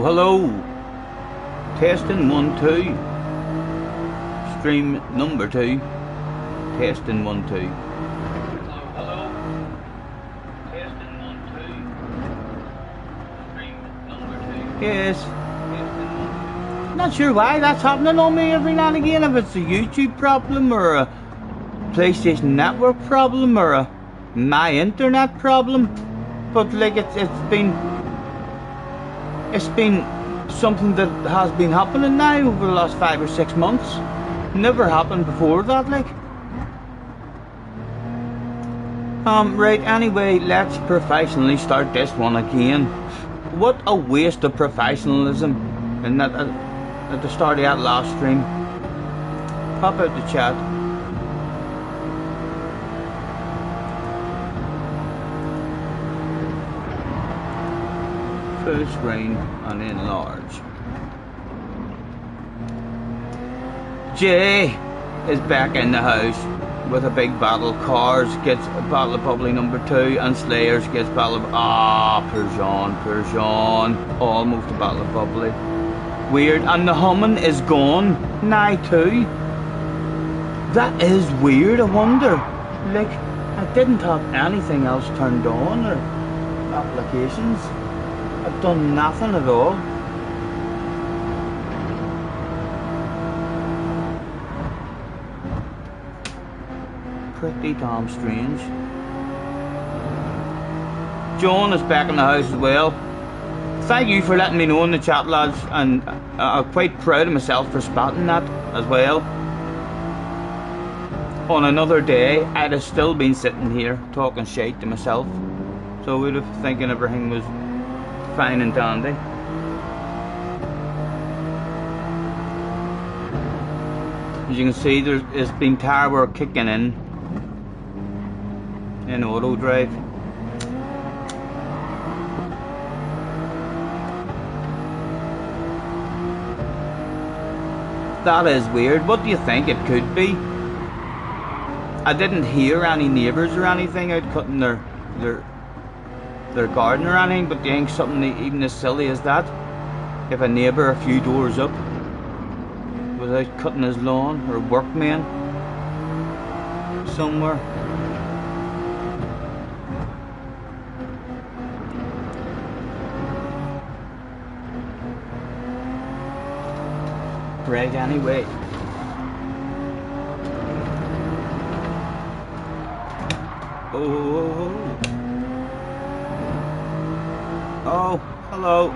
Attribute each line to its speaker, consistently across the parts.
Speaker 1: hello. Testing 1 2. Stream number 2. Testing 1 2. Hello. Testing 1 2. Stream number 2. Yes. Testing 1 2. Not sure why that's happening on me every now and again. If it's a YouTube problem or a PlayStation Network problem or a my internet problem, but like it's been something that has been happening now over the last 5 or 6 months. Never happened before that, like. Right, anyway, let's professionally start this one again. What a waste of professionalism. And that at the start of that last stream. Pop out the chat. Full screen and enlarge. Jay is back in the house with a big battle. Cars gets a battle of bubbly number 2 and Slayers gets battle of Persian, almost a battle of bubbly. Weird, and the humming is gone now too. That is weird. I wonder, like, I didn't have anything else turned on or applications. I've done nothing at all. Pretty damn strange. John is back in the house as well. Thank you for letting me know in the chat, lads, and I'm quite proud of myself for spotting that as well. On another day, I'd have still been sitting here talking shite to myself, so I would have thinking everything was fine and dandy. As you can see, there's been tire work kicking in auto drive. That is weird. What do you think it could be? I didn't hear any neighbours or anything out cutting their garden or anything, but do you think something even as silly as that? If a neighbour a few doors up was out cutting his lawn, or a workman somewhere. Right, anyway. Oh, hello.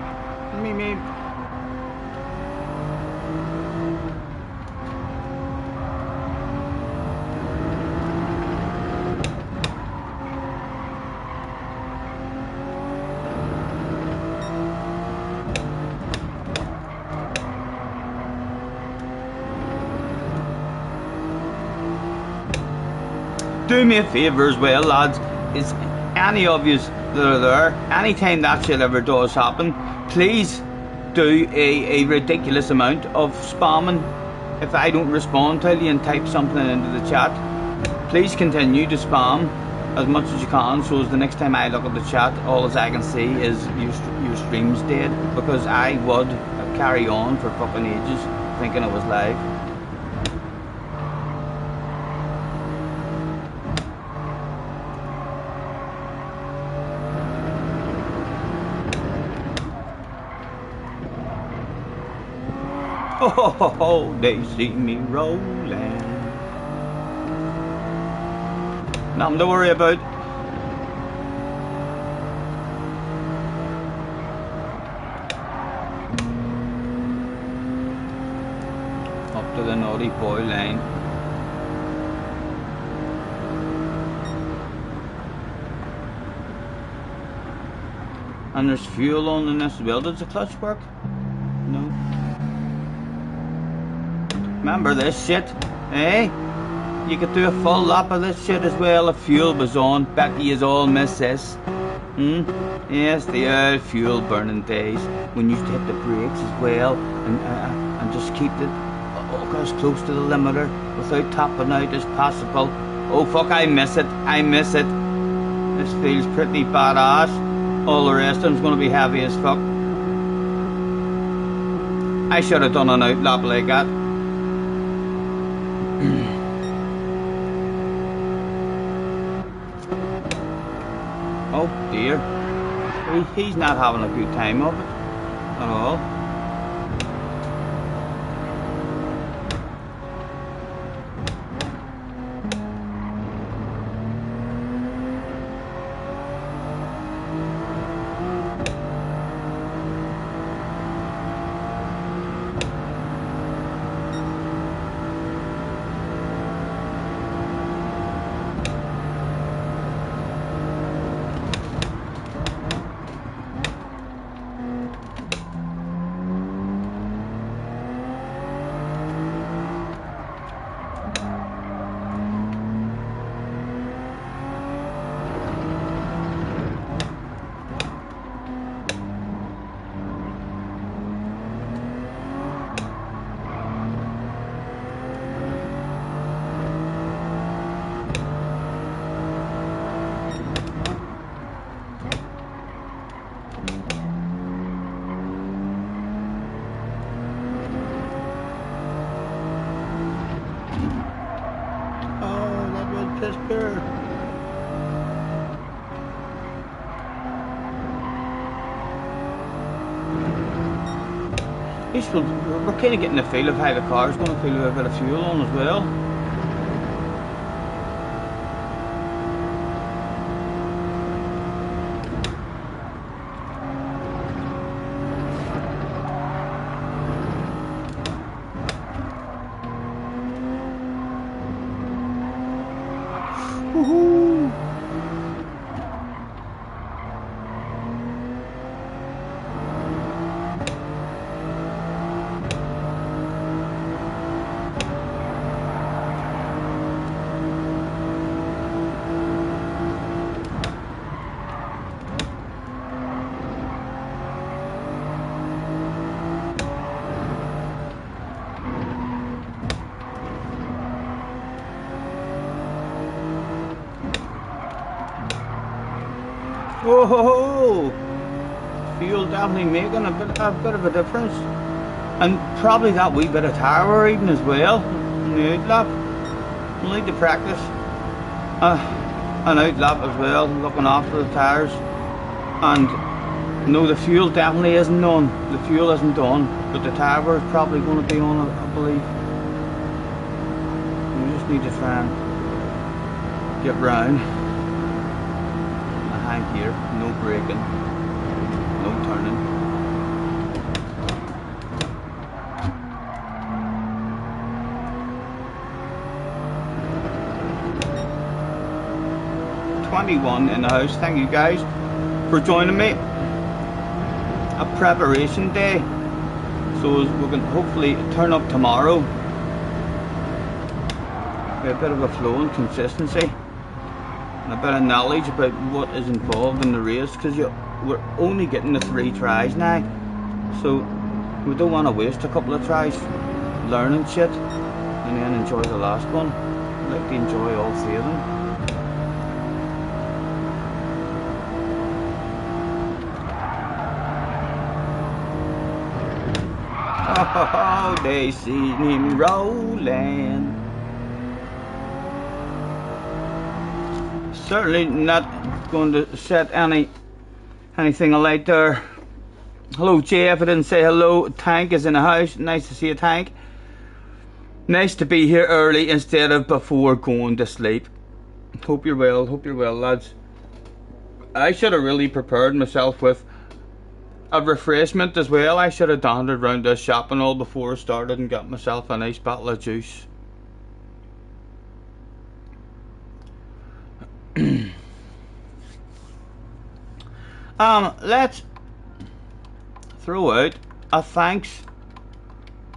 Speaker 1: Me. Do me a favour as well, lads. Is any of you that are there, anytime that shit ever does happen, please do a ridiculous amount of spamming. If I don't respond to you and type something into the chat, please continue to spam as much as you can, so as the next time I look at the chat, all as I can see is your stream's dead, because I would carry on for fucking ages thinking it was live. Oh, they see me rolling. Nothing to worry about. Up to the naughty boy lane. And there's fuel on in this as well. Does the clutch work? No. Remember this shit, eh? You could do a full lap of this shit as well if fuel was on. Becky is all miss this. Yes, the old fuel burning days when you used to hit the brakes as well and just keep it as close to the limiter without tapping out as possible. Oh fuck, I miss it. This feels pretty badass. All the rest of them's going to be heavy as fuck. I should have done an outlap like that. Oh dear. He's not having a good time of it at all. We're kind of getting the feel of how the car's going to feel with a bit of fuel on as well. Woohoo! Whoa! Fuel definitely making a bit of a difference, and probably that wee bit of tire we're eating as well. In the outlap, we'll need to practice an outlap as well, looking after the tires. And no, the fuel definitely isn't done. The fuel isn't done, but the tire we're probably going to be on, I believe. We just need to try and get round. Here, no braking, no turning. "21 in the house." Thank you guys for joining me. A preparation day, so we can hopefully turn up tomorrow. A bit of a flow and consistency, and a bit of knowledge about what is involved in the race, because we're only getting the 3 tries now, so we don't want to waste a couple of tries learning shit and then enjoy the last one. I'd like to enjoy all 3 of them. Oh, they see him rolling. Certainly not going to set anything alight there. Hello JF, I didn't say hello. Tank is in the house. Nice to see you, Tank. Nice to be here early instead of before going to sleep. Hope you're well, lads. I should have really prepared myself with a refreshment as well. I should have wandered around the shop and all before I started and got myself a nice bottle of juice. Let's throw out a thanks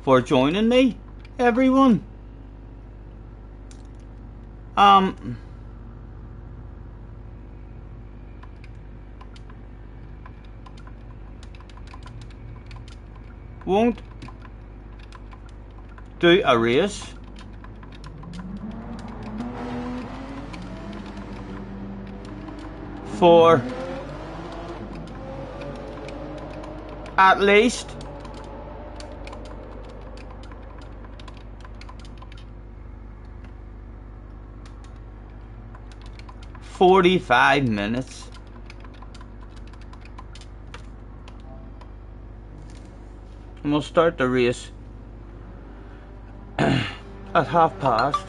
Speaker 1: for joining me, everyone. Won't do a race for at least 45 minutes. And we'll start the race at past.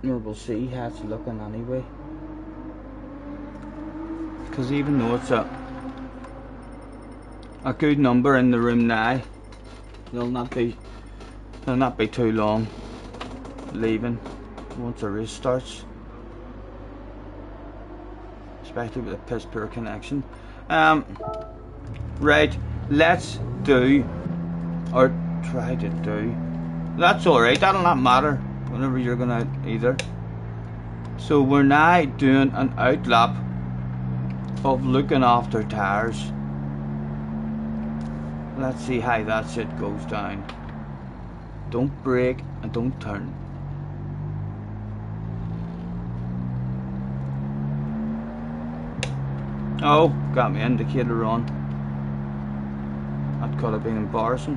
Speaker 1: Or we'll see how it's looking anyway. Because even though it's a good number in the room now, they'll not be too long leaving once the race starts, especially with a piss poor connection. Right, let's do, or try to do, that's alright, that'll not matter whenever you're gonna either. So we're now doing an outlap of looking after tires. Let's see how that shit goes down. Don't brake and don't turn. Oh, got my indicator on. That could have been embarrassing.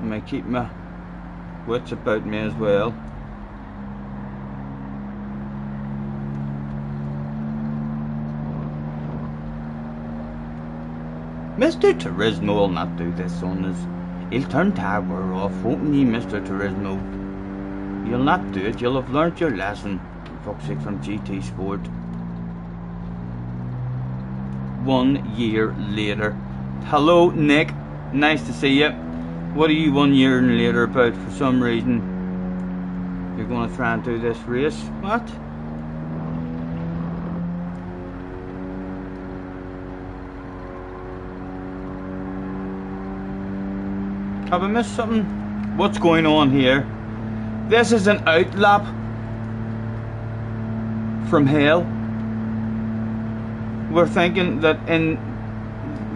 Speaker 1: I may keep my wits about me as well. Mr. Turismo will not do this on us. He'll turn tire wear off, won't he, Mr. Turismo? You'll not do it. You'll have learnt your lesson. For fuck's sake, from GT Sport. 1 year later. Hello, Nick. Nice to see you. What are you 1 year later about? For some reason, you're going to try and do this race. What? Have I missed something? What's going on here? This is an outlap from hell. We're thinking that in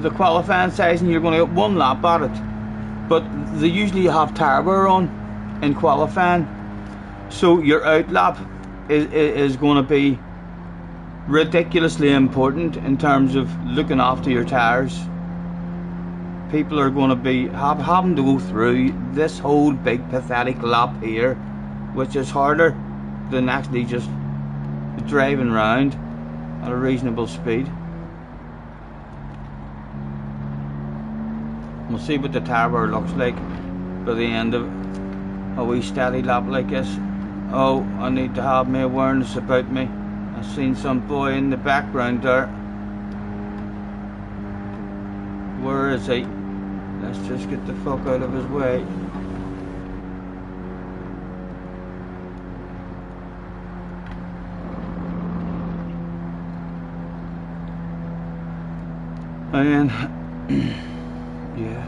Speaker 1: the qualifying season you're going to get 1 lap at it, but they usually have tire wear on in qualifying, so your outlap is going to be ridiculously important in terms of looking after your tires. People are going to be having to go through this whole big pathetic lap here, which is harder than actually just driving round at a reasonable speed. We'll see what the tire wear looks like by the end of a wee steady lap like this. Oh, I need to have my awareness about me. I've seen some boy in the background there. Where is he? Let's just get the fuck out of his way. And yeah,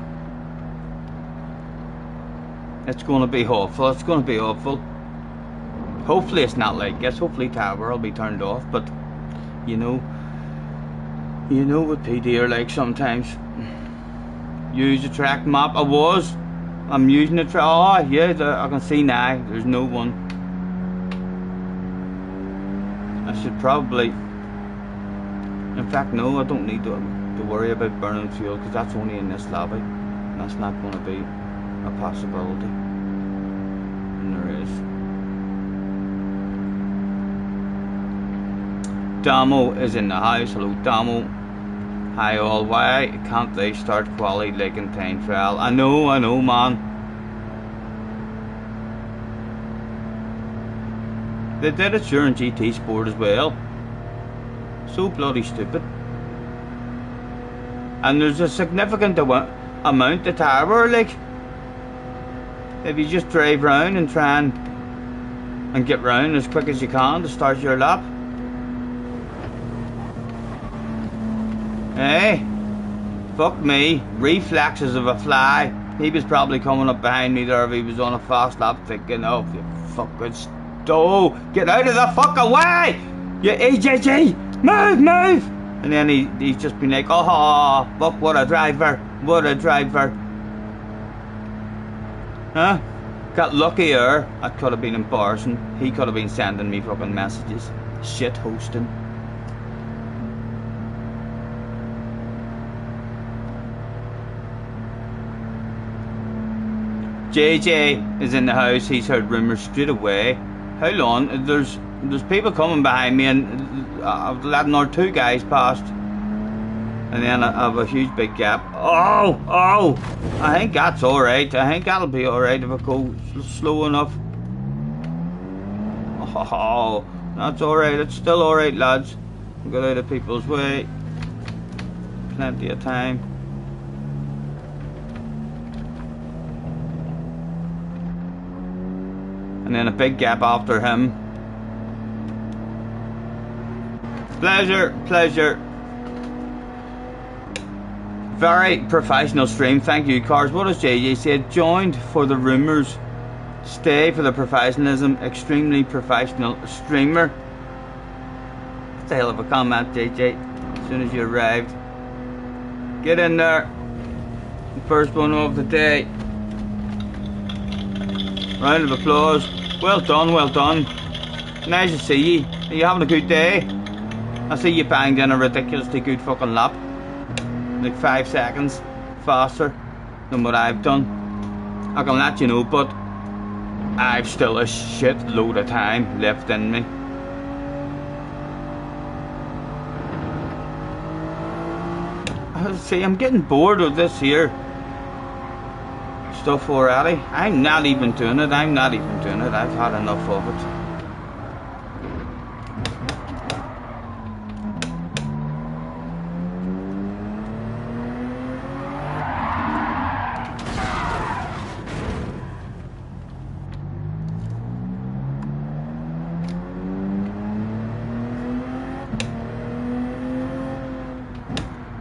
Speaker 1: it's going to be awful. It's going to be awful. Hopefully it's not like this. Hopefully tower will be turned off. But you know what PD are like sometimes. Use a track map. I'm using it. Oh yeah, I can see now. There's no one. I should probably. In fact, no. I don't need to worry about burning fuel because that's only in this lobby. That's not going to be a possibility. And there is. Damo is in the house. Hello, Damo. Hi all. Why can't they start quality like in time trial? I know, man. They did it during GT Sport as well. So bloody stupid. And there's a significant amount of tire wear, like if you just drive round and try and get round as quick as you can to start your lap. Hey, fuck me, reflexes of a fly. He was probably coming up behind me there if he was on a fast lap thinking, oh, you fucking stow, get out of the fucking way, you EJG, move. And then he's just been like, oh, fuck, what a driver. Huh? Got lucky there. That could have been embarrassing. He could have been sending me fucking messages. Shit hosting. JJ is in the house. He's heard rumours straight away. How long? There's people coming behind me, and I've let another 2 guys past, and then I have a huge big gap. Oh! I think that's all right. I think that'll be all right if I go slow enough. Oh, that's all right. It's still all right, lads. Got out of people's way. Plenty of time. And then a big gap after him. Pleasure. Very professional stream. Thank you, Cars. What has JJ said? Joined for the rumours. Stay for the professionalism. Extremely professional streamer. That's a hell of a comment, JJ. As soon as you arrived. Get in there. First one of the day. Round of applause. Well done. Nice to see you. Are you having a good day? I see you banged in a ridiculously good fucking lap. Like 5 seconds faster than what I've done. I can let you know, but I've still a shit load of time left in me. See, I'm getting bored of this here stuff already. I'm not even doing it. I've had enough of it.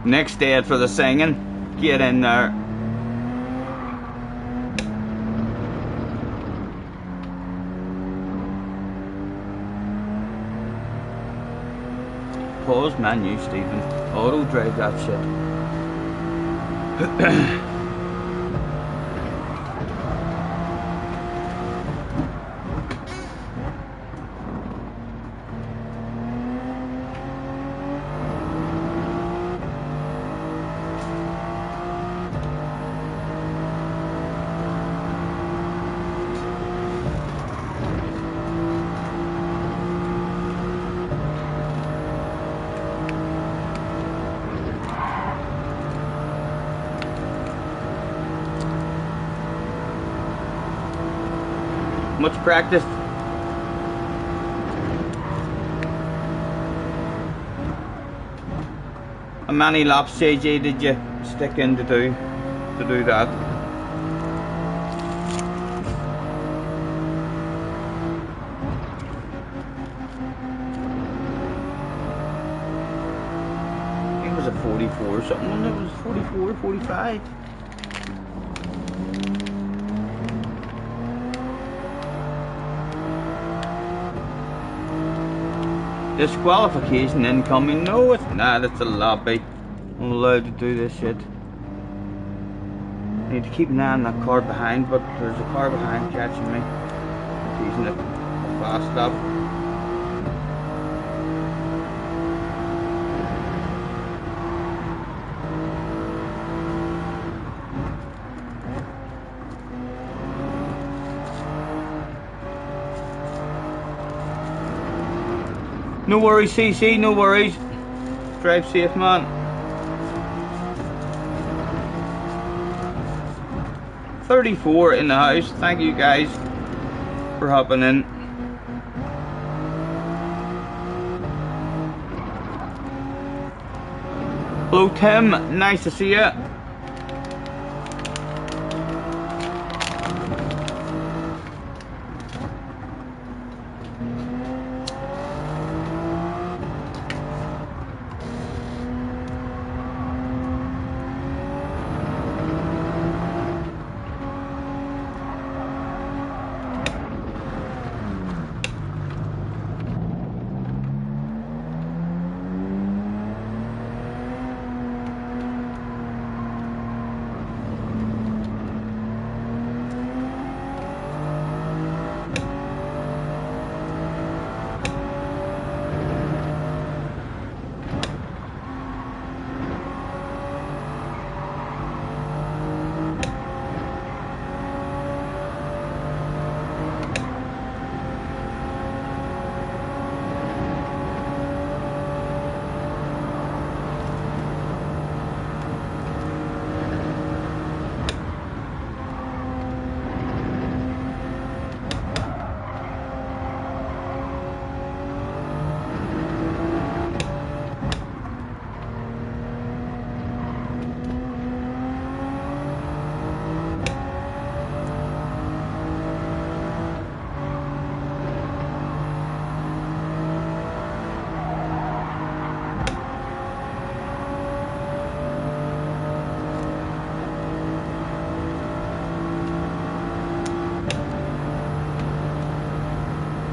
Speaker 1: Next day for the singing. Get in there. Pause menu, Stephen. Auto drive that shit. Much practice. How many laps, JJ, did you stick in to do that? I think it was a 44 or something. It was 44, 45. Disqualification incoming. No, it's not. It's a lobby. I'm allowed to do this shit. I need to keep an eye on that car behind, but there's a car behind catching me. It's using a fast stop. No worries, CC, no worries. Drive safe, man. $34 in the house. Thank you guys for hopping in. Hello, Tim. Nice to see you.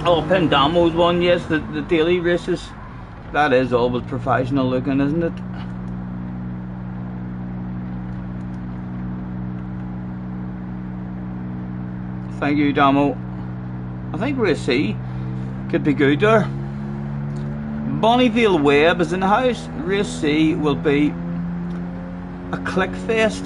Speaker 1: Oh, Pendamo's one, yes, the daily races. That is always professional looking, isn't it? Thank you, Damo. I think race C could be good there. Bonnievale Webb is in the house. Race C will be a click fest.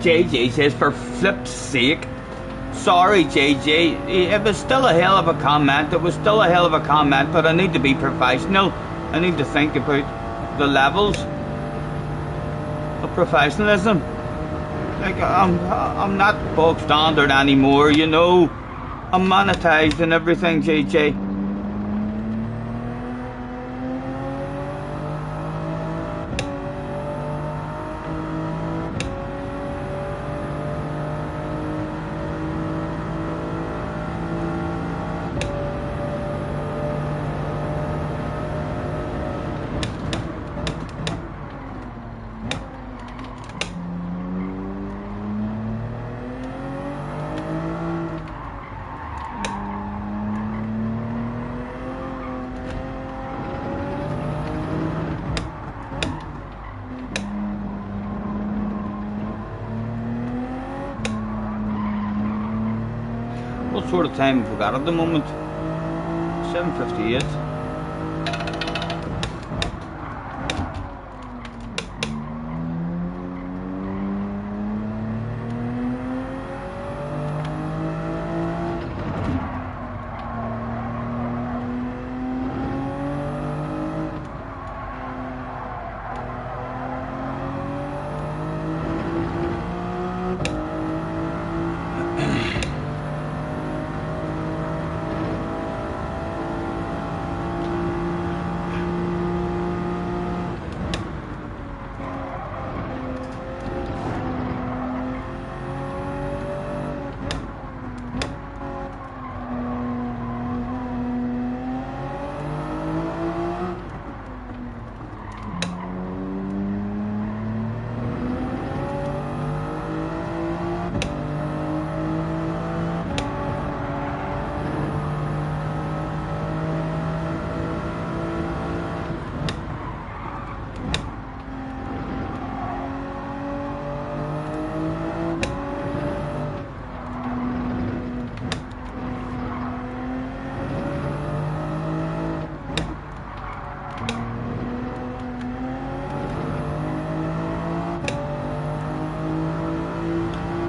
Speaker 1: JJ says, for flip's sake. Sorry, JJ. It was still a hell of a comment. It was still a hell of a comment, but I need to be professional. I need to think about the levels of professionalism. Like, I'm not bog standard anymore, you know. I'm monetized and everything, JJ. What sort of time have we got at the moment? 7:58.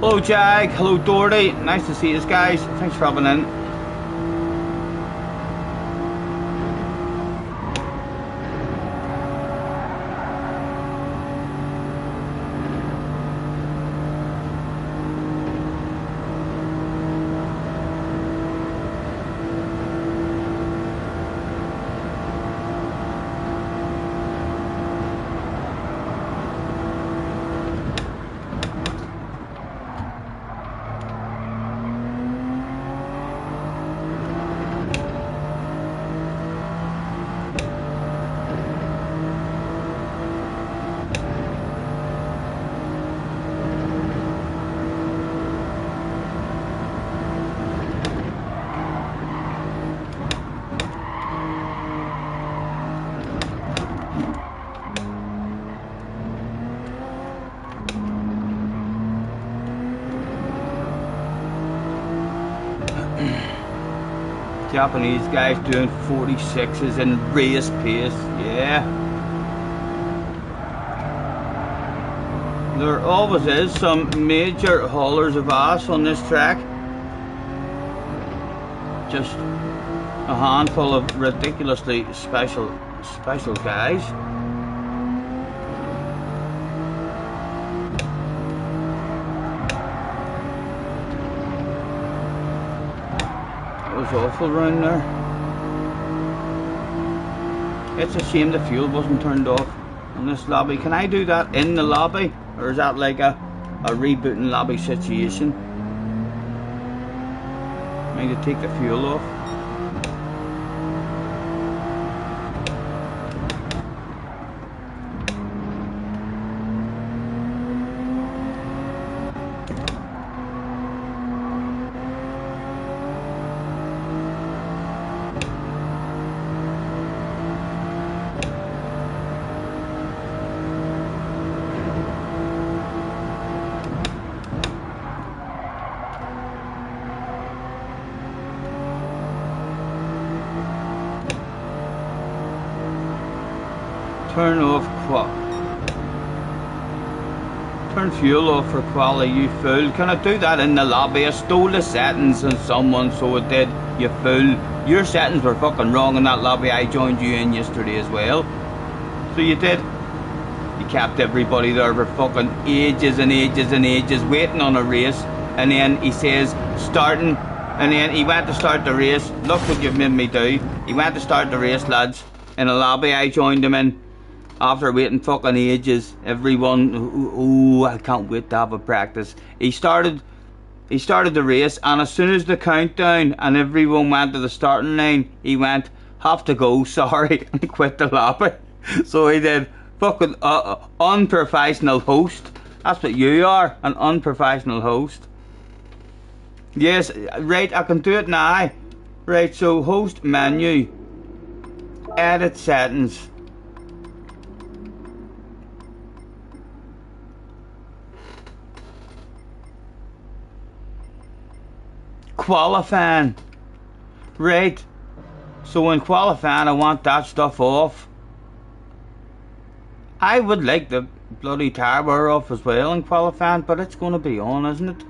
Speaker 1: Hello Jag, hello Doherty, nice to see you guys, thanks for having in. Japanese guys doing 46s in race pace, yeah. There always is some major haulers of ass on this track. Just a handful of ridiculously special guys. Awful round there. It's a shame the fuel wasn't turned off on this lobby. Can I do that in the lobby, or is that like a rebooting lobby situation? I need to take the fuel off. Turn off turn fuel off for quality, you fool. Can I do that in the lobby? I stole the settings on someone, so it did, you fool. Your settings were fucking wrong in that lobby I joined you in yesterday as well. So you did. You kept everybody there for fucking ages and ages and ages waiting on a race, and then he says starting, and then he went to start the race. Look what you've made me do. He went to start the race, lads, in a lobby I joined him in. After waiting fucking ages, everyone, ooh, I can't wait to have a practice. He started the race, and as soon as the countdown and everyone went to the starting line, he went, have to go, sorry, and quit the lobby. So he did. Fucking unprofessional host. That's what you are, an unprofessional host. Yes, right, I can do it now. Right, so host menu, edit settings. Qualifying. Right. So in qualifying I want that stuff off. I would like the bloody tire wear off as well in qualifying, but it's gonna be on, isn't it?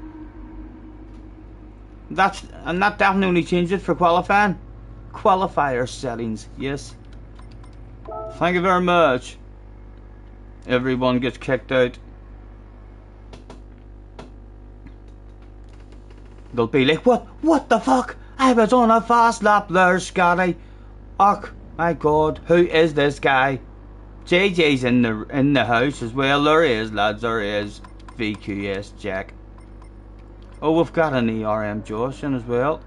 Speaker 1: And that definitely only changed it for qualifying. Qualifier settings, yes. Thank you very much. Everyone gets kicked out. They'll be like, what the fuck? I was on a fast lap there, Scotty. Och, my God, who is this guy? JJ's in the house as well. There he is, lads, there he is. VQS Jack. Oh, we've got an ERM Josh in as well.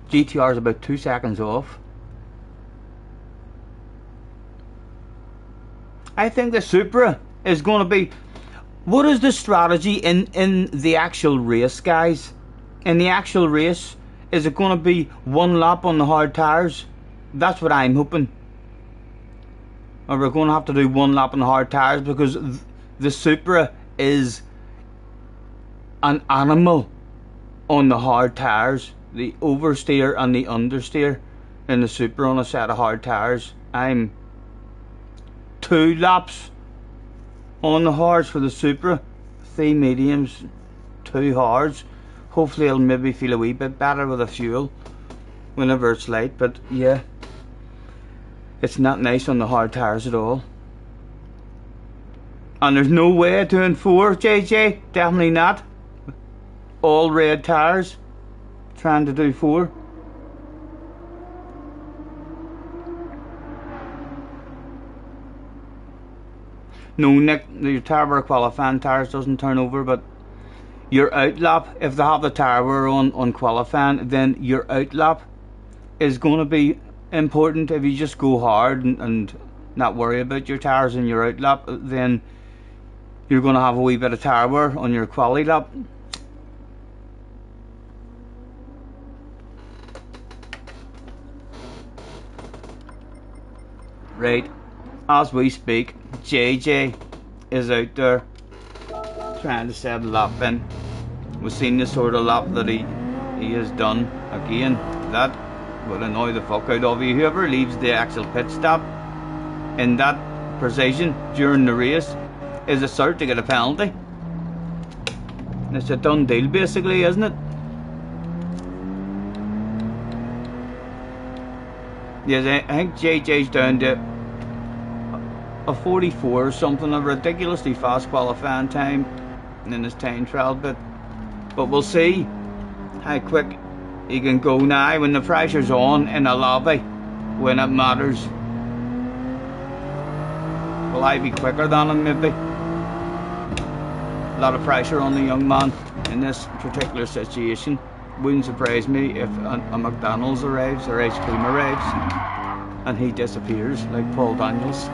Speaker 1: GTR is about 2 seconds off. I think the Supra is going to be... What is the strategy in the actual race, guys? In the actual race, is it going to be one lap on the hard tyres? That's what I'm hoping. Or we're going to have to do one lap on the hard tyres, because the Supra is an animal on the hard tyres. The oversteer and the understeer in the Supra on a set of hard tyres. I'm 2 laps on the hards for the Supra, 3 mediums, 2 hards. Hopefully it'll maybe feel a wee bit better with the fuel whenever it's light, but yeah, it's not nice on the hard tyres at all. And there's no way doing 4, JJ, definitely not. All red tyres. Trying to do 4. No, Nick, your tyre wear qualifying tyres doesn't turn over, but your outlap, if they have the tyre wear on qualifying, then your outlap is going to be important. If you just go hard and not worry about your tyres in your outlap, then you're going to have a wee bit of tyre wear on your quali lap. Right, as we speak, JJ is out there trying to set a lap in. We've seen the sort of lap that he has done. Again, that will annoy the fuck out of you. Whoever leaves the actual pit stop in that precision during the race is a cert to get a penalty. It's a done deal basically, isn't it? Yes, I think JJ's down to a 44 or something, a ridiculously fast qualifying time in his time trial bit. But we'll see how quick he can go now when the pressure's on in a lobby, when it matters. Will I be quicker than him maybe? A lot of pressure on the young man in this particular situation. Wouldn't surprise me if a McDonald's arrives or ice cream arrives and he disappears like Paul Daniels.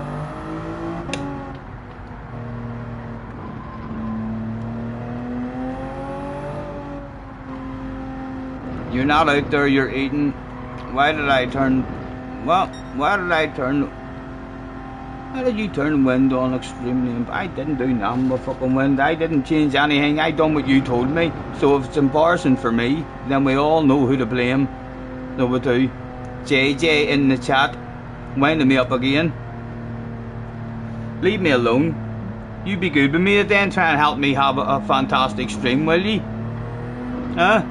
Speaker 1: You're not out there, you're eating. Why did I turn? Well, why did I turn? How did you turn wind on extremely? I didn't do nothing with fucking wind. I didn't change anything. I done what you told me. So if it's embarrassing for me, then we all know who to blame. No, we do. JJ in the chat, winding me up again. Leave me alone. You be good with me then. Try and help me have a fantastic stream, will you? Huh?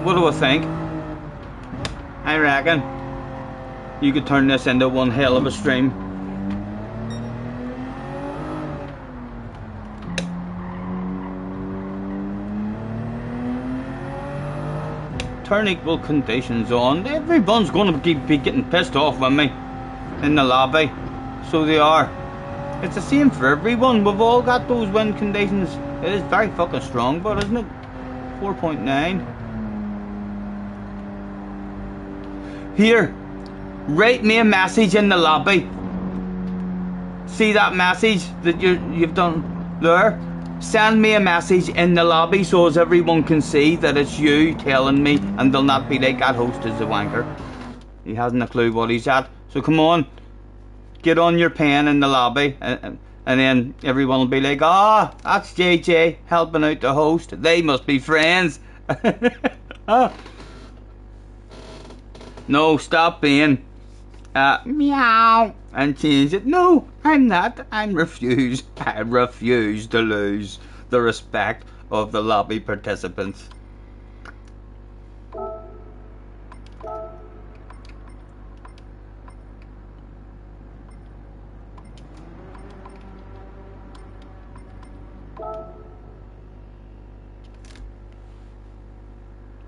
Speaker 1: What do I think? I reckon you could turn this into one hell of a stream. Turn equal conditions on. Everyone's going to be getting pissed off with me in the lobby. So they are. It's the same for everyone. We've all got those wind conditions. It is very fucking strong, but isn't it? 4.9. Here, write me a message in the lobby. See that message that you've done there? Send me a message in the lobby so as everyone can see that it's you telling me, and they'll not be like, that host is a wanker. He hasn't a clue what he's at. So come on, get on your pen in the lobby, and then everyone will be like, ah, that's JJ helping out the host. They must be friends. No, stop being meow and change it. No, I'm not. I refuse to lose the respect of the lobby participants.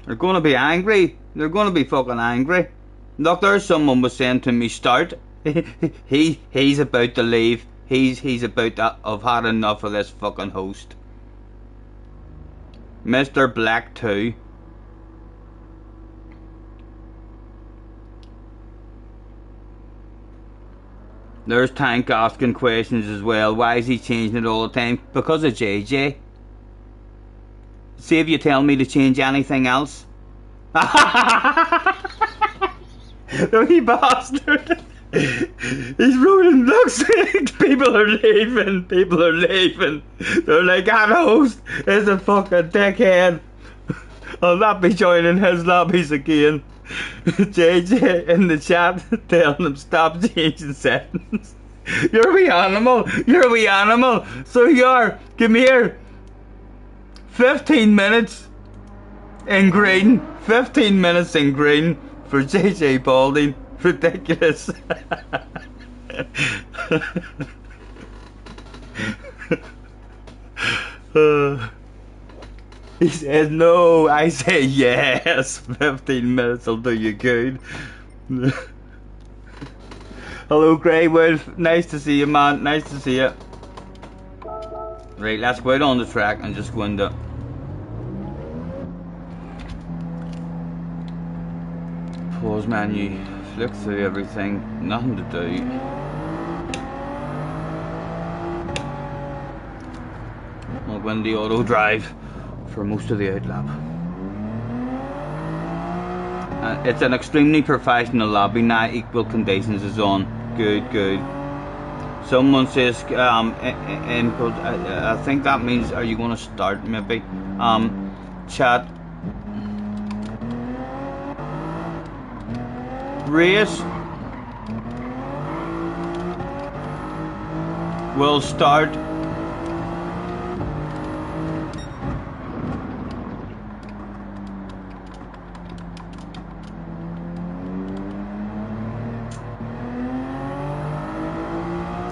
Speaker 1: They're going to be angry. They're going to be fucking angry. Look, there's someone was saying to me, start. He's about to leave. He's about to have had enough of this fucking host. Mr. Black 2. There's Tank asking questions as well. Why is he changing it all the time? Because of JJ. See if you tell me to change anything else. The wee bastard. He's ruining. Looks like people are leaving. People are leaving. They're like, that host is a fucking dickhead. I'll not be joining his lobbies again. JJ in the chat telling him stop changing settings. You're a wee animal. You're a wee animal. So you are. Come here. 15 minutes in green. 15 minutes in green for JJ Balding. Ridiculous. He says no. I say yes. 15 minutes will do you good. Hello, Grey Wolf. Nice to see you, man. Nice to see you. Right, let's go out on the track and just go into pause menu, flick through everything, nothing to do. I'll go into the auto drive for most of the outlap. It's an extremely professional lobby now. Equal conditions is on. Good, good. Someone says input. I think that means, are you going to start maybe? Chat. Race will start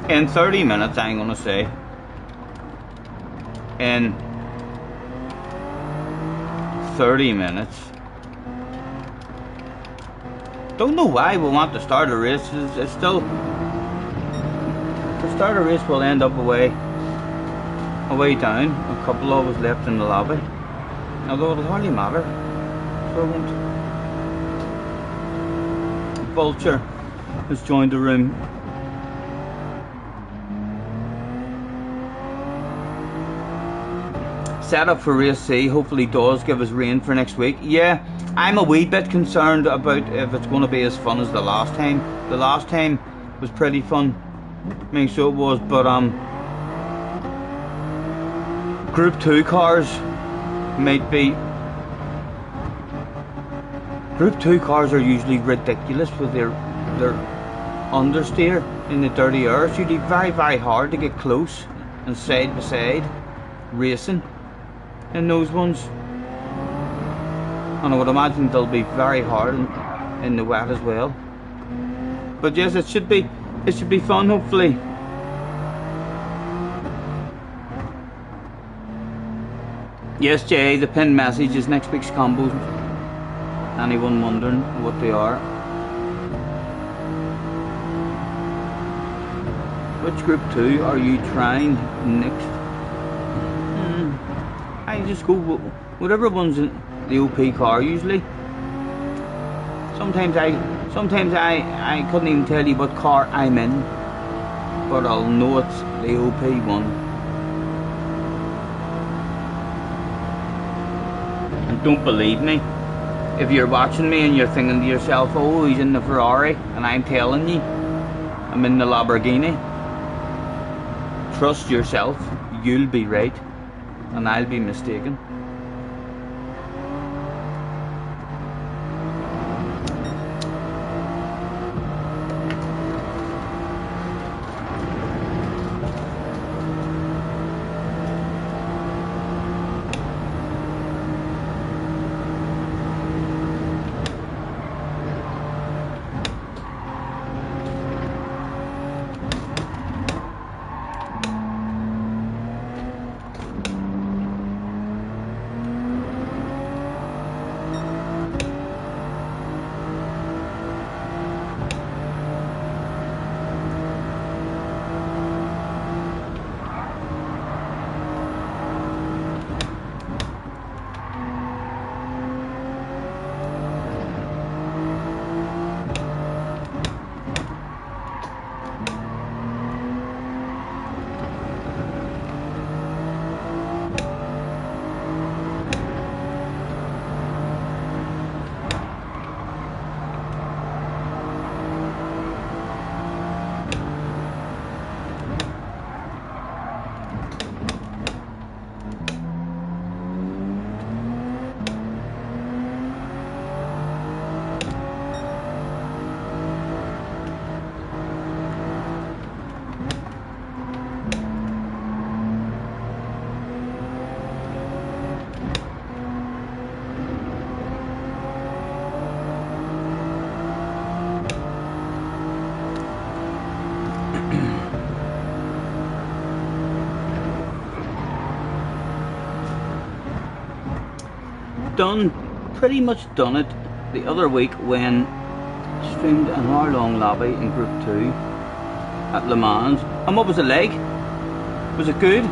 Speaker 1: in 30 minutes, I'm gonna say. In 30 minutes. Don't know why we want to start a race. It's still, to start a race we'll end up away down. A couple of us left in the lobby. Although it'll hardly matter. So it won't. Vulture has joined the room. Set up for race C, hopefully does give us rain for next week. Yeah, I'm a wee bit concerned about if it's going to be as fun as the last time. The last time was pretty fun. I mean, so it was, but Group 2 cars might be. Group 2 cars are usually ridiculous with their understeer in the dirty air. It's usually very, very hard to get close and side by side racing in those ones. And I would imagine they'll be very hard in the wet as well. But yes, it should be fun, hopefully. Yes, Jay, the pinned message is next week's combos. Anyone wondering what they are? Which Group 2 are you trying next? I just go whatever one's in the OP car usually. Sometimes I couldn't even tell you what car I'm in, but I'll know it's the OP one. And don't believe me. If you're watching me and you're thinking to yourself, oh, he's in the Ferrari, and I'm telling you, I'm in the Lamborghini. Trust yourself, you'll be right, and I'll be mistaken. Pretty much done it the other week when I streamed an hour-long lobby in Group 2 at Le Mans. And what was the leg? Was it good?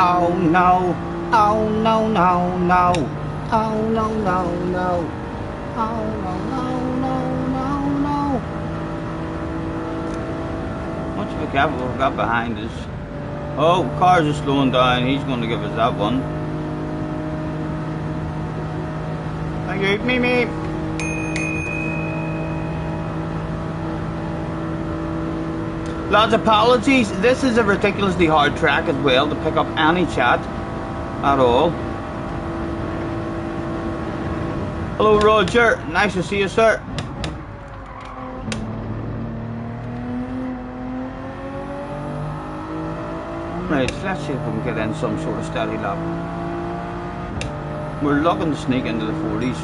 Speaker 1: Oh no, oh no, no, no, oh no, no, no, oh no, no, no, no, no. Much of a careful we've got behind us. Oh, cars are slowing down, he's going to give us that one. Thank you, Mimi. Lads, apologies, this is a ridiculously hard track as well to pick up any chat at all. Hello Roger, nice to see you, sir. Right, let's see if we can get in some sort of steady lap. We're looking to sneak into the 40s.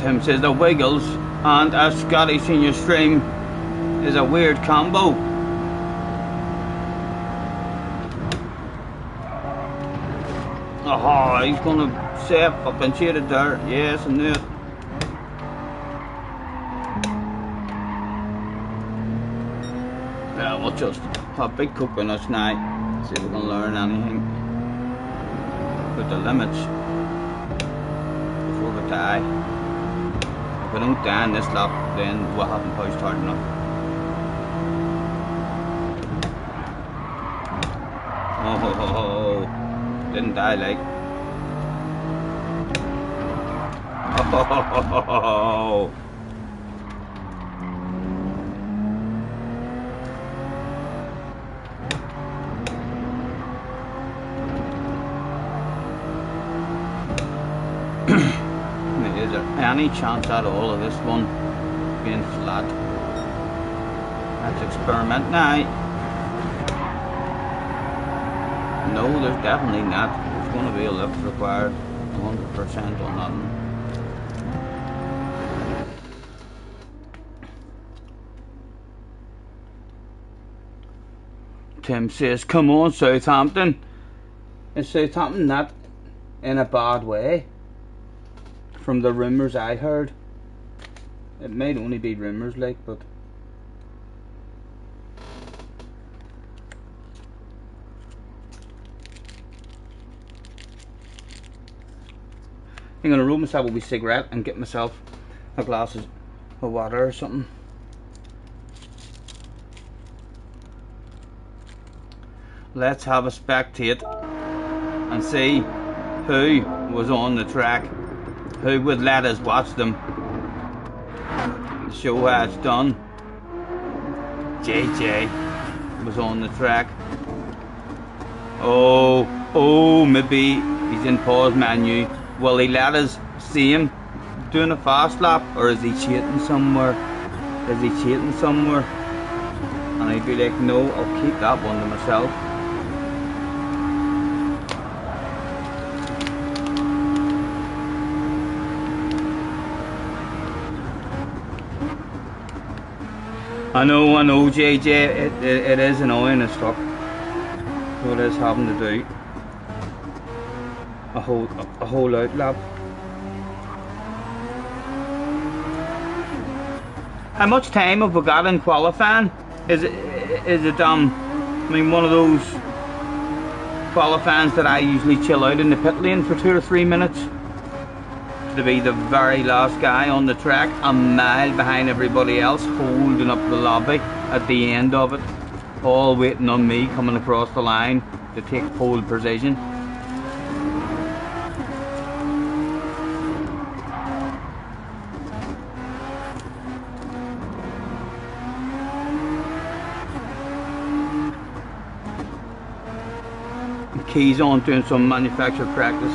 Speaker 1: Tim says the Wiggles and a Scotty Senior Stream is a weird combo. Oh, he's gonna save up and shade it there. Yes, I knew it. Yeah, we'll just have big coconuts now. See if we can learn anything. Put the limits before we die. If we don't die in this lap, then we'll haven't pushed hard enough. Oh, didn't die like. Oh. Is there any chance at all of this one being flat? Let's experiment now. No, there's definitely not. There's going to be a lift required. 100% on nothing. Tim says, come on Southampton. Is Southampton not in a bad way? From the rumours I heard. It might only be rumours like, but I'm gonna roll myself a wee cigarette and get myself a glass of water or something. Let's have a spectate and see who was on the track. Who would let us watch them? Show how it's done. JJ was on the track. Oh, maybe he's in pause menu. Will he let us see him doing a fast lap, or is he cheating somewhere? Is he cheating somewhere? And I'd be like, no, I'll keep that one to myself. I know, JJ, it is annoying as fuck. So it is having to do a whole out lap. How much time have we got in qualifying? Is it I mean, one of those qualifyings that I usually chill out in the pit lane for 2 or 3 minutes to be the very last guy on the track, a mile behind everybody else, holding up the lobby at the end of it, all waiting on me coming across the line to take pole position. keys on doing some manufacturer practice.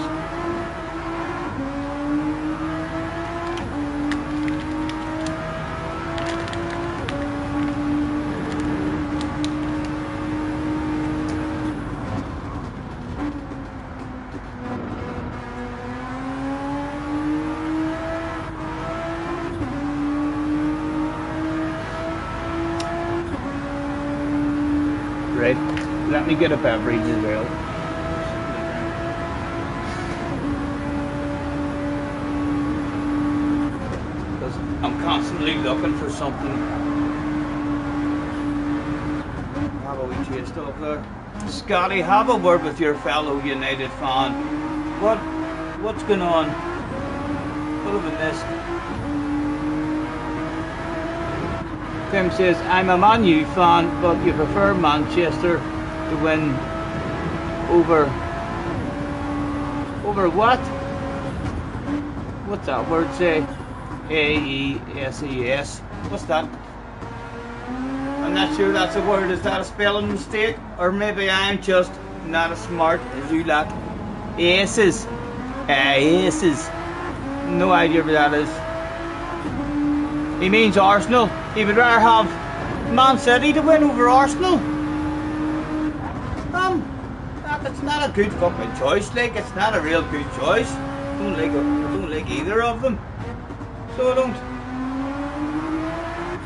Speaker 1: Right, let me get a beverage as well. Because I'm constantly looking for something. Have a wee taste of there. Scotty, have a word with your fellow United fan. What's going on? What have we missed? Tim says, I'm a Man U fan, but you prefer Manchester to win over what? What's that word say? AESES. What's that? I'm not sure that's a word. Is that a spelling mistake? Or maybe I'm just not as smart as you lot. Aces. Aces. No idea what that is. He means Arsenal. He would rather have Man City to win over Arsenal. That's not a good fucking choice. Like, it's not a real good choice. I don't like either of them. So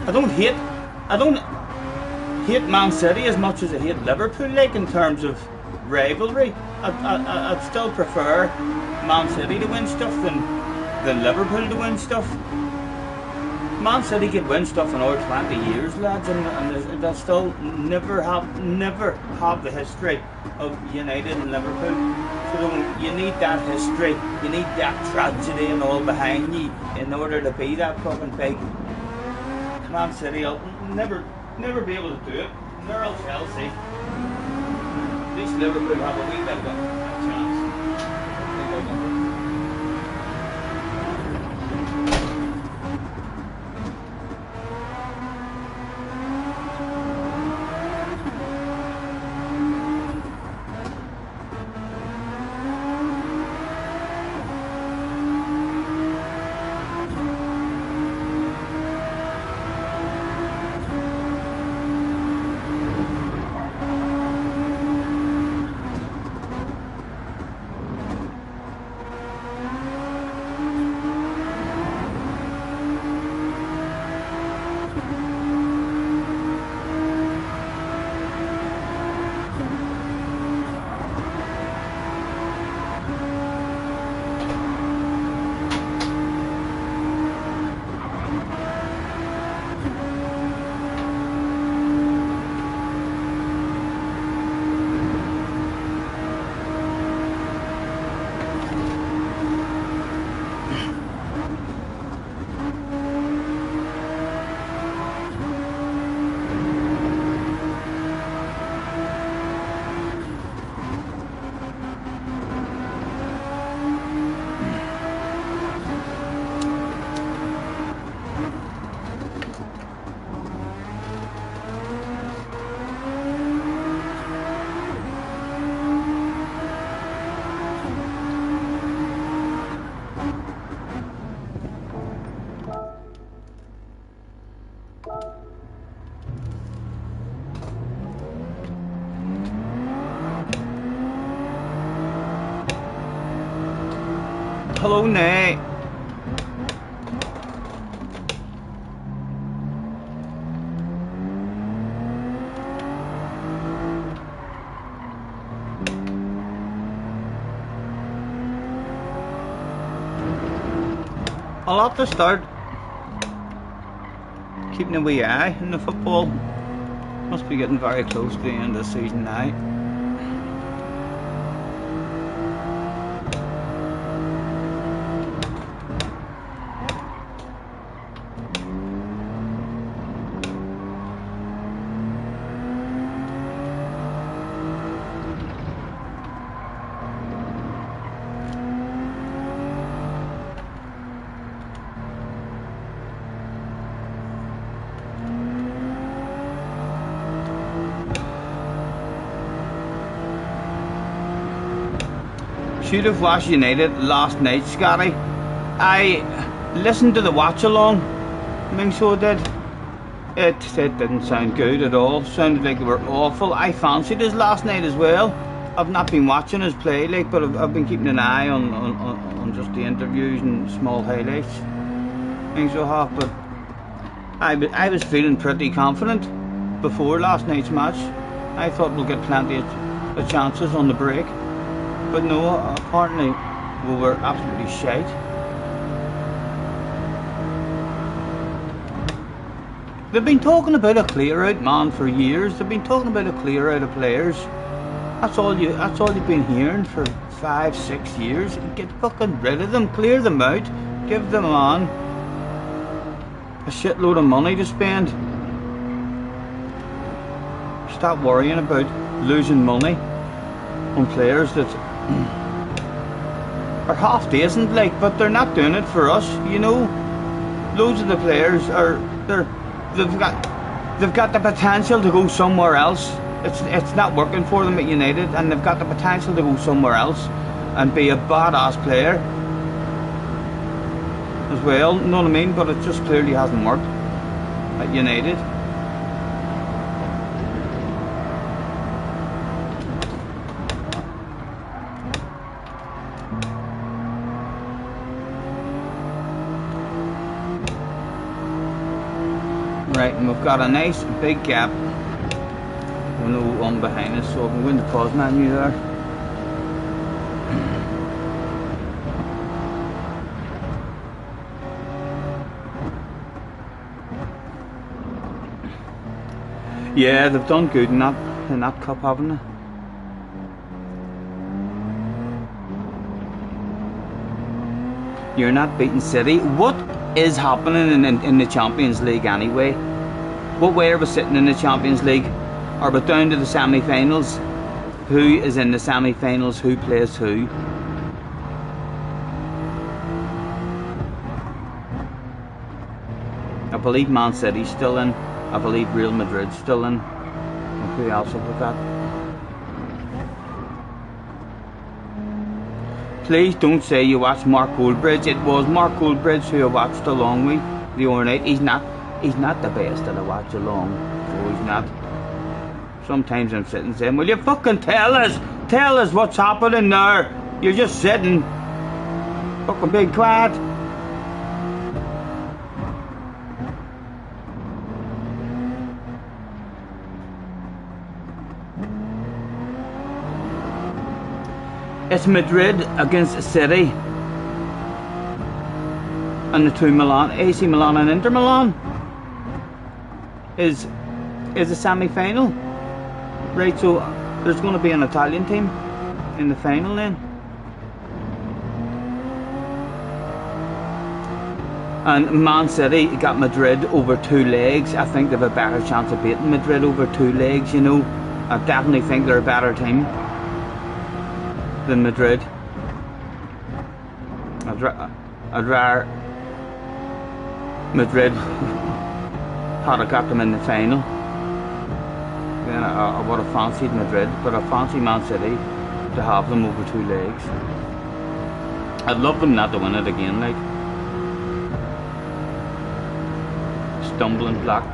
Speaker 1: I don't hate Man City as much as I hate Liverpool. Like, in terms of rivalry, I'd still prefer Man City to win stuff than Liverpool to win stuff. Man City could win stuff in over 20 years, lads, and they'll still never have the history of United and Liverpool. So you need that history, you need that tragedy and all behind you in order to be that fucking big. Man City will never be able to do it. Nor will Chelsea. At least Liverpool have a wee bit of a chance. Hello, Nate. I'll have to start keeping a wee eye on the football. Must be getting very close to the end of the season now. should have watched United last night, Scotty. I listened to the watch along. I mean, so did. It didn't sound good at all. Sounded like they were awful. I fancied us last night as well. I've not been watching us play, like, but I've been keeping an eye on just the interviews and small highlights. Things so have, but I was feeling pretty confident before last night's match. I thought we'll get plenty of chances on the break, but no, apparently we were absolutely shite. They've been talking about a clear out, man, for years. They've been talking about a clear out of players. That's all you've been hearing for 5-6 years. Get fucking rid of them, clear them out, give them on a shitload of money to spend. Stop worrying about losing money on players that are half decent, like, but they're not doing it for us, you know. Loads of the players they've got the potential to go somewhere else. It's not working for them at United, and they've got the potential to go somewhere else and be a badass player as well, you know what I mean? But it just clearly hasn't worked at United. Right, and we've got a nice big gap. No one behind us, so I can go in the pause menu there. Yeah, they've done good in that cup, haven't they? You're not beating City. What is happening in the Champions League anyway? What way are we sitting in the Champions League? Are we down to the semi-finals? Who is in the semi-finals? Who plays who? I believe Man City's still in. I believe Real Madrid's still in. And who else have we got? Please don't say you watched Mark Goldbridge. It was Mark Goldbridge who I watched along with the other night. He's not the best that I watch along. So he's not. Sometimes I'm sitting saying, will you fucking tell us what's happening there? You're just sitting. Fucking be quiet. It's Madrid against City. And the two Milan, AC Milan and Inter Milan is a semi-final. Right, so there's going to be an Italian team in the final then. And Man City got Madrid over 2 legs. I think they've a better chance of beating Madrid over 2 legs, you know. I definitely think they're a better team than Madrid. I'd rather Madrid had I got them in the final. Then I would have fancied Madrid, but I fancy Man City to have them over 2 legs. I'd love them not to win it again, like. Stumbling block.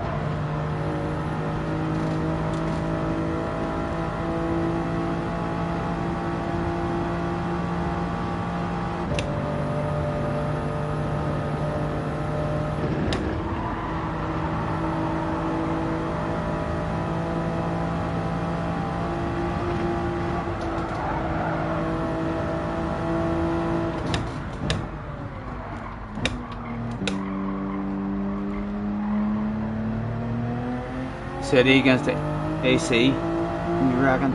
Speaker 1: City against the AC, you reckon?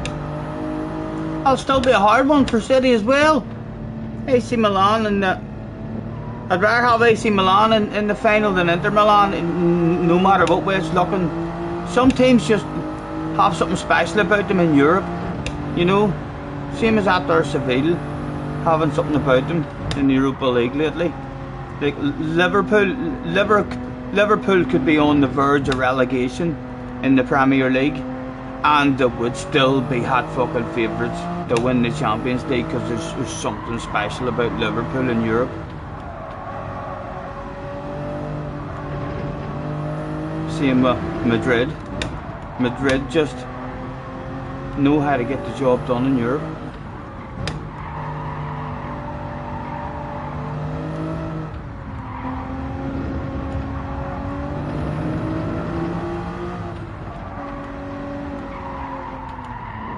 Speaker 1: It'll still be a hard one for City as well. AC Milan and I'd rather have AC Milan in the final than Inter Milan, no matter what way it's looking. Some teams just have something special about them in Europe, you know. Same as that there Seville, having something about them in the Europa League lately. Like Liverpool could be on the verge of relegation in the Premier League, and they would still be hot fucking favourites to win the Champions League, because there's something special about Liverpool in Europe. Same with Madrid. Madrid just know how to get the job done in Europe.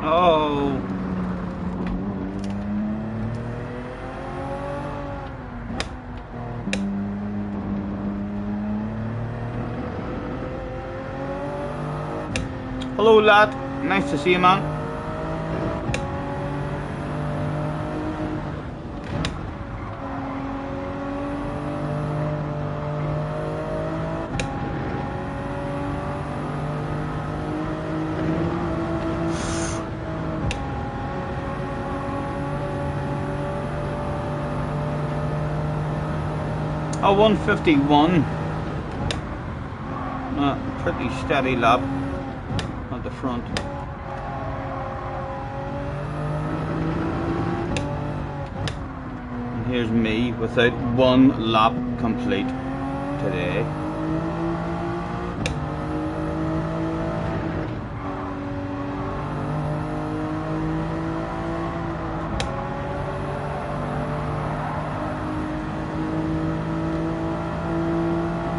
Speaker 1: Oh. Hello lad, nice to see you, man. Oh, 151. Pretty steady lap at the front. And here's me without one lap complete today.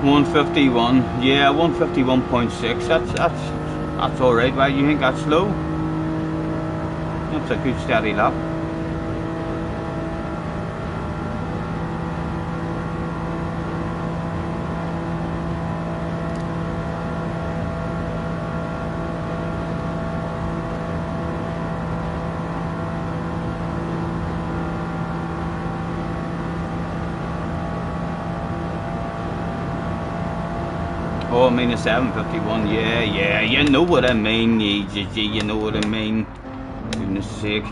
Speaker 1: .151, yeah, 151.6. That's all right. Why you think that's slow? That's a good steady lap. Oh, I mean a 751, yeah, you know what I mean, you know what I mean, goodness sake.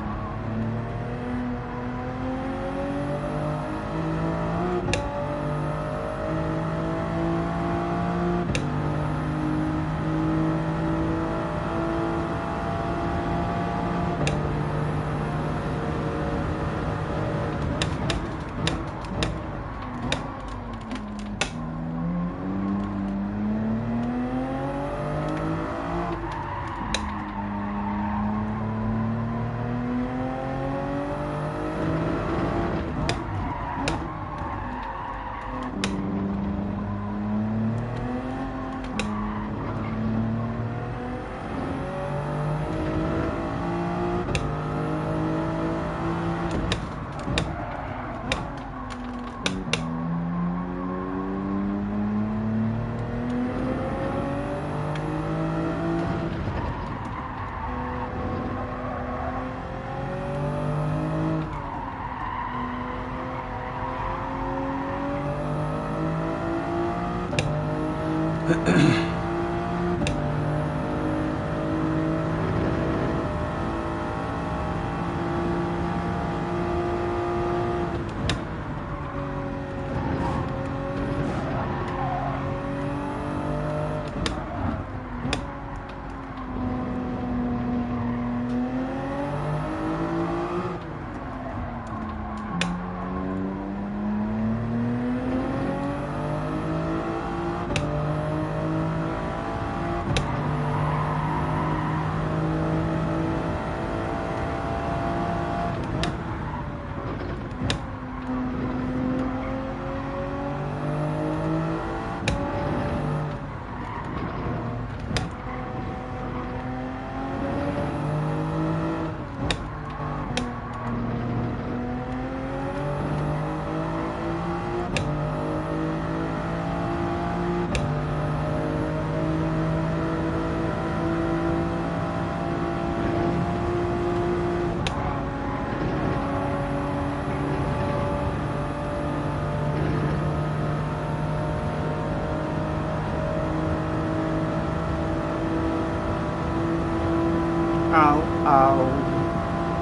Speaker 1: Oh,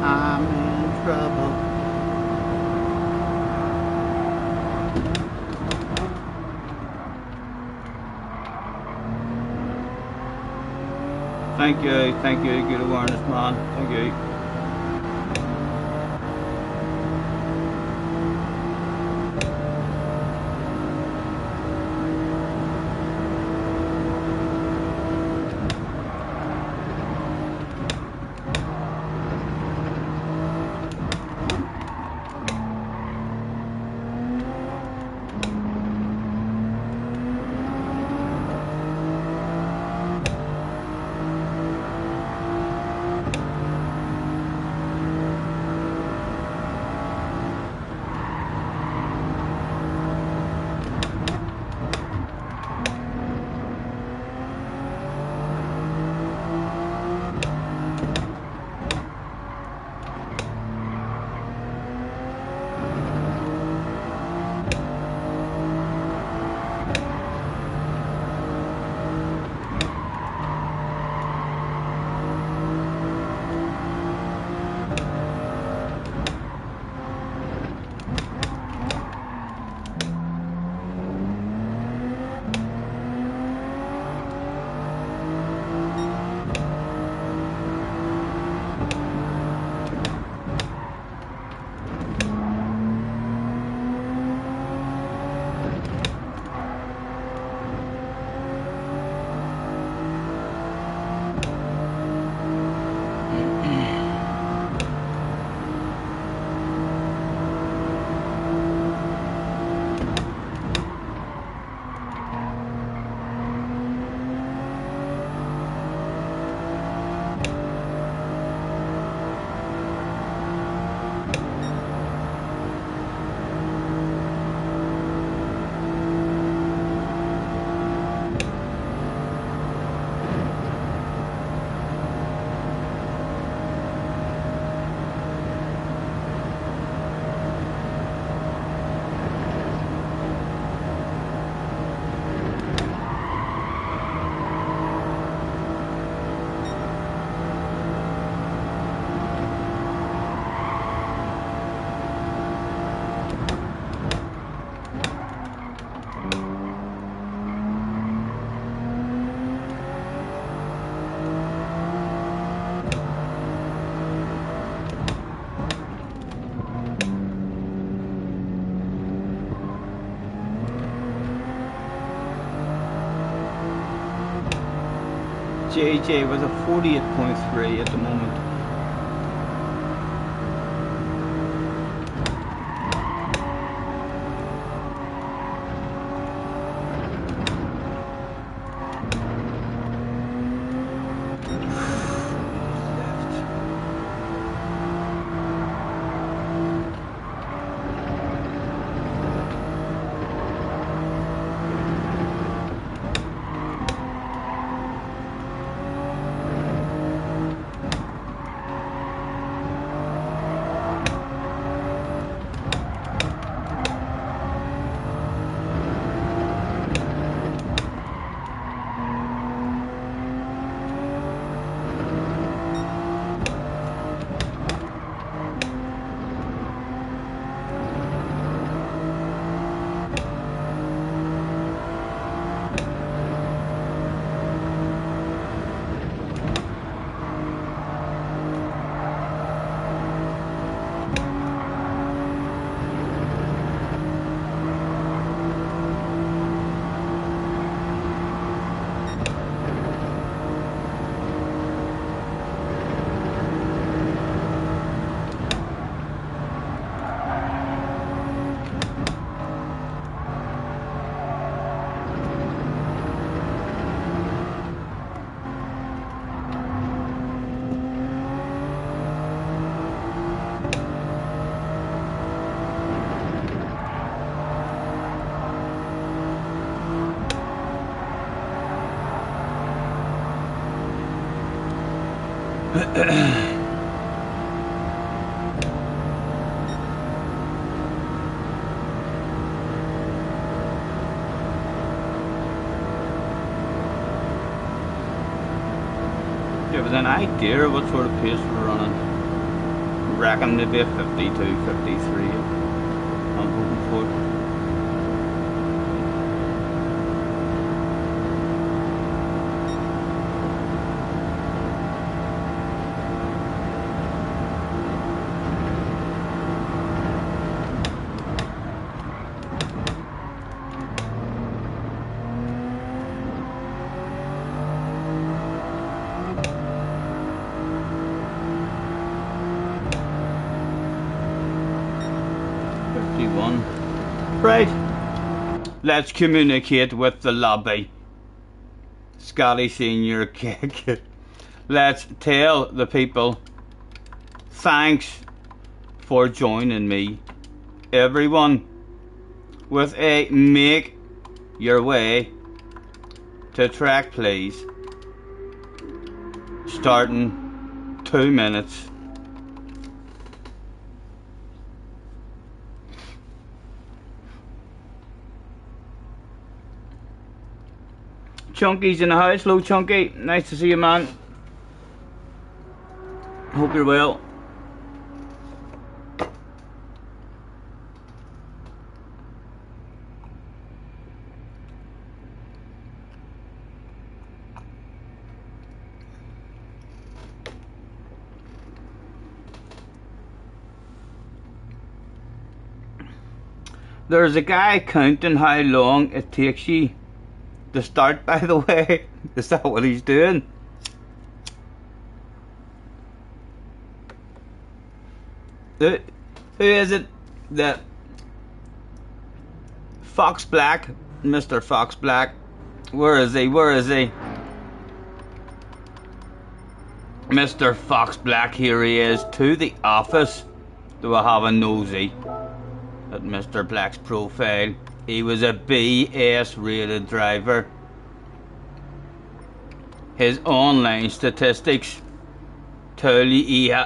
Speaker 1: I'm in trouble. Thank you, good awareness, man. Thank you. JJ was a 48.3 at the moment. Give us an idea of what sort of pace we're running. I reckon maybe a 52, 53 I'm hoping for. 51. Right. Let's communicate with the lobby. Scotty Senior Cake. Let's tell the people thanks for joining me. Everyone with a make your way to track, please. Starting 2 minutes. Chunky's in the house. Hello, Chunky. Nice to see you, man. Hope you're well. There's a guy counting how long it takes you to start, by the way. Is that what he's doing? Who is it that Fox Black, Mr. Fox Black? Where is he? Where is he? Mr. Fox Black, here he is. To the office. Do I have a nosy at Mr. Black's profile? He was a BS rated driver. His online statistics tell you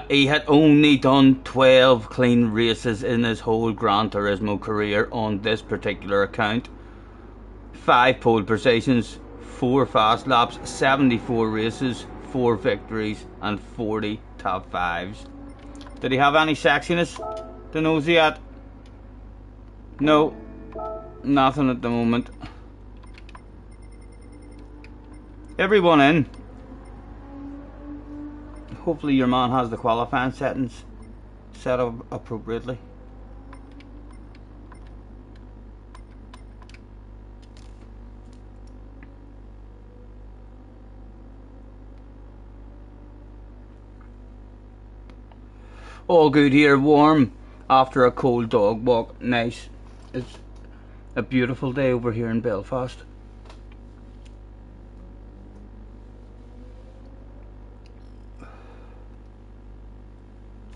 Speaker 1: he had only done 12 clean races in his whole Gran Turismo career on this particular account. 5 pole positions, 4 fast laps, 74 races, 4 victories and 40 top 5s. Did he have any sexiness to nosy at? No, nothing at the moment. Everyone in. Hopefully your man has the qualifying settings set up appropriately. All good here, warm after a cold dog walk. Nice. It's a beautiful day over here in Belfast.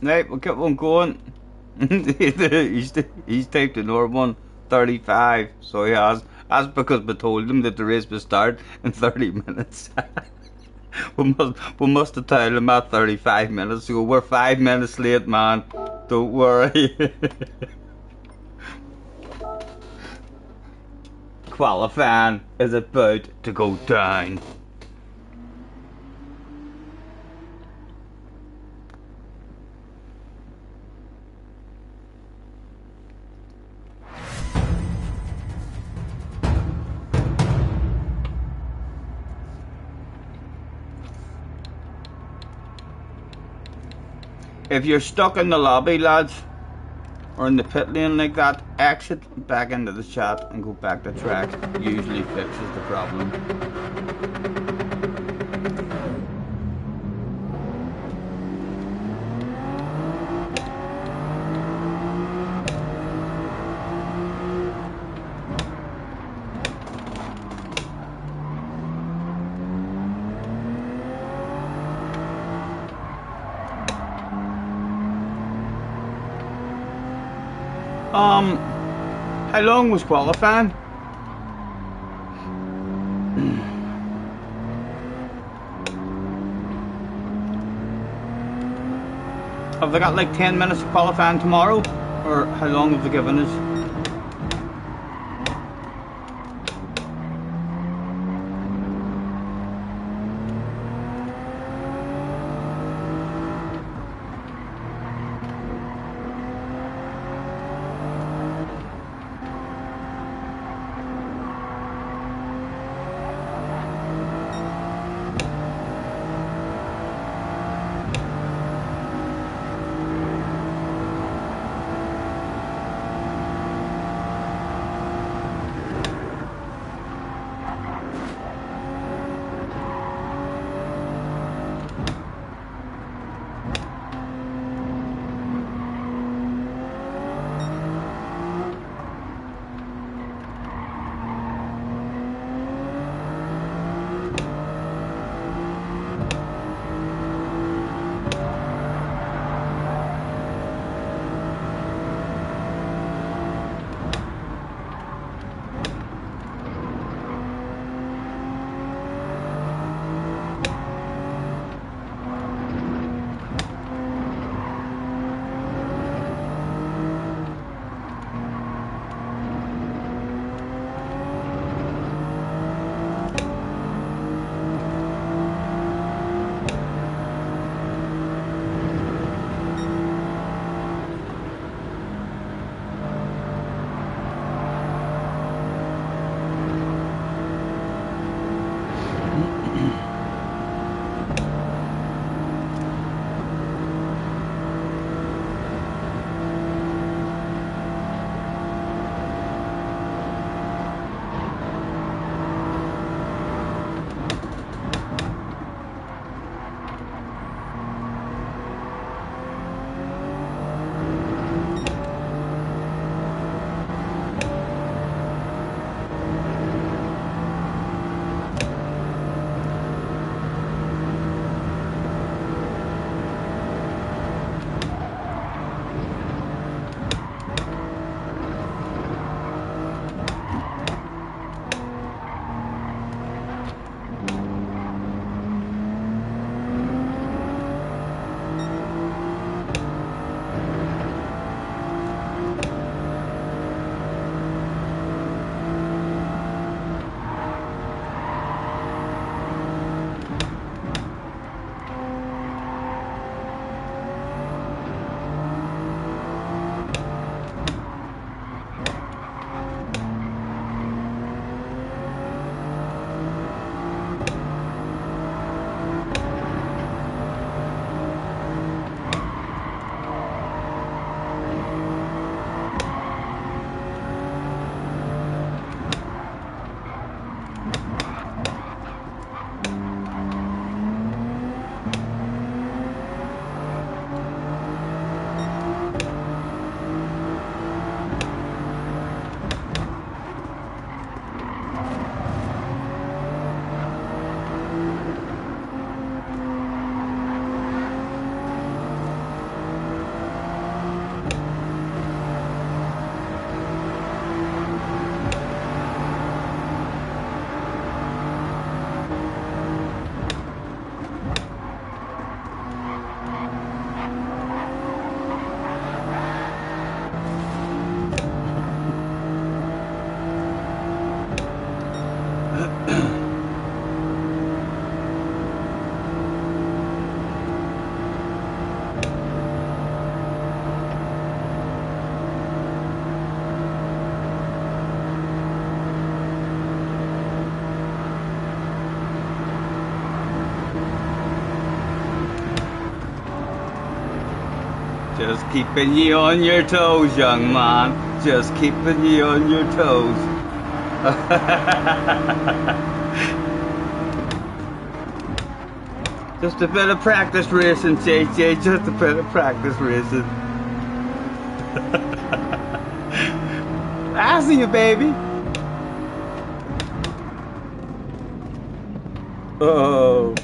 Speaker 1: Right, we'll get one going. he's typed another one, 35, so he has. That's because we told him that the race would start in 30 minutes. we must have told him at 35 minutes ago. We're 5 minutes late, man. Don't worry. Qualifying is about to go down. If you're stuck in the lobby, lads, or in the pit lane like that, exit back into the chat and go back to track. Usually fixes the problem. How long was qualifying? Have they got like 10 minutes of qualifying tomorrow? Or how long have they given us? Just keeping you on your toes, young man. Just keeping you on your toes. Just a bit of practice racing, JJ. Just a bit of practice racing. I see you, baby. Oh.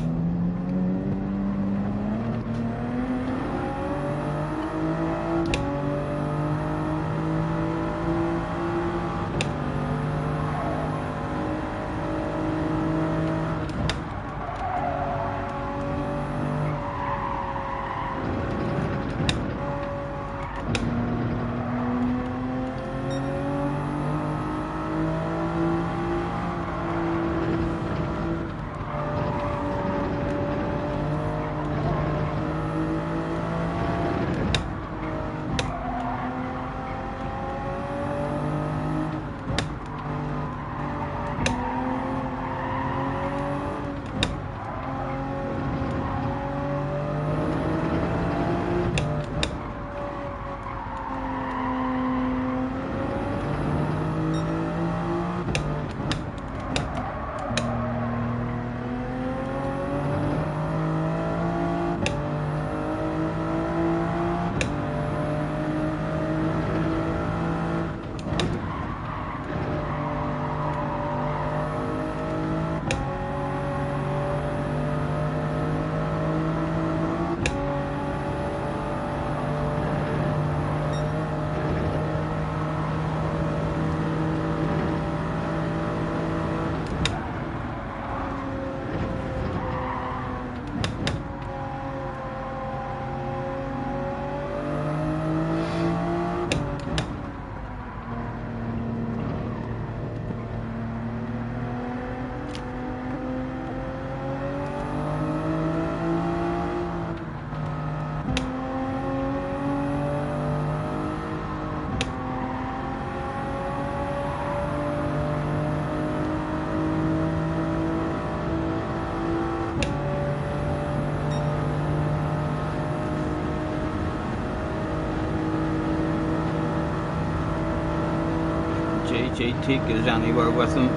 Speaker 1: JT is anywhere with him.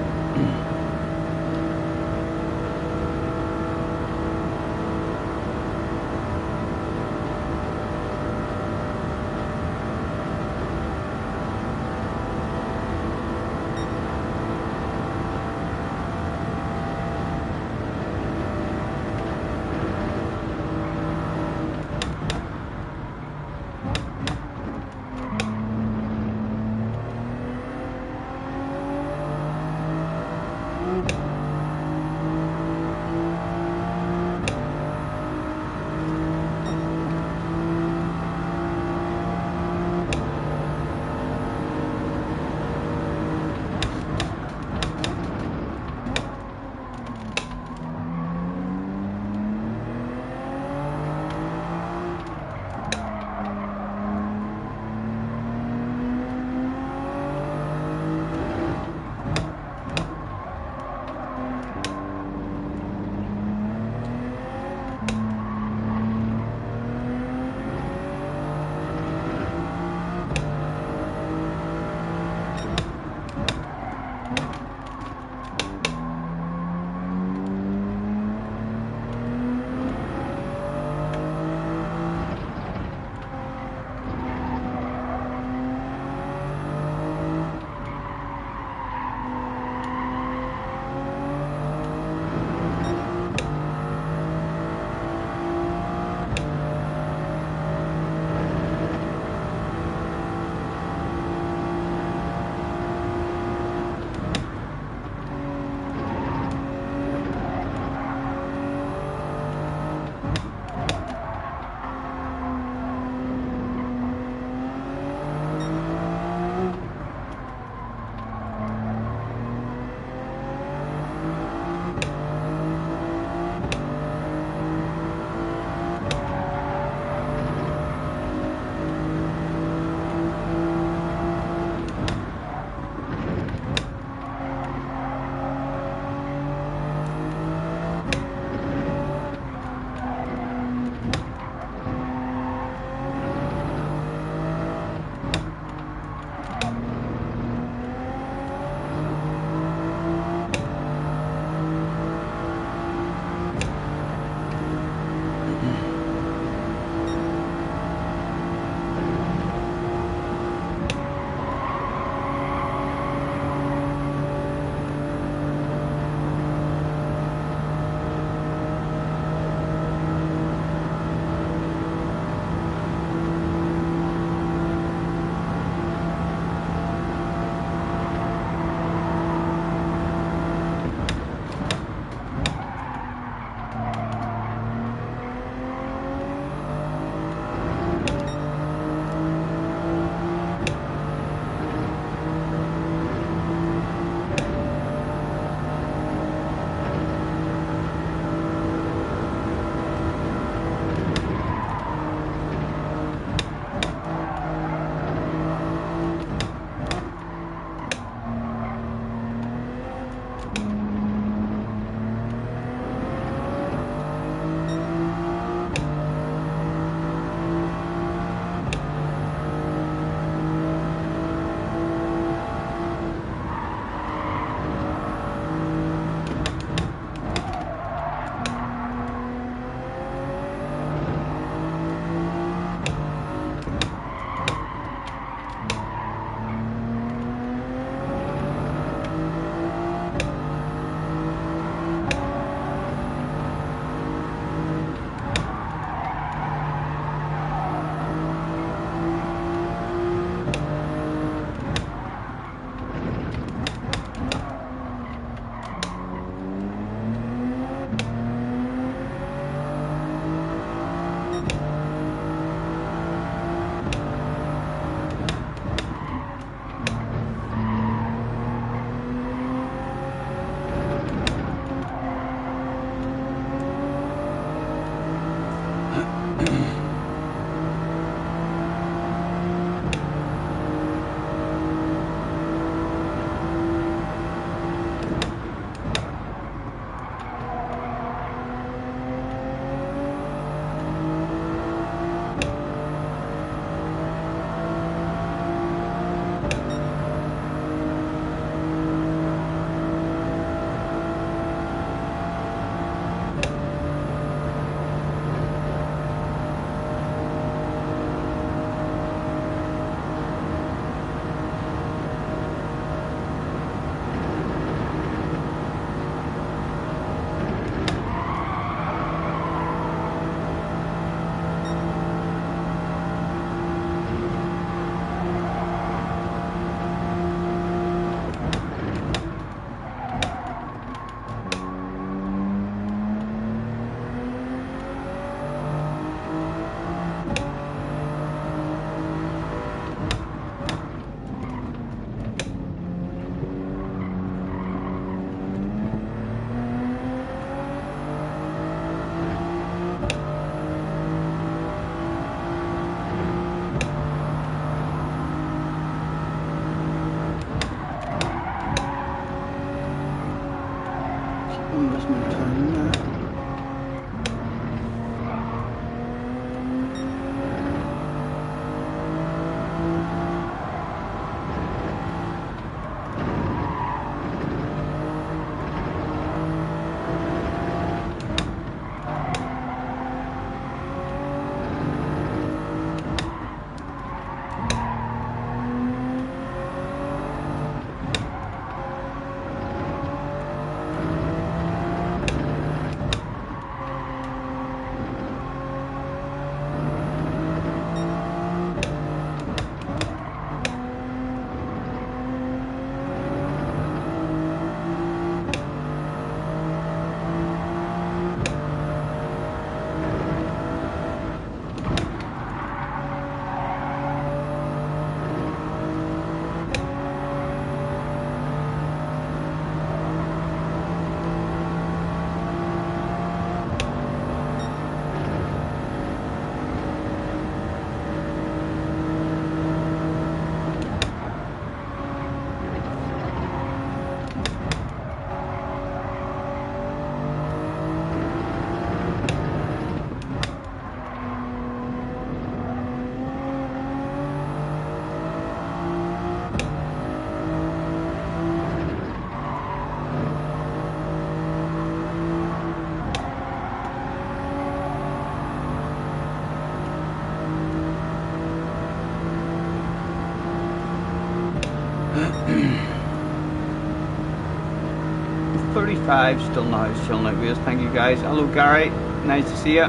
Speaker 1: $35 still now, chilling out with us. Thank you guys. Hello Gary, nice to see you.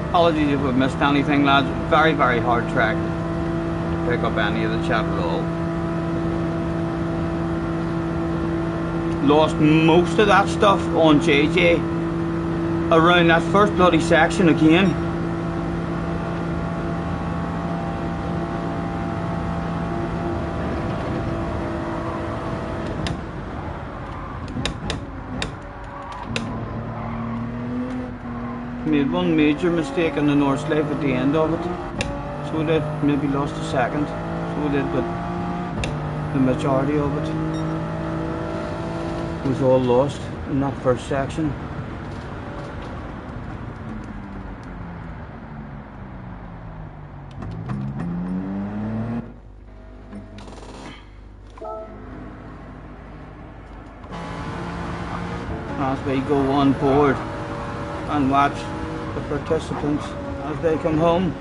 Speaker 1: Apologies if we've missed anything, lads. Very, very hard track to pick up any of the chat at all. Lost most of that stuff on JJ around that first bloody section again. Made one major mistake in the North Slave at the end of it, so we did. Maybe lost a second, so we did, but the majority of it was all lost in that first section. As we go on board and watch the participants as they come home.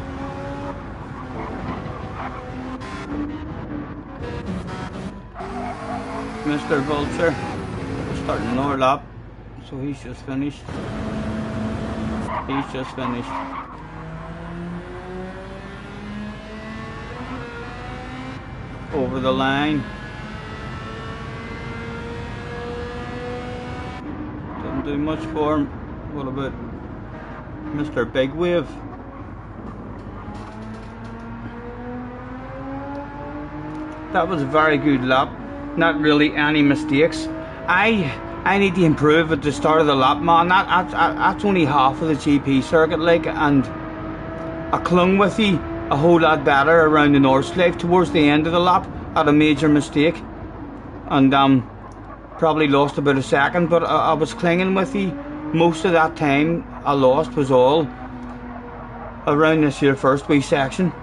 Speaker 1: Mr. Vulture is starting another lap, so he's just finished. Over the line. Didn't do much for him. What about Mr. Big Wave? That was a very good lap. Not really any mistakes. I need to improve at the start of the lap, man. That's only half of the GP circuit, like, and I clung with you a whole lot better around the North Slave towards the end of the lap. Had a major mistake, and probably lost about a second, but I was clinging with you. Most of that time I lost was all around this here first wee section.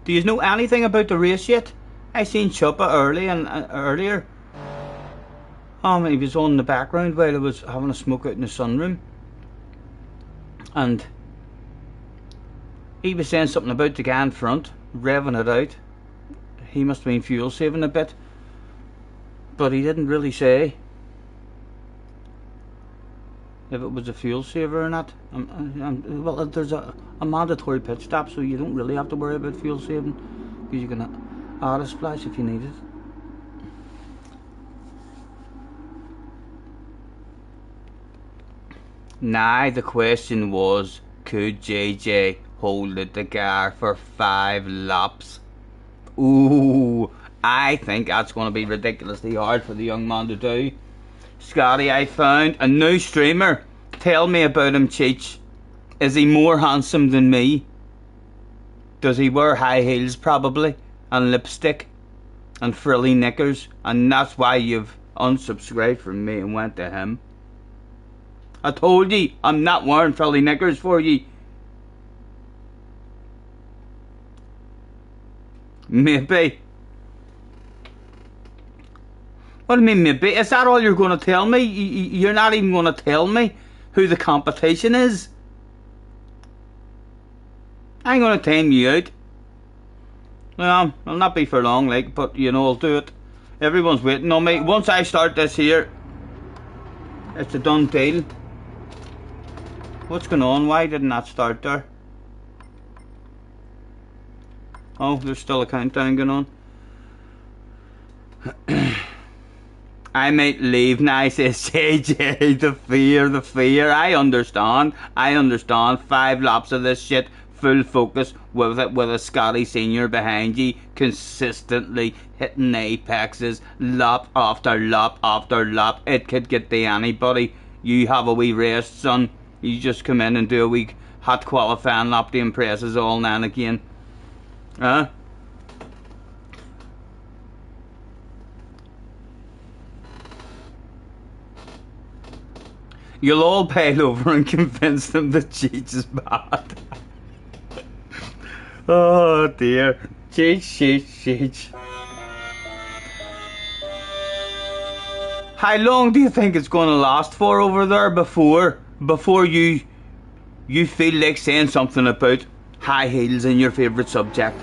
Speaker 1: Do you know anything about the race yet? I seen Chuppa earlier. He was on in the background while I was having a smoke out in the sunroom, and he was saying something about the guy in front revving it out. He must have been fuel saving a bit, but he didn't really say if it was a fuel saver or not. Well, there's a mandatory pit stop, so you don't really have to worry about fuel saving, because you can add a splash if you need it. Now the question was, could JJ hold it together for 5 laps? Ooh, I think that's going to be ridiculously hard for the young man to do. Scotty, I found a new streamer. Tell me about him, Cheech. Is he more handsome than me? Does he wear high heels probably, and lipstick and frilly knickers, and that's why you've unsubscribed from me and went to him? I told ye I'm not wearing frilly knickers for ye. Maybe. What do you mean maybe? Is that all you're going to tell me? You're not even going to tell me who the competition is? I ain't going to time you out. Well, I'll not be for long, like, but you know, I'll do it. Everyone's waiting on me. Once I start this here, it's a done deal. What's going on? Why didn't that start there? Oh, there's still a countdown going on. I might leave now, says JJ. The fear. I understand. 5 laps of this shit, full focus with a Scotty Senior behind you, consistently hitting apexes, lap after lap after lap. It could get to anybody. You have a wee rest, son. You just come in and do a wee hot qualifying lap to impress us all now and again. Huh? You'll all pile over and convince them that Cheech is bad. Oh dear. Cheech. How long do you think it's going to last for over there before you feel like saying something about high heels and your favourite subject?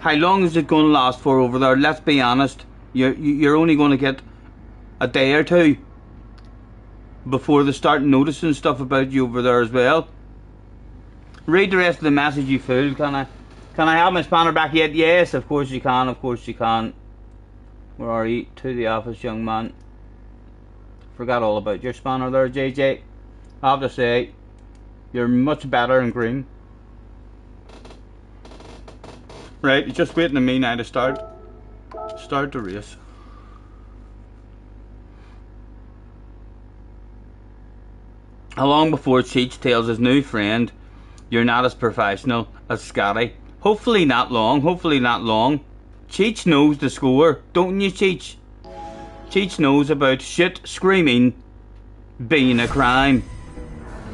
Speaker 1: How long is it going to last for over there? Let's be honest. You're only going to get a day or two before they start noticing stuff about you over there as well. Read the rest of the message, you fool. Can I have my spanner back yet? Yes, of course you can. Where are you? To the office, young man. Forgot all about your spanner there, JJ. I have to say, you're much better in green. Right, you're just waiting on me now to start the race. How long before Cheech tells his new friend, you're not as professional as Scotty? Hopefully not long. Cheech knows the score, don't you, Cheech? Cheech knows about shit screaming being a crime.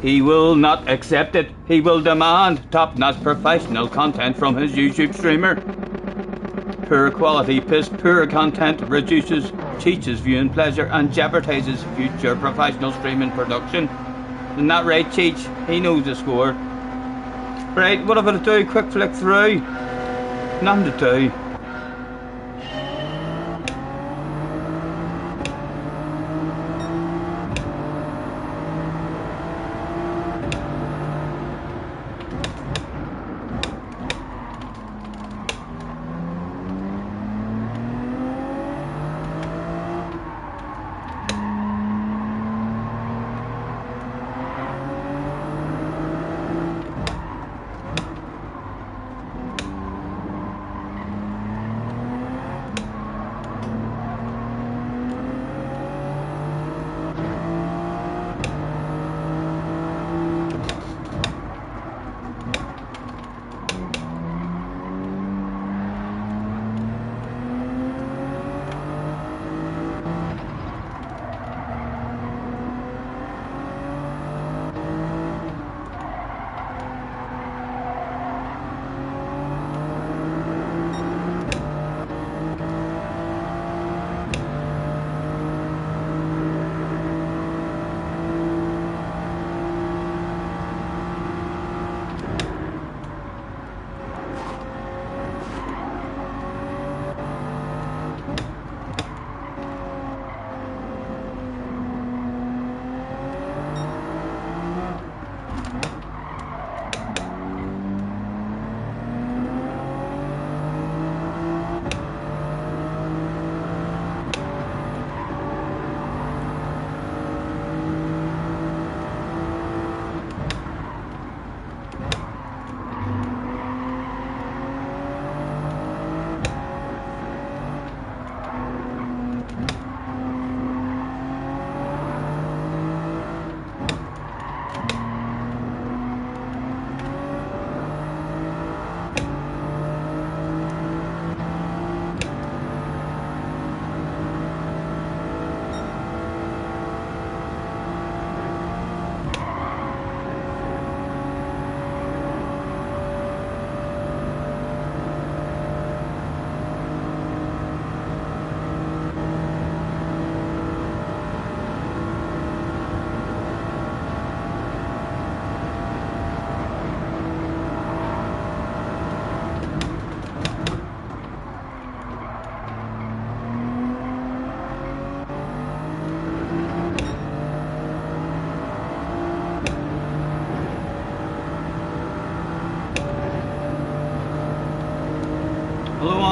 Speaker 1: He will not accept it. He will demand top-notch professional content from his YouTube streamer. Poor quality piss, poor content reduces Cheech's viewing pleasure and jeopardizes future professional streaming production. Isn't that right, Cheech? He knows the score. Right, what have I to do? Quick flick through. Nothing to do.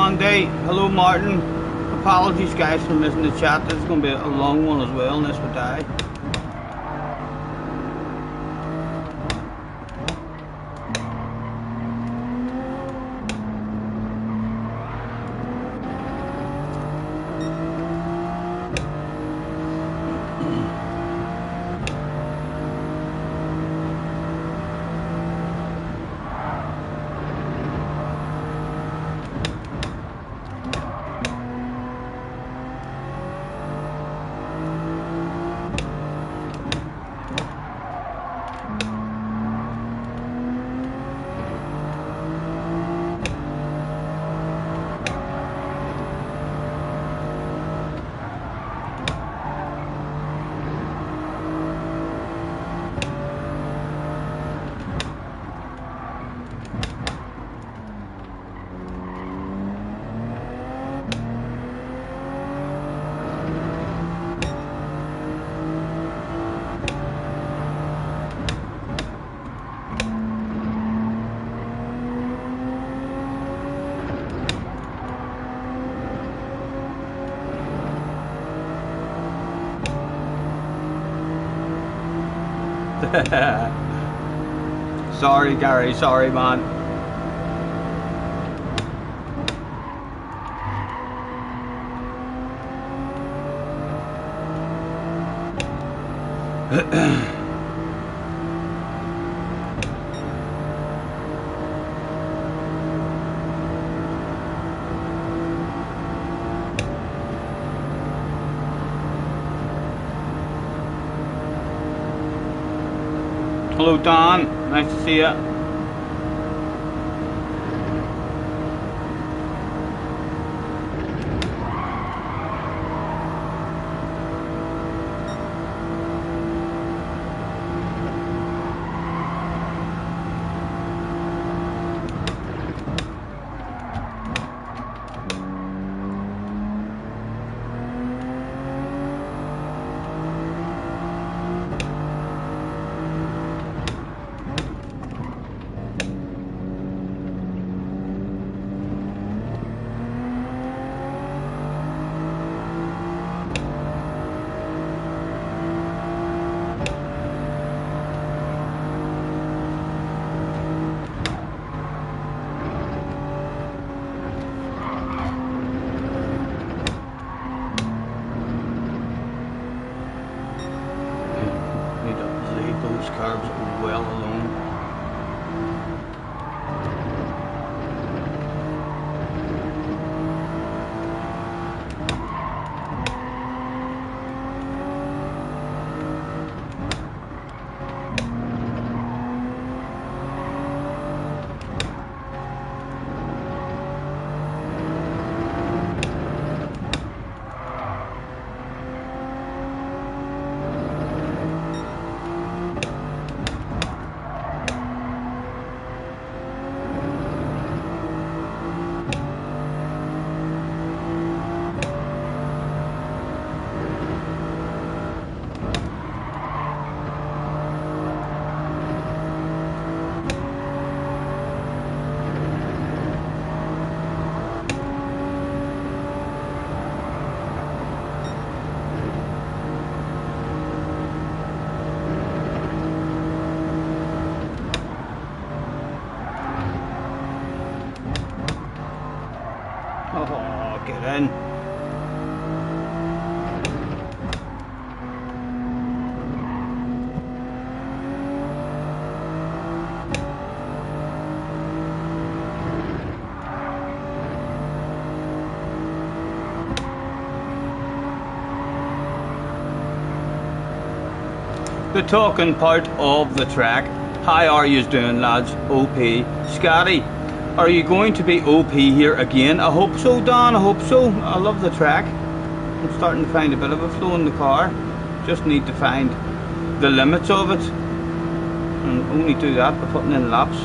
Speaker 1: Monday. Hello, Martin. Apologies, guys, for missing the chat. This is going to be a long one as well, and this will die. Sorry, Gary. Sorry, man. Hello, Don. Nice to see you. Oh, get in. The talking part of the track. How are you doing, lads? OP. Scotty, are you going to be OP here again? I hope so, Don. I hope so. I love the track. I'm starting to find a bit of a flow in the car. Just need to find the limits of it. And only do that by putting in laps.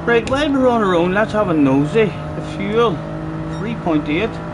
Speaker 1: Right, while we're on our own, let's have a nosy. The fuel, 3.8.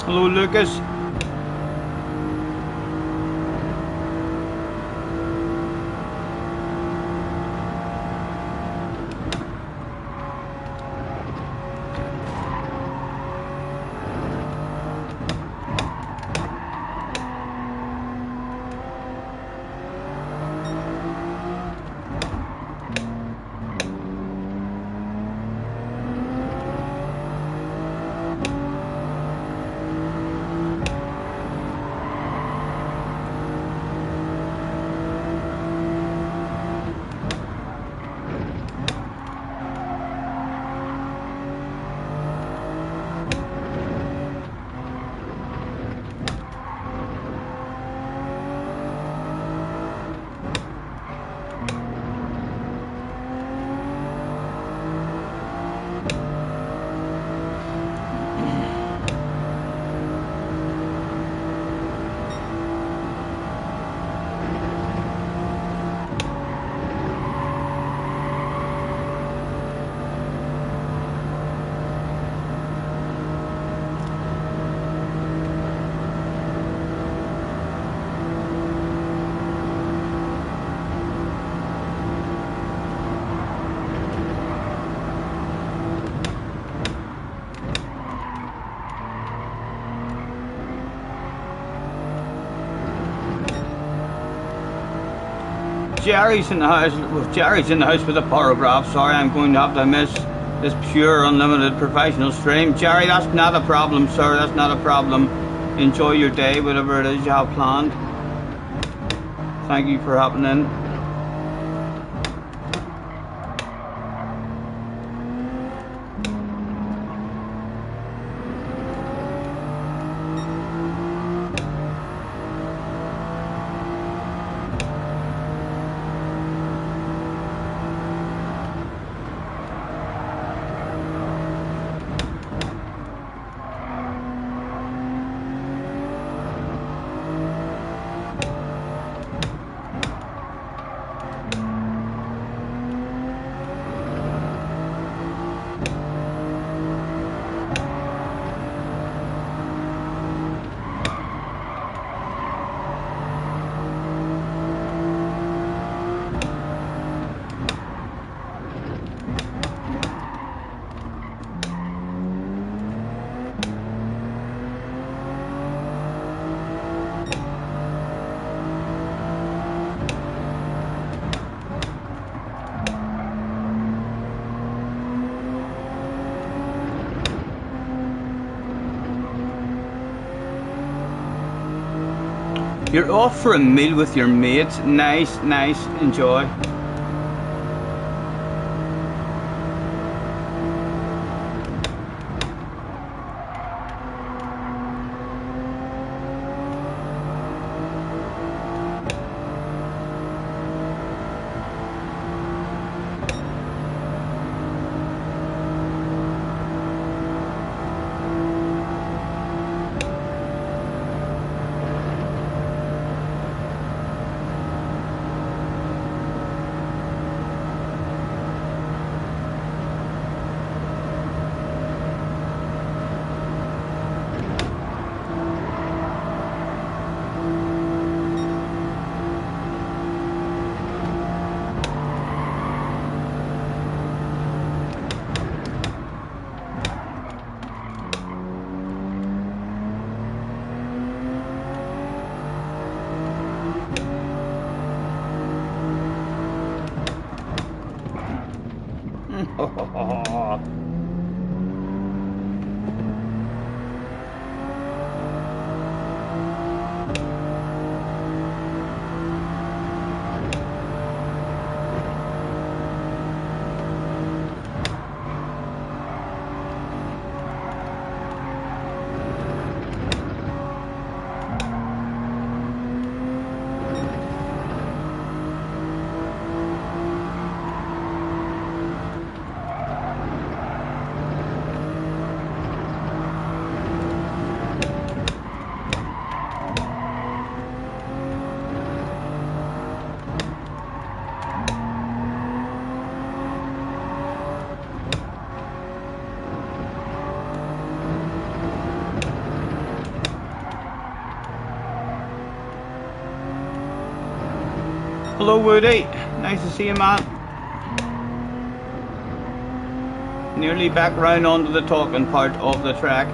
Speaker 1: Hello, Lucas. Jerry's in the house. Well, Jerry's in the house with a paragraph. Sorry, I'm going to have to miss this pure unlimited professional stream. Jerry, that's not a problem, sir. That's not a problem. Enjoy your day, whatever it is you have planned. Thank you for hopping in. You're off for a meal with your mates. Nice, nice, enjoy. Hello Woody, nice to see you man. Nearly back round onto the talking part of the track.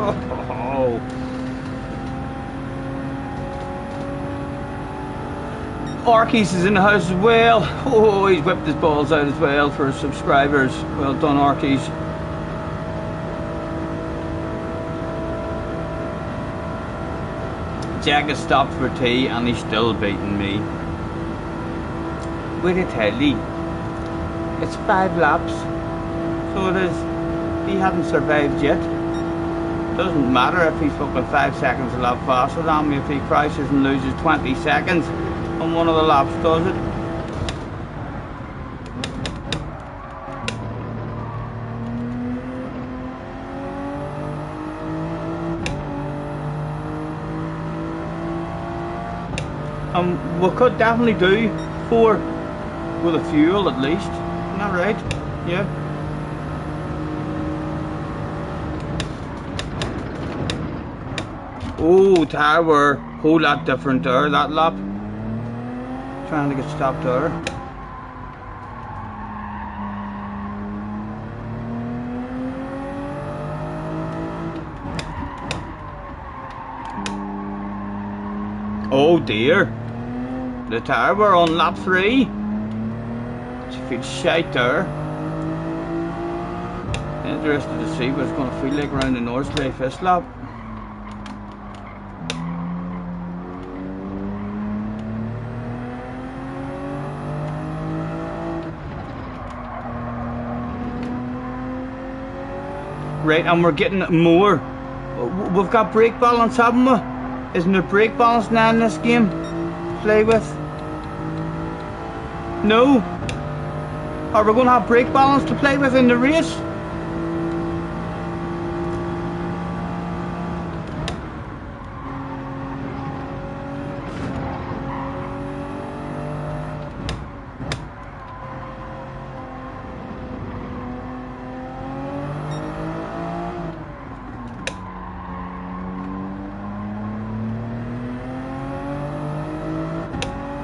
Speaker 1: Oh. Arkies is in the house as well. Oh, he's whipped his balls out as well for his subscribers. Well done, Arkies. Jack has stopped for tea and he's still beating me. With a telly. It's 5 laps. So it is. He hasn't survived yet. Doesn't matter if he's fucking 5 seconds a lap faster than me if he crashes and loses 20 seconds on one of the laps, does it? We could definitely do 4 with a fuel at least. Isn't that right? Yeah. Oh, tyre were a whole lot different there that lap. Trying to get stopped there. Oh dear. The tyre were on lap 3. She feels shite there. Interested to see what it's going to feel like around the North Straight this lap. Right, and we're getting more. We've got brake balance, haven't we? Isn't there brake balance now in this game to play with? No? Are we going to have brake balance to play with in the race?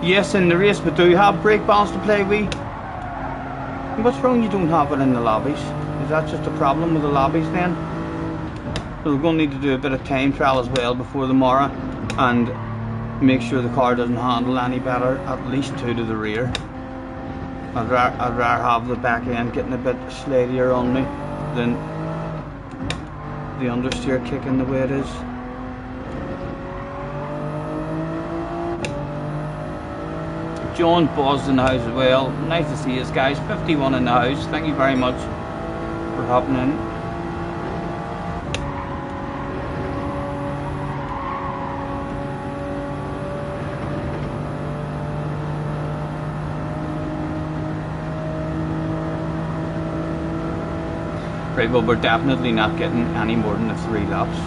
Speaker 1: Yes, in the race, but do you have brake balance to play with? What's wrong you don't have it in the lobbies? Is that just a problem with the lobbies then? So we're going to need to do a bit of time trial as well before tomorrow and make sure the car doesn't handle any better, at least 2 to the rear. I'd rather have the back end getting a bit sladier on me than the understeer kicking the way it is. John Buzz in the house as well. Nice to see you guys. 51 in the house. Thank you very much for hopping in. Right, well, we're definitely not getting any more than the 3 laps.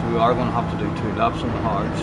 Speaker 1: So we are going to have to do 2 laps on the hards.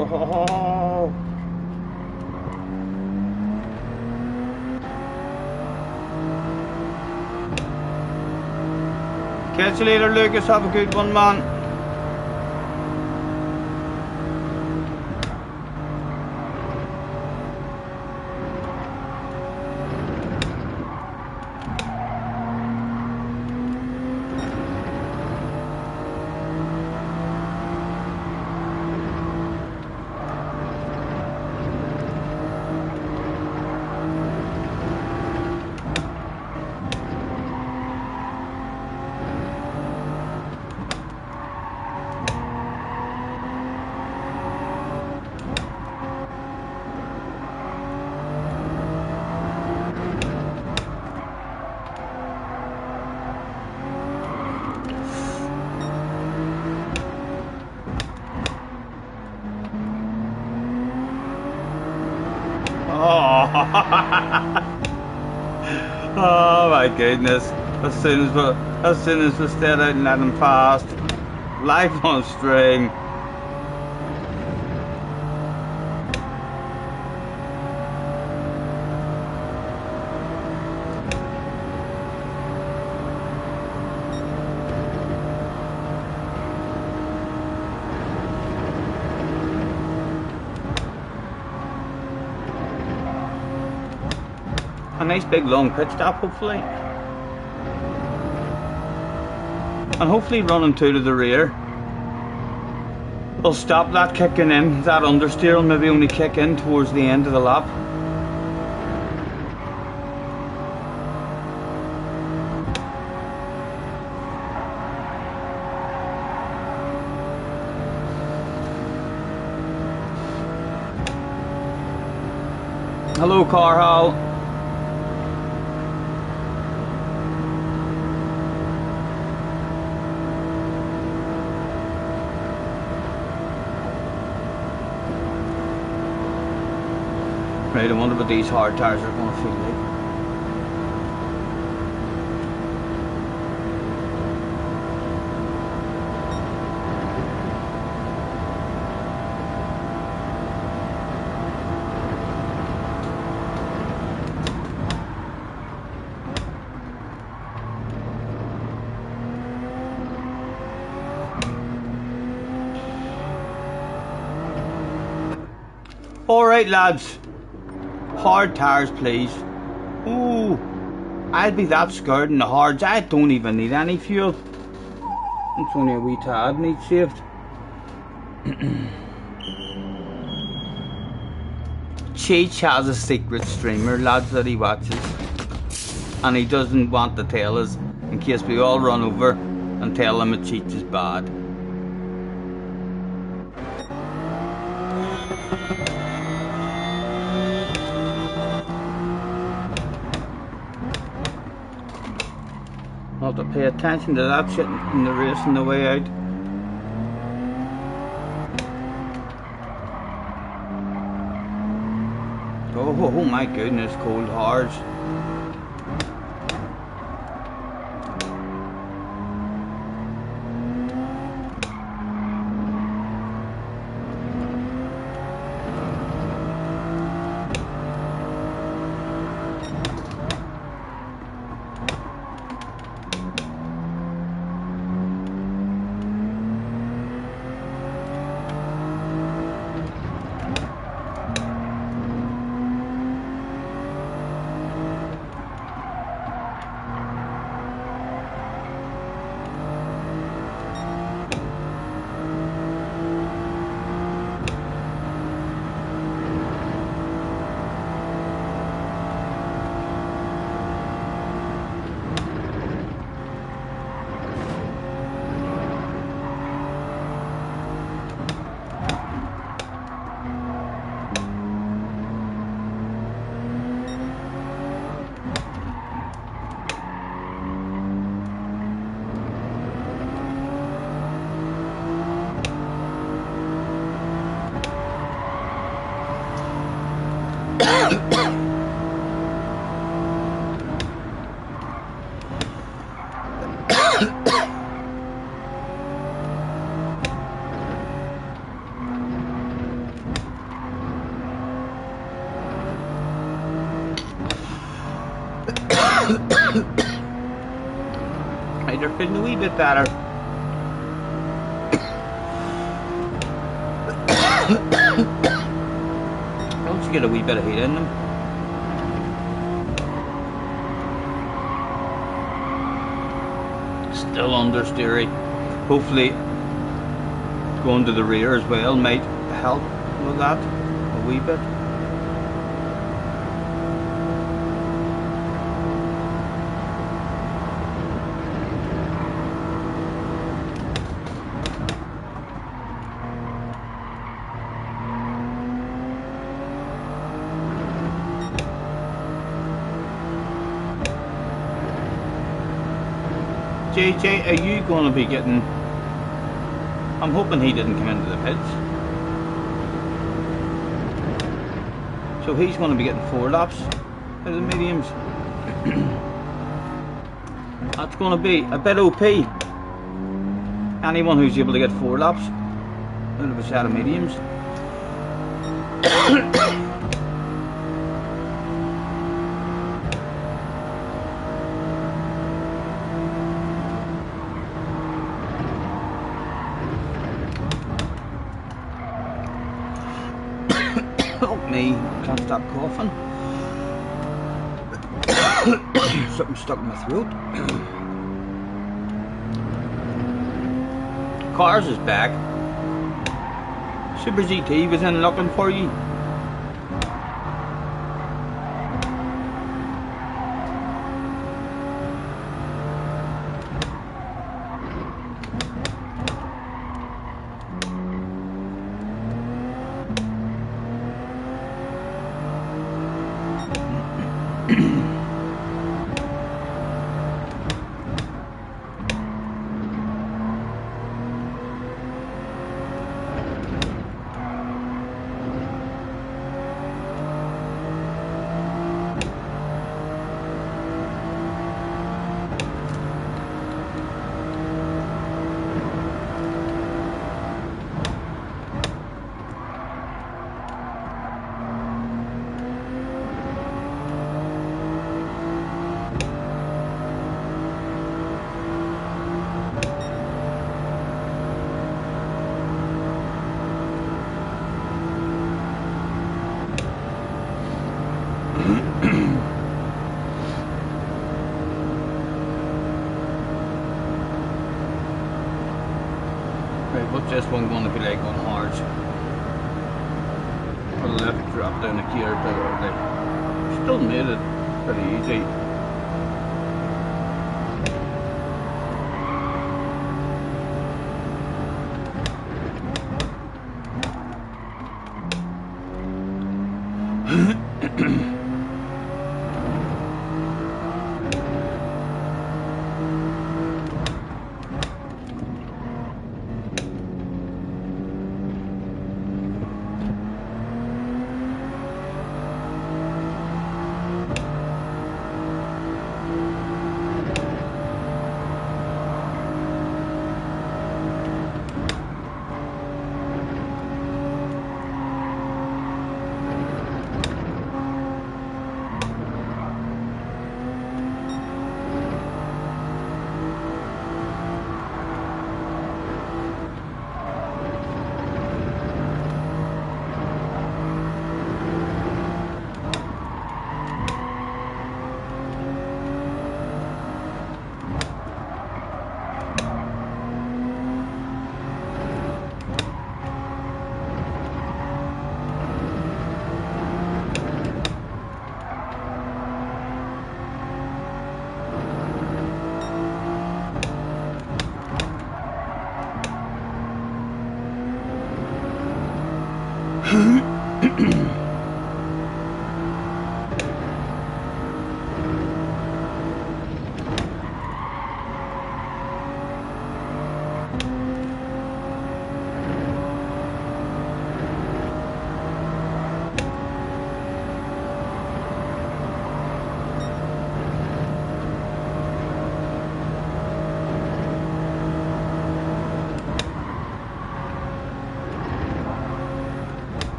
Speaker 1: Oh. Catch you later, Lucas. Have a good one, man. Oh. Oh my goodness. As soon as we stayed out and let him past. Life on string. A nice big long pit stop, hopefully. And hopefully running two to the rear will stop that kicking in. That understeer will maybe only kick in towards the end of the lap. Hello, Carhall. Right, I wonder what these hard tires are going to feel like. Alright, lads. Hard tires, please. Ooh, I'd be that scared in the hards. I don't even need any fuel. It's only a wee tad needs saved. Cheech has a secret streamer, lads, that he watches. And he doesn't want to tell us in case we all run over and tell him that Cheech is bad. I'll have to pay attention to that shit in the race on the way out. Oh my goodness, cold hards. Right, they're feeling a wee bit better. Once you get a wee bit of heat in them. Still understeery. Hopefully going to the rear as well might help with that a wee bit. JJ, are you going to be getting... I'm hoping he didn't come into the pits. So he's going to be getting 4 laps out of the mediums. That's going to be a bit OP. Anyone who's able to get 4 laps out of a set of mediums. Help me, can't stop coughing. Something stuck in my throat. Cars is back. Super GT was in looking for you. Right, what's this one going to be like on hard? Or the left drop down the gear a bit early. Still made it pretty easy.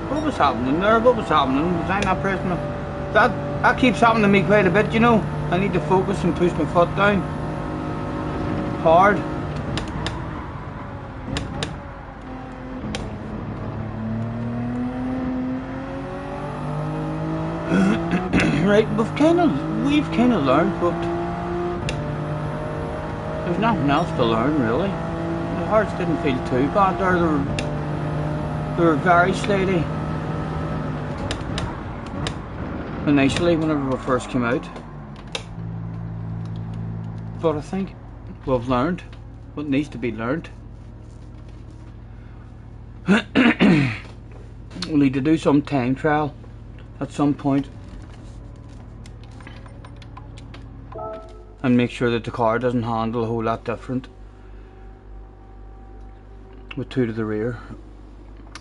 Speaker 1: What was happening there? What was happening? Was I not pressing it? That keeps happening to me quite a bit, you know. I need to focus and push my foot down hard. Right, we've kind of learned, but there's nothing else to learn really. The hearts didn't feel too bad there. They were very slidey initially whenever we first came out, but I think we've learned what needs to be learned. We'll need to do some time trial at some point and make sure that the car doesn't handle a whole lot different with 2 to the rear.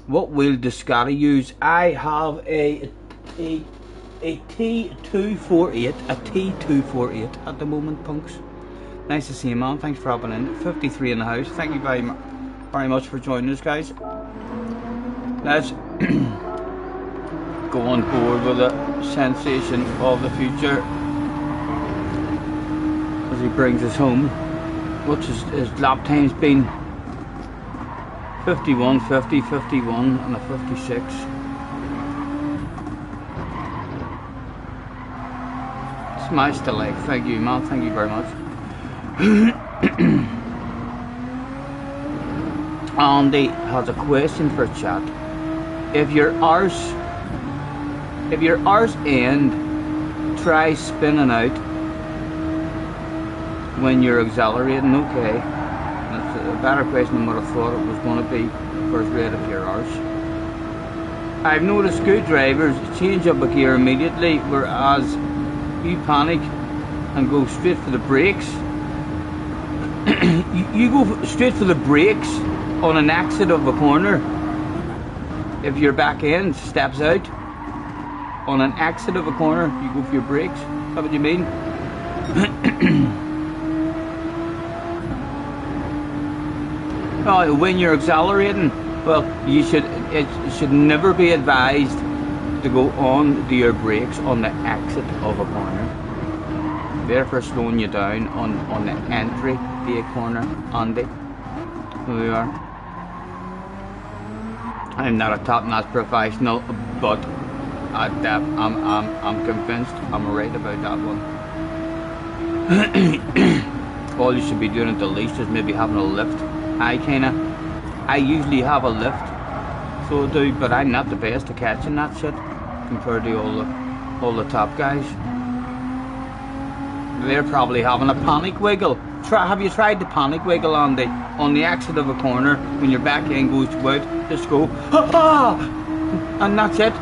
Speaker 1: What wheel does Scotty use? I have a T248, a T248 at the moment, punks. Nice to see you, man. Thanks for hopping in. 53 in the house. Thank you very much for joining us, guys. Let's go on board with the sensation of the future as he brings us home. What's his lap time's been? 51, 50, 51 and a 56. Smash the leg. Thank you, man. Thank you very much. Andy has a question for chat. If your arse end, try spinning out when you're accelerating. Okay, that's a better question than what I thought it was going to be. First rate of your arse. I've noticed good drivers change up a gear immediately, whereas you panic and go straight for the brakes. you go straight for the brakes on an exit of a corner. If your back end steps out on an exit of a corner, you go for your brakes. Is that what you mean? When you're accelerating, well, it should never be advised to go on to your brakes on the exit of a corner. Therefore slowing you down on the entry to a corner. Andy, here we are. I'm not a top-notch professional, but I'm convinced I'm right about that one. All you should be doing at the least is maybe having a lift. I usually have a lift, so I do, but I'm not the best at catching that shit compared to all the top guys. They're probably having a panic wiggle. Have you tried the panic wiggle on the exit of a corner when your back end goes to out? Just go, ha, and that's it.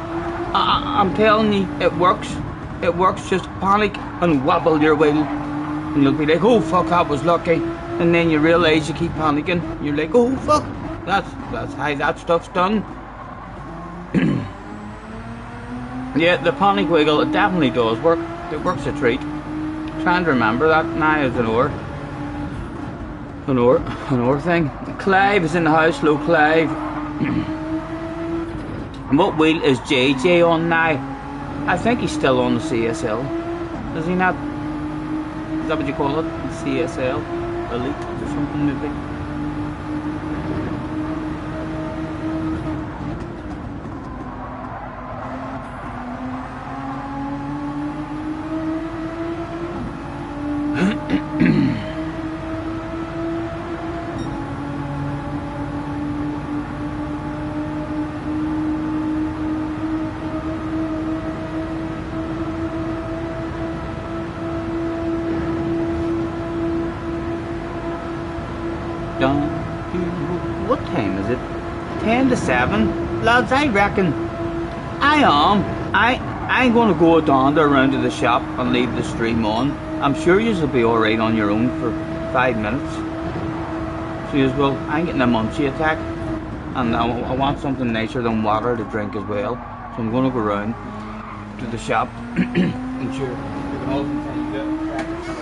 Speaker 1: I'm telling you, it works. It works. Just panic and wobble your wheel, and you'll be like, oh fuck, I was lucky. And then you realise you keep panicking. You're like, oh fuck, that's how that stuff's done. Yeah, the panic wiggle, it definitely does work. It works a treat. Trying to remember that now as an hour thing. Clive is in the house. Hello, Clive. And what wheel is JJ on now? I think he's still on the CSL. Is he not? Is that what you call it? CSL Elite or something maybe? What time is it? 10 to 7? Lads, I reckon I'm going to go down there around to the shop and leave the stream on. I'm sure you'll be alright on your own for 5 minutes. So you will. I'm getting a munchie attack, and I want something nicer than water to drink as well. So I'm going to go around to the shop. I'm sure you can all continue to practice.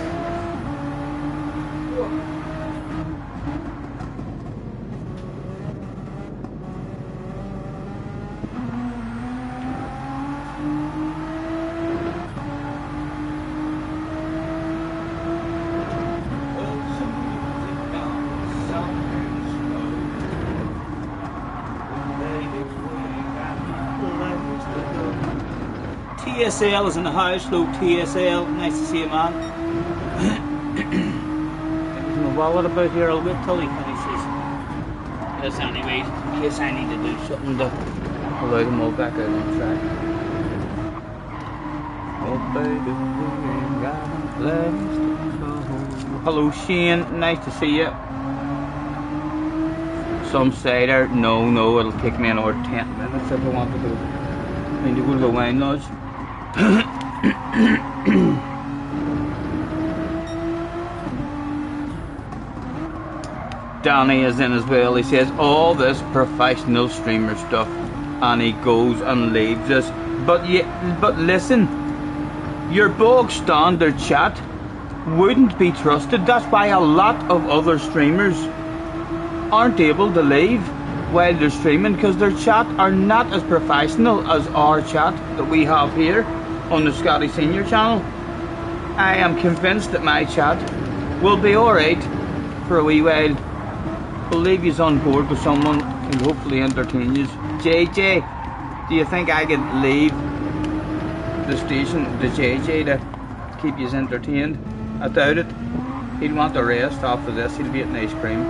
Speaker 1: TSL is in the house. Hello TSL, nice to see you, man. There's my wallet about here. I'll wait till he finishes this anyway, in case I need to do something to allow them all back out on track. Oh baby, hello Shane, nice to see you. Some say there, no, it'll take me another 10 minutes if I want to go. I need to go to the wine lodge. Danny is in as well. He says all this professional streamer stuff, and he goes and leaves us. But listen, your bog standard chat wouldn't be trusted. That's why a lot of other streamers aren't able to leave while they're streaming, because their chat are not as professional as our chat that we have here on the Scotty Senior channel. I am convinced that my chat will be alright for a wee while. We'll leave you on board with someone who hopefully entertain you. JJ, do you think I could leave the station to JJ to keep you entertained? I doubt it. He'd want a rest after this. He'll be eating ice cream.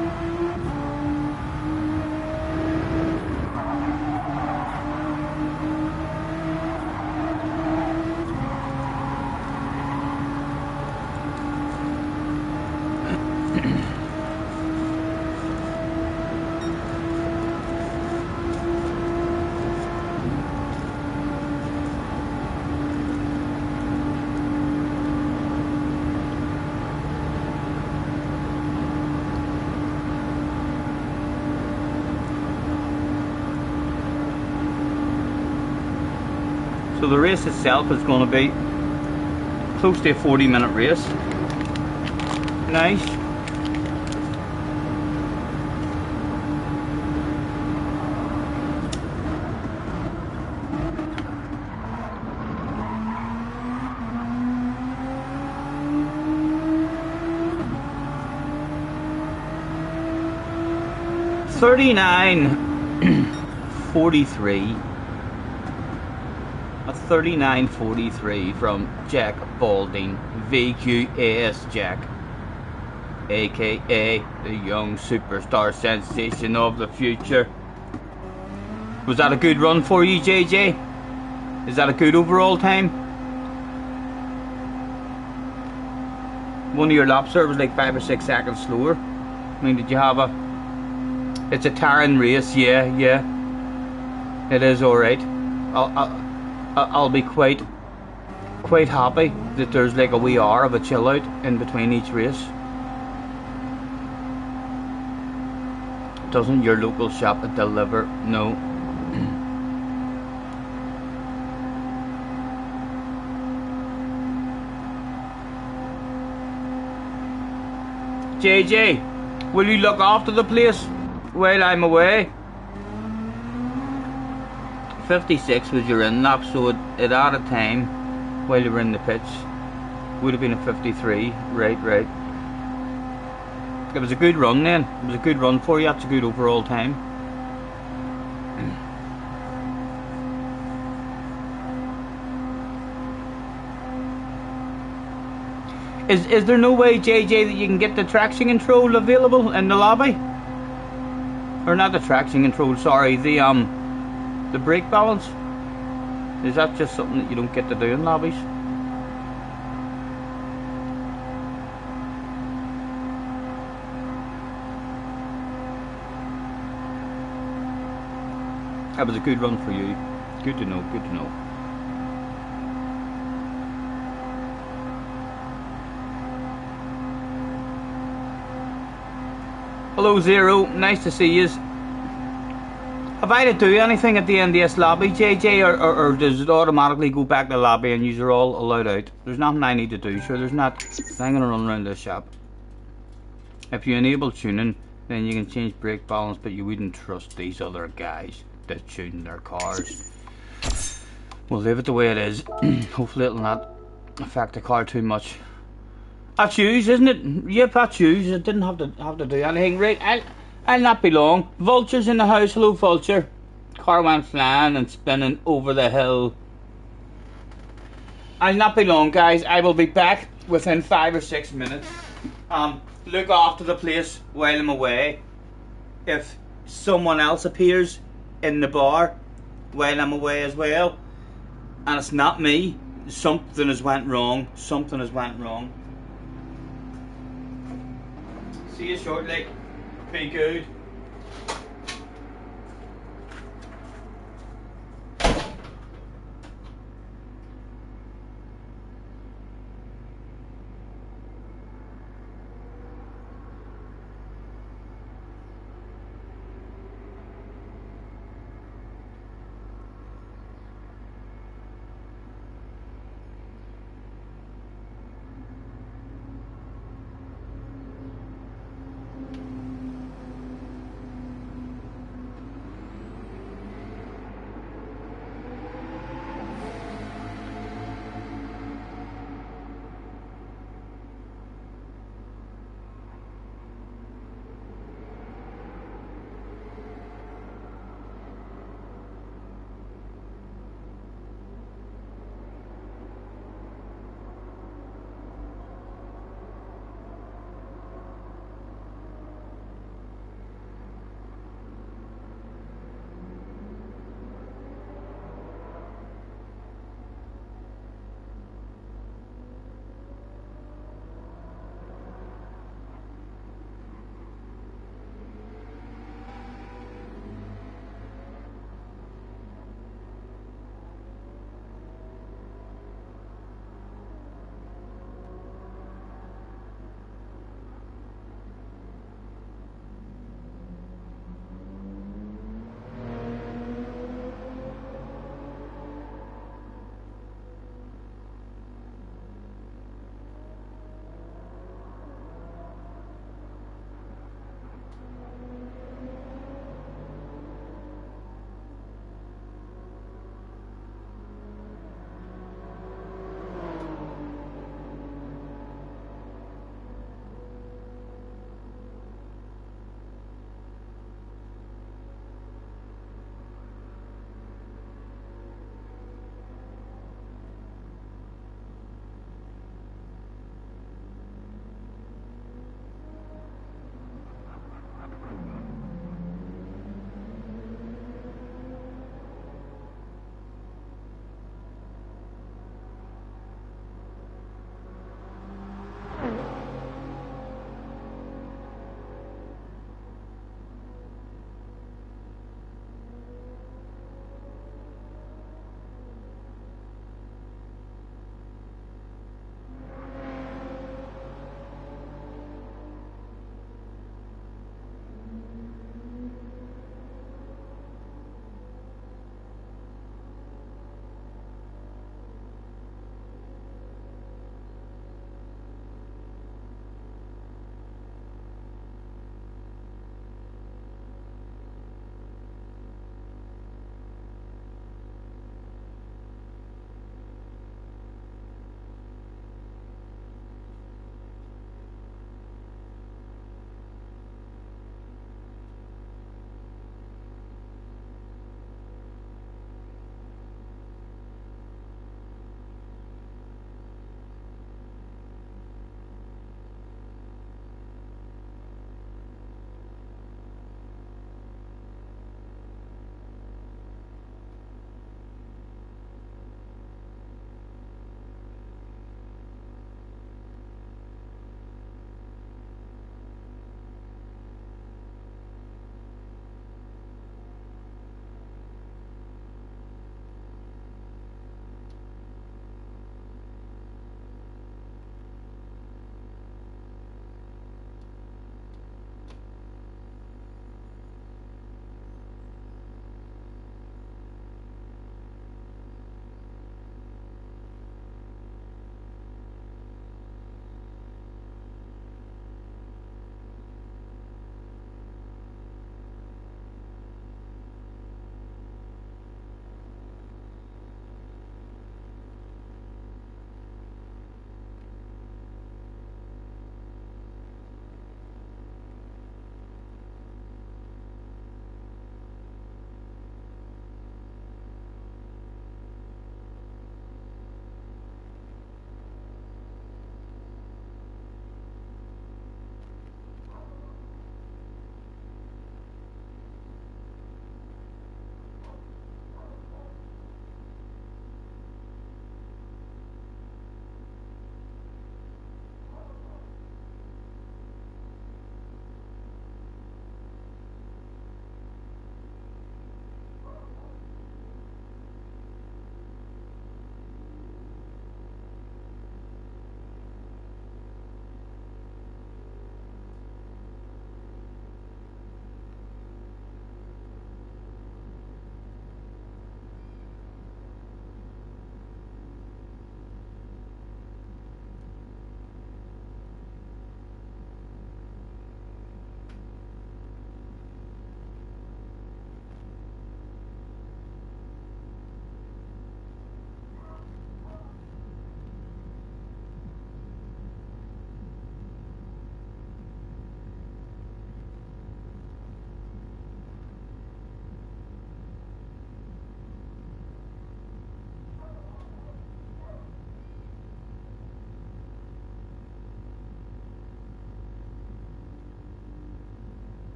Speaker 1: So the race itself is going to be close to a 40-minute race. Nice. $39.43. A 39.43 from Jack Balding, VQAS Jack, aka the young superstar sensation of the future. Was that a good run for you, JJ? Is that a good overall time? One of your laps there was like 5 or 6 seconds slower. I mean, did you have a... It's a tiring race, yeah. It is alright. I'll be quite happy that there's like a wee hour of a chill out in between each race. Doesn't your local shop deliver? No. JJ, will you look after the place while I'm away? 56 was your in lap, so it out of time while you were in the pitch. Would have been a 53, right. It was a good run then. It was a good run for you. That's a good overall time. Is there no way, JJ, that you can get the traction control available in the lobby? Or not the traction control, sorry, the brake balance? Is that just something that you don't get to do in lobbies? That was a good run for you. Good to know, good to know. Hello Zero, nice to see you. Have I to do anything at the end of this lobby, JJ, or does it automatically go back to the lobby and you're all allowed out? There's nothing I need to do, sure, there's not. I'm going to run around this shop. If you enable tuning, then you can change brake balance, but you wouldn't trust these other guys that tune their cars. We'll leave it the way it is. Hopefully it'll not affect the car too much. That's yours, isn't it? Yep, that's yours. It didn't have to do anything. Right, I'll not be long. Vulture's in the house. Hello, Vulture. Car went flying and spinning over the hill. I'll not be long, guys. I will be back within 5 or 6 minutes. Look after the place while I'm away. If someone else appears in the bar while I'm away as well, and it's not me, something has went wrong. Something has went wrong. See you shortly. Be good.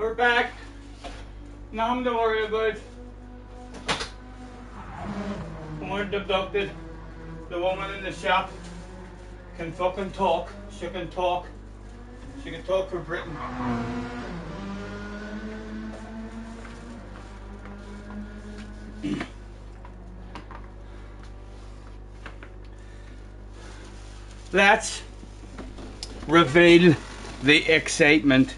Speaker 1: We're back. Nothing to worry about. We weren't abducted. The woman in the shop can fucking talk. She can talk. She can talk for Britain. Let's reveal the excitement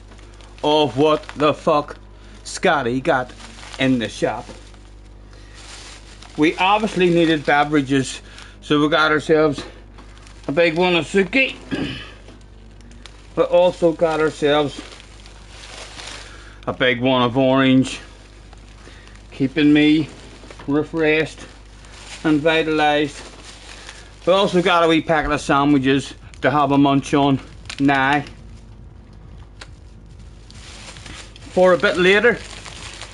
Speaker 1: of what the fuck Scotty got in the shop. We obviously needed beverages, so we got ourselves a big one of Suki. We also got ourselves a big one of orange, keeping me refreshed and vitalised. We also got a wee packet of sandwiches to have a munch on now. For a bit later,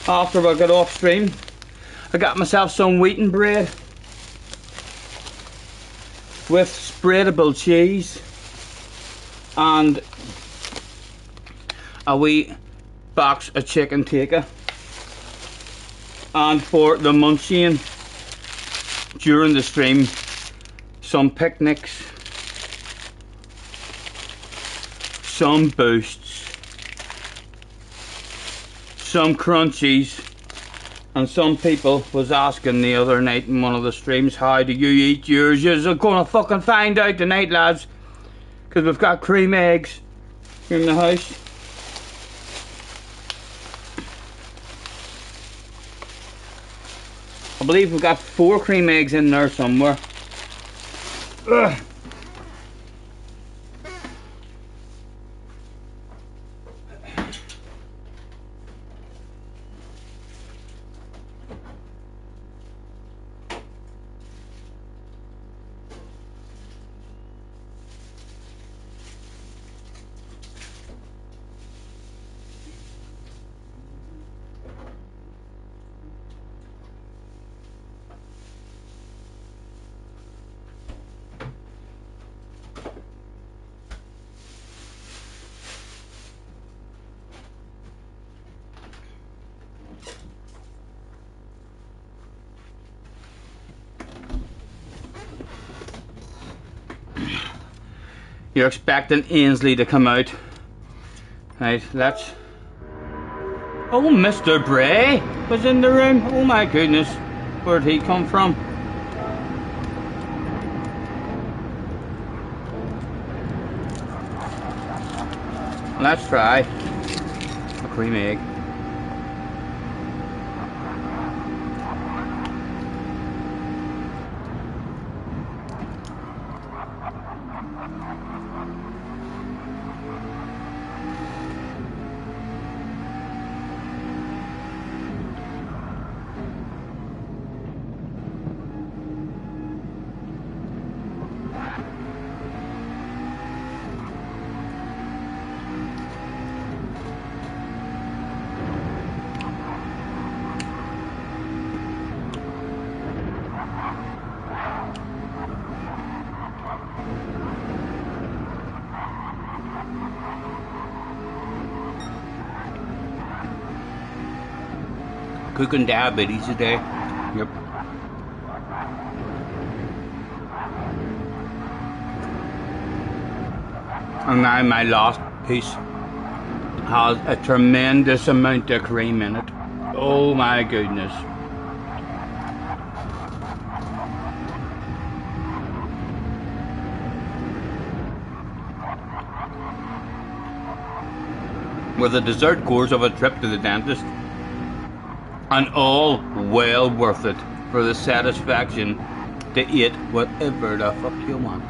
Speaker 1: after I got off stream, I got myself some wheaten bread with spreadable cheese and a wee box of chicken tikka. And for the munching during the stream, some picnics, some boosts, some crunchies, and some people was asking the other night in one of the streams, how do you eat yours? You're gonna fucking find out tonight, lads, because we've got cream eggs in the house. I believe we've got 4 cream eggs in there somewhere. Ugh. You're expecting Ainsley to come out. Right, that's... Oh, Mr. Bray was in the room. Oh my goodness. Where'd he come from? Let's try a cream egg. Cooking diabetes today. Yep. And now my last piece has a tremendous amount of cream in it. Oh my goodness. With a dessert course of a trip to the dentist. And all well worth it for the satisfaction to eat whatever the fuck you want.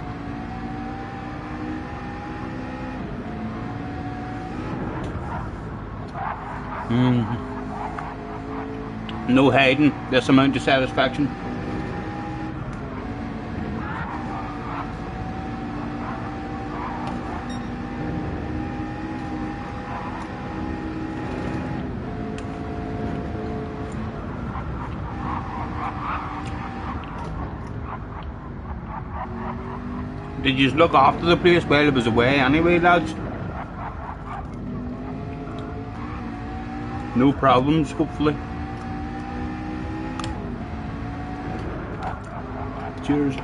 Speaker 1: No hiding this amount of satisfaction. Did you just look after the place while it was away anyway, lads? No problems, hopefully. Cheers.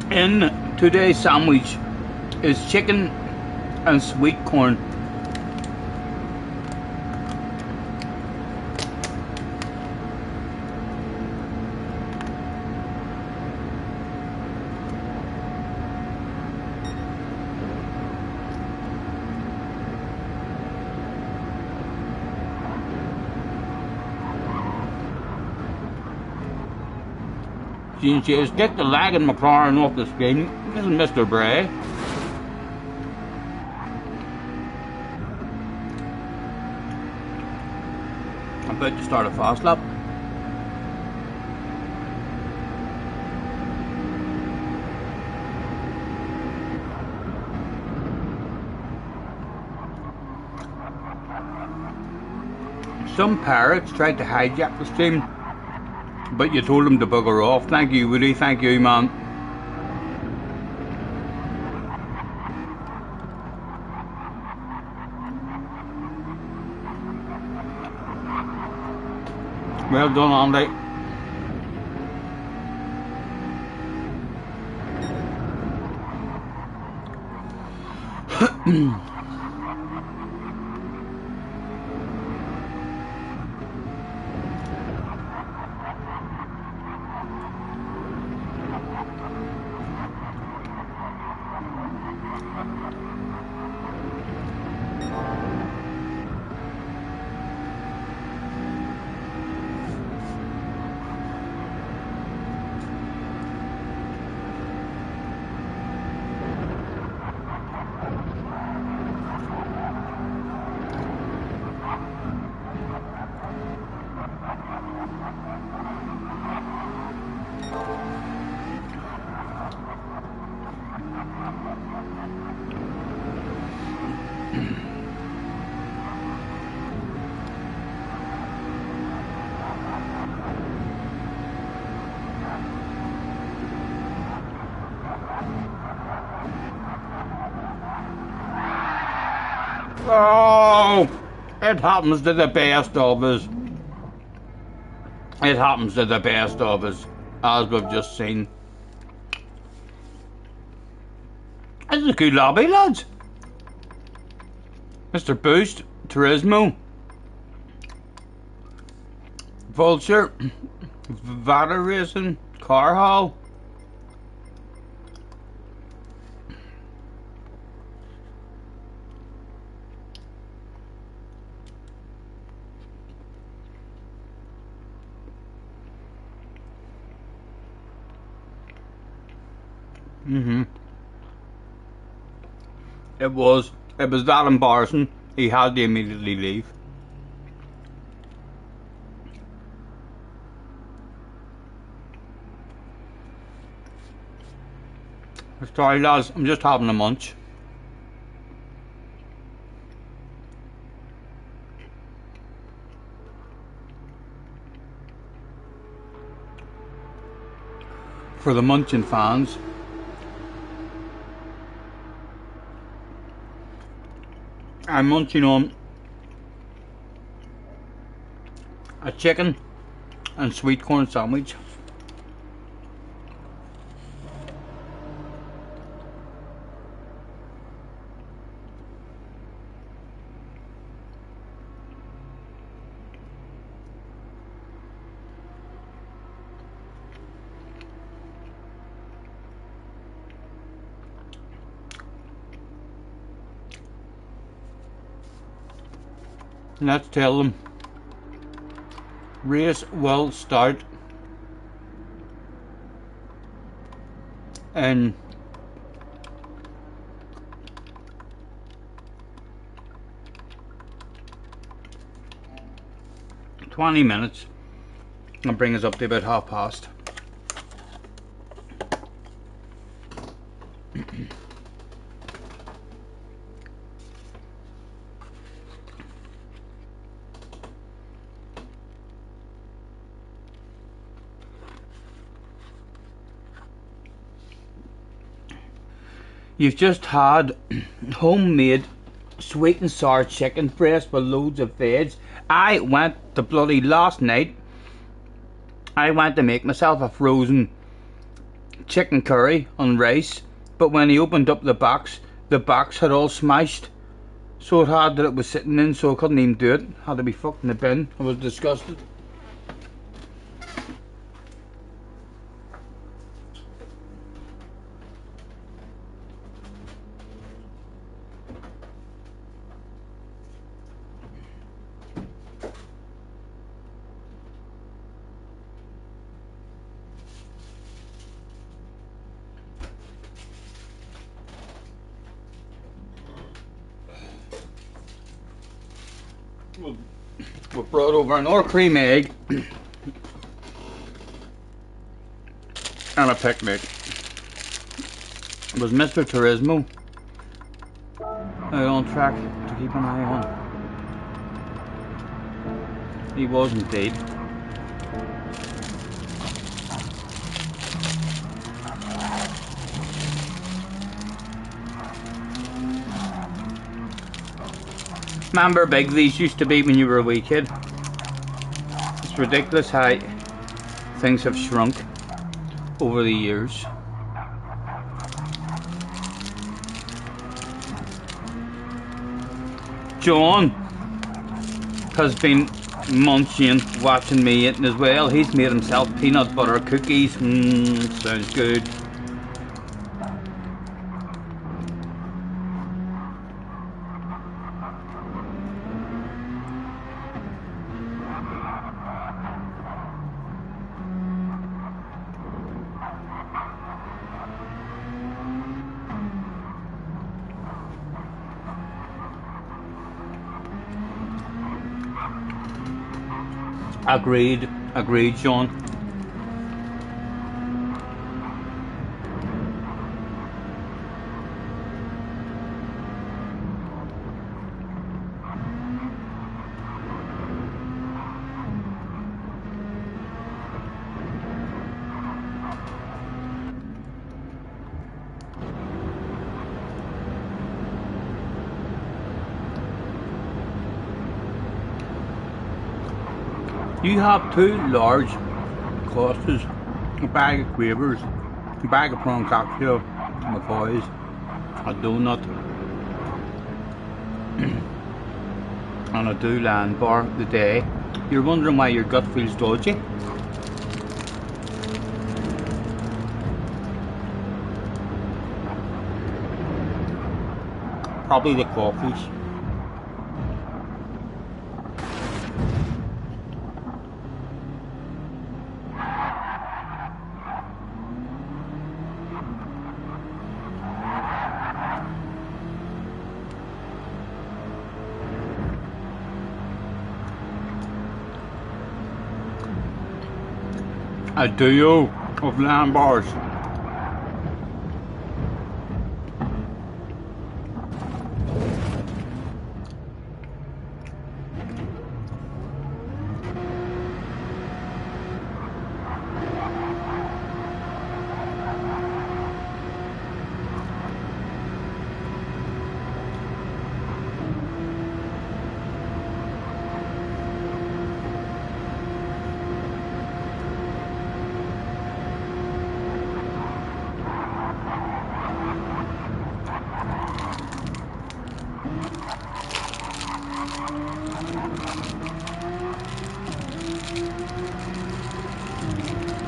Speaker 1: In today's sandwich is chicken and sweet corn. Gene says, get the lagging McLaren off the screen. This is Mr. Bray. I'm about to start a fast lap. Some pirates tried to hijack the stream, but you told him to bugger off. Thank you, Woody. Thank you, man. Well done, Andy. Oh, it happens to the best of us. It happens to the best of us, as we've just seen. This is a good lobby, lads. Mr. Boost, Turismo, Vulture, Vata Racing, Car Hall. It was that embarrassing. He had to immediately leave. Sorry lads, I'm just having a munch. For the munching fans, I'm munching on a chicken and sweet corn sandwich. Let's tell them race will start in 20 minutes and bring us up to about past. You've just had homemade sweet and sour chicken breast with loads of veg. I went to bloody last night. I went to make myself a frozen chicken curry on rice, but when he opened up the box had all smashed. So hard that it was sitting in, so I couldn't even do it. Had to be fucked in the bin. I was disgusted. We brought over another cream egg and a picnic. It was Mr. Turismo on track to keep an eye on. He was indeed. Remember how big these used to be when you were a wee kid? It's ridiculous how things have shrunk over the years. John has been munching, watching me eating as well. He's made himself peanut butter cookies. Sounds good. Agreed, John. You have 2 large clusters, a bag of quavers, a bag of prawn cocktail, McCoys, a donut, and a Doolan bar the day. You're wondering why your gut feels dodgy? Probably the coffees. A duo of lamb bars.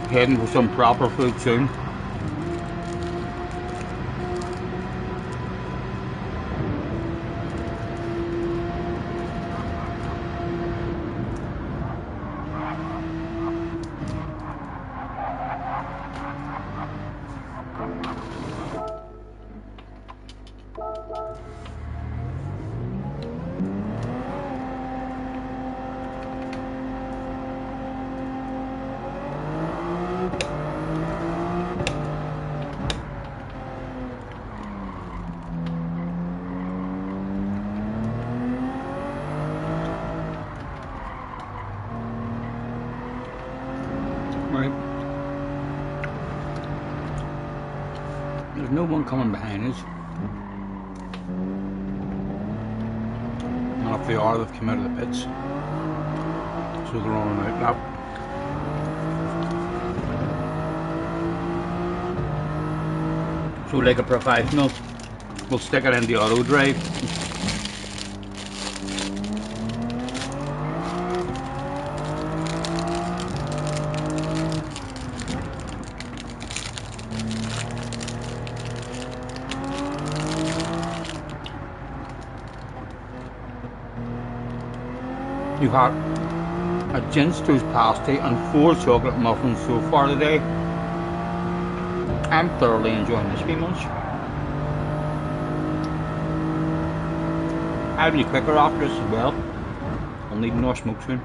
Speaker 1: Heading for some proper food soon. Right. There's no one coming behind us.
Speaker 2: And if they are, they've come out of the pits. So they're on an out lap. So like a professional, we'll stick it in the auto drive. You've had a ginger toast pasty and 4 chocolate muffins so far today. I'm thoroughly enjoying this wee munch. I'll be quicker after this as well. I'll need more smoke soon.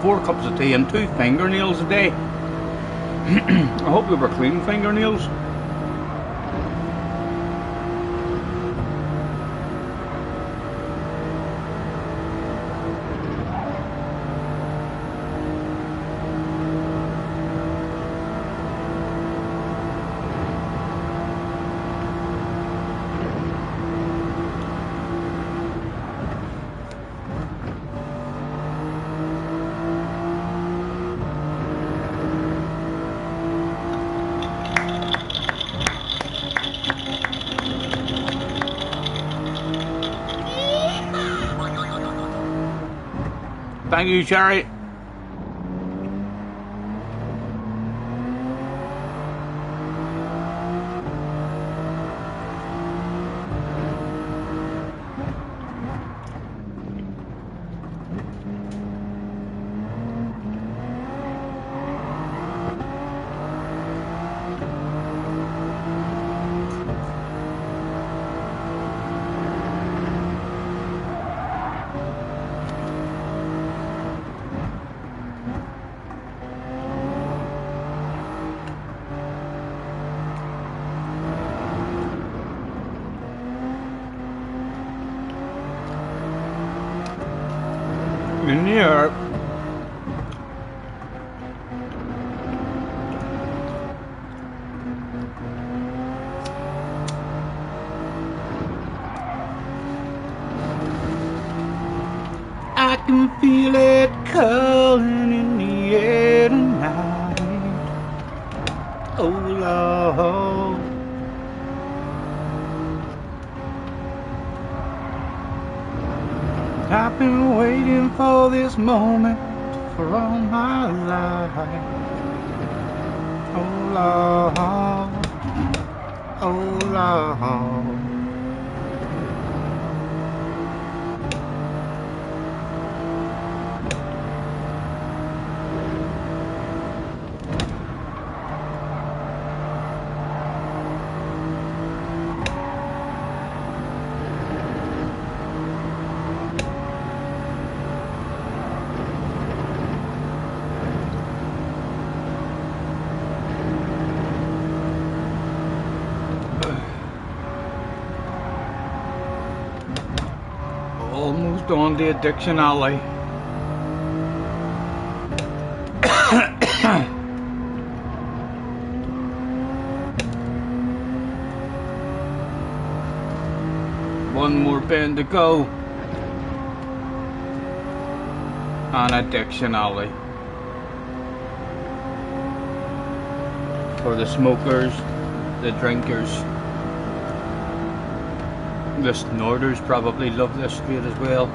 Speaker 2: Four cups of tea and 2 fingernails a day. I hope they were clean fingernails. Thank you, Sherry. In the air. I can feel it calling in the air tonight. Oh Lord. I've been waiting for this moment for all my life. Oh Lord, oh Lord. Almost on the addiction alley. One more bend to go. On addiction alley. For the smokers, the drinkers. The snorters probably love this street as well.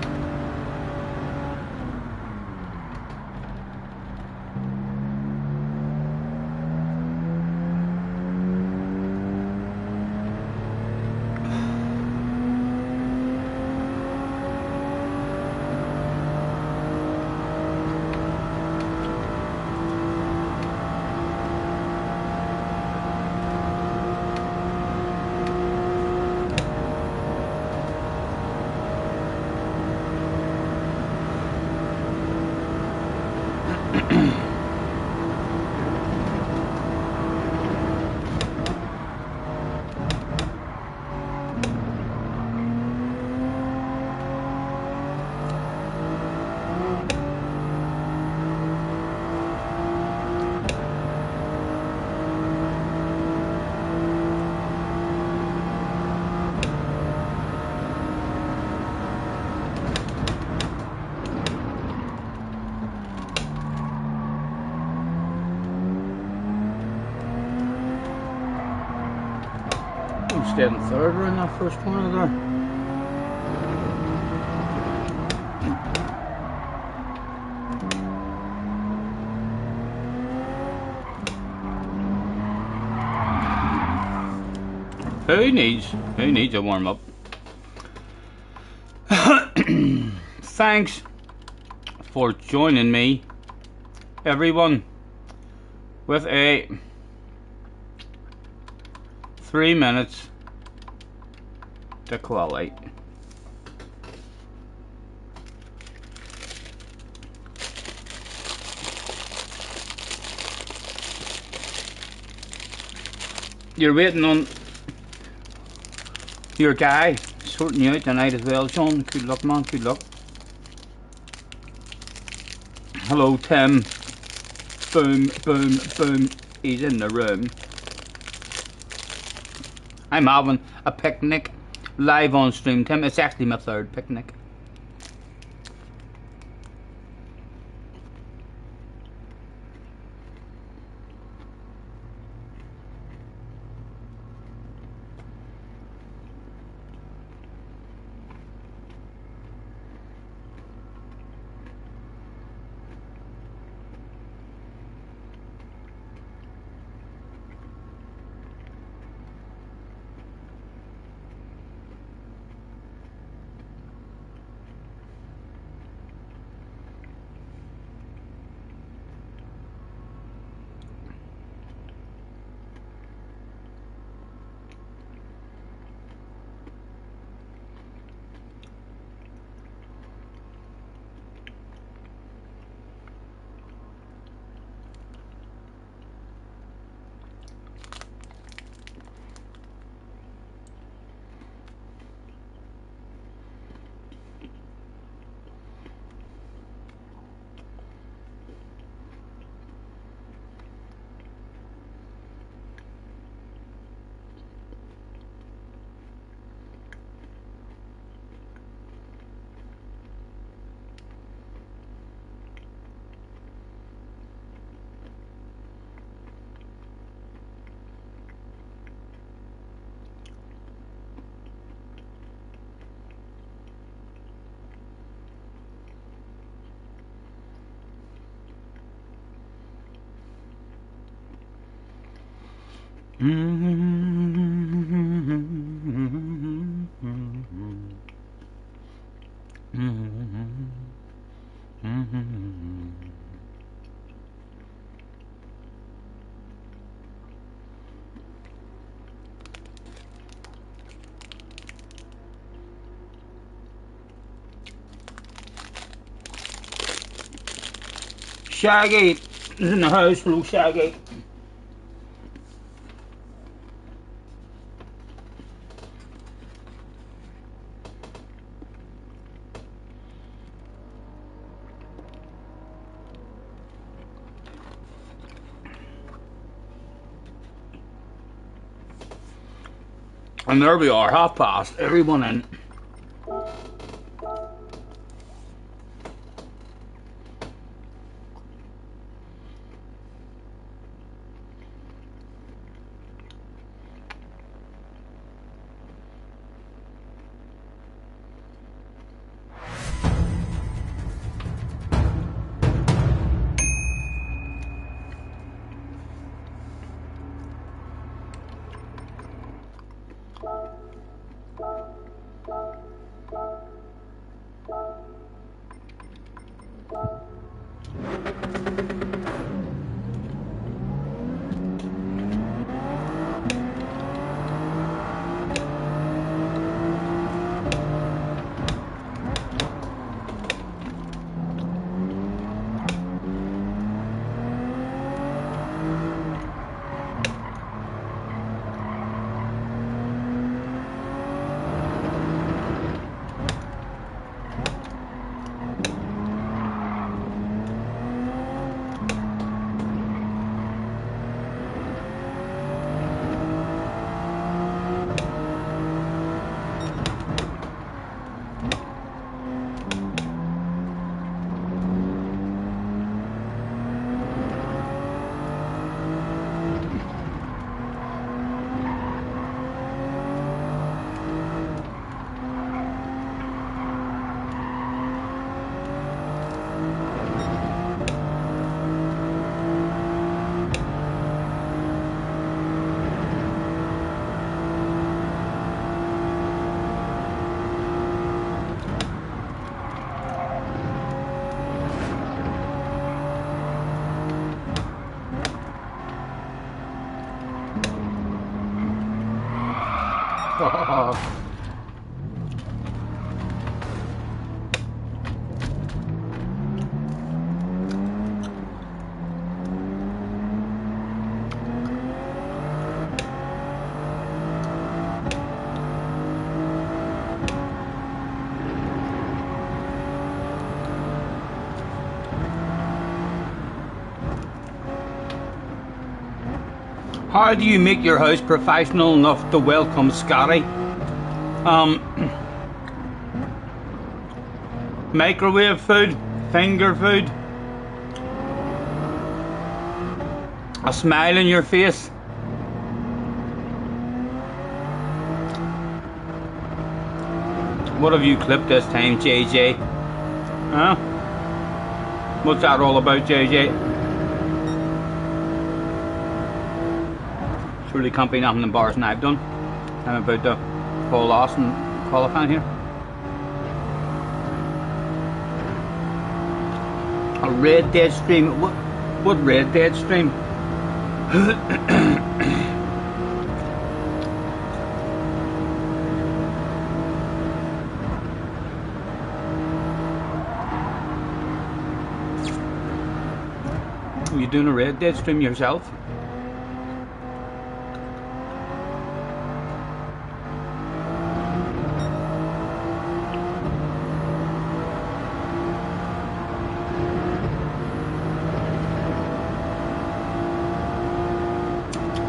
Speaker 2: Stayed in third in that first corner there. Who needs a warm up? Thanks for joining me, everyone, with a 3 minutes to quality. You're waiting on your guy sorting you out tonight as well, Sean. Good luck, man. Good luck. Hello, Tim. Boom, boom, boom. He's in the room. I'm having a picnic live on stream, Tim. It's actually my third picnic.
Speaker 1: Shaggy is in the house. Hello, Shaggy. And there we are, 1:30. Everyone in. How do you make your house professional enough to welcome Scotty? Microwave food, finger food, a smile on your face. What have you clipped this time, JJ? Huh? What's that all about, JJ? Surely can't be nothing embarrassing I've done. I'm about to Paul Lawson qualifying here. A Red Dead stream. What Red Dead stream? Are you doing a Red Dead stream yourself?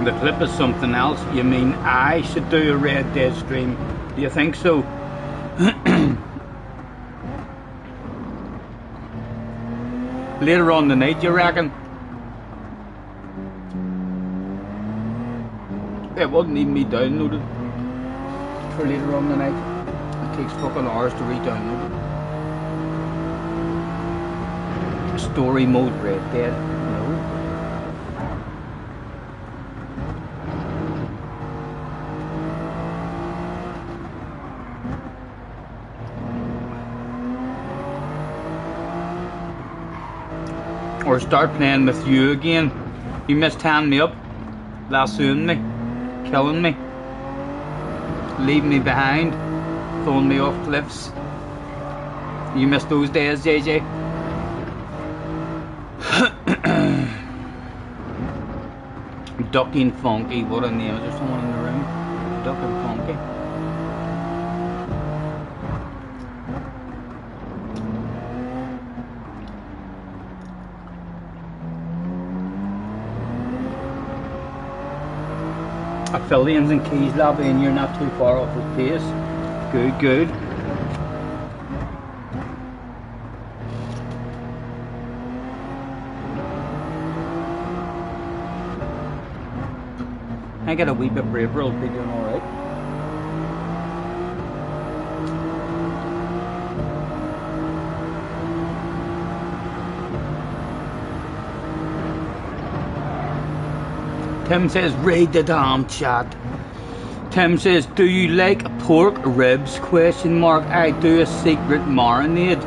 Speaker 1: The clip is something else. You mean I should do a Red Dead stream? Do you think so? Later on tonight, you reckon? It wouldn't even be downloaded for later on tonight. It takes fucking hours to re-download it. Story mode Red Dead. No. or start playing with you again. You missed tying me up, lassoing me, killing me, leaving me behind, throwing me off cliffs. You missed those days, JJ? Ducky and Funky, what a name. Is there someone in the room? Duck and Funky. Affiliates and Keys lobby, and you're not too far off the pace. Good, good. I get a wee bit braver, I'll be doing alright. Tim says, read the damn chat. Tim says, do you like pork ribs? Question mark. I do a secret marinade.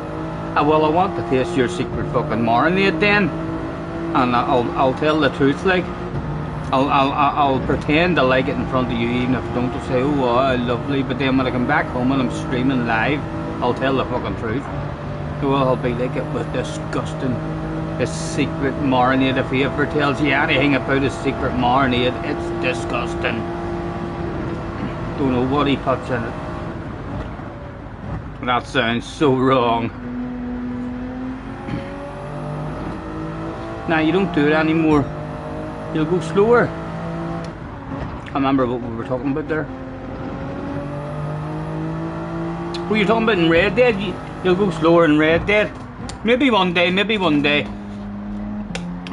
Speaker 1: Well, I want to taste your secret fucking marinade then. And I'll tell the truth, like. I'll pretend I like it in front of you, even if I don't. Say, oh wow, lovely. But then when I come back home and I'm streaming live, I'll tell the fucking truth. Well, I'll be like, it was disgusting. His secret marinade. If he ever tells you anything about his secret marinade, it's disgusting. Don't know what he puts in it. That sounds so wrong. Now you don't do it anymore. You'll go slower. I remember what we were talking about there. What you're talking about in Red Dead? You'll go slower in Red Dead. Maybe one day, maybe one day.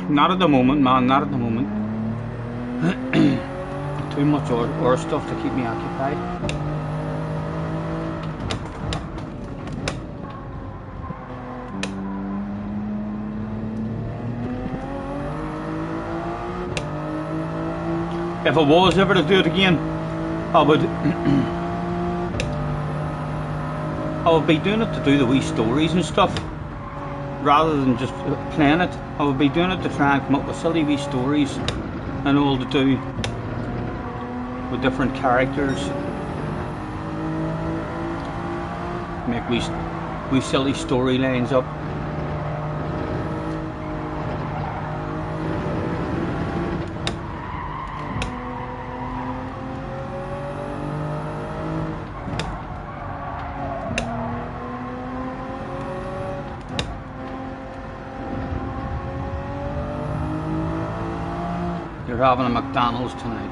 Speaker 1: Not at the moment, man, not at the moment. Too much or stuff to keep me occupied. If I was ever to do it again, I would be doing it to do the wee stories and stuff, rather than just playing it. I would be doing it to try and come up with silly wee stories and all to do with different characters. Make wee silly storylines up. You're having a McDonald's tonight.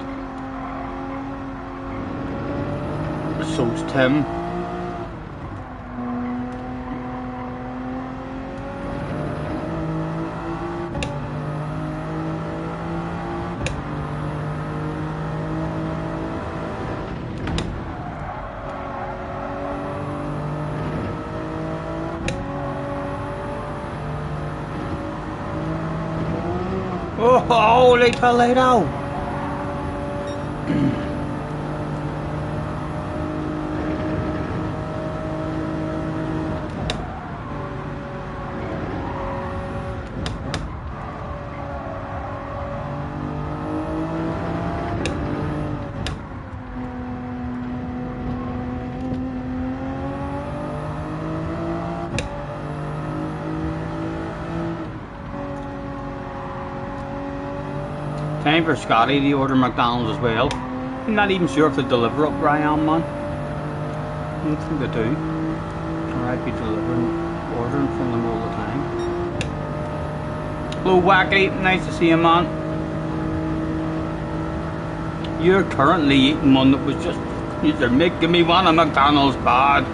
Speaker 1: So's Tim. Oh, holy Toledo! Time for Scotty to order McDonald's as well. I'm not even sure if they deliver up where I am, man. I don't think they do. Or I'd be ordering from them all the time. Hello Wacky, nice to see you, man. You're currently eating one that was just, you're making me want a McDonald's bad.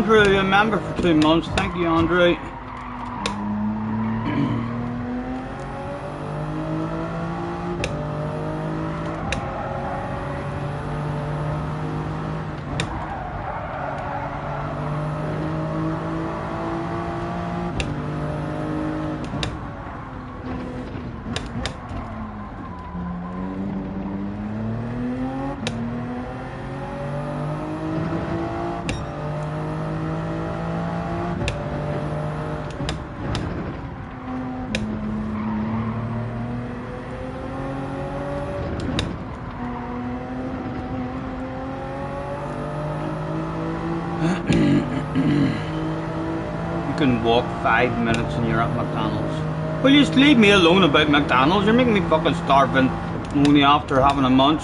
Speaker 1: Andrew, a member for 2 months. Thank you, Andrew. You can walk 5 minutes and you're at McDonald's. Will you just leave me alone about McDonald's? You're making me fucking starving only after having a munch.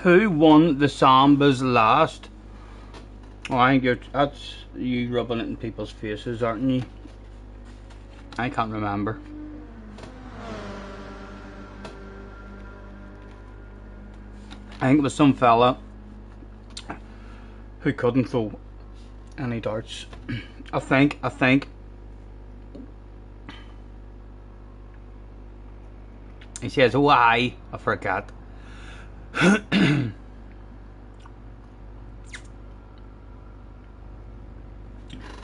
Speaker 1: Who won the Sambas last? Oh, I think that's you rubbing it in people's faces, aren't you? I can't remember. I think it was some fella who couldn't throw
Speaker 2: any doubts. I think he says why, I forgot.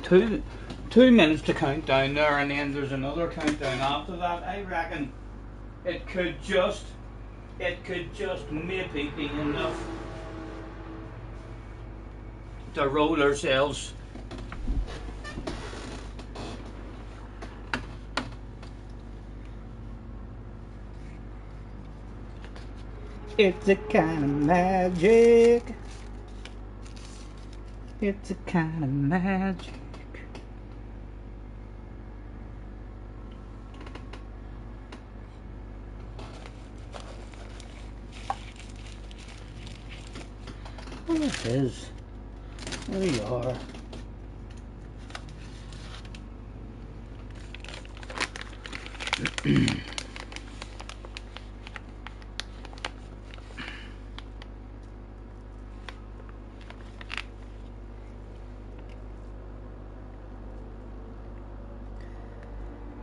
Speaker 2: Two minutes to count down there, and then there's another countdown after that. I reckon it could just maybe be enough to roll ourselves. It's a kind of magic. It's a kind of magic. Well, it is. There you are.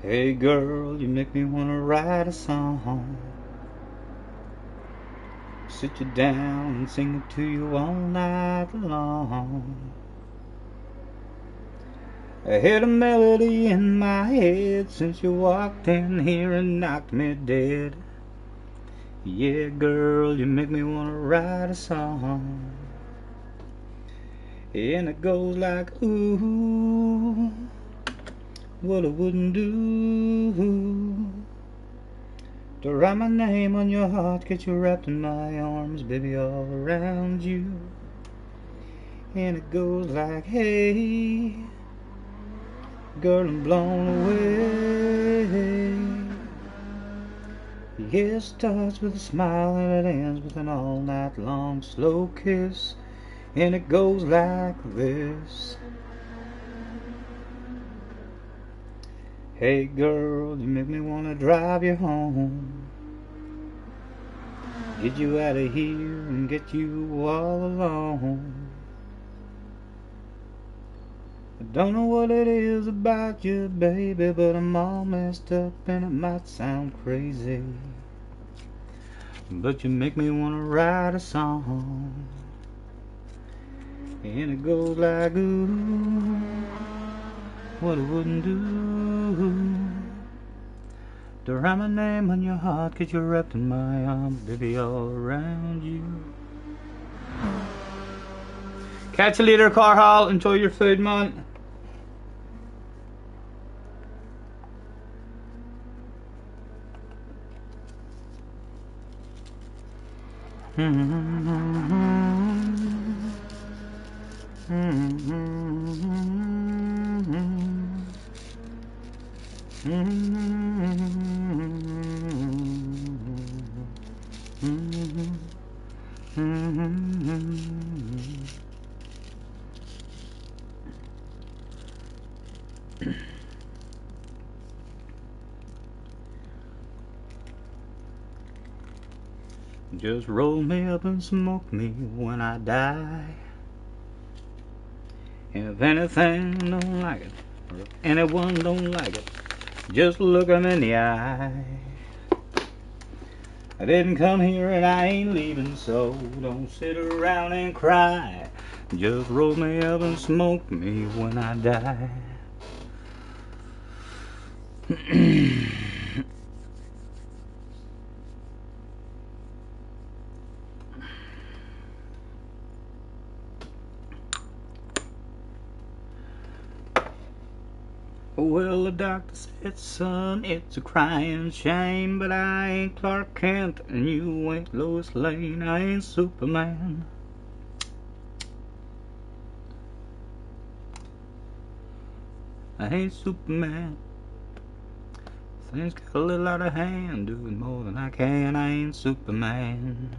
Speaker 2: Hey girl, you make me wanna write a song. Sit you down and sing it to you all night long. I heard a melody in my head since you walked in here and knocked me dead. Yeah, girl, you make me wanna write a song. And it goes like, ooh, what I wouldn't do to write my name on your heart, get you wrapped in my arms, baby, all around you. And it goes like, hey, girl, I'm blown away. Yeah, it starts with a smile and it ends with an all night long slow kiss. And it goes like this. Hey girl, you make me wanna drive you home, get you out of here and get you all alone. I don't know what it is about you, baby, but I'm all messed up and it might sound crazy, but you make me wanna write a song. And it goes like, ooh, what I wouldn't do to write my name on your heart, get you wrapped in my arms, baby, all around you. Catch you later, Carhall. Enjoy your food, man. Just roll me up and smoke me when I die. And if anything don't like it, or if anyone don't like it, just look 'em in the eye. I didn't come here and I ain't leaving, so don't sit around and cry. Just roll me up and smoke me when I die. Well, the doctor said, son, it's a crying shame, but I ain't Clark Kent and you ain't Lois Lane. I ain't Superman. I ain't Superman. Things got a little out of hand, doing more than I can. I ain't Superman.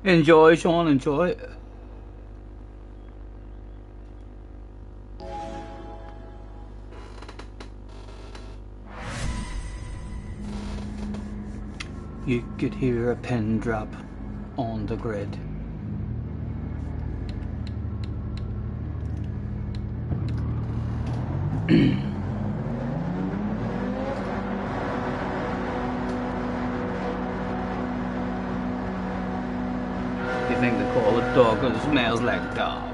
Speaker 1: Enjoy, Sean, enjoy. You could hear a pin drop on the grid. You think they call it dog because it smells like dog.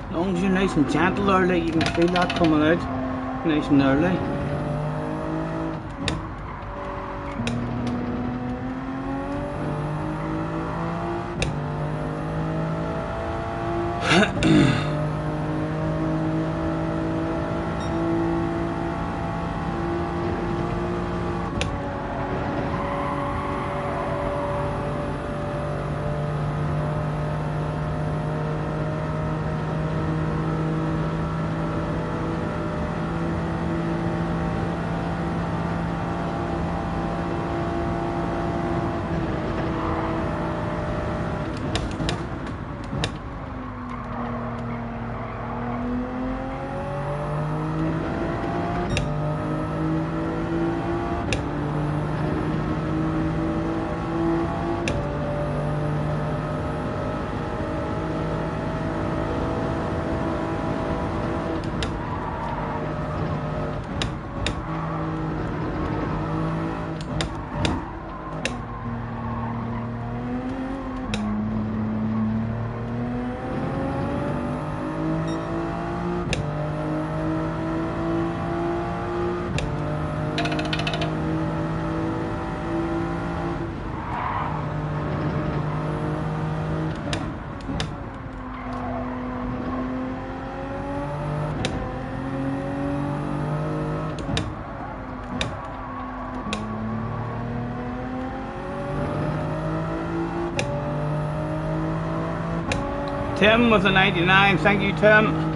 Speaker 1: As long as you're nice and gentle early, you can feel that coming out nice and early. Tim with a 99, thank you, Tim.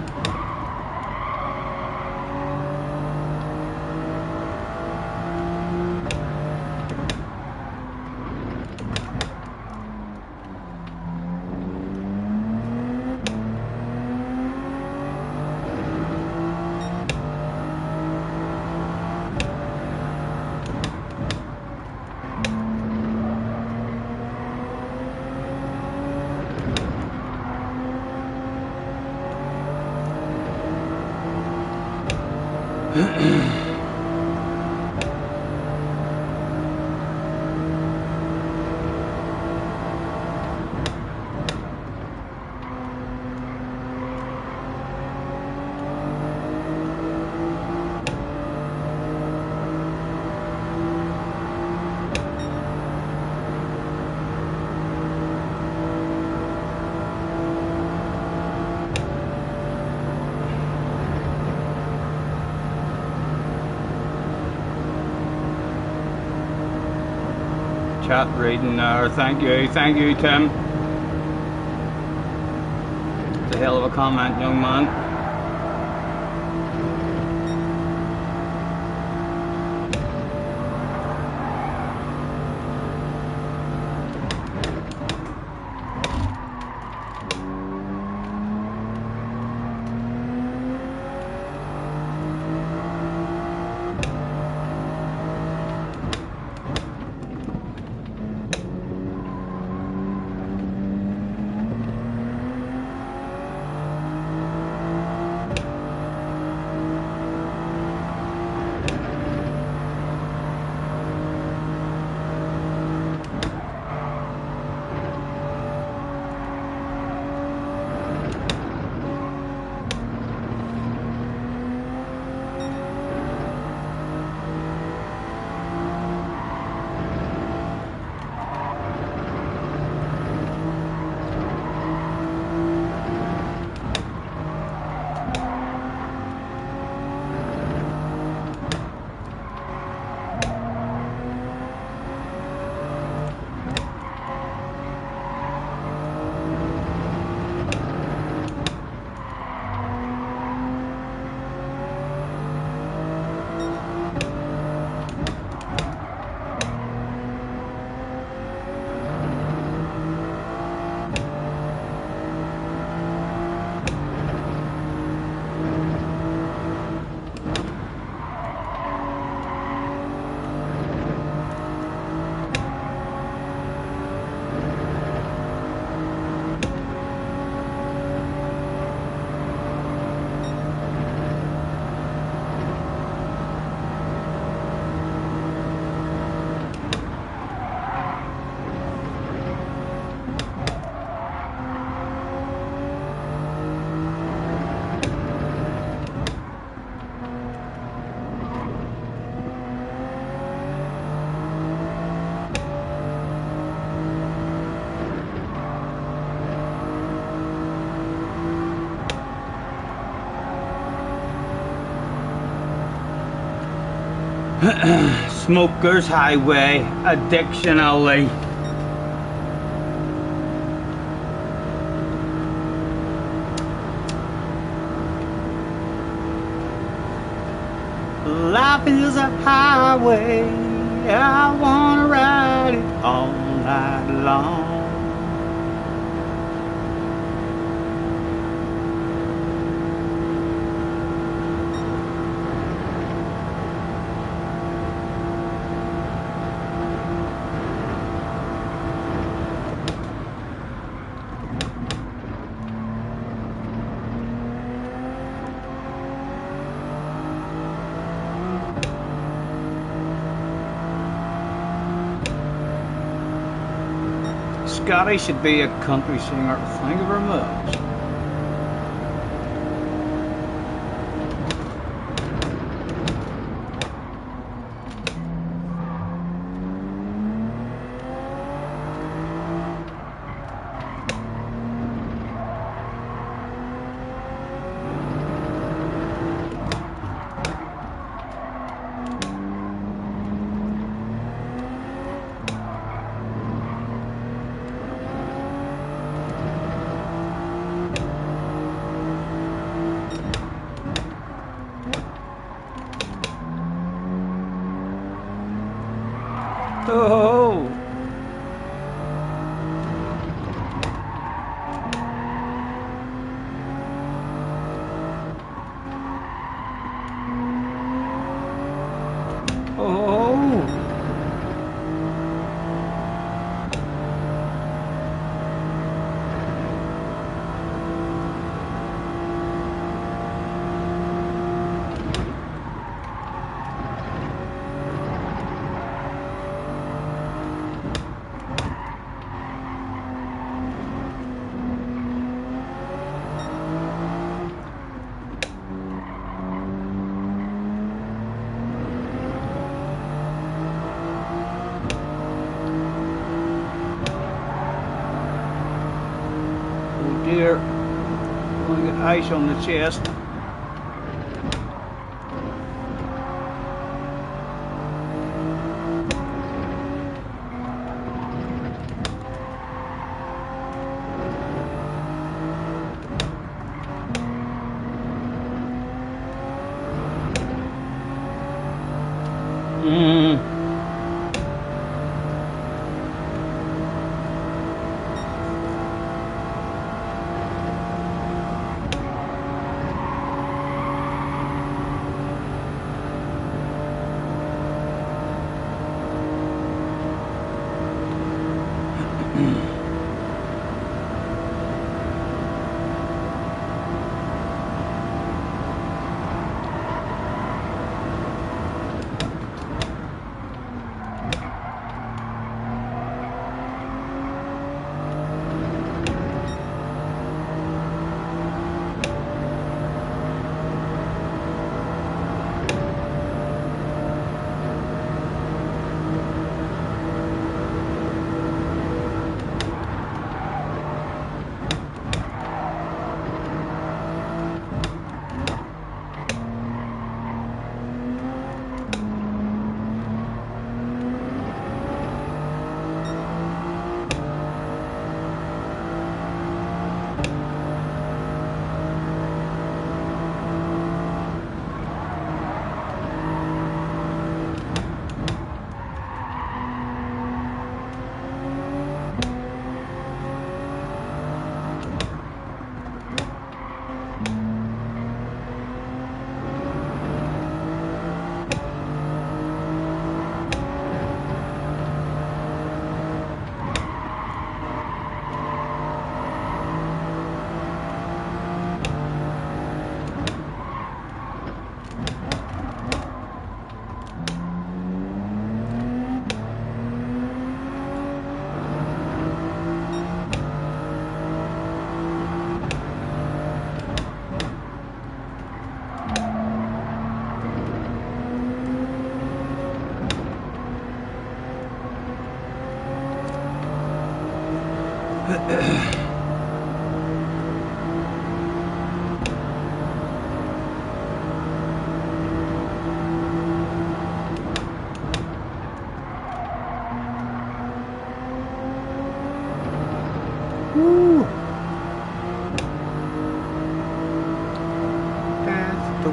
Speaker 1: chat reading there. Thank you, Tim. It's a hell of a comment, young man. Smokers Highway, Addiction Alley. Life is a highway, I wanna ride it all night long. Scotty should be a country singer. Thank you very much. Oh, oh, oh dear. I'm gonna get ice on the chest.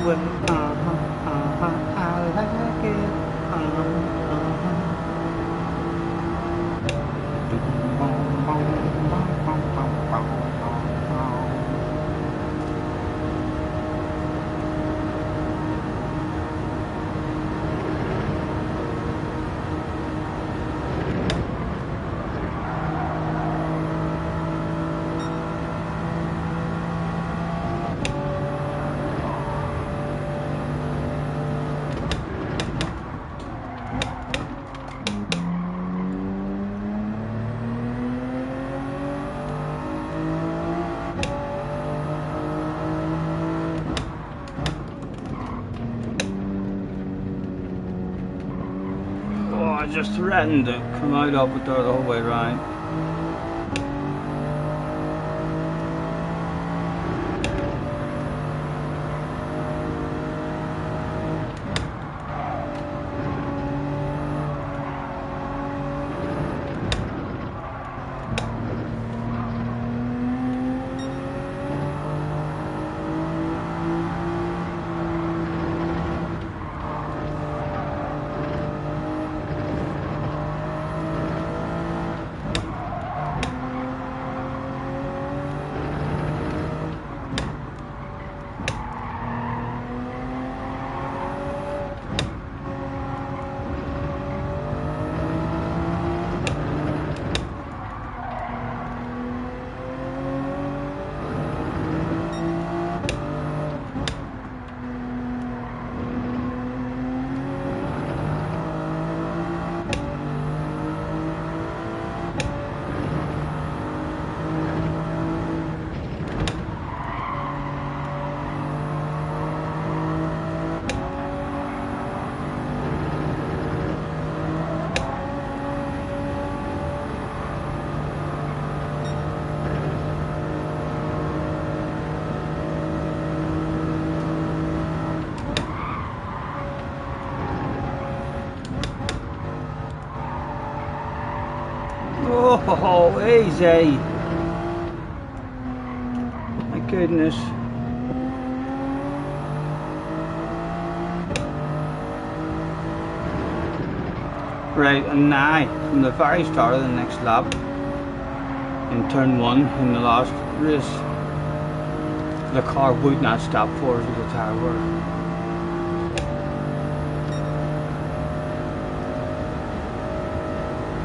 Speaker 2: way. I like it.
Speaker 1: I just threatened to come out up it there the whole way round. Oh, easy. My goodness. Right, and now, from the very start of the next lap, in turn 1 in the last race, the car would not stop for us with the tire work.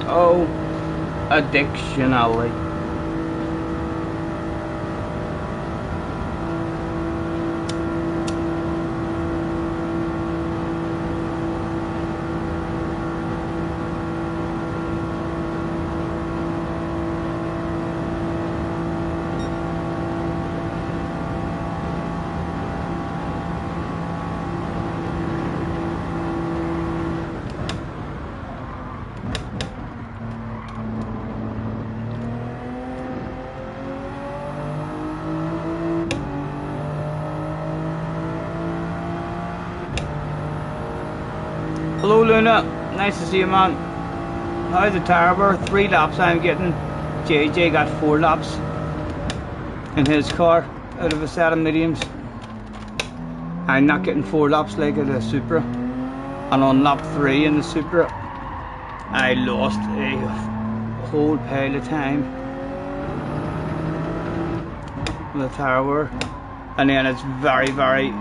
Speaker 1: Oh, addictionally. Hello Luna, nice to see you man. How's the tire wear? 3 laps I'm getting. JJ got 4 laps in his car out of a set of mediums. I'm not getting 4 laps like at a Supra. And on lap 3 in the Supra, I lost a whole pile of time with the tire wear. And then it's very, very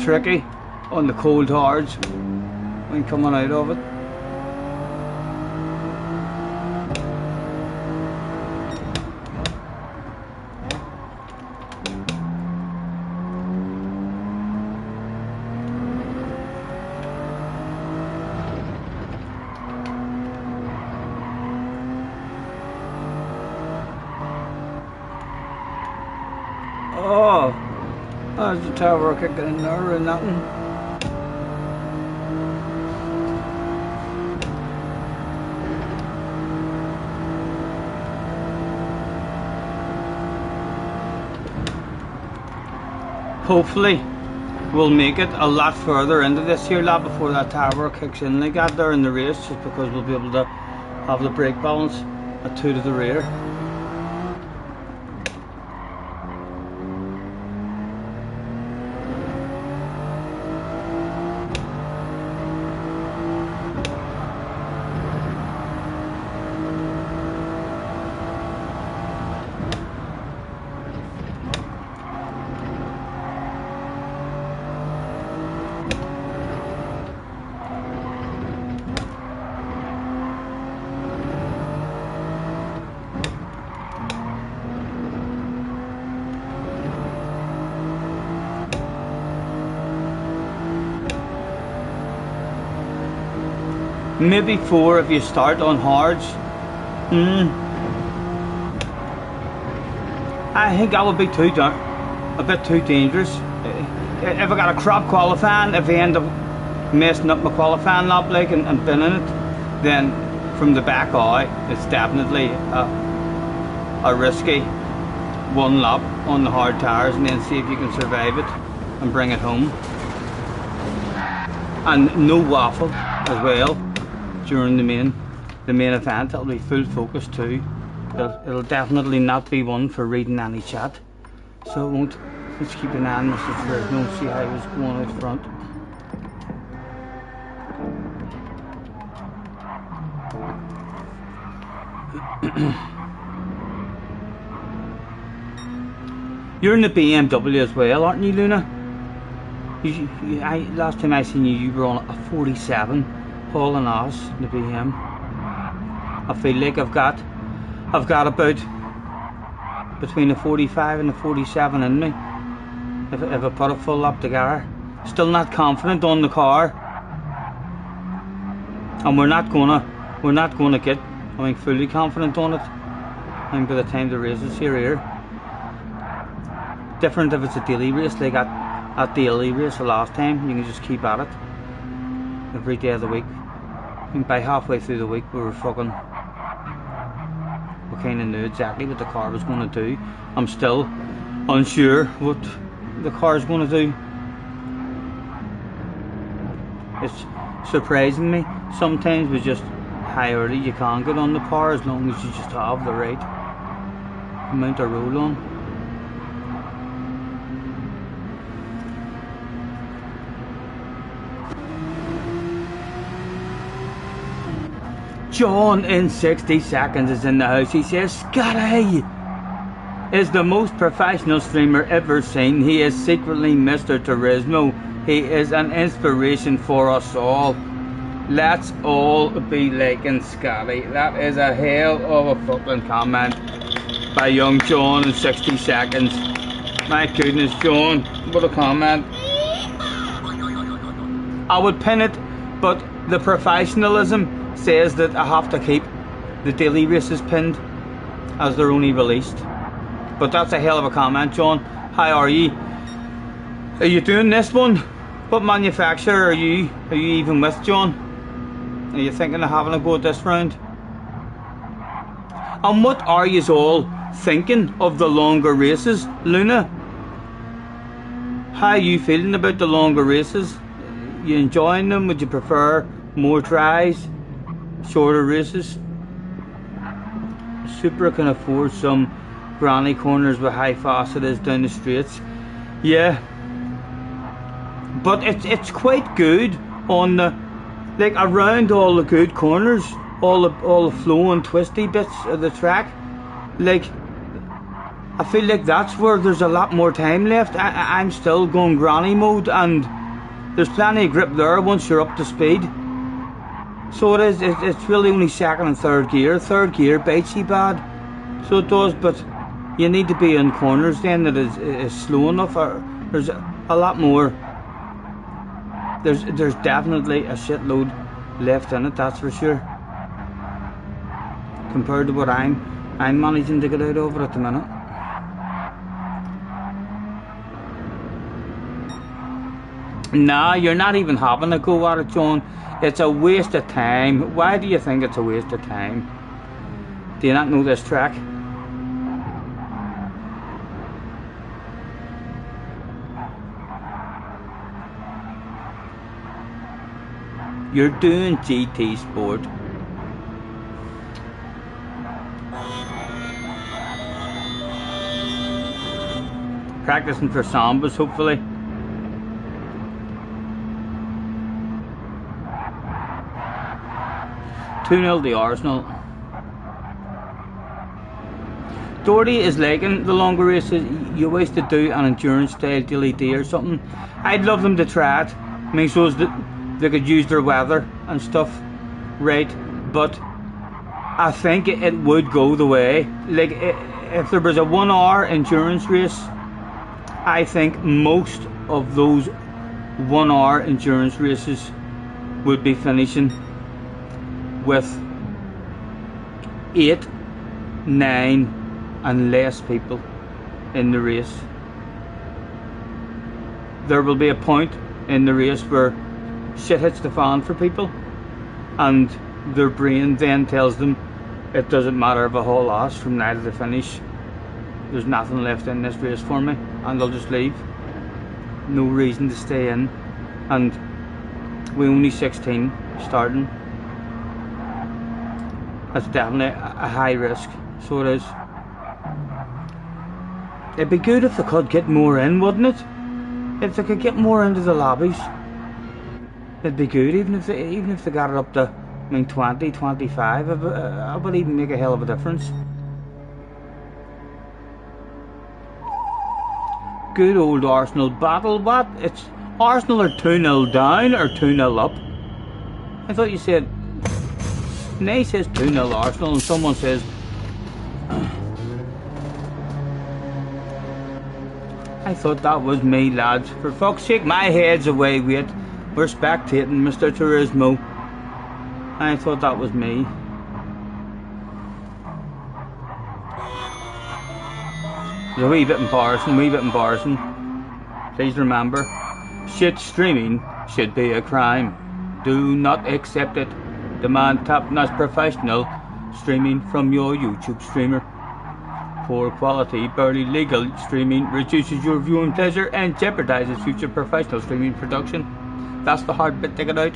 Speaker 1: tricky on the cold hards when coming out of it. Oh, there's the tower kicking in there and nothing. Hopefully we'll make it a lot further into this here lap before that tower kicks in like that there in the race, just because we'll be able to have the brake balance at 2 to the rear. maybe 4 if you start on hards. I think that would be a bit too dangerous. If I got a crap qualifying, if I end up messing up my qualifying lap like and binning it, then from the back out, it's definitely a risky 1 lap on the hard tires, and then see if you can survive it and bring it home. And no waffle as well during the main event. It'll be full focus too. It'll definitely not be one for reading any chat, so it won't. Let's keep an eye on Mr. Fresno and see how he's going out front. You're in the BMW as well, aren't you, Luna? Last time I seen you were on a 47, hauling ass in the BM. I feel like I've got about between the 45 and the 47 in me. If I put a full lap together, still not confident on the car, and we're not gonna get, I think, fully confident on it. I think by the time the race is here. Different if it's a daily race, like at daily race the last time, you can just keep at it every day of the week. And by halfway through the week we kind of knew exactly what the car was going to do. I'm still unsure what the car is going to do. It's surprising me sometimes with just how early you can get on the power, as long as you just have the right amount of roll on. John in 60 seconds is in the house. He says, Scotty is the most professional streamer ever seen. He is secretly Mr. Turismo. He is an inspiration for us all. Let's all be liking Scotty. That is a hell of a fucking comment by young John in 60 seconds. My goodness, John, what a comment. I would pin it, but the professionalism says that I have to keep the daily races pinned as they're only released. But that's a hell of a comment, John. How are you? Are you doing this one? What manufacturer are you even with, John? Are you thinking of having a go at this round? And what are you all thinking of the longer races, Luna? How are you feeling about the longer races? You enjoying them? Would you prefer more tries? Shorter races? Supra can afford some granny corners with how fast it is down the straights. Yeah, but it's quite good on the, like, around all the good corners, all the flow and twisty bits of the track. Like, I feel like that's where there's a lot more time left. I'm still going granny mode, and there's plenty of grip there once you're up to speed. So it's really only second and third gear. Third gear bites you bad, so it does, but you need to be in corners then that is slow enough. There's a lot more. There's definitely a shitload left in it, that's for sure, compared to what I'm managing to get out of it at the minute. Nah, you're not even having a go at it, John. It's a waste of time. Why do you think it's a waste of time? Do you not know this track? You're doing GT Sport. Practicing for Sambas, hopefully. Two-0 the Arsenal. Doherty is liking the longer races. You wish to do an endurance style daily D or something. I'd love them to try it. I mean, so they could use their weather and stuff, right? But I think it would go the way. Like, if there was a 1 hour endurance race, I think most of those 1 hour endurance races would be finishing with 8, 9 and less people in the race. There will be a point in the race where shit hits the fan for people, and their brain then tells them it doesn't matter if a whole loss from now to the finish. There's nothing left in this race for me, and they'll just leave. No reason to stay in, and we're only 16 starting. That's definitely a high risk, so it is. It'd be good if they could get more in, wouldn't it? If they could get more into the lobbies, it'd be good. Even if they got it up to, 20, 25, it would even make a hell of a difference. Good old Arsenal battle. What? It's Arsenal are 2-0 down or 2-0 up? I thought you said. Nay says 2-0 Arsenal, and someone says. I thought that was me, lads. For fuck's sake, my head's away. Wait, we're spectating Mr. Turismo. I thought that was me. It's a wee bit embarrassing, Please remember, shit streaming should be a crime. Do not accept it. Demand top-notch professional streaming from your YouTube streamer. Poor quality, barely legal streaming reduces your viewing pleasure and jeopardizes future professional streaming production. That's the hard bit to get out.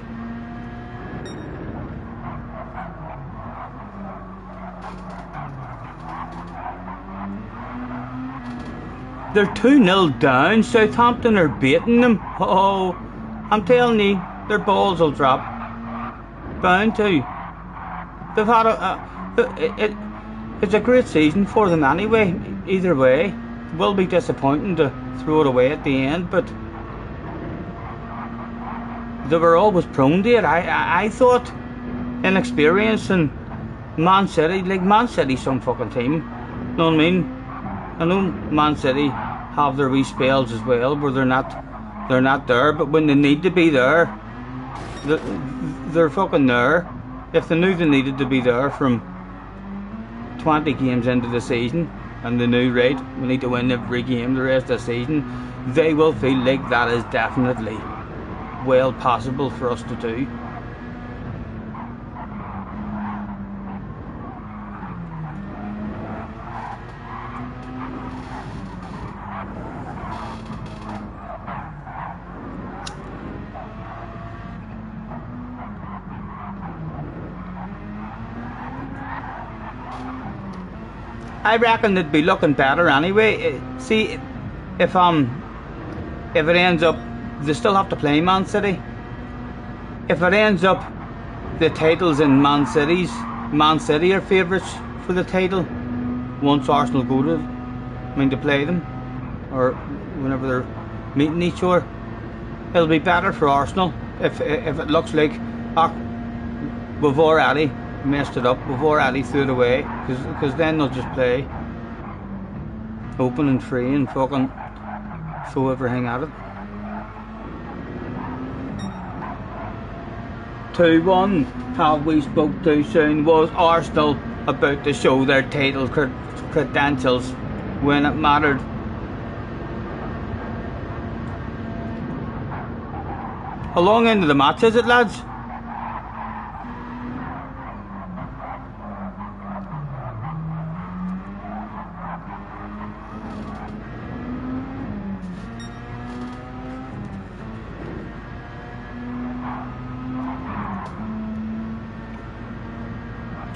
Speaker 1: They're 2-0 down. Southampton are beating them. Oh, I'm telling you, their balls will drop. Bound to. They've had it's a great season for them anyway. Either way, it will be disappointing to throw it away at the end, but they were always prone to it. I thought, inexperience, and Man City, like Man City's some fucking team. You know what I mean? I know Man City have their wee spells as well where they're not there, but when they need to be there, they're fucking there. If they knew they needed to be there from 20 games into the season, and they knew, right, we need to win every game the rest of the season, they will feel like that is definitely well possible for us to do. I reckon they'd be looking better anyway. See, if it ends up, they still have to play Man City. If it ends up the title's in Man City are favourites for the title once Arsenal go to play them, or whenever they're meeting each other. It'll be better for Arsenal if it looks like we've already messed it up, we've already threw it away, because then they'll just play open and free and fucking throw everything at it. 2-1. Have we spoke too soon? Was Arsenal about to show their title credentials when it mattered? How long into the match is it, lads?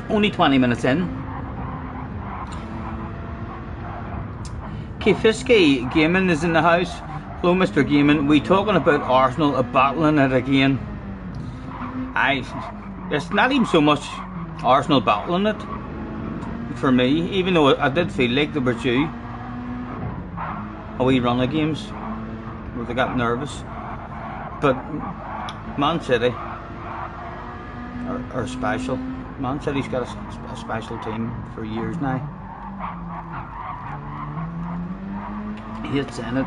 Speaker 1: Only 20 minutes in. Kifiski Gaming is in the house. Hello, Mr. Gaming. We talking about Arsenal battling it again. It's not even so much Arsenal battling it for me, even though I did feel like they were due a wee run of games where they got nervous. But Man City are special. Man City's got a special team for years now. Hate saying it.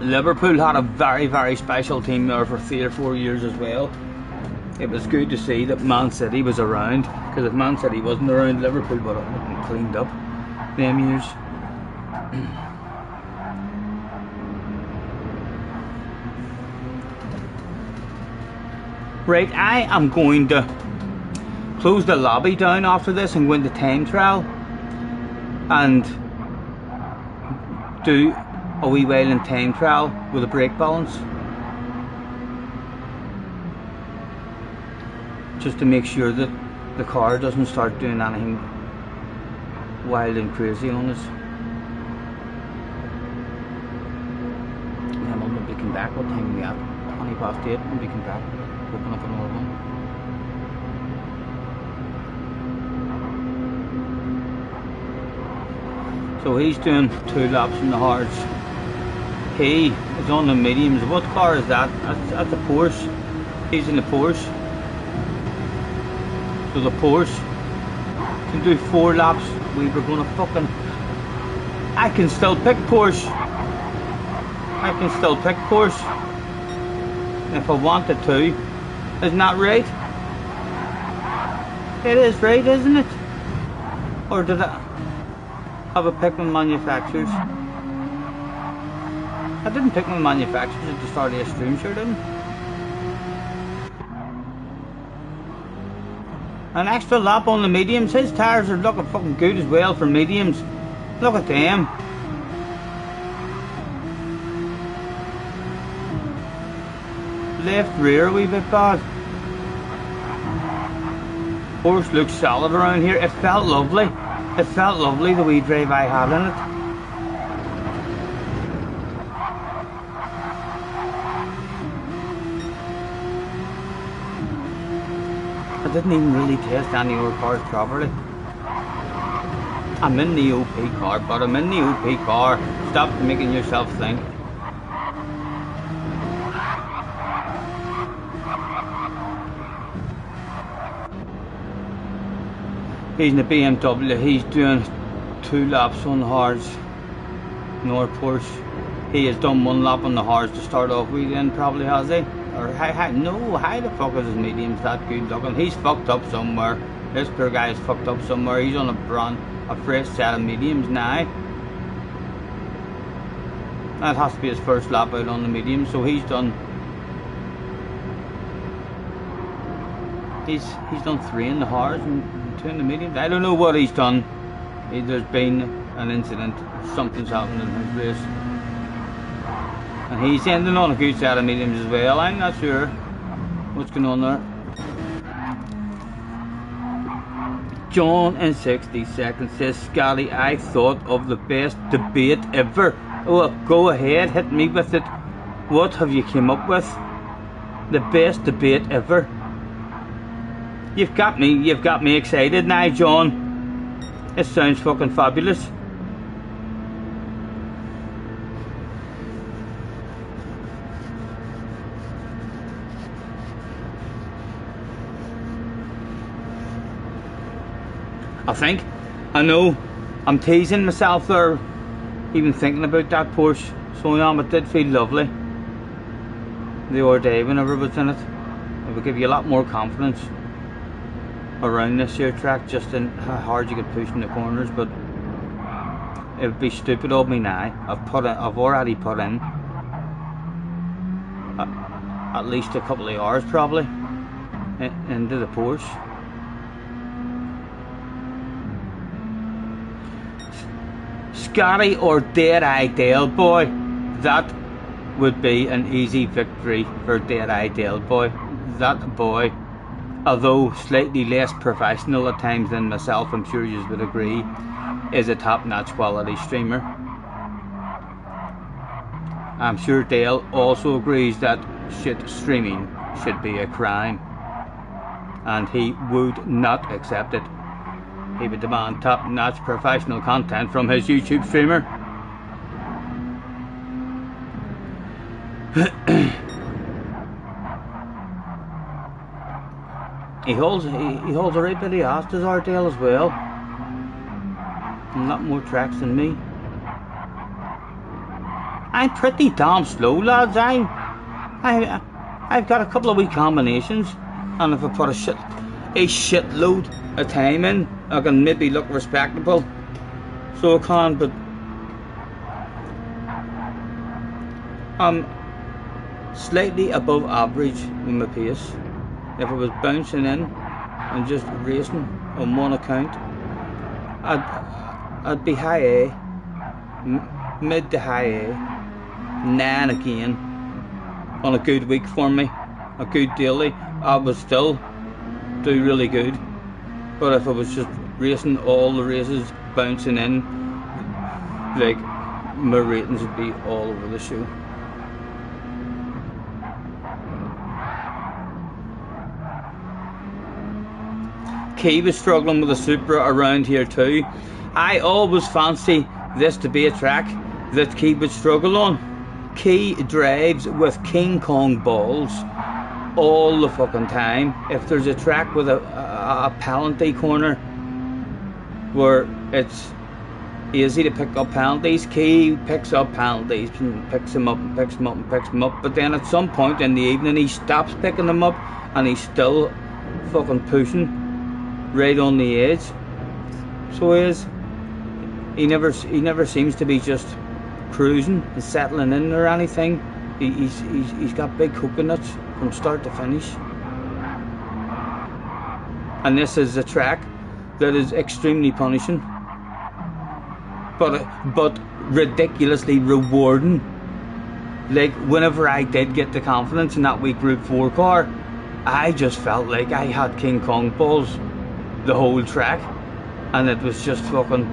Speaker 1: Liverpool had a very, very special team there for 3 or 4 years as well. it was good to see that Man City was around, because if Man City wasn't around, Liverpool would have been cleaned up them years. Right, I am going to close the lobby down after this and go into time trial and do a wee while in time trial with a brake balance, just to make sure that the car doesn't start doing anything wild and crazy on us. And we'll be come back. What time are we at? 8:20. We'll be come back. Open up another one. So he's doing 2 laps in the hards. He is on the mediums. What car is that? That's the Porsche. He's in the Porsche. So the Porsche can do 4 laps. We were gonna fucking... I can still pick Porsche. I can still pick Porsche if I wanted to. Isn't that right? It is right, isn't it? Or did I have a pick with manufacturers? I didn't pick my manufacturers at the start of the stream, sure didn't. An extra lap on the mediums. His tyres are looking fucking good as well for mediums. Look at them. Left rear a wee bit bad. Horse looks solid around here. It felt lovely. It felt lovely, the wee drive I had in it. I didn't even really test any other cars properly. I'm in the OP car, but I'm in the OP car. Stop making yourself think. He's in the BMW. He's doing 2 laps on the hards. Nor Porsche. He has done 1 lap on the hards to start off with, then probably, has he? Or no, how the fuck is his mediums that good looking? He's fucked up somewhere. This poor guy's fucked up somewhere. He's on a fresh set of mediums now. That has to be his first lap out on the medium, so he's done. He's done 3 in the hards and 2 in the mediums. I don't know what he's done. There's been an incident. Something's happened in his race. And he's ending on a good set of mediums as well. I'm not sure what's going on there. John in 60 seconds says, Scotty, I thought of the best debate ever. Well, go ahead, hit me with it. What have you come up with? The best debate ever. You've got me excited now, John. It sounds fucking fabulous. I know, I'm teasing myself there, even thinking about that Porsche. So it did feel lovely the other day whenever I was in it. It would give you a lot more confidence around this here track, just in how hard you could push in the corners. But it would be stupid of me now. I've already put in at least a couple of hours probably into the Porsche. Scotty or Dead-Eye Dale Boy, that would be an easy victory for Dead-Eye Dale Boy. That boy, although slightly less professional at times than myself, I'm sure you would agree, is a top-notch quality streamer. I'm sure Dale also agrees that shit streaming should be a crime, and he would not accept it. He would demand top-notch professional content from his YouTube streamer. He holds a right bit of ass, does Ardale as well. A lot more tracks than me. I'm pretty damn slow, lads. I've got a couple of wee combinations. and if I put a shitload of time in, I can maybe look respectable. So I can, but I'm slightly above average in my pace. If I was bouncing in and just racing on one account, I'd be high A, mid to high A, 9 again on a good week for me, a good daily. I would still do really good, but if I was just racing all the races, bouncing in, like, my ratings would be all over the show. Key was struggling with a Supra around here too. I always fancy this to be a track that Key would struggle on. Key drives with King Kong balls all the fucking time. If there's a track with a penalty corner where it's easy to pick up penalties, Key picks up penalties and picks them up and picks them up and picks them up, but then at some point in the evening he stops picking them up and he's still fucking pushing right on the edge. So he never seems to be just cruising and settling in or anything. He's got big coconuts from start to finish. And this is a track that is extremely punishing, but ridiculously rewarding. Like, whenever I did get the confidence in that weak Group 4 car, I just felt like I had King Kong balls the whole track, and it was just fucking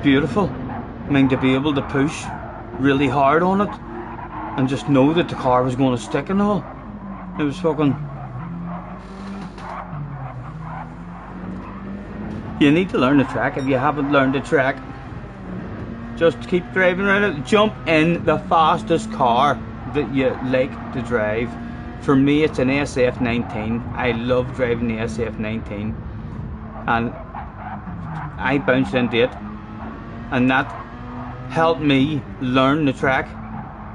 Speaker 1: beautiful. I mean, to be able to push really hard on it and just know that the car was going to stick and all, it was fucking... You need to learn the track. If you haven't learned the track, just keep driving around it. Jump in the fastest car that you like to drive. For me, it's an SF19. I love driving the SF19, and I bounced into it, and that helped me learn the track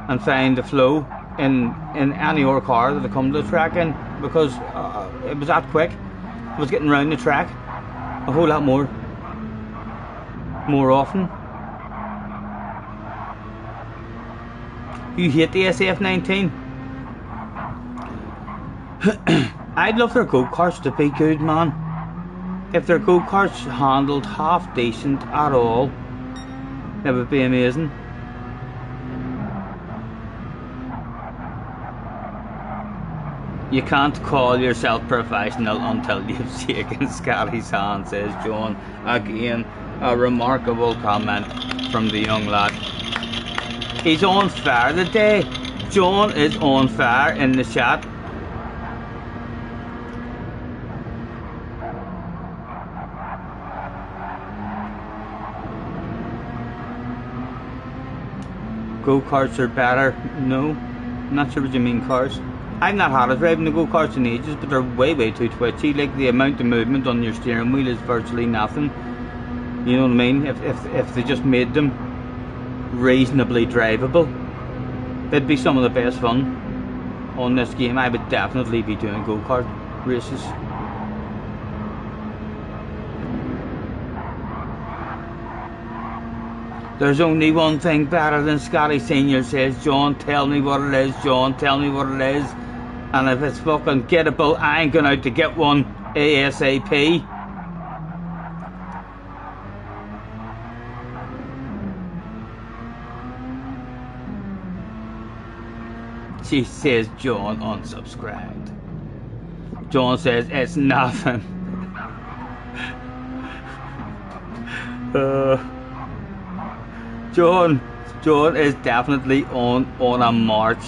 Speaker 1: and find the flow in any other car that I come to the track in, because it was that quick. I was getting around the track a whole lot more often. You hate the SF19? I'd love their go-karts to be good, man. If their go-karts handled half decent at all, that would be amazing. You can't call yourself professional until you've shaken Scotty's hand, says John. Again, a remarkable comment from the young lad. He's on fire today. John is on fire in the chat. Go-karts are better. No, I'm not sure what you mean, cars. I've not had a driving the go-karts in ages, but they're way too twitchy. Like, the amount of movement on your steering wheel is virtually nothing. You know what I mean? If they just made them reasonably drivable, it'd be some of the best fun on this game. I would definitely be doing go-kart races. There's only one thing better than Scotty Senior, says John. Tell me what it is, John. Tell me what it is. And if it's fucking gettable, I ain't going out to get one ASAP. She says John unsubscribed. John says it's nothing. John is definitely on a march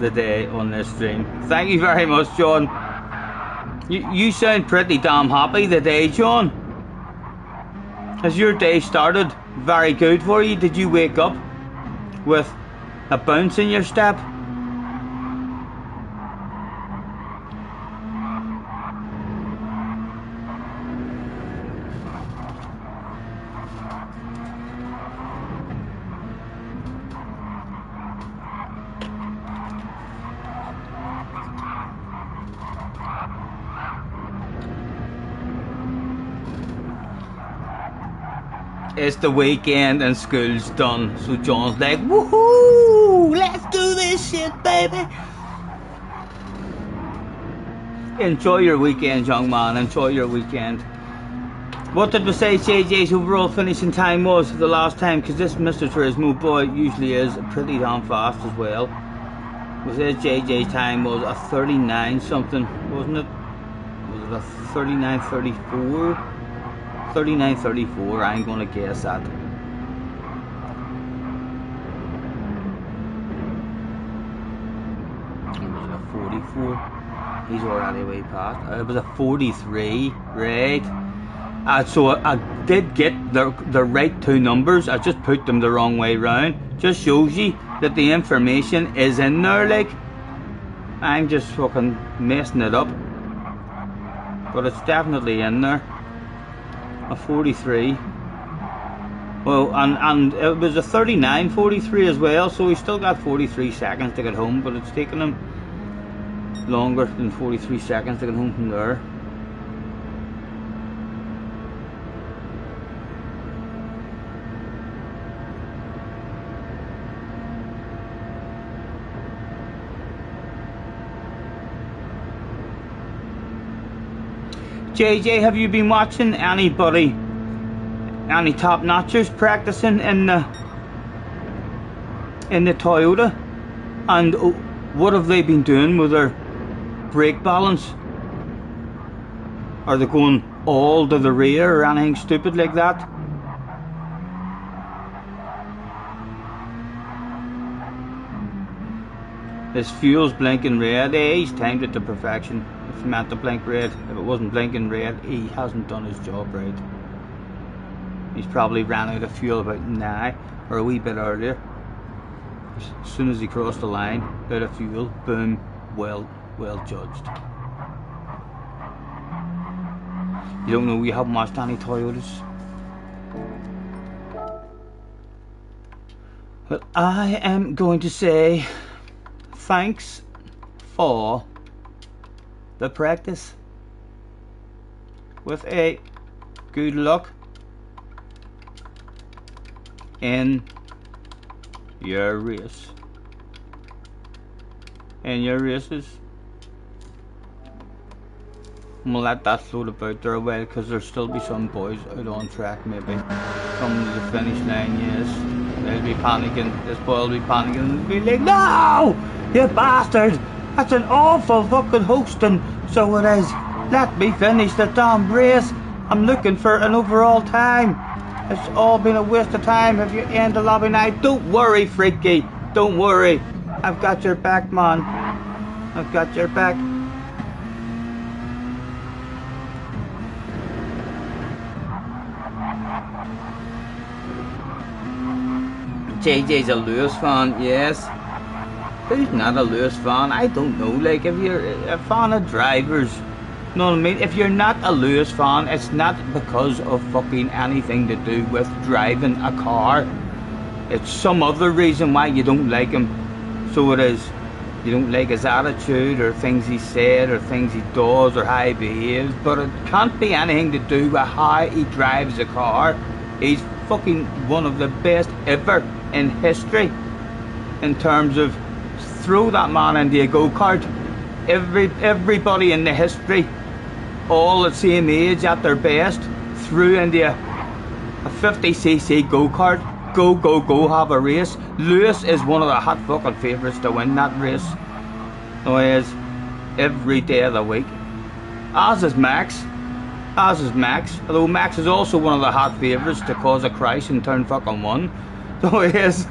Speaker 1: today on this stream. Thank you very much, John. You sound pretty damn happy today, John. Has your day started very good for you? Did you wake up with a bounce in your step? it's the weekend and school's done. So John's like, woohoo! Let's do this shit, baby! Enjoy your weekend, young man. Enjoy your weekend. What did we say JJ's overall finishing time was the last time? Because this Mr. Turismo boy usually is pretty damn fast as well. We said JJ's time was a 39 something, wasn't it? Was it a 39.34? 39.34, I'm gonna guess that. It was a 44. He's already way past. It was a 43, right? So I did get the right two numbers. I just put them the wrong way round. Just shows you that the information is in there. Like, I'm just fucking messing it up, but it's definitely in there. A 43. Well, and it was a 39.43 as well. So he still got 43 seconds to get home, but it's taken him longer than 43 seconds to get home from there. JJ, have you been watching any top notchers practicing in the Toyota? And what have they been doing with their brake balance? Are they going all to the rear or anything stupid like that? His fuel's blinking red. He's timed it to perfection. If he meant to blink red, if it wasn't blinking red, he hasn't done his job right. He's probably ran out of fuel about now, or a wee bit earlier. As soon as he crossed the line, out of fuel, boom, well judged. You don't know, you haven't watched any Toyotas. Well, I am going to say thanks for the practice with a good luck in your race. In your races. I'm gonna let that float about there a while, because there'll still be some boys out on track maybe coming to the finish line. Yes, they'll be panicking. This boy will be panicking and be like, no, you bastard, that's an awful fucking hosting. So it is. Let me finish the damn race. I'm looking for an overall time. It's all been a waste of time. If you end the lobby night, don't worry, freaky, don't worry, I've got your back, man. I've got your back. JJ's a Lewis fan, yes. Who's not a Lewis fan? I don't know. Like, if you're a fan of drivers, you know what I mean? If you're not a Lewis fan, it's not because of fucking anything to do with driving a car. It's some other reason why you don't like him. So it is. You don't like his attitude, or things he said, or things he does, or how he behaves. But it can't be anything to do with how he drives a car. He's fucking one of the best ever in history. In terms of, throw that man into a go-kart. Everybody in the history, all the same age at their best, threw into a 50cc go-kart. Go, have a race. Lewis is one of the hot fucking favourites to win that race. So he is, every day of the week. As is Max. Although Max is also one of the hot favourites to cause a crash in turn fucking 1. So he is.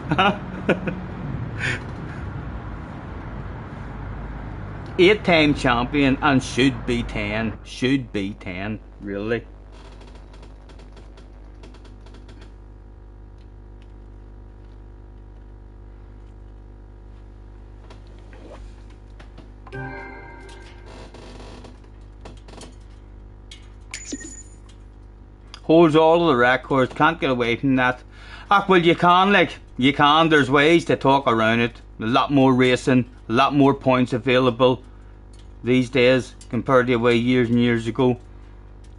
Speaker 1: 8-time champion, and should be 10. Should be 10, really. Holds all of the records, can't get away from that. Ah, well, you can, there's ways to talk around it. A lot more racing, a lot more points available these days compared to way years and years ago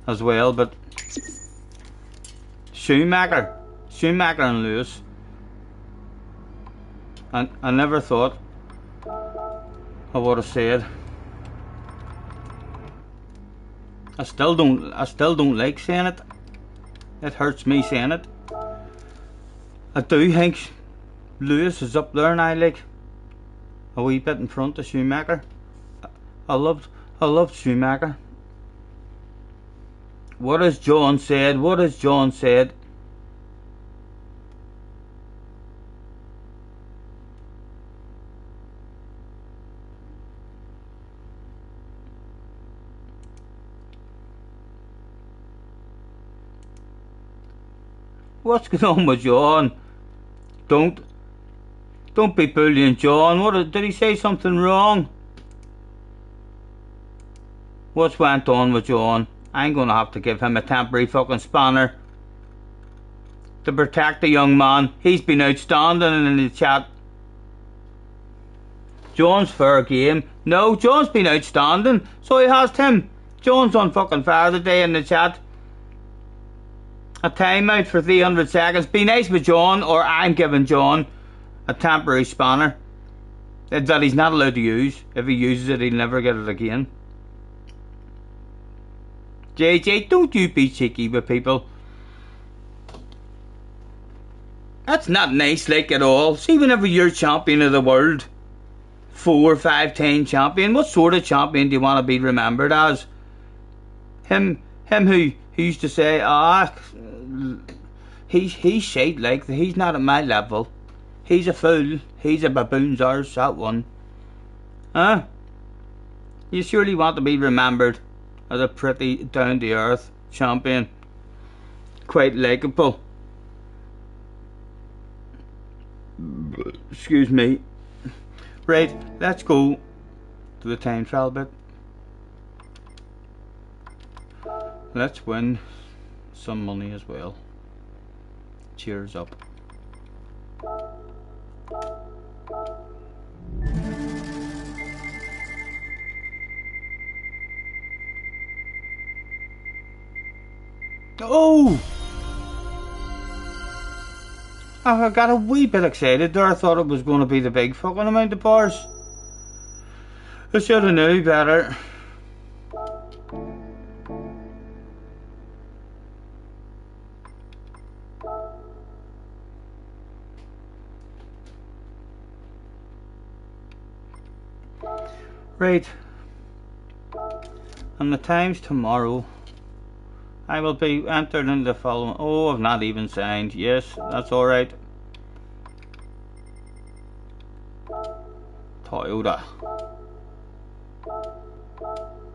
Speaker 1: as well. But Schumacher and Lewis. And I never thought I would have said. I still don't like saying it. It hurts me saying it. I do think Lewis is up there now, like a wee bit in front of Schumacher. I loved Schumacher. What has John said? What has John said? What's going on with John? Don't be bullying John. Did he say something wrong? What's went on with John? I'm gonna have to give him a temporary fucking spanner to protect the young man. He's been outstanding in the chat. John's fair game. No, John's been outstanding. So he has Tim. John's on fucking fire today in the chat. A timeout for 300 seconds. Be nice with John, or I'm giving John a temporary spanner that he's not allowed to use. If he uses it, he'll never get it again. JJ, don't you be cheeky with people. That's not nice, like, at all. See, whenever you're champion of the world, 4, 5, 10 champion, what sort of champion do you want to be remembered as? Him who used to say, he's shite, like, he's not at my level. He's a fool. He's a baboon's arse, that one. Huh? You surely want to be remembered as a pretty down-to-earth champion. Quite likeable. Excuse me. Right, let's go to the time trial bit. Let's win some money as well. Cheers up. Oh! I got a wee bit excited there. I thought it was going to be the big fucking amount of bars. I should have knew better. Right. And the times tomorrow. I will be entered in the following. Oh, I've not even signed. Yes, that's alright. Toyota.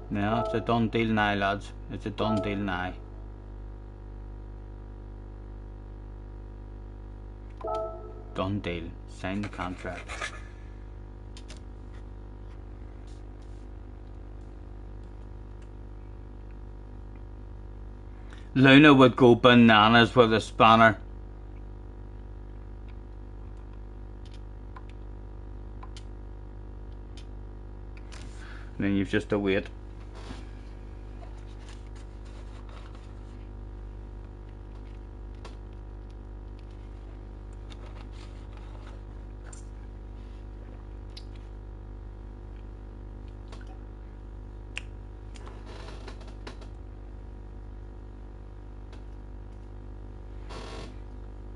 Speaker 1: Yeah, it's a done deal now, lads. It's a done deal now. Done deal. Sign the contract. Luna would go bananas with a spanner. And then you've just to wait.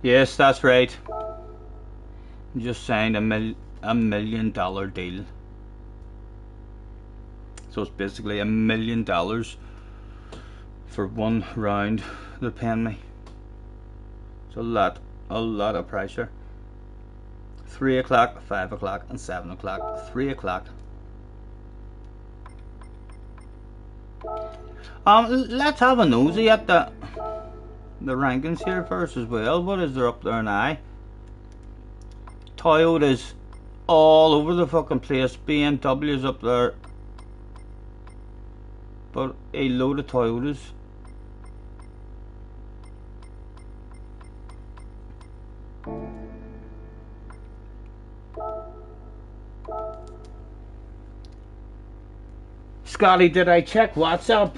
Speaker 1: Yes, that's right. Just signed a $1 million deal. So it's basically $1 million for one round they're paying me. It's a lot of pressure. 3 o'clock, 5 o'clock and 7 o'clock. 3 o'clock. Let's have a nosy at the rankings here first as well. What is there up there now? Toyota's all over the fucking place. BMW's up there. But a load of Toyotas. Scotty, did I check WhatsApp?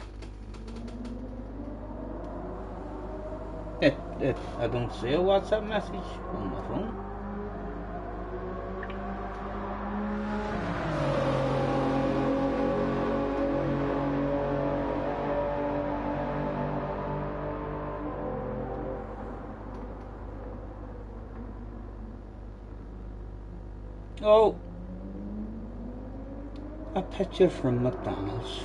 Speaker 2: I don't see a WhatsApp message on my phone. Oh, a picture from McDonald's.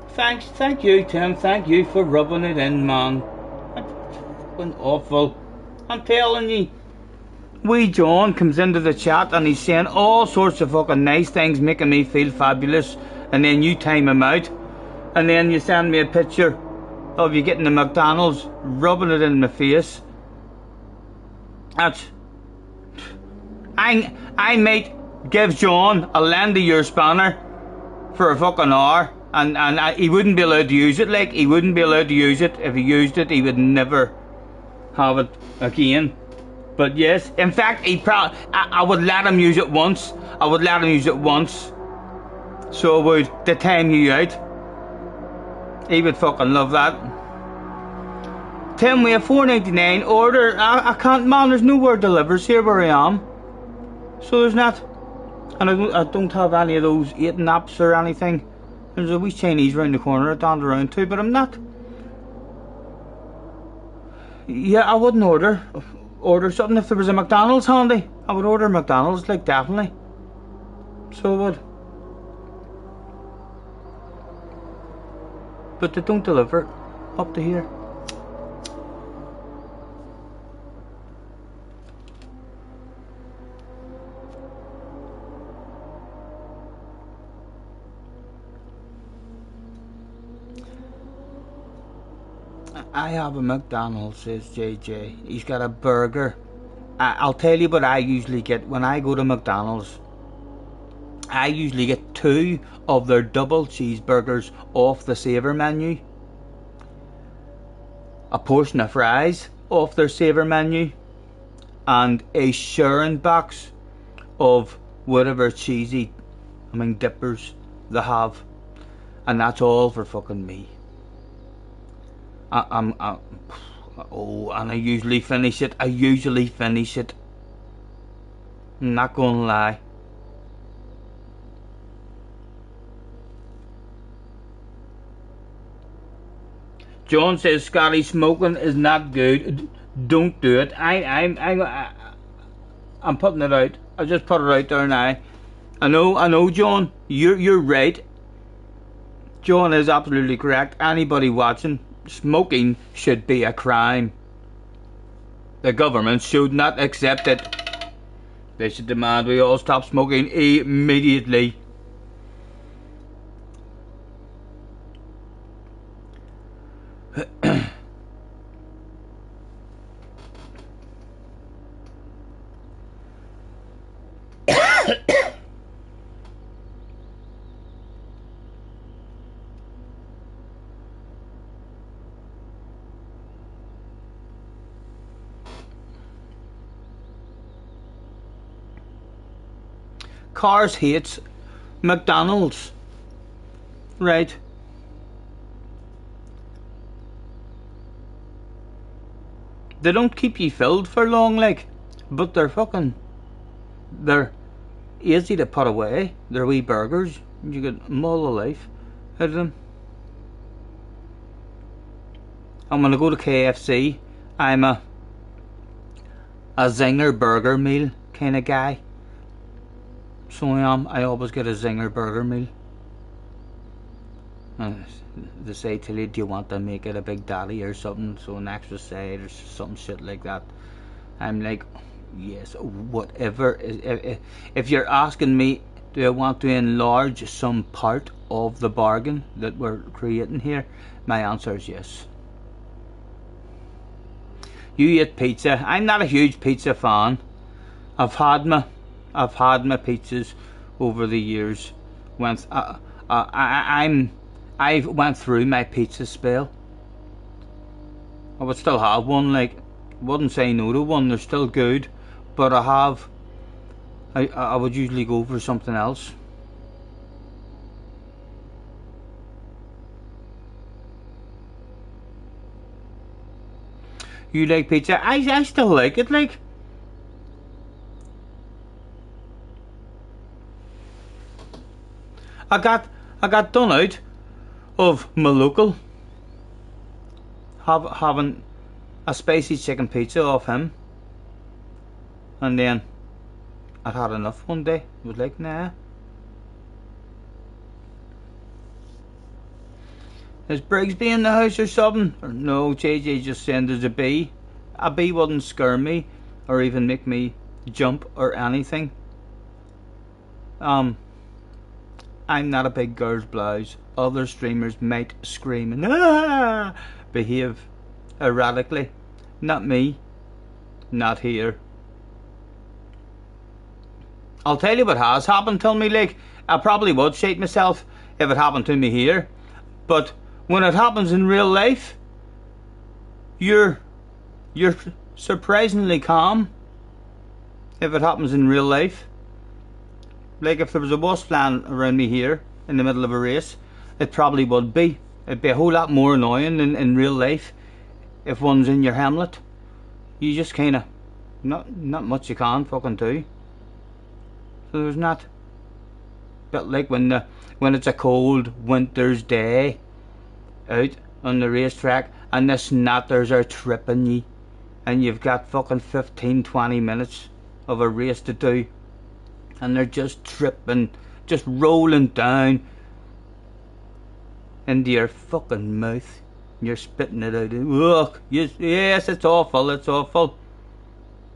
Speaker 2: Thank you, Tim. Thank you for rubbing it in, man. That's fucking awful. I'm telling you. Wee John comes into the chat and he's saying all sorts of fucking nice things, making me feel fabulous. And then you time him out, and then you send me a picture of you getting the McDonald's, rubbing it in my face. That's. I might give John a lend of your spanner for a fucking hour, and he wouldn't be allowed to use it. Like, he wouldn't be allowed to use it. If he used it, he would never have it again. But yes, in fact, I would let him use it once. I would let him use it once, so I would, to time you out. He would fucking love that. Tim, we have $4.99 order. I can't, man. There's no word delivers here where I am. So there's not, and I don't have any of those eating apps or anything. There's a wee Chinese round the corner down the round too, but I'm not. Yeah, I wouldn't order something if there was a McDonald's handy. I would order McDonald's, like, definitely. So I would. But they don't deliver up to here. I have a McDonald's, says JJ. He's got a burger. I'll tell you what I usually get when I go to McDonald's. I usually get 2 of their double cheeseburgers off the saver menu, a portion of fries off their saver menu, and a sharing box of whatever cheesy, dippers they have, and that's all for fucking me. And I usually finish it. I'm not gonna lie. John says Scotty, smoking is not good. Don't do it. I'm putting it out. I just put it out there now. I know, John. You're right. John is absolutely correct. Anybody watching, smoking should be a crime. The government should not accept it. They should demand we all stop smoking immediately. Cars hates McDonald's, right? They don't keep you filled for long, like, but they're easy to put away. They're wee burgers. You get mull of life out of them. I'm gonna go to KFC. I'm a zinger burger meal kind of guy. So I always get a zinger burger meal. And they say to you, do you want to make it a big daddy or something, so an extra side or some shit like that. I'm like, yes, whatever. If you're asking me, do I want to enlarge some part of the bargain that we're creating here, my answer is yes. You eat pizza. I'm not a huge pizza fan. I've had my pizzas over the years. I've went through my pizza spell. I would still have one. Like, wouldn't say no to one. They're still good, but I would usually go for something else.
Speaker 1: You like pizza? I still like it, like. I got done out of my local having a spicy chicken pizza off him, and then I'd had enough one day. I was like, nah. Is Brigsby in the house or something? Or no, JJ just saying there's a bee. A bee wouldn't scare me or even make me jump or anything. I'm not a big girl's blouse. Other streamers might scream and behave erratically. Not me. Not here. I'll tell you what has happened to me, like, I probably would shake myself if it happened to me here. But when it happens in real life, you're surprisingly calm. If it happens in real life, like if there was a bus flying around me here in the middle of a race, it probably would be. It'd be a whole lot more annoying in real life if one's in your Hamlet. You just kind of not much you can fucking do. So there's not. But like when it's a cold winter's day out on the racetrack and the snatters are tripping you and you've got fucking 15-20 minutes of a race to do and they're just tripping, just rolling down into your fucking mouth. You're spitting it out. Ugh, yes, it's awful, it's awful.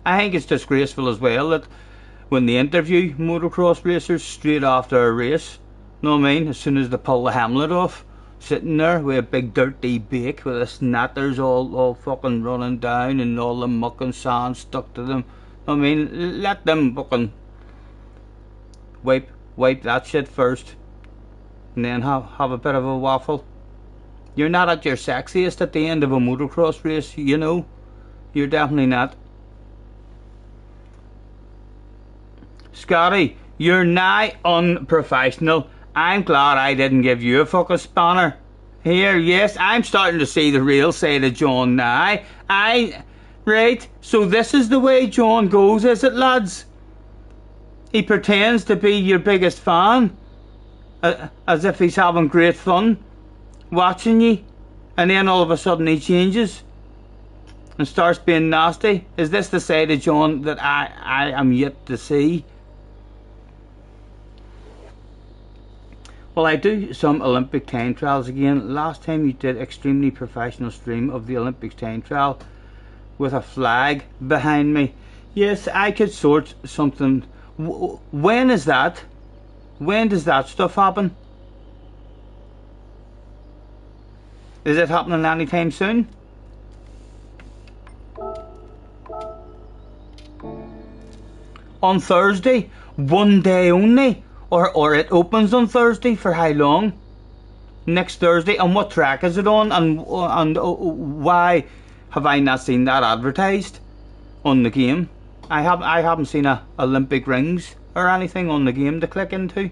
Speaker 1: I think it's disgraceful as well that when they interview motocross racers straight after a race, know what I mean, as soon as they pull the Hamlet off, sitting there with a big dirty bake with the snatters all fucking running down and all the muck and sand stuck to them. I mean, let them fucking wipe that shit first and then have a bit of a waffle. You're not at your sexiest at the end of a motocross race, you know. You're definitely not. Scotty, you're nigh unprofessional. I'm glad I didn't give you a fucking spanner. Here, yes, I'm starting to see the real side of John now. Right, so this is the way John goes, is it, lads? He pretends to be your biggest fan, as if he's having great fun watching you, and then all of a sudden he changes and starts being nasty. Is this the side of John that I am yet to see? Well, I do some Olympic time trials again. Last time you did extremely professional stream of the Olympics time trial with a flag behind me. Yes, I could sort something. When is that? When does that stuff happen? Is it happening anytime soon? On Thursday? One day only? Or it opens on Thursday? For how long? Next Thursday? And what track is it on? And why have I not seen that advertised on the game? I haven't seen a Olympic rings or anything on the game to click into.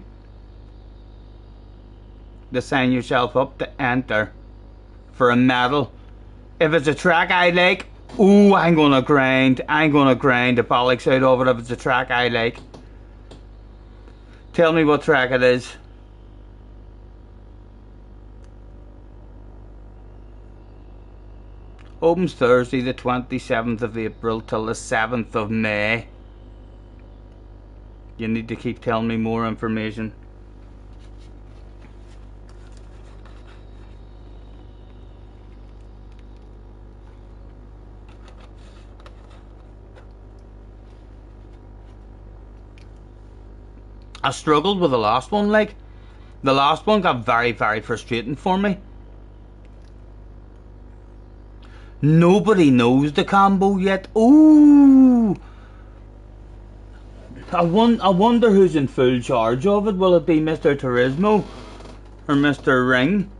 Speaker 1: To sign yourself up to enter for a medal. If it's a track I like, ooh, I'm gonna grind the bollocks out of it if it's a track I like. Tell me what track it is. Opens Thursday the 27th of April till the 7th of May. You need to keep telling me more information. I struggled with the last one, like. The last one got very, very frustrating for me. Nobody knows the combo yet. Ooh! I wonder who's in full charge of it. Will it be Mr. Turismo or Mr. Ring?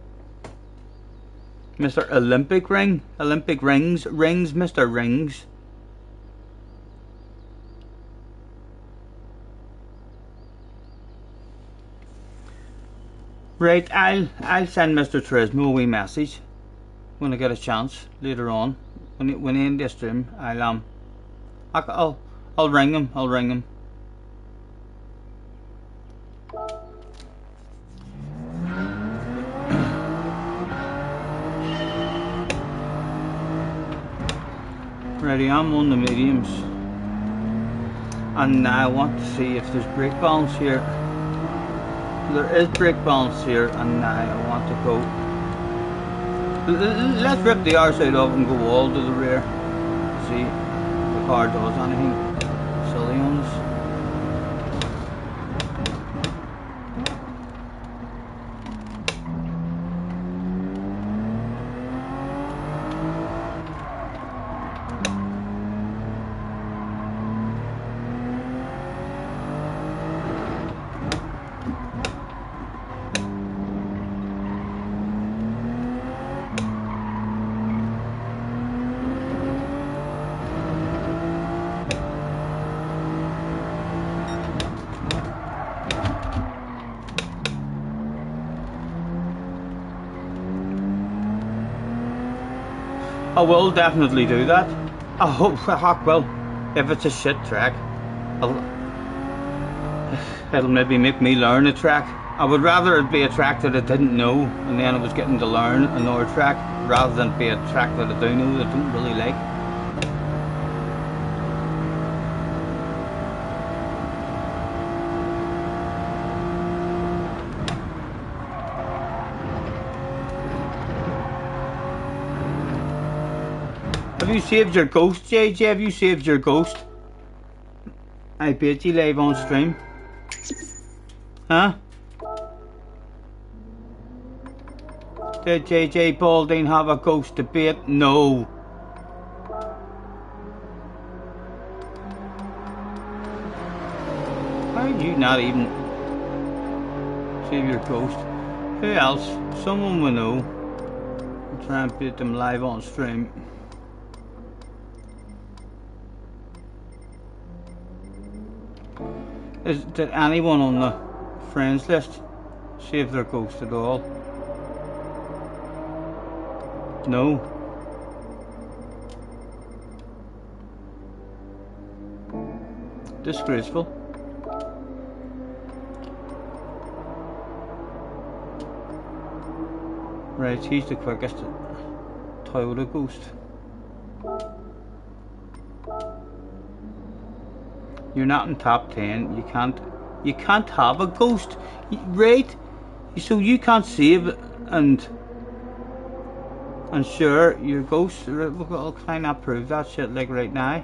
Speaker 1: Mr. Olympic Ring? Olympic Rings? Mr. Rings. Right, I'll send Mr. Turismo a wee message when I get a chance later on. when he end this stream, I'll ring him. I'll ring him. Ready, I'm on the mediums, and now I want to see if there's brake balance here. There is brake balance here, and now I want to go. Let's rip the R side off and go all to the rear. See if the car does anything silly on us. I will definitely do that. I hope, well, if it's a shit track, it'll maybe make me learn a track. I would rather it be a track that I didn't know and then I was getting to learn another track, rather than be a track that I do know that I don't really like. Have you saved your ghost, JJ? Have you saved your ghost? I bet you live on stream. Huh? Did JJ Balding have a ghost debate? No. Why are you not even save your ghost? Who else? Someone we know. I'll try and beat them live on stream. Did anyone on the friends list save their ghost at all? No. Disgraceful. Right, he's the quickest Toyota Ghost. You're not in top 10. You can't have a ghost, right? So you can't save and sure your ghost. Well, can I not prove that shit like right now?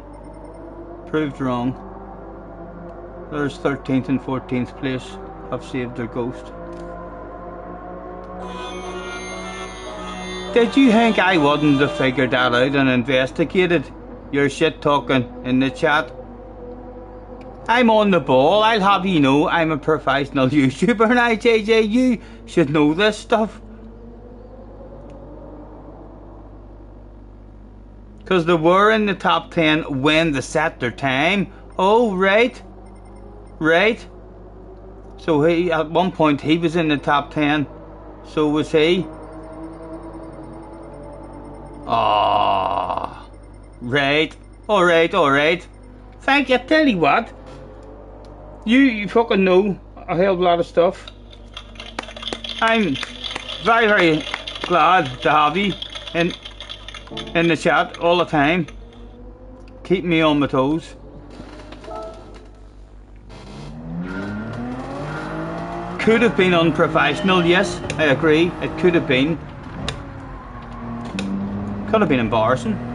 Speaker 1: Proved wrong. There's 13th and 14th place have saved their ghost. Did you think I wouldn't have figured that out and investigated your shit talking in the chat? I'm on the ball. I'll have you know I'm a professional YouTuber now, JJ. You should know this stuff. Because they were in the top 10 when they set their time. Oh, right. Right. So he, at one point, he was in the top 10. So was he. Ah, right. Alright, alright. Thank you. Tell you what. You fucking know a hell of a lot of stuff. I'm very, very glad to have you in the chat all the time. Keep me on my toes. Could have been unprofessional, yes, I agree. It could have been. Could have been embarrassing.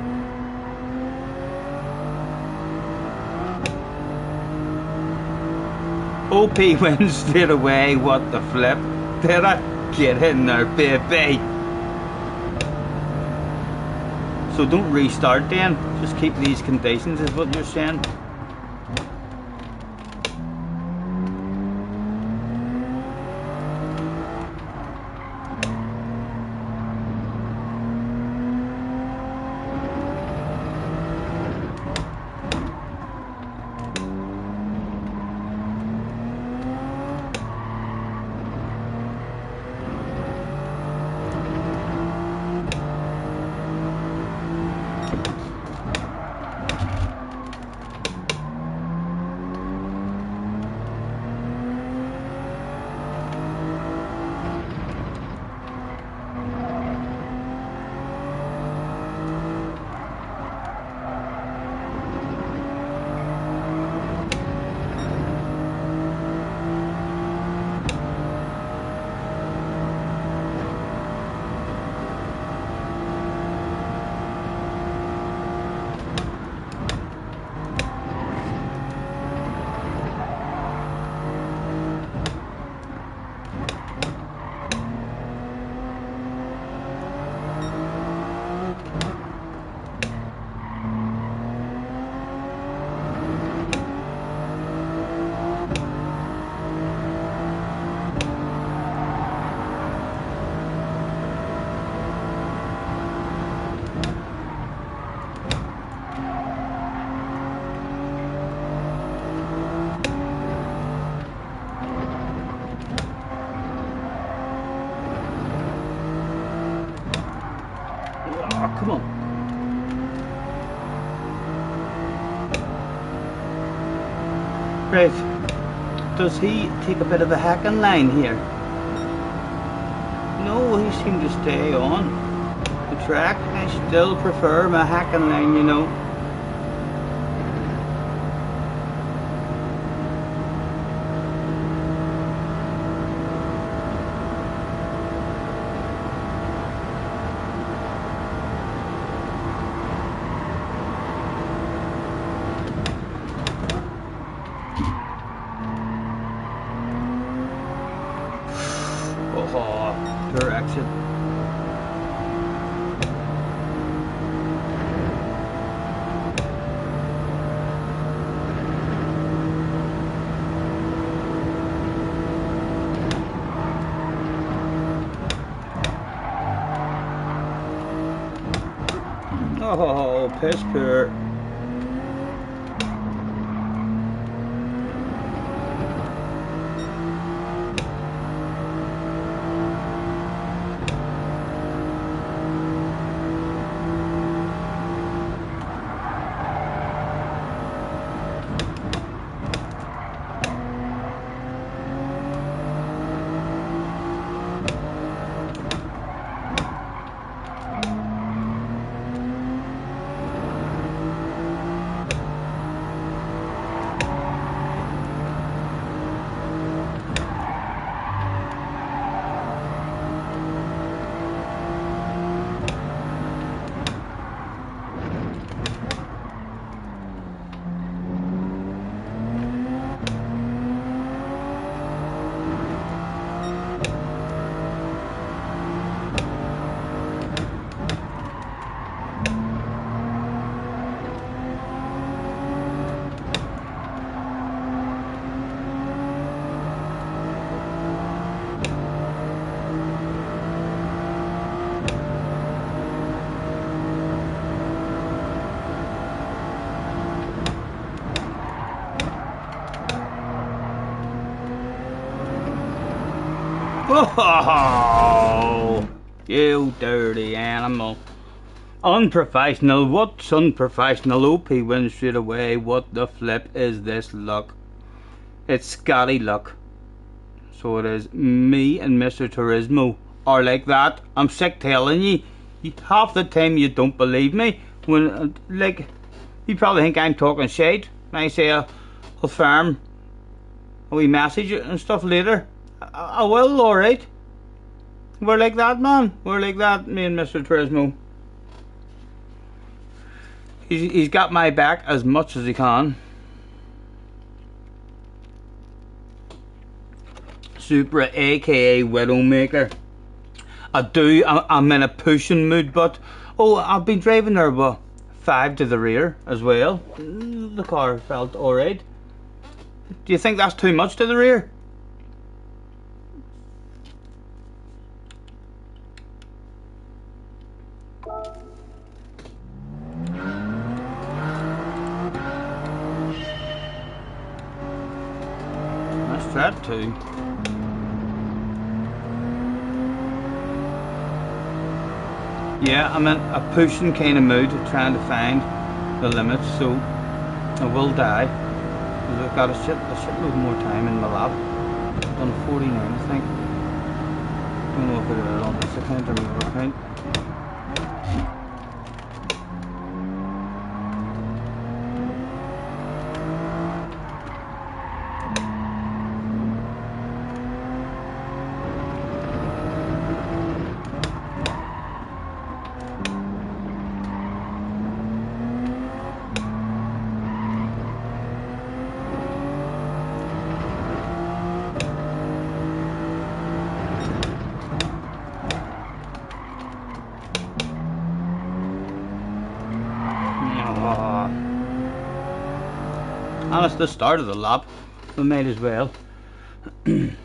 Speaker 1: OP wins straight away, what the flip. Did I get in there, baby? So don't restart then, just keep these conditions is what you're saying. Right. Does he take a bit of a hacking line here? No, he seemed to stay on the track. I still prefer my hacking line, you know. Oh, poor exit. Oh, piss poor. Oh, you dirty animal. Unprofessional. What's unprofessional? OP wins straight away. What the flip is this luck? It's Scotty luck. So it is. Me and Mr. Turismo are like that. I'm sick telling you. Half the time you don't believe me. When, like, you probably think I'm talking shit. I say I'll farm a wee message and stuff later. I will, alright. We're like that, man. We're like that, me and Mr. Turismo. He's got my back as much as he can. Supra, aka Widowmaker. I'm in a pushing mood, but I've been driving there, but 5 to the rear as well. The car felt alright. Do you think that's too much to the rear? That's that too. Yeah, I'm in a pushing kind of mood, trying to find the limits, so I will die. Because I've got a shitload more time in my lap. I've done 49, I think. Don't know if it is on this account or the other account. And it's the start of the lap, we might as well. And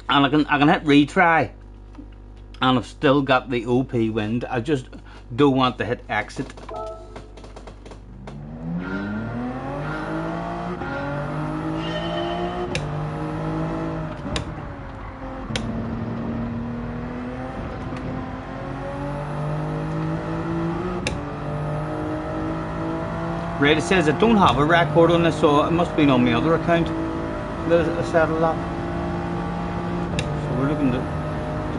Speaker 1: I can hit retry, and I've still got the OP wind. I just don't want to hit exit. Right, it says I don't have a record on this, so it must have been on my other account that I settled that. So we're looking to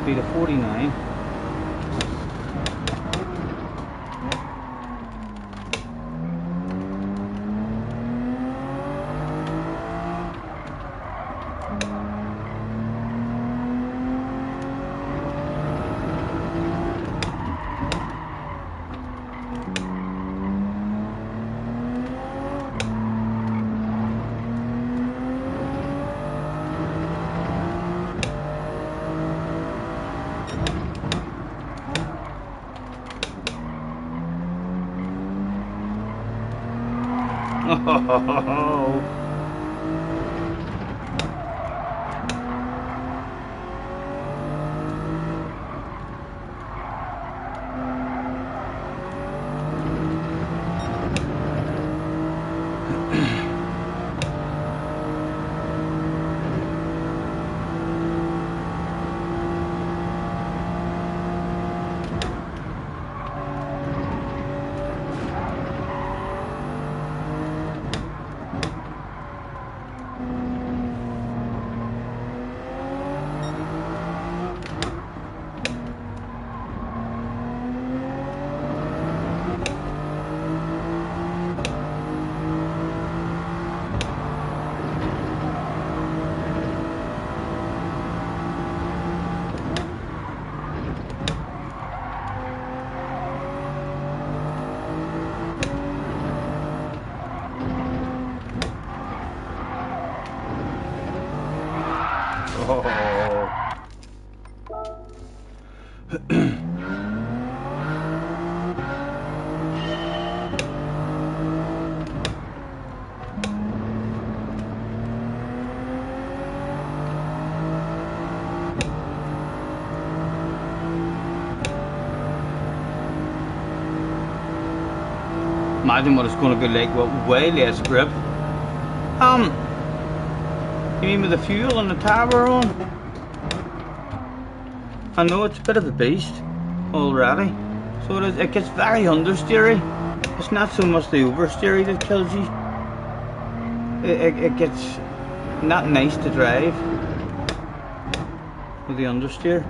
Speaker 1: beat a 49. Oh. Imagine what it's going to be like with way less grip. You mean with the fuel and the tire we're on? I know it's a bit of a beast already. So it gets very understeery. It's not so much the oversteery that kills you. It gets not nice to drive with the understeer.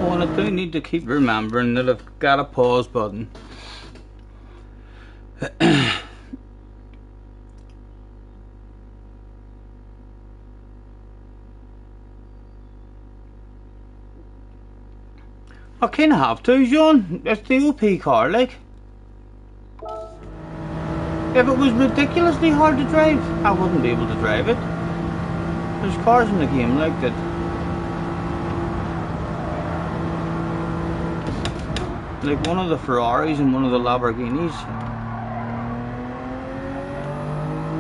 Speaker 1: Oh, and I do need to keep remembering that I've got a pause button. I kind of have to, John. It's the OP car, like. If it was ridiculously hard to drive, I wouldn't be able to drive it. There's cars in the game like that. Like one of the Ferraris and one of the Lamborghinis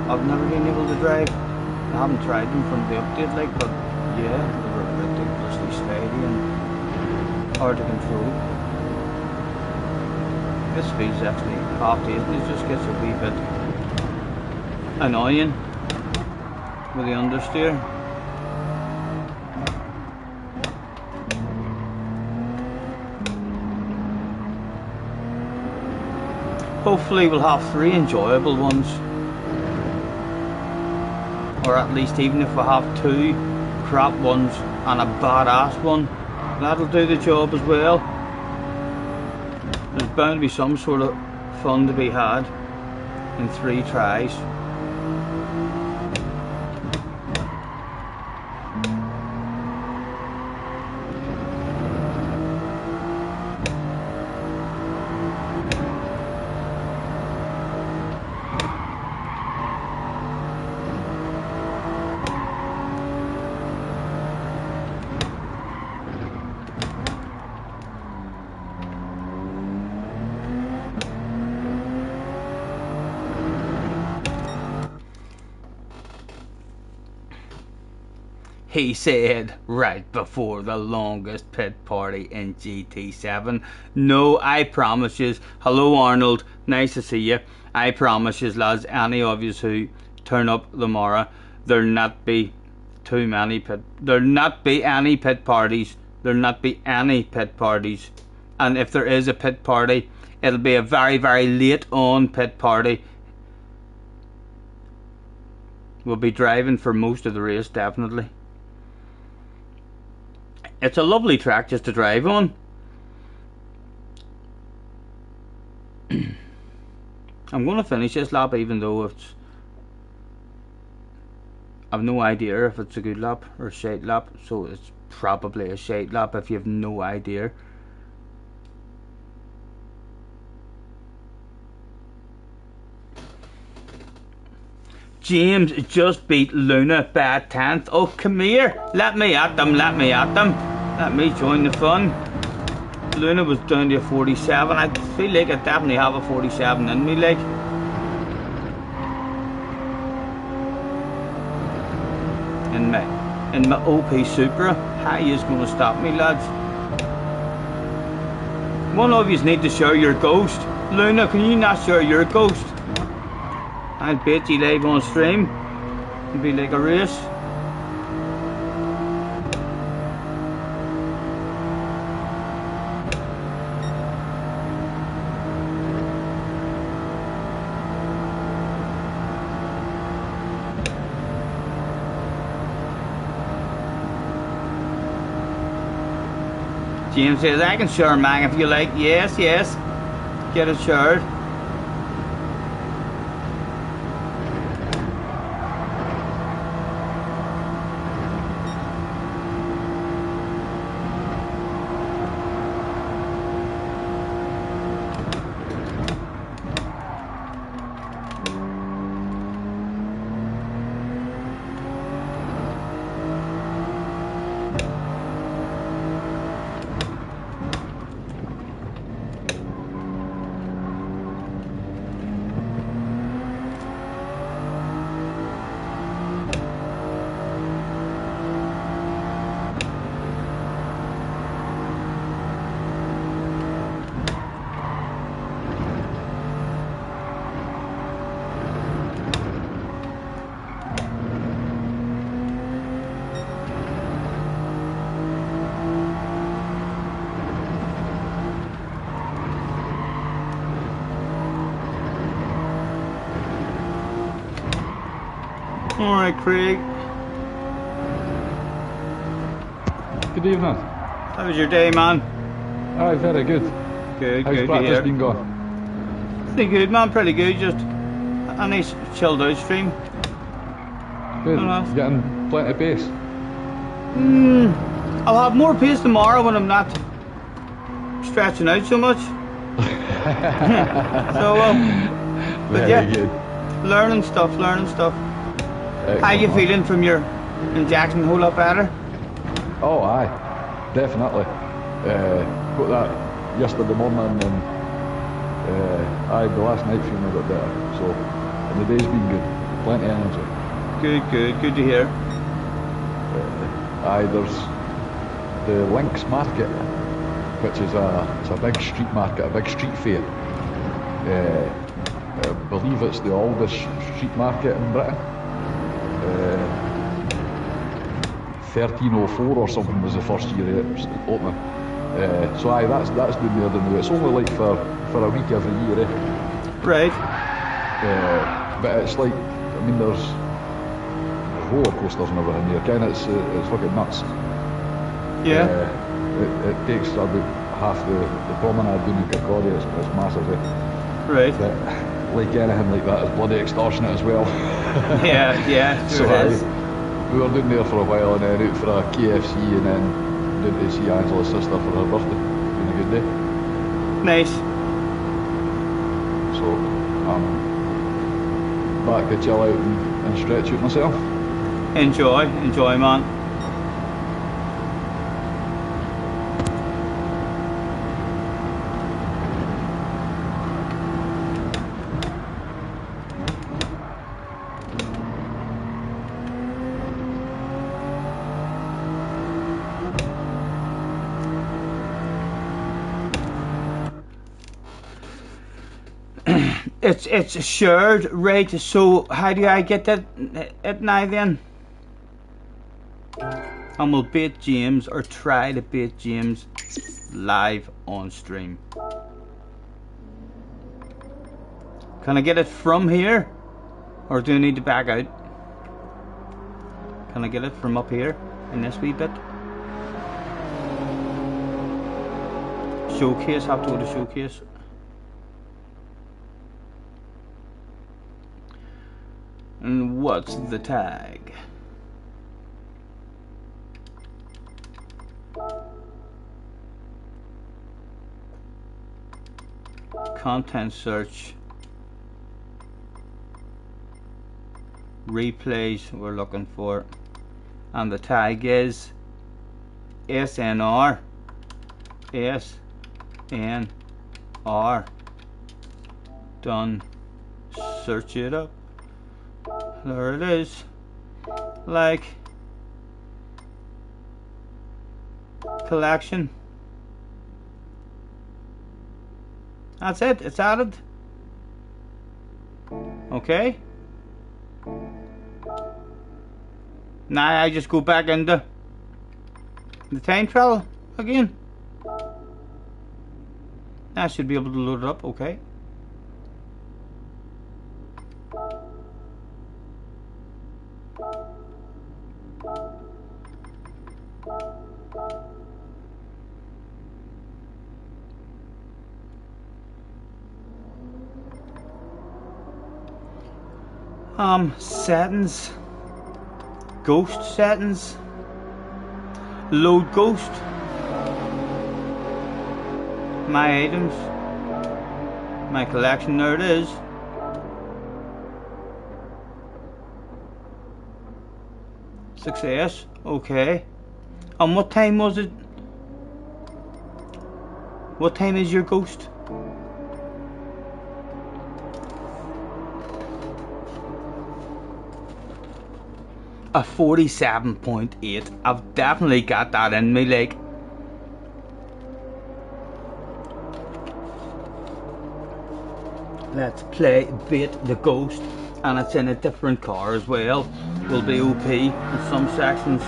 Speaker 1: I've never been able to drive. I haven't tried them from the update, like, but yeah, they were ridiculously slidey and hard to control. This speed's actually half decent. It just gets a wee bit annoying with the understeer. Hopefully we'll have 3 enjoyable ones, or at least even if we have 2 crap ones and a badass one, that'll do the job as well. There's bound to be some sort of fun to be had in 3 tries. He said right before the longest pit party in GT7. No, I promise you. Hello Arnold, nice to see you. I promise you, lads, any of you who turn up tomorrow, there'll not be too many there'll not be any pit parties. There'll not be any pit parties. And if there is a pit party, it'll be a very, very late on pit party. We'll be driving for most of the race, definitely. It's a lovely track just to drive on. I'm going to finish this lap even though I've no idea if it's a good lap or a shite lap, so it's probably a shite lap if you have no idea. James just beat Luna by a 10th. Oh, come here. Let me at them, let me at them. Let me join the fun. Luna was down to a 47. I feel like I definitely have a 47 in me, like. In my OP Supra. How is going to stop me, lads? One of you need to share your ghost. Luna, can you not share your ghost? I'll bet you live on stream. It'll be like a race. James says, I can share mine if you like. Yes, yes. Get it shared. Alright, Craig.
Speaker 3: Good evening.
Speaker 1: How was your day, man?
Speaker 3: Aye, very good.
Speaker 1: Good,
Speaker 3: How's
Speaker 1: good to
Speaker 3: practice
Speaker 1: hear.
Speaker 3: been going?
Speaker 1: Pretty good, man, pretty good. Just a nice chilled out stream.
Speaker 3: Good.
Speaker 1: Alright.
Speaker 3: Getting plenty of pace.
Speaker 1: I'll have more pace tomorrow when I'm not stretching out so much. So, but
Speaker 3: Very
Speaker 1: yeah,
Speaker 3: good.
Speaker 1: learning stuff.
Speaker 3: Excellent,
Speaker 1: How you
Speaker 3: man.
Speaker 1: feeling from your injection? A whole lot better?
Speaker 3: Oh, aye. Definitely. Got that yesterday morning and aye, the last night feeling a bit better. So, and the day's been good. plenty of energy.
Speaker 1: Good to hear.
Speaker 3: Aye, there's the Links Market, which is it's a big street market, a big street fair. I believe it's the oldest street market in Britain. 1304 or something was the first year it was opening. So aye, that's been there now. It's only like for a week every year, eh?
Speaker 1: Right.
Speaker 3: But it's like, I mean, there's roller coasters and everything there. Again, it's fucking nuts.
Speaker 1: Yeah.
Speaker 3: It takes about half the promenade down in Kirkcaldy. It's massive, eh?
Speaker 1: Right.
Speaker 3: But like anything like that, it's bloody extortionate as well.
Speaker 1: Yeah,
Speaker 3: So
Speaker 1: sure it is.
Speaker 3: we were down there for a while and then out for a KFC and then down to see Angela's sister for her birthday. Been a good day.
Speaker 1: Nice.
Speaker 3: So I'm back to chill out and stretch out myself.
Speaker 1: Enjoy, man. It's shared, right? So how do I get that at now then? And we'll bait James, or try to bait James live on stream. Can I get it from here? Or do I need to back out? Can I get it from up here in this wee bit? Showcase, have to go to showcase. And what's the tag? Content search. Replays we're looking for. And the tag is SNR. SNR. Done. Search it up. There it is. Like collection. That's it, it's added. Okay. Now I just go back into the time travel again. I should be able to load it up, okay. Settings, ghost settings, load ghost, my items, my collection, there it is. Success, okay. And what time was it? What time is your ghost? A 47.8. I've definitely got that in me, like. Let's play Bait the Ghost, and it's in a different car as well. Will be OP in some sections.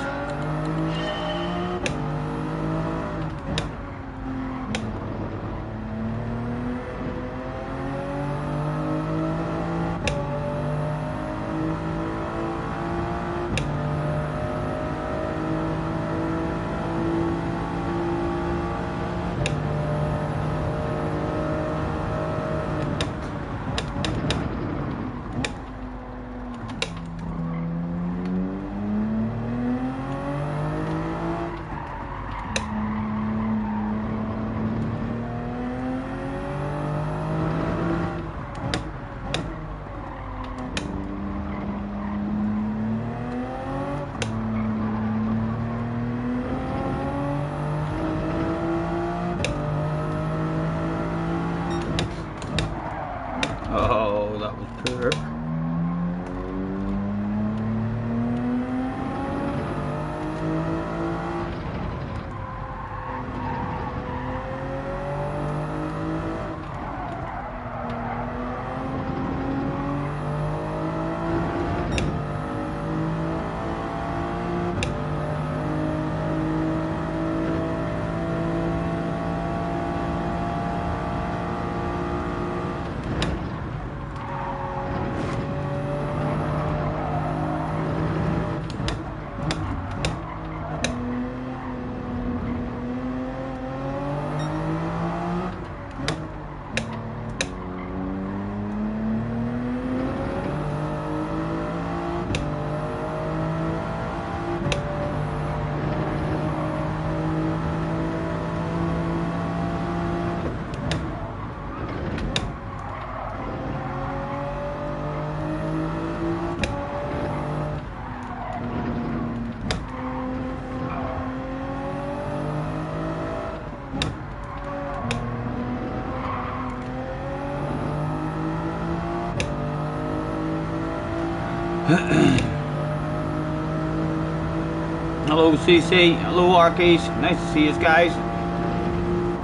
Speaker 1: Hello CC, hello Arkies, nice to see you guys.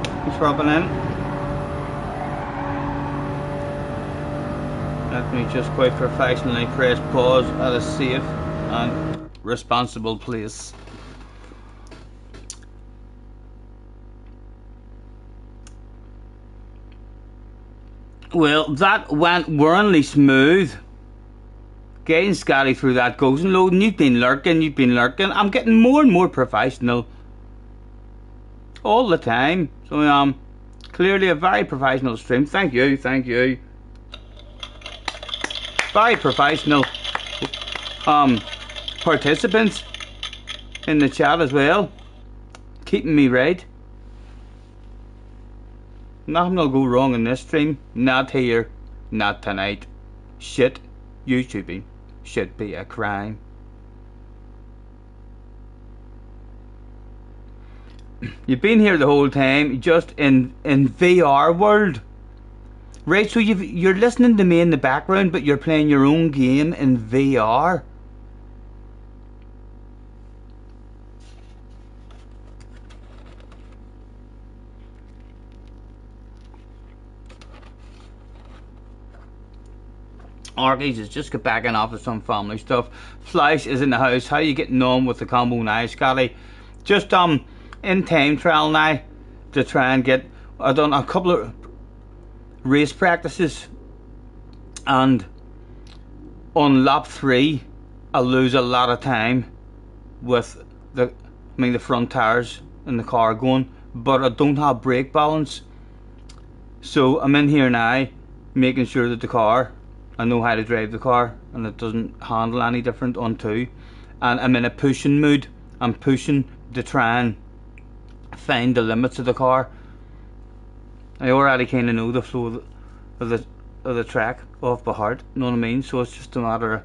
Speaker 1: Thanks for hopping in. Let me just quite professionally press pause at a safe and responsible place. Well, that went whirlingly smooth. Getting Scotty through that goes and loading. You've been lurking. I'm getting more and more professional all the time. So clearly a very professional stream. Thank you. Very professional participants in the chat as well. Keeping me right. Nothing will go wrong in this stream. Not here. Not tonight. Shit. YouTubing should be a crime. You've been here the whole time, just in VR world. Right, so you're listening to me in the background, but you're playing your own game in VR. Arkies is just got back in off of some family stuff. Flash is in the house. How you getting on with the combo now, Scotty? Just in time trial now to try and get. I've done a couple of race practices, and on lap 3 I lose a lot of time with the front tires in the car going, but I don't have brake balance. So I'm in here now making sure that the car, I know how to drive the car and it doesn't handle any different on 2, and I'm in a pushing mood. I'm pushing to try and find the limits of the car. I already kind of know the flow of the track off by heart, you know what I mean? So it's just a matter of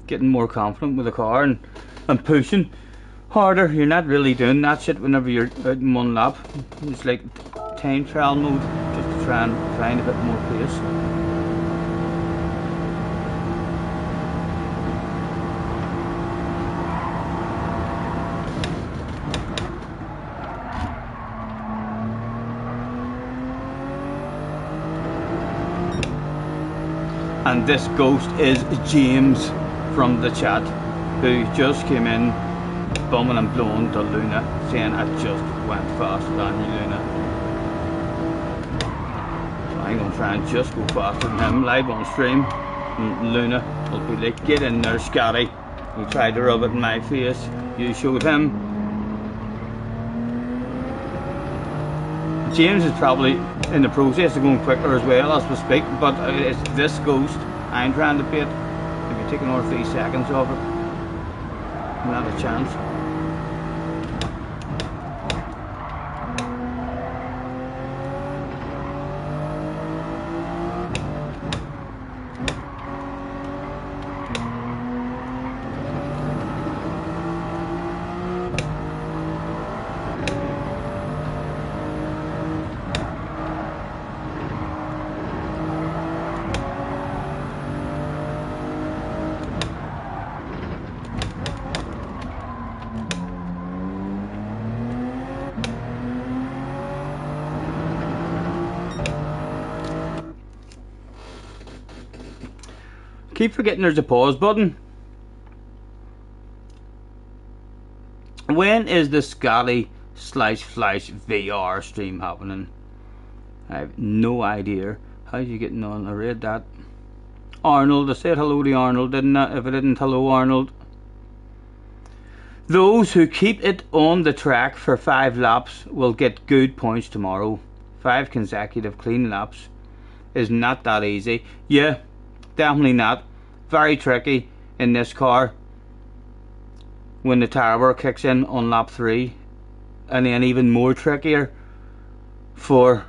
Speaker 1: getting more confident with the car and pushing harder. You're not really doing that shit whenever you're out in one lap. It's like time trial mode, just to try and find a bit more pace. And this ghost is James from the chat, who just came in bumming and blowing to Luna, saying I just went faster than you, Luna. So I'm going to try and just go faster than him live on stream. And Luna will be like, get in there, Scotty. He tried to rub it in my face. You showed him. James is probably in the process of going quicker as well as we speak, but it's this ghost I'm trying to beat. If you take another 3 seconds off it, not a chance. Keep forgetting there's a pause button. When is the Scotty /Flash VR stream happening? I have no idea. How's you getting on? I read that. Arnold, I said hello to Arnold, didn't I? If I didn't, hello Arnold. Those who keep it on the track for 5 laps will get good points tomorrow. 5 consecutive clean laps is not that easy. Yeah, definitely not. Very tricky in this car when the tire wear kicks in on lap 3, and then even more trickier for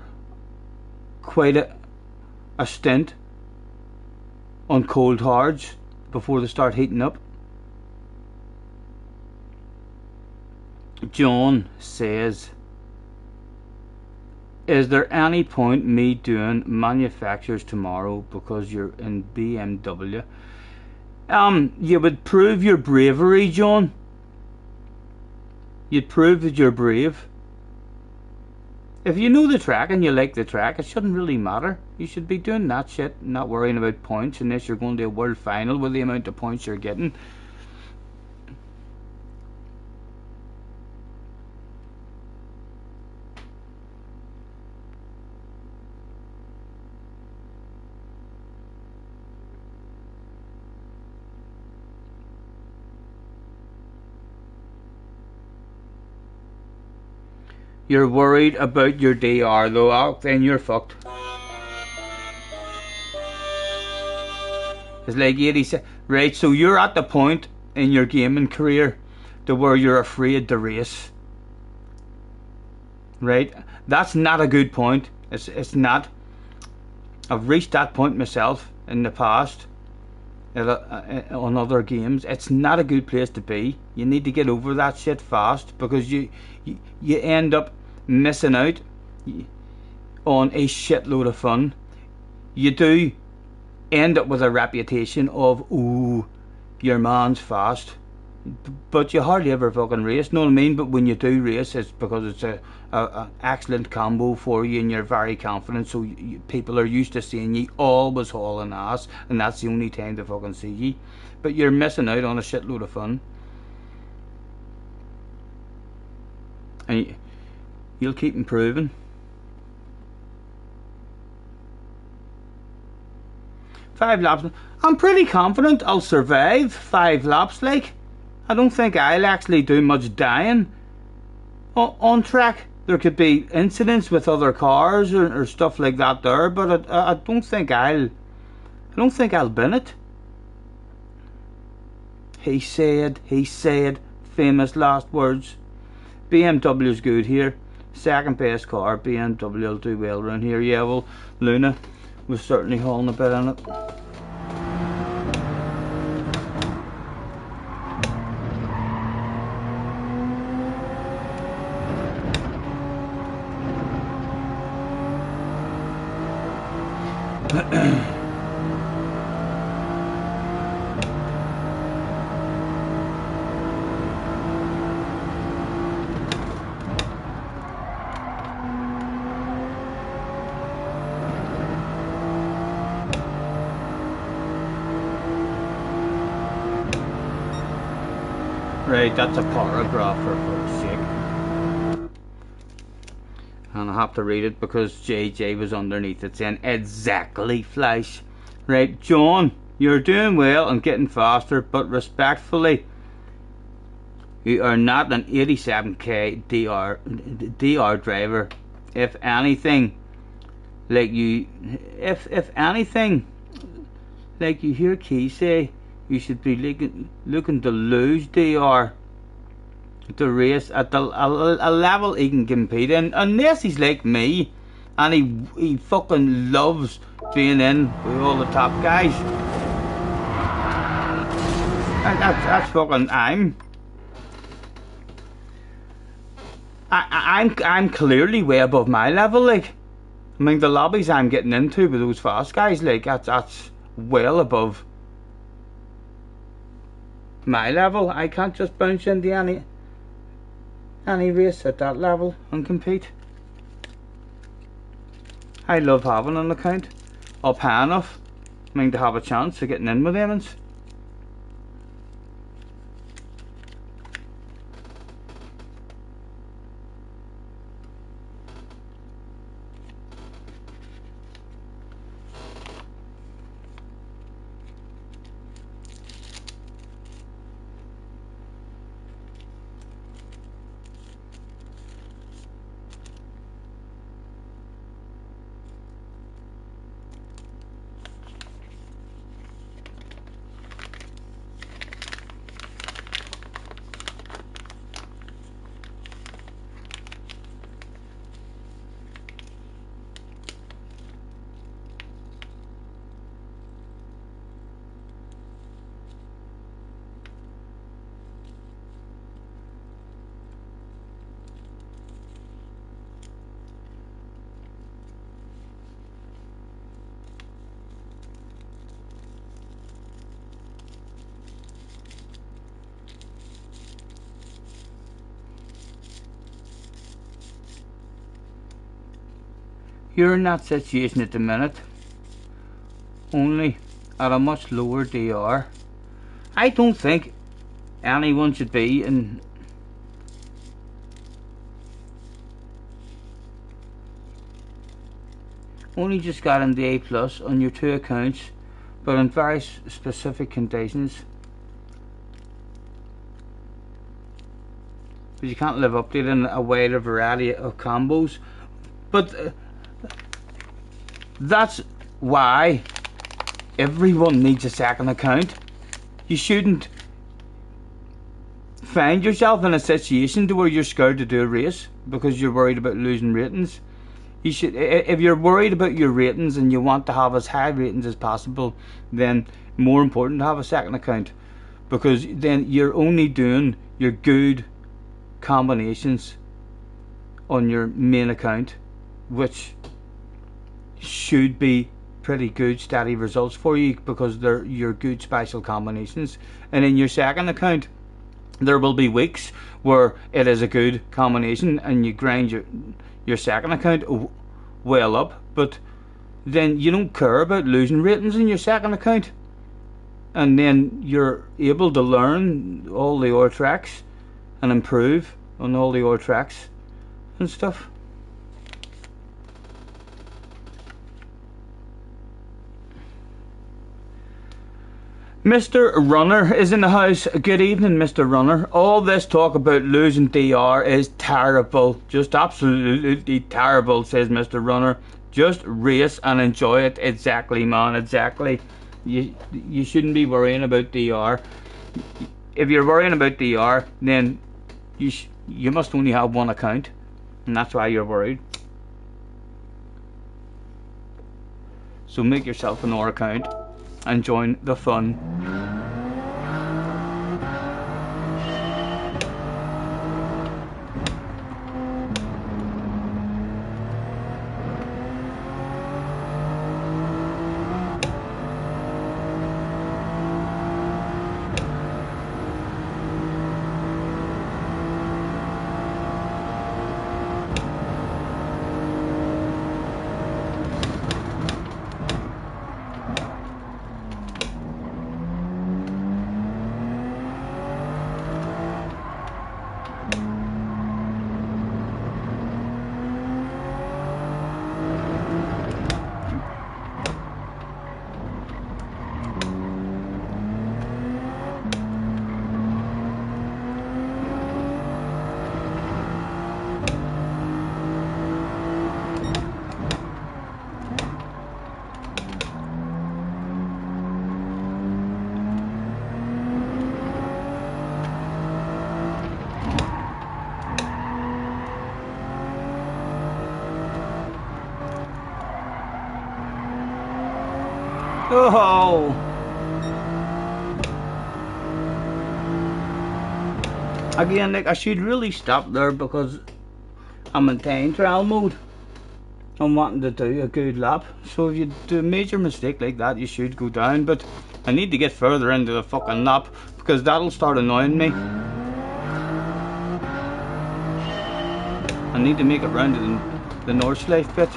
Speaker 1: quite a stint on cold hards before they start heating up. John says, is there any point me doing manufacturers tomorrow because you're in BMW? You would prove your bravery, John. You'd prove that you're brave. If you know the track and you like the track, it shouldn't really matter. You should be doing that shit, not worrying about points unless you're going to a world final with the amount of points you're getting. You're worried about your DR though, Alk, then you're fucked. It's like 87. Right, so you're at the point in your gaming career to where you're afraid to race. Right? That's not a good point. It's not. I've reached that point myself in the past on other games. It's not a good place to be. You need to get over that shit fast, because you end up missing out on a shitload of fun. You do end up with a reputation of, ooh, your man's fast, but you hardly ever fucking race, know what I mean? But when you do race, it's because it's a excellent combo for you and you're very confident, so people are used to seeing you always hauling ass, and that's the only time they fucking see you. But you're missing out on a shitload of fun. And you'll keep improving. Five laps. I'm pretty confident I'll survive 5 laps. Like, I don't think I'll actually do much dying on track. There could be incidents with other cars or stuff like that there, but I don't think I'll bin it. He said, famous last words. BMW's good here. Second best car. BMW will do well around here. Yeah, well, Luna was certainly hauling a bit in it. Right, that's a paragraph, for fuck's sake. And I have to read it because JJ was underneath it saying, exactly, Flash. Right, John, you're doing well and getting faster, but respectfully, you are not an 87k DR driver. If anything, like you hear Key say, you should be looking to lose DR to race at a level he can compete in, unless he's like me and he fucking loves being in with all the top guys. And that's fucking I'm clearly way above my level. Like, I mean, the lobbies I'm getting into with those fast guys, like that's well above my level. I can't just bounce into any race at that level and compete. I love having an account up high enough, I mean, to have a chance of getting in with them. You're in that situation at the minute, only at a much lower DR. I don't think anyone should be in only just got in the A plus on your 2 accounts, but in very specific conditions. But you can't live up to it in a wider variety of combos. But that's why everyone needs a second account. You shouldn't find yourself in a situation to where you're scared to do a race because you're worried about losing ratings. You should, if you're worried about your ratings and you want to have as high ratings as possible, then more important to have a second account, because then you're only doing your good combinations on your main account, which should be pretty good steady results for you because they're your good special combinations. And in your second account, there will be weeks where it is a good combination and you grind your second account well up, but then you don't care about losing ratings in your second account, and then you're able to learn all the other tracks and improve on all the other tracks and stuff. Mr. Runner is in the house. Good evening, Mr. Runner. All this talk about losing DR is terrible. Just absolutely terrible, says Mr. Runner. Just race and enjoy it. Exactly, man, exactly. You shouldn't be worrying about DR. If you're worrying about DR, then you must only have one account, and that's why you're worried. So make yourself another account and join the fun. Oh! Again, Nick, I should really stop there because I'm in time trial mode. I'm wanting to do a good lap. So if you do a major mistake like that, you should go down. But I need to get further into the fucking lap because that'll start annoying me. I need to make it round to the North Life bit.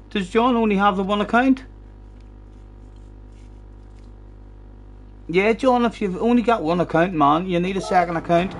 Speaker 1: Does John only have the one account? Yeah, John, if you've only got one account, man, you need a second account.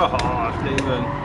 Speaker 1: Oh, Stephen.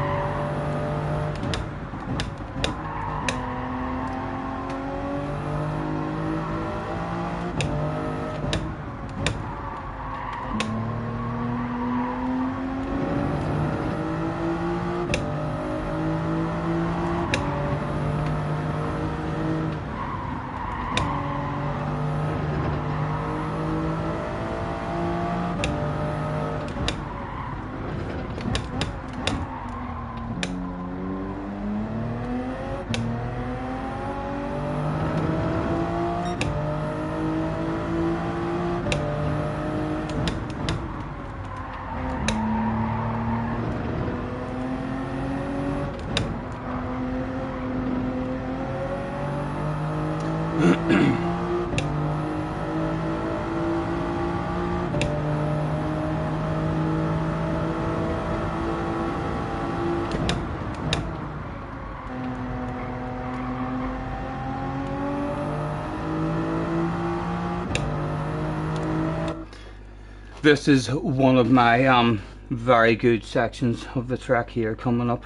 Speaker 1: This is one of my very good sections of the track here coming up.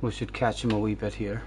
Speaker 1: We should catch him a wee bit here.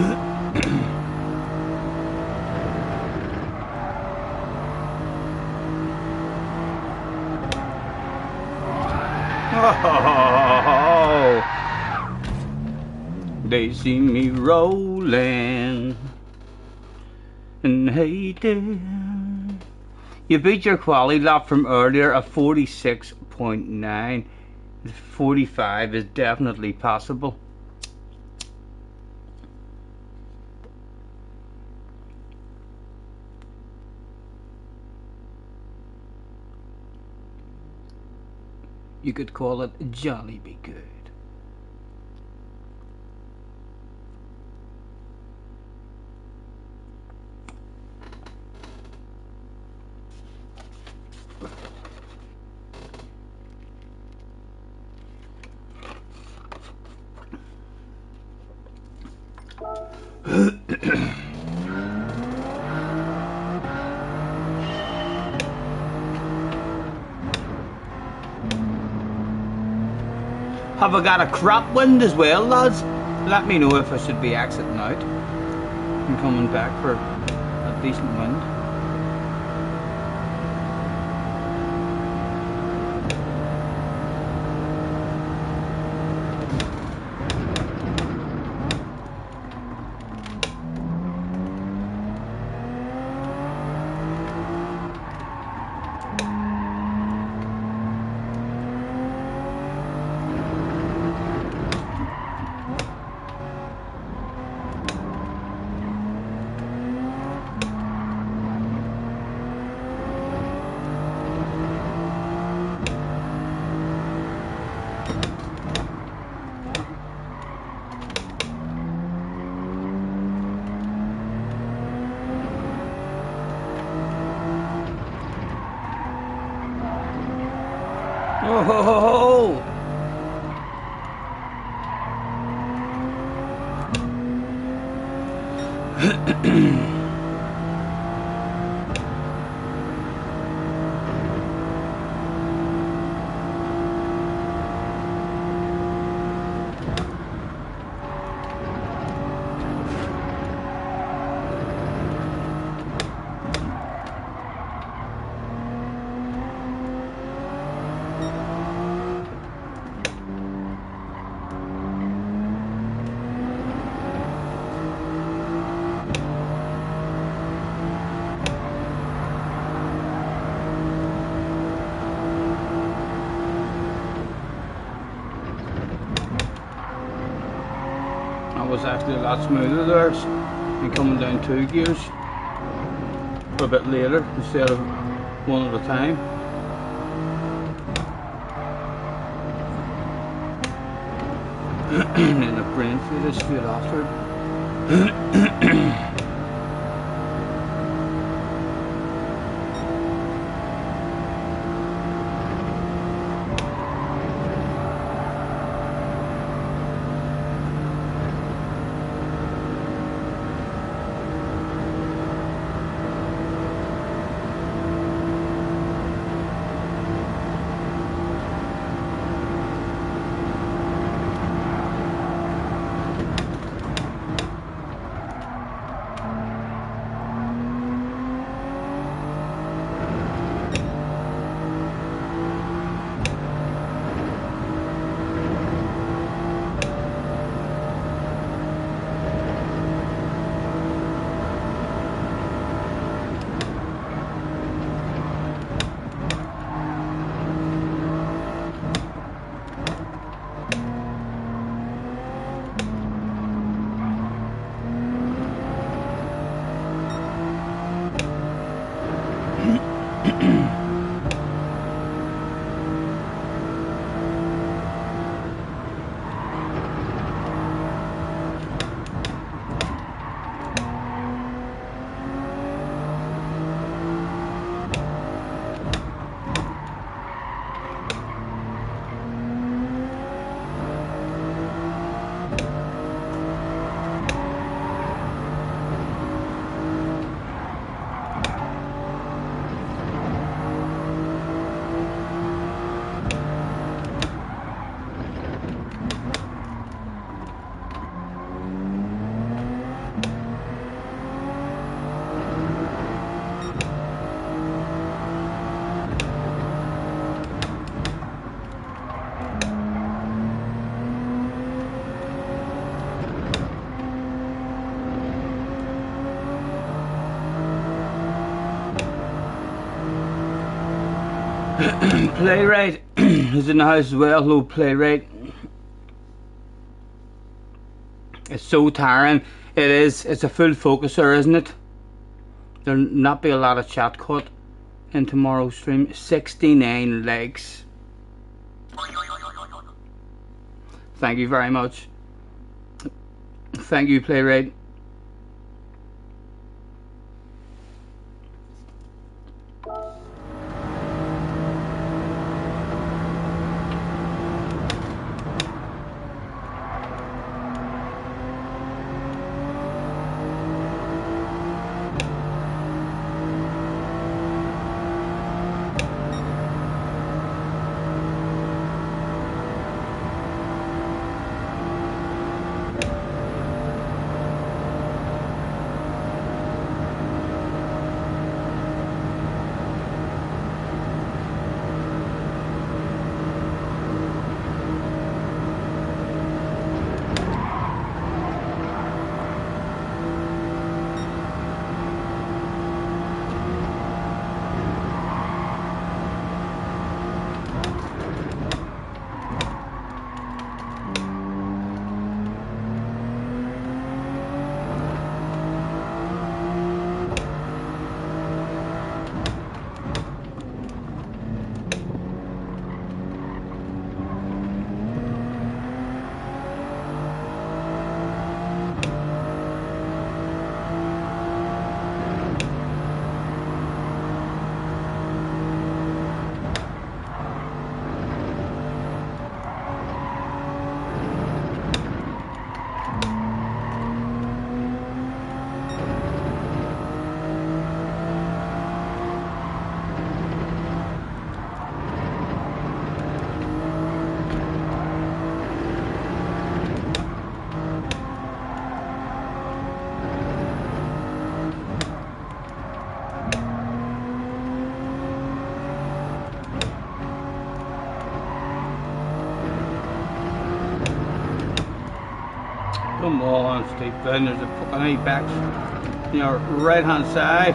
Speaker 1: Oh, they see me rolling and hate it. You beat your quality lap from earlier at 46.9. 45 is definitely possible. You could call it jolly be good. Have I got a crop wind as well, lads? Let me know if I should be exiting out and coming back for a decent wind. Oh ho ho ho! Was actually a lot smoother there and coming down 2 gears a bit later instead of one at a time. And then the brain faded straight after. Playwright is in the house as well. Hello, Playwright. It's so tiring. It is. It's a full focuser, isn't it? There'll not be a lot of chat cut in tomorrow's stream. 69 likes. Thank you very much. Thank you, Playwright. Come on, Stephen, there's a fucking 8 backs. Your right hand side.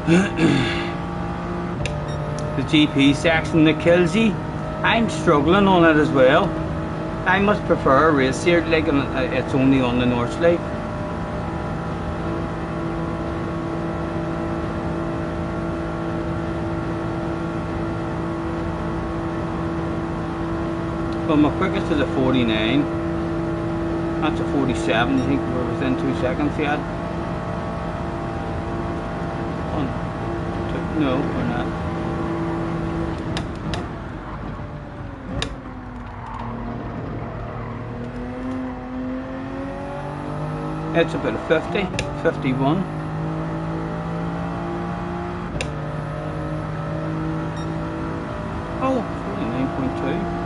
Speaker 1: The GP section that kills you. I'm struggling on it as well. I must prefer a race here, like it's only on the North Slide. But my quickest is a 49. That's a 47. I think we're within 2 seconds yet. No, we're not. It's about a 50, 51. Oh, 49.2.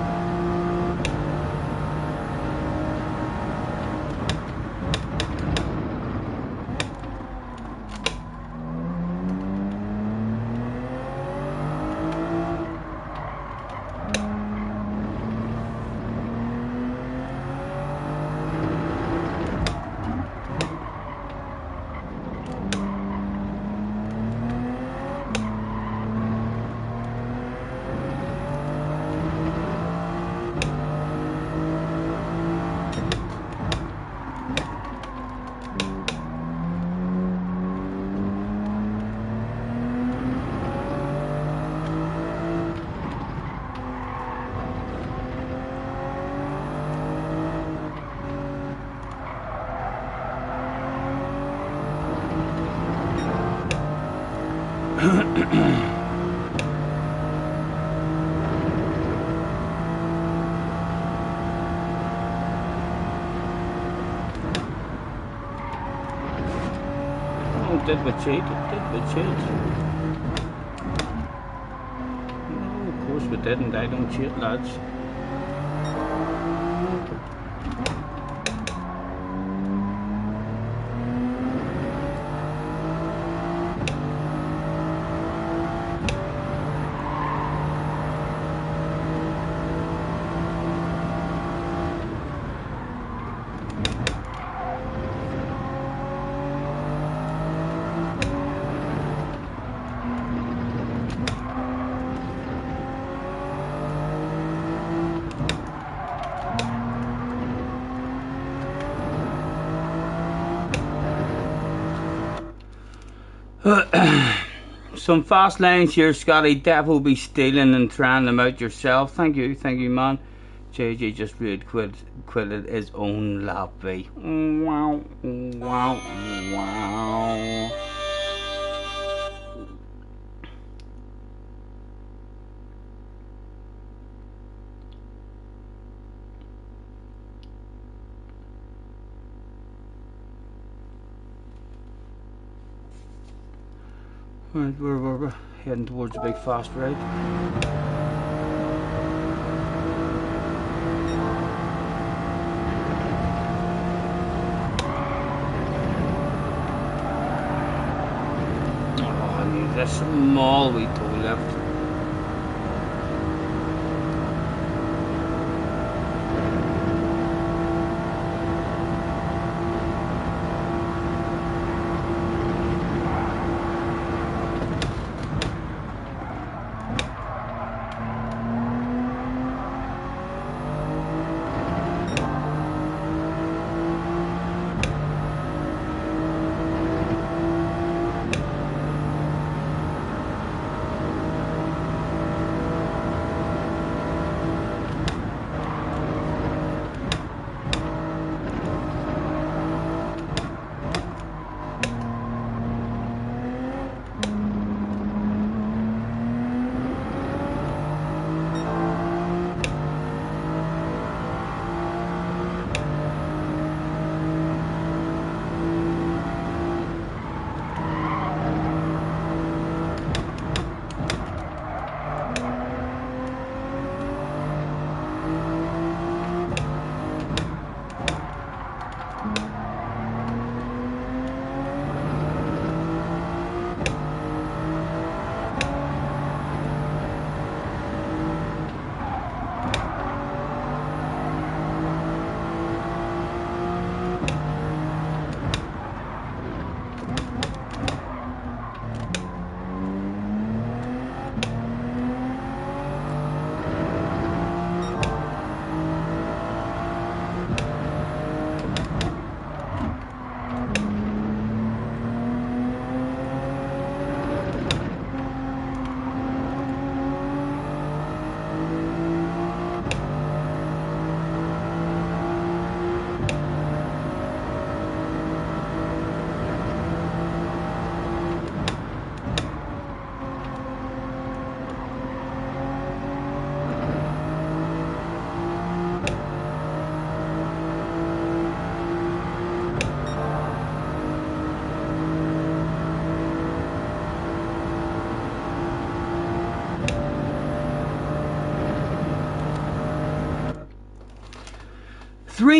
Speaker 1: Oh, did we cheat? Did we cheat? No, of course we didn't. I don't cheat, lads. Some fast lines here, Scotty. Devil be stealing and trying them out yourself. Thank you, man. JJ just really quitted his own lobby. Wow, wow, wow. Right, we're heading towards a big fast ride. Oh, I need this small wee toe left.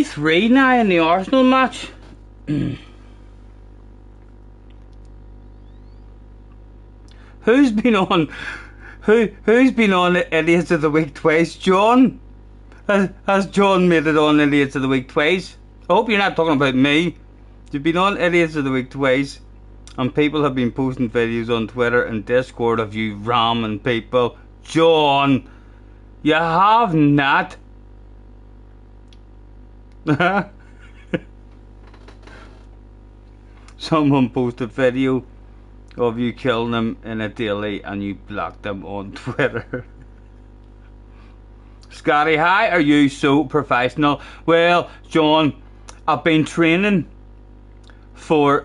Speaker 1: Three now in the Arsenal match. Who's been on? Who's been on Idiots of the Week twice? John? Has John made it on Idiots of the Week twice? I hope you're not talking about me. You've been on Idiots of the Week twice, and people have been posting videos on Twitter and Discord of you ramming people. John, you have not. Someone posted a video of you killing them in a daily and you blocked them on Twitter. Scotty, how are you so professional? Well, John, I've been training for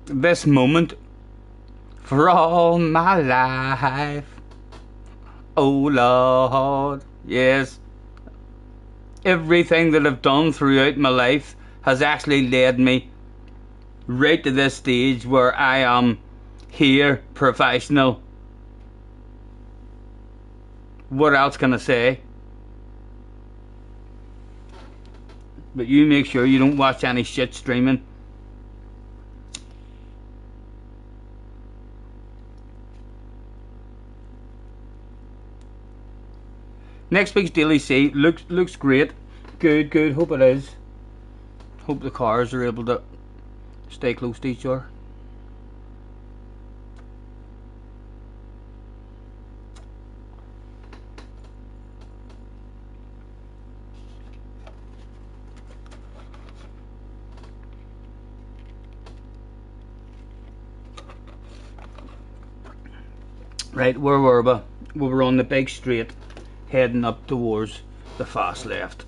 Speaker 1: this moment for all my life. Oh Lord, yes. Everything that I've done throughout my life has actually led me right to this stage where I am here, professional. What else can I say? But you make sure you don't watch any shit streaming. Next week's Daily C looks great. Good. Hope it is. Hope the cars are able to stay close to each other. Right, where were we? We were on the big straight, heading up towards the fast left.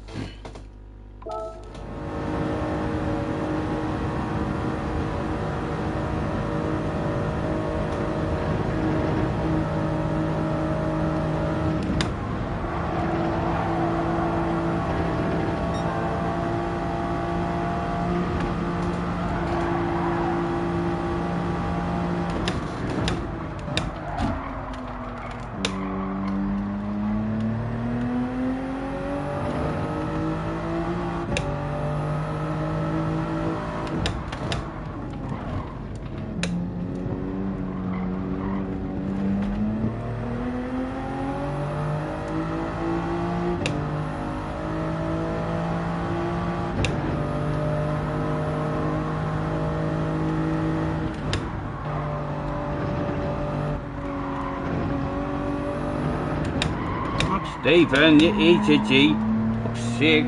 Speaker 1: Stephen, you HG. Fuck's sake.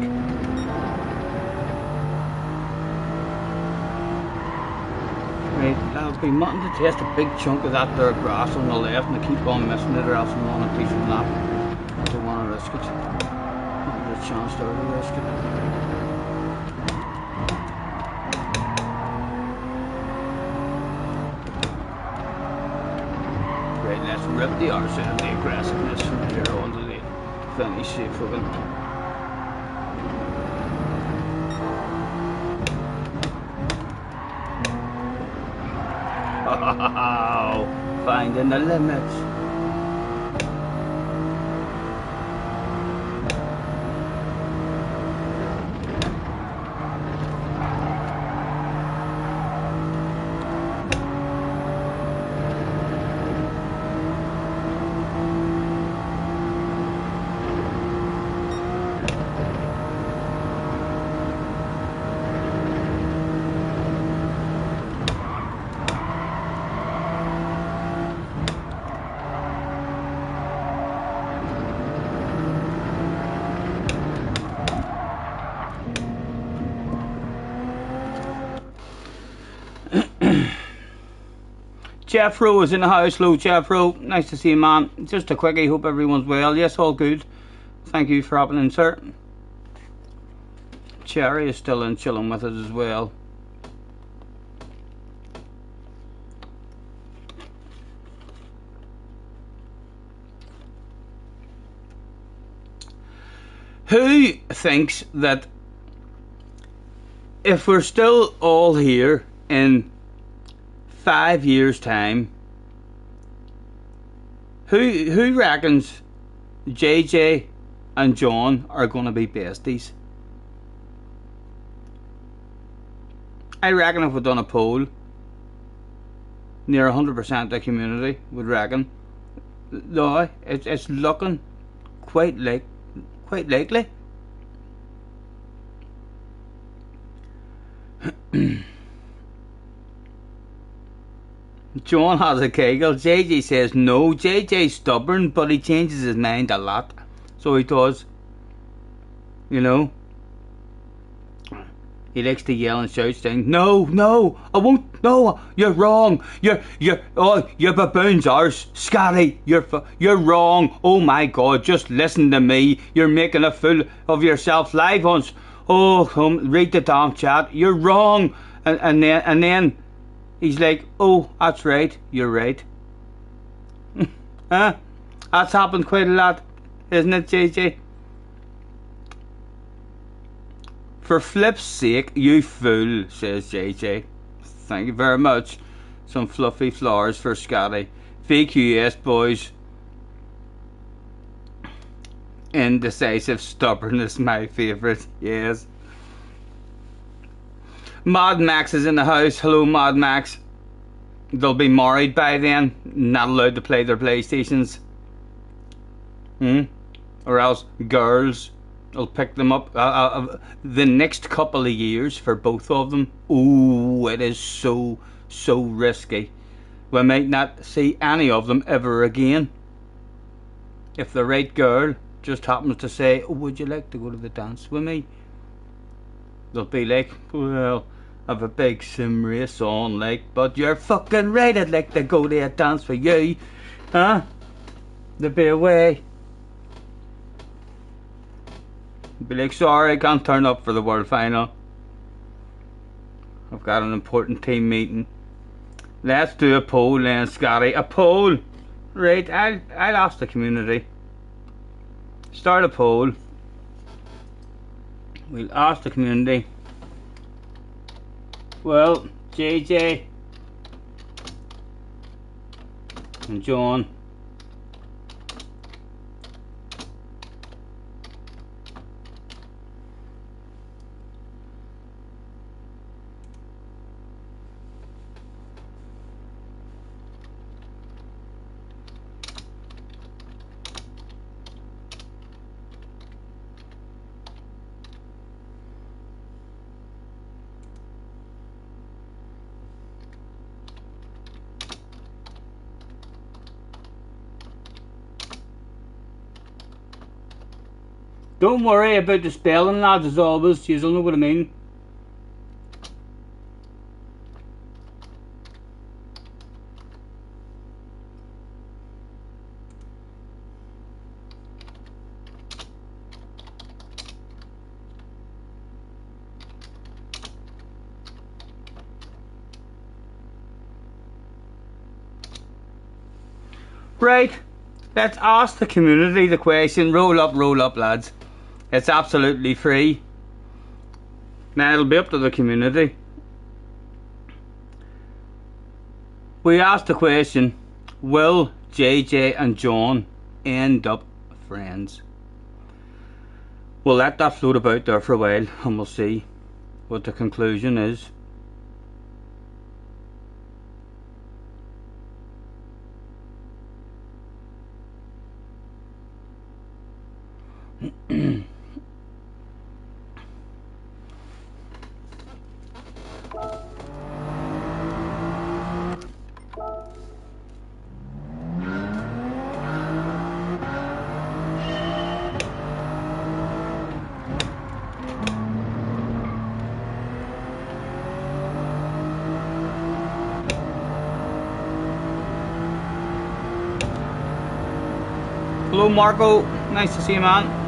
Speaker 1: Right, I'll be wanting to test a big chunk of that there grass on the left and I keep on missing it or else I'm on a piece of that. I don't want to risk it. Not get a chance to risk it. Right, let's rip the arse out of the aggressiveness from here on to the finish if we can. Oh, finding the limits. Jeffro is in the house. Hello, Jeffro. Nice to see you, man. Just a quickie. Hope everyone's well. Yes, all good. Thank you for hopping in, sir. Cherry is still in chilling with us as well. Who thinks that if we're still all here in 5 years' time, who reckons JJ and John are going to be besties? I reckon if we'd done a poll, near 100% of the community would reckon. No, it's looking quite likely. John has a giggle. JJ says no. JJ's stubborn, but he changes his mind a lot. So he does. You know. He likes to yell and shout things. No, I won't. No, you're wrong. You're baboon's arse. Scotty, you're wrong. Oh my God, just listen to me. You're making a fool of yourself live once. Oh, come read the damn chat. You're wrong. And then He's like, oh, that's right, you're right. Huh? That's happened quite a lot, isn't it, JJ? For flip's sake, you fool, says JJ. Thank you very much. Some fluffy flowers for Scotty. VQS, boys. Indecisive stubbornness, my favourite. Yes. Mad Max is in the house. Hello, Mad Max. They'll be married by then. Not allowed to play their PlayStations. Or else girls will pick them up the next couple of years for both of them. Ooh, it is so risky. We might not see any of them ever again. If the right girl just happens to say, oh, would you like to go to the dance with me? They'll be like, well, I've a big sim race on, like, but you're fucking right, I'd like to go to a dance with you. Huh? They'll be away. Be like, sorry, I can't turn up for the world final. I've got an important team meeting. Let's do a poll then, Scotty. A poll. Right, I'll ask the community. Start a poll. We'll ask the community. Well, JJ and John, don't worry about the spelling, lads, as always. You'll know what I mean. Right, let's ask the community the question. Roll up, lads. It's absolutely free. Now it'll be up to the community. We asked the question, will JJ and John end up friends? We'll let that float about there for a while and we'll see what the conclusion is. Hello Marco, nice to see you, man.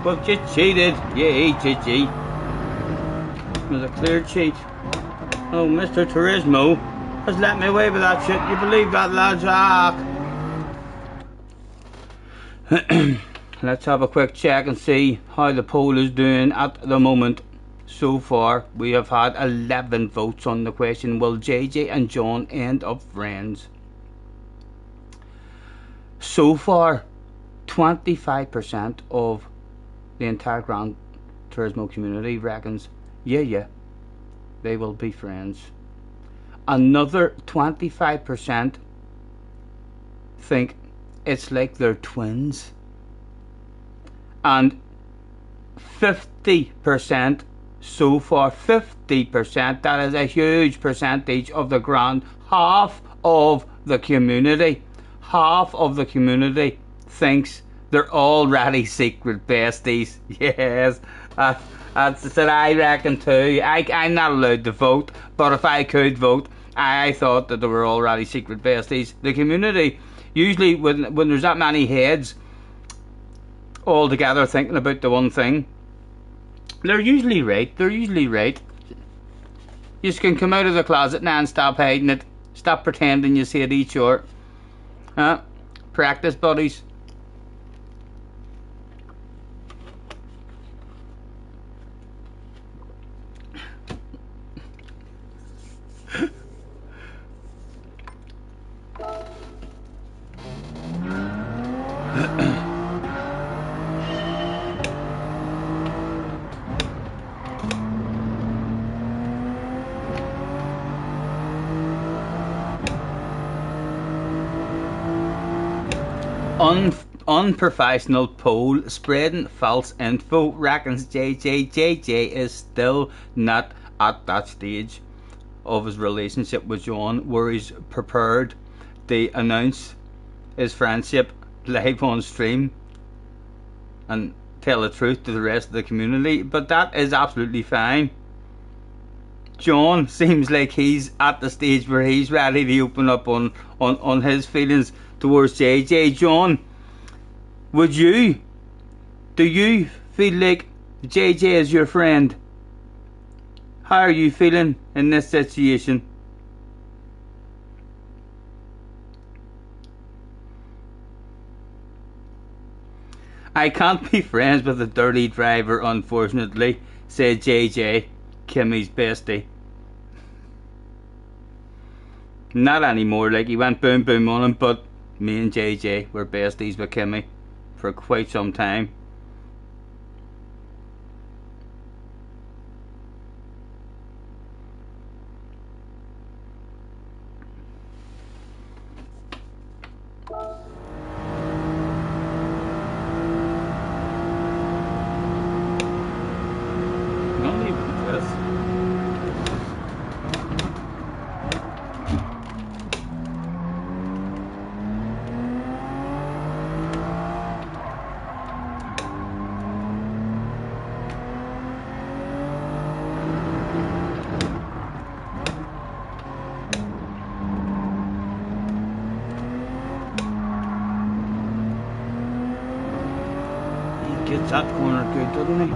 Speaker 1: But you cheated, you HG. It was a clear cheat. Oh, Mr. Turismo has let me away with that shit. You believe that, lads? Ah. let's have a quick check and see how the poll is doing at the moment. So far, we have had 11 votes on the question, will JJ and John end up friends? So far, 25% of the entire Gran Turismo community reckons, yeah, they will be friends. Another 25% think it's like they're twins. And 50% so far, 50%, that is a huge percentage of the grand, half of the community thinks they're already secret besties. Yes, that's what I reckon too. I'm not allowed to vote, but if I could vote, I thought that they were already secret besties. The community, usually when there's that many heads all together thinking about the one thing, they're usually right. You just can come out of the closet now and stop hiding it. Stop pretending you see it each other. Practice, buddies. Unprofessional poll spreading false info reckons JJ is still not at that stage of his relationship with John where he's prepared to announce his friendship live on stream and tell the truth to the rest of the community, but that is absolutely fine. John seems like he's at the stage where he's ready to open up on his feelings towards JJ. John, do you feel like JJ is your friend? How are you feeling in this situation? I can't be friends with a dirty driver, unfortunately, said JJ, Kimmy's bestie. Not anymore, like he went boom boom on him, but me and JJ were besties with Kimmy for quite some time. Not even this. Gets that corner good, doesn't he?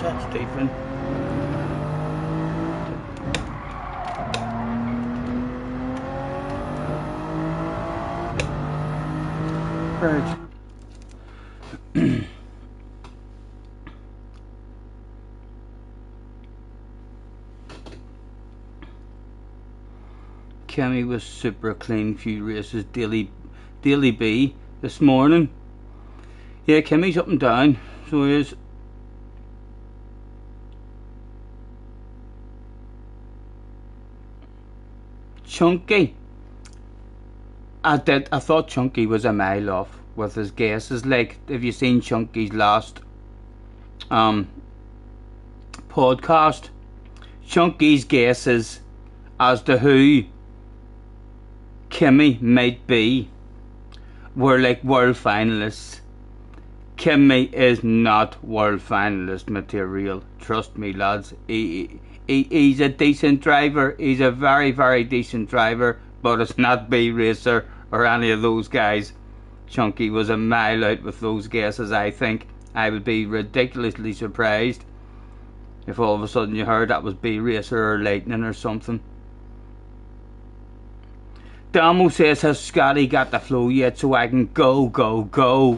Speaker 1: That's Stephen. Right. Kimmy was super clean few races. Daily B this morning. Yeah, Kimmy's up and down, so he is. Chunky. I thought Chunky was a mile off with his guesses. Like, have you seen Chunky's last podcast? Chunky's guesses as to who Kimmy might be were like world finalists. Kimmy is not world finalist material. Trust me, lads. He's a decent driver. He's a very, very decent driver, but it's not B Racer or any of those guys. Chunky was a mile out with those guesses, I think. I would be ridiculously surprised if all of a sudden you heard that was B Racer or Lightning or something. Damo says, has Scotty got the flow yet so I can go?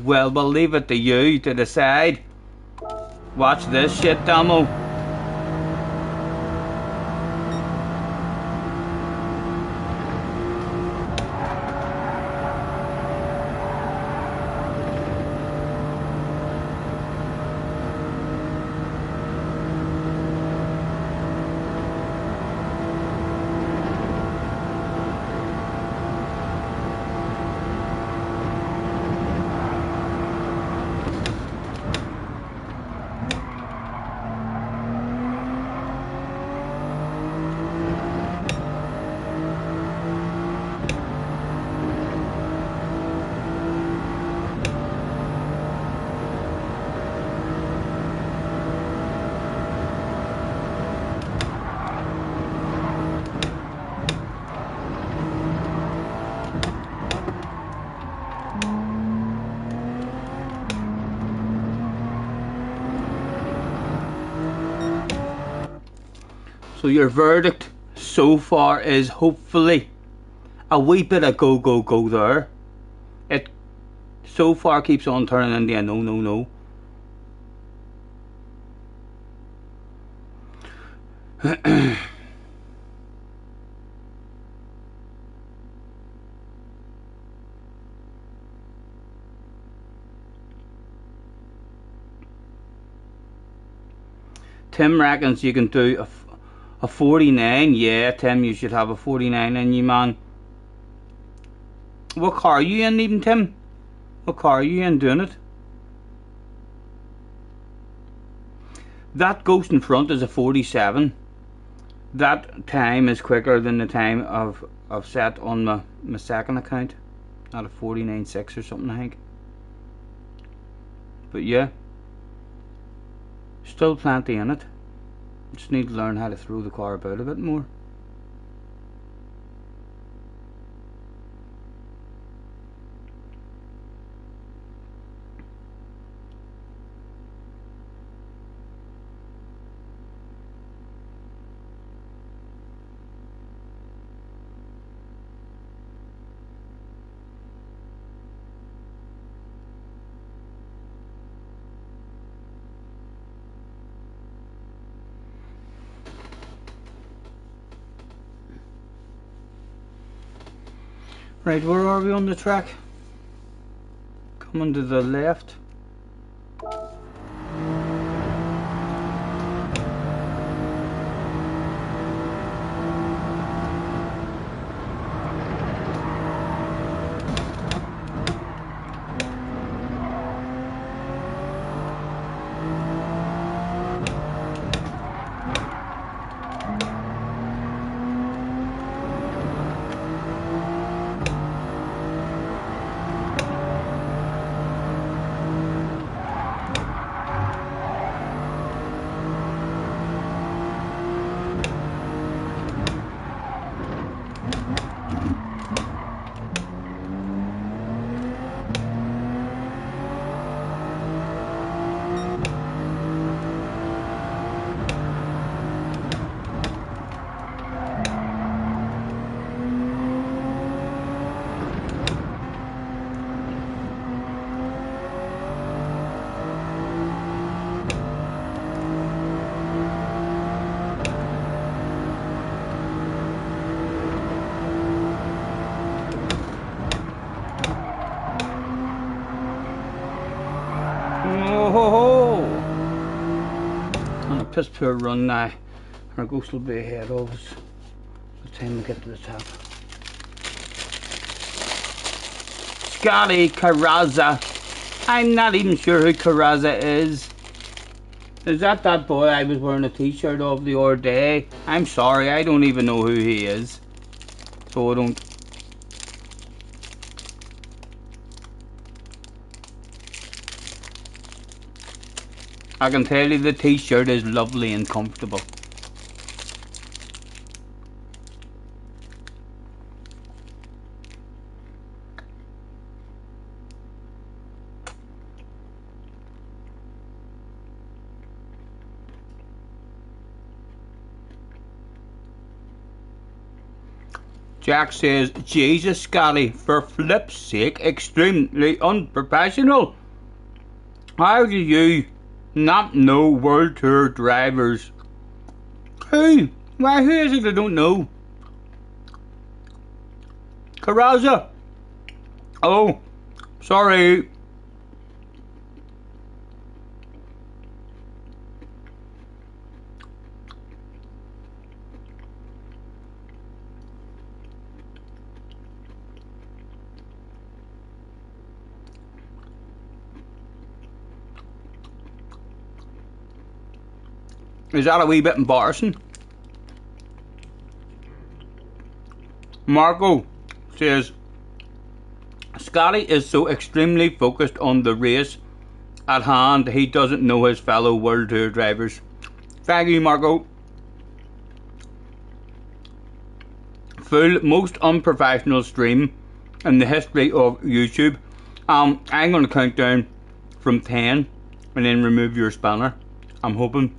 Speaker 1: Well, we'll leave it to you to decide. Watch this shit, Damo. So your verdict so far is hopefully a wee bit of go there. It so far keeps on turning into a no. Tim reckons you can do a 49. Yeah, Tim, you should have a 49 in you, man. What car are you in even, Tim? What car are you in doing it? That Ghost in front is a 47. That time is quicker than the time I've set on my second account. At a 49.6 or something, I think. But yeah, still plenty in it. Just need to learn how to throw the car about a bit more. Right, where are we on the track? Coming to the left. Oh ho ho! On a piss poor run now. Our ghost will be ahead of us by the time we get to the top. Scotty Carrazza. I'm not even sure who Carrazza is. Is that boy I was wearing a t-shirt of the other day? I'm sorry, I don't even know who he is. So I don't... I can tell you the t-shirt is lovely and comfortable. Jack says, Jesus Scotty, for flip's sake, extremely unprofessional. How do you not know World Tour drivers? Who? Why, who is it I don't know? Carrazza. Oh, sorry. Is that a wee bit embarrassing? Marco says, Scotty is so extremely focused on the race at hand, he doesn't know his fellow World Tour drivers. Thank you, Marco. Full most unprofessional stream in the history of YouTube. I'm going to count down from 10 and then remove your spanner. I'm hoping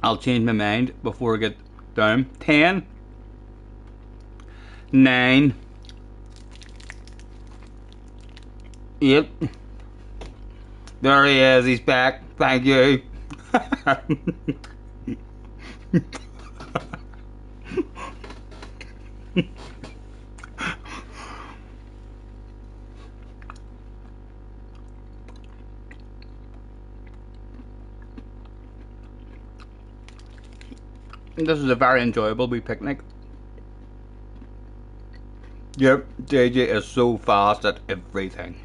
Speaker 1: I'll change my mind before I get down. 10, 9, 8. There he is, he's back. Thank you. This is a very enjoyable wee picnic. Yep, JJ is so fast at everything.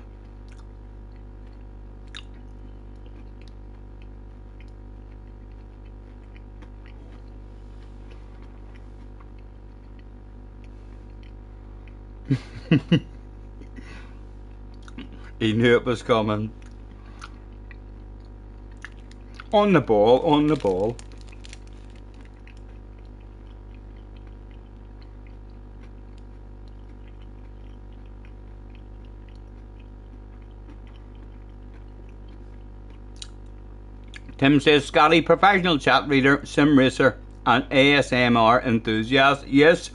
Speaker 1: He knew it was coming. On the ball, on the ball. Tim says, Scotty, professional chat reader, sim racer, and ASMR enthusiast. Yes,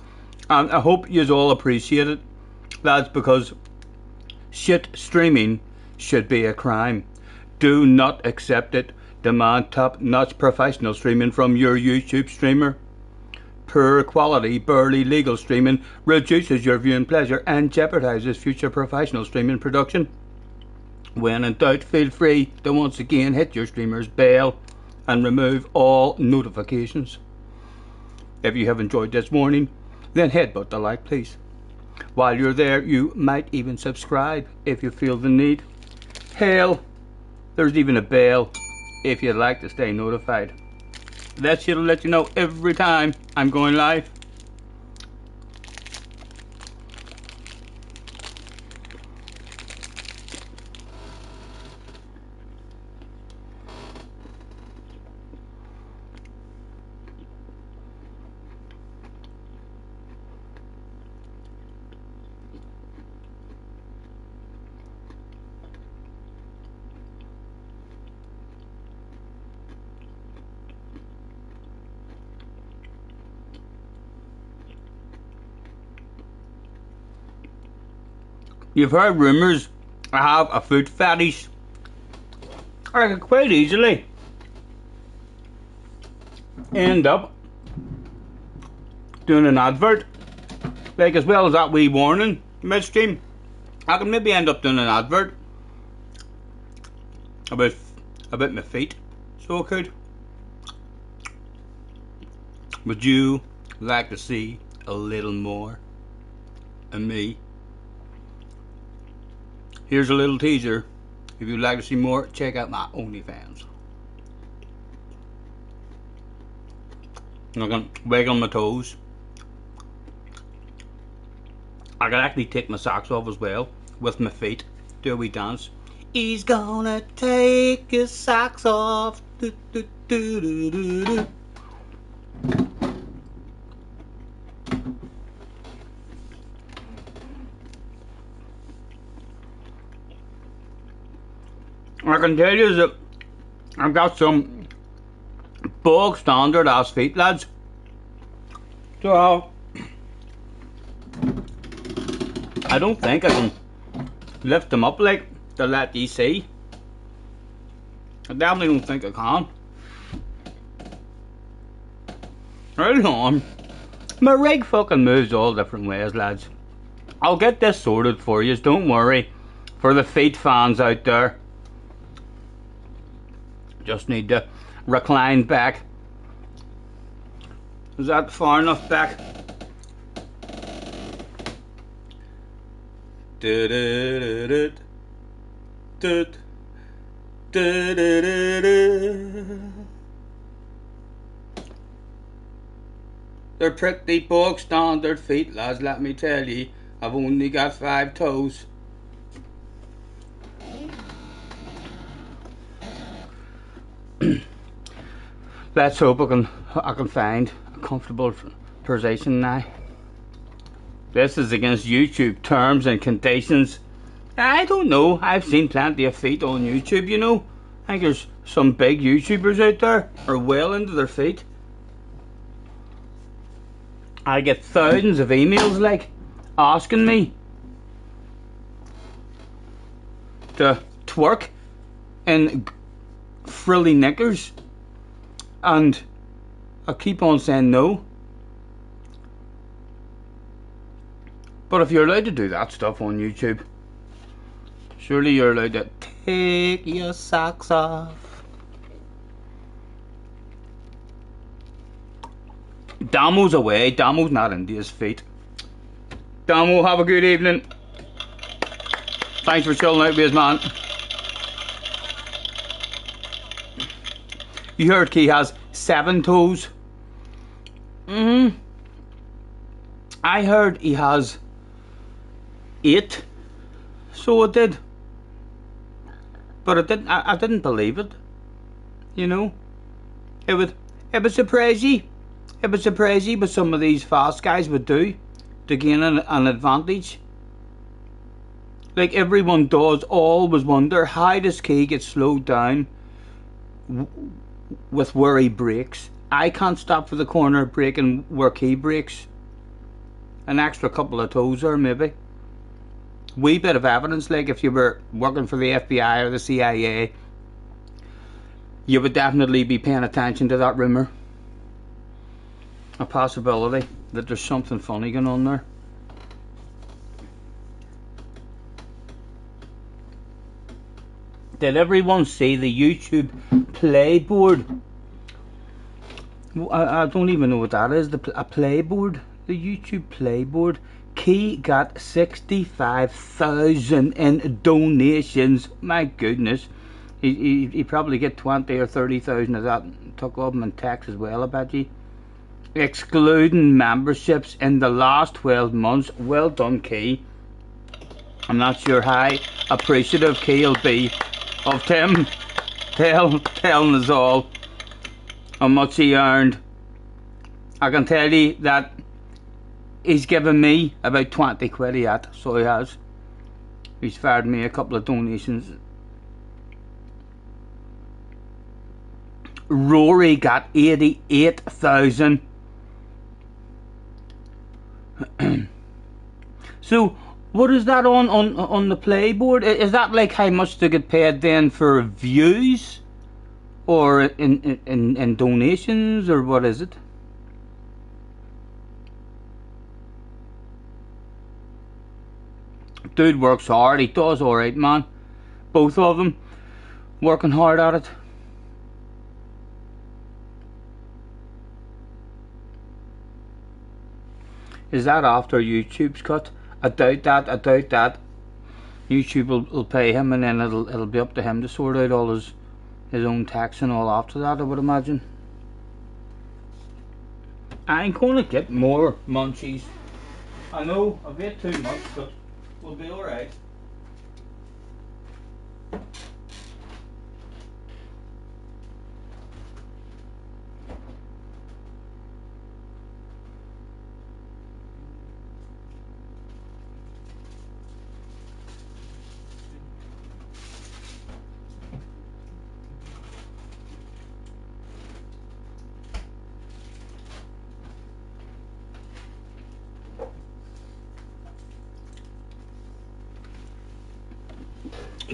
Speaker 1: and I hope you all appreciate it. That's because shit streaming should be a crime. Do not accept it. Demand top-notch professional streaming from your YouTube streamer. Poor quality, barely legal streaming reduces your viewing pleasure and jeopardizes future professional streaming production. When in doubt, feel free to once again hit your streamer's bell and remove all notifications. If you have enjoyed this warning, then headbutt the like, please. While you're there, you might even subscribe if you feel the need. Hell, there's even a bell if you'd like to stay notified. That shit'll let you know every time I'm going live. You've heard rumours I have a food fetish. I could quite easily end up doing an advert. Like, as well as that wee warning midstream, I can maybe end up doing an advert about about my feet, so I could. Would you like to see a little more of me? Here's a little teaser. If you'd like to see more, check out my OnlyFans. I can wiggle my toes. I can actually take my socks off as well with my feet. Do a wee dance. He's gonna take his socks off. Do, do, do, do, do, do. I can tell you that I've got some bog standard ass feet, lads. So I don't think I can lift them up like to let you see. I definitely don't think I can. Hold on. My rig fucking moves all different ways, lads. I'll get this sorted for you, don't worry. For the feet fans out there. Just need to recline back. Is that far enough back? They're pretty bog standard feet, lads, let me tell you. I've only got 5 toes. Let's hope I can find a comfortable position now. This is against YouTube terms and conditions. I don't know. I've seen plenty of feet on YouTube, you know. I think there's some big YouTubers out there are well into their feet. I get thousands of emails like asking me to twerk in frilly knickers. And I keep on saying no. But if you're allowed to do that stuff on YouTube, surely you're allowed to take your socks off. Damo's away. Damo's not into his feet. Damo, have a good evening. Thanks for chilling out with us, man. You heard he has 7 toes. I heard he has 8. So I did. But I didn't believe it. You know? It would surprise you. It would surprise you what some of these fast guys would do to gain an advantage. Like everyone does always wonder, how does Key get slowed down with where he brakes? I can't stop for the corner braking where Key brakes. An extra couple of toes there maybe. Wee bit of evidence, like if you were working for the FBI or the CIA, you would definitely be paying attention to that rumour. A possibility that there's something funny going on there. Did everyone see the YouTube playboard? I don't even know what that is. A playboard? The YouTube playboard. Key got 65,000 in donations. My goodness. He probably get 20 or 30,000 of that took off him in tax as well, I bet you. Excluding memberships in the last 12 months. Well done, Key. I'm not sure how appreciative Key will be of Tim telling us all how much he earned. I can tell you that he's given me about 20 quid yet, so he has. He's fired me a couple of donations. Rory got 88,000. So what is that on the playboard? Is that like how much they get paid then for views, or in donations, or what is it? Dude works hard. He does alright, man. Both of them. working hard at it. Is that after YouTube's cut? I doubt that. YouTube will pay him, and then it'll be up to him to sort out all his own tax and all after that, I would imagine. I ain't gonna get more munchies. I know a bit too much, but we'll be alright.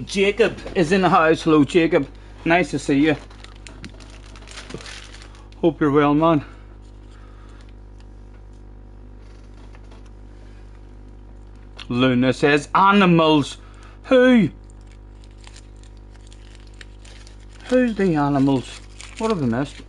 Speaker 1: Jacob is in the house. Hello, Jacob. Nice to see you. Hope you're well, man. Luna says animals. Who? Who's the animals? What have I missed?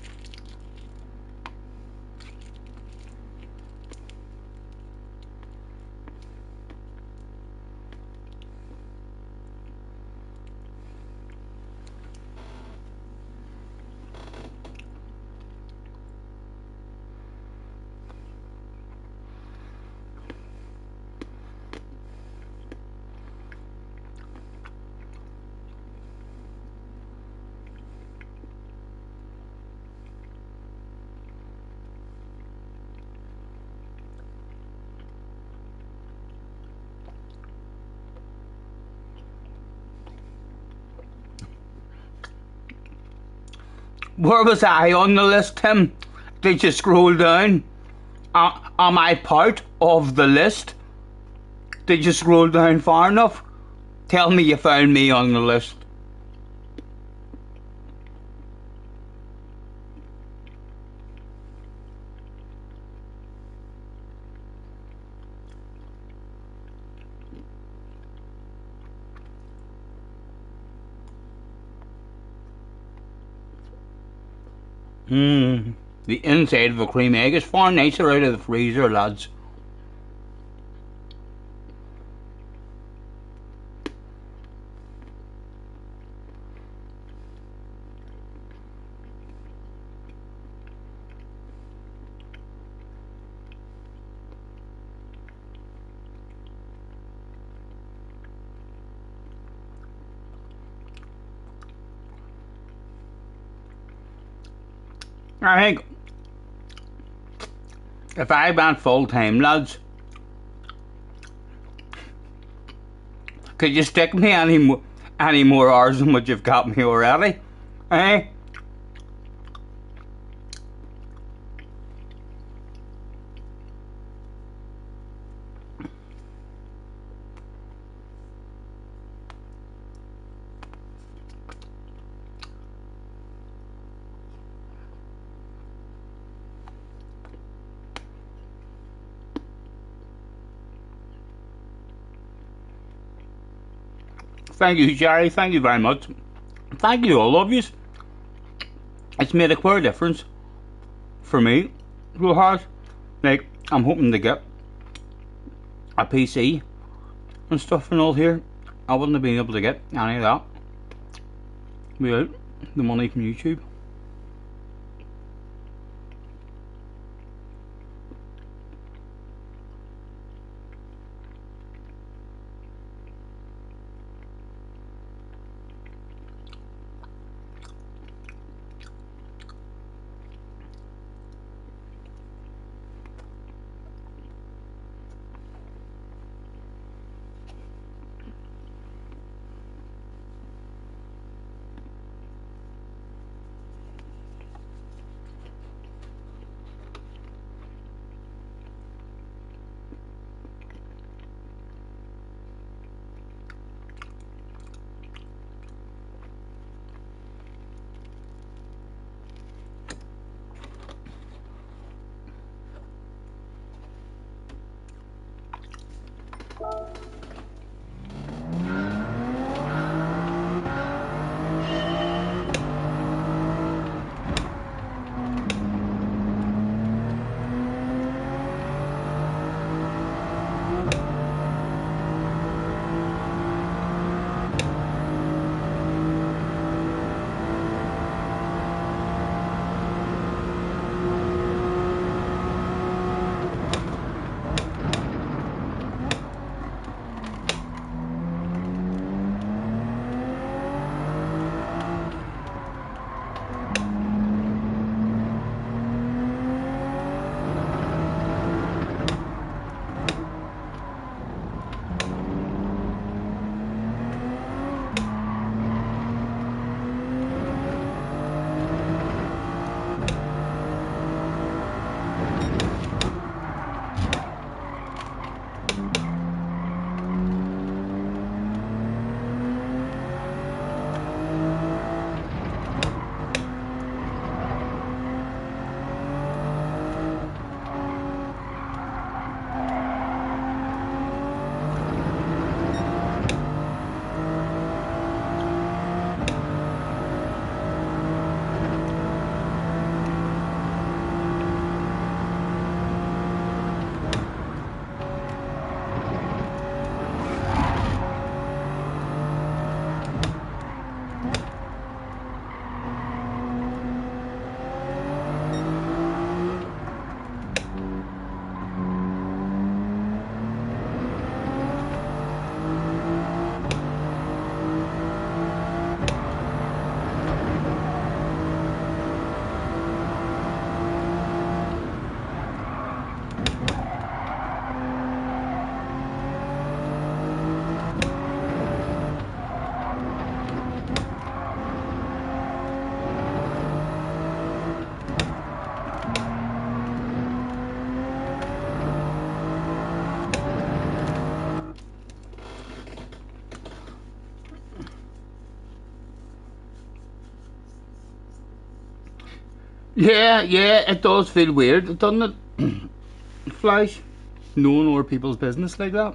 Speaker 1: Where was I on the list, Tim? Did you scroll down? Am I part of the list? Did you scroll down far enough? Tell me you found me on the list. The inside of a cream egg is far nicer out of the freezer, lads. I think if I went full time, lads, could you stick me any more hours than what you've got me already? Eh? Thank you, Jerry. Thank you very much. Thank you, all of you. It's made a clear difference for me. Real hard. Like, I'm hoping to get a PC and stuff and all here. I wouldn't have been able to get any of that without the money from YouTube. Yeah, it does feel weird, doesn't it? Flash, knowing other people's business like that.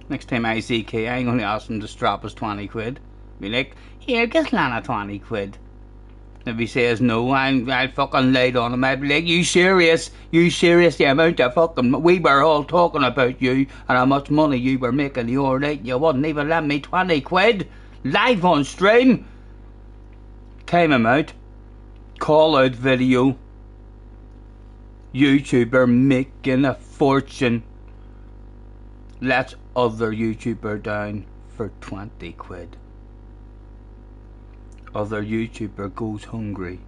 Speaker 1: Next time I see Kay, I'm going to ask him to strap us 20 quid. Be like, here, get Lana 20 quid. If he says no, I'll fucking lay on him. I'll be like, you serious? You serious? The amount of fucking... We were all talking about you and how much money you were making the other night. You wouldn't even lend me 20 quid. Live on stream. Time him out. Call out video. YouTuber making a fortune. Let other YouTuber down for 20 quid. Other YouTuber goes hungry.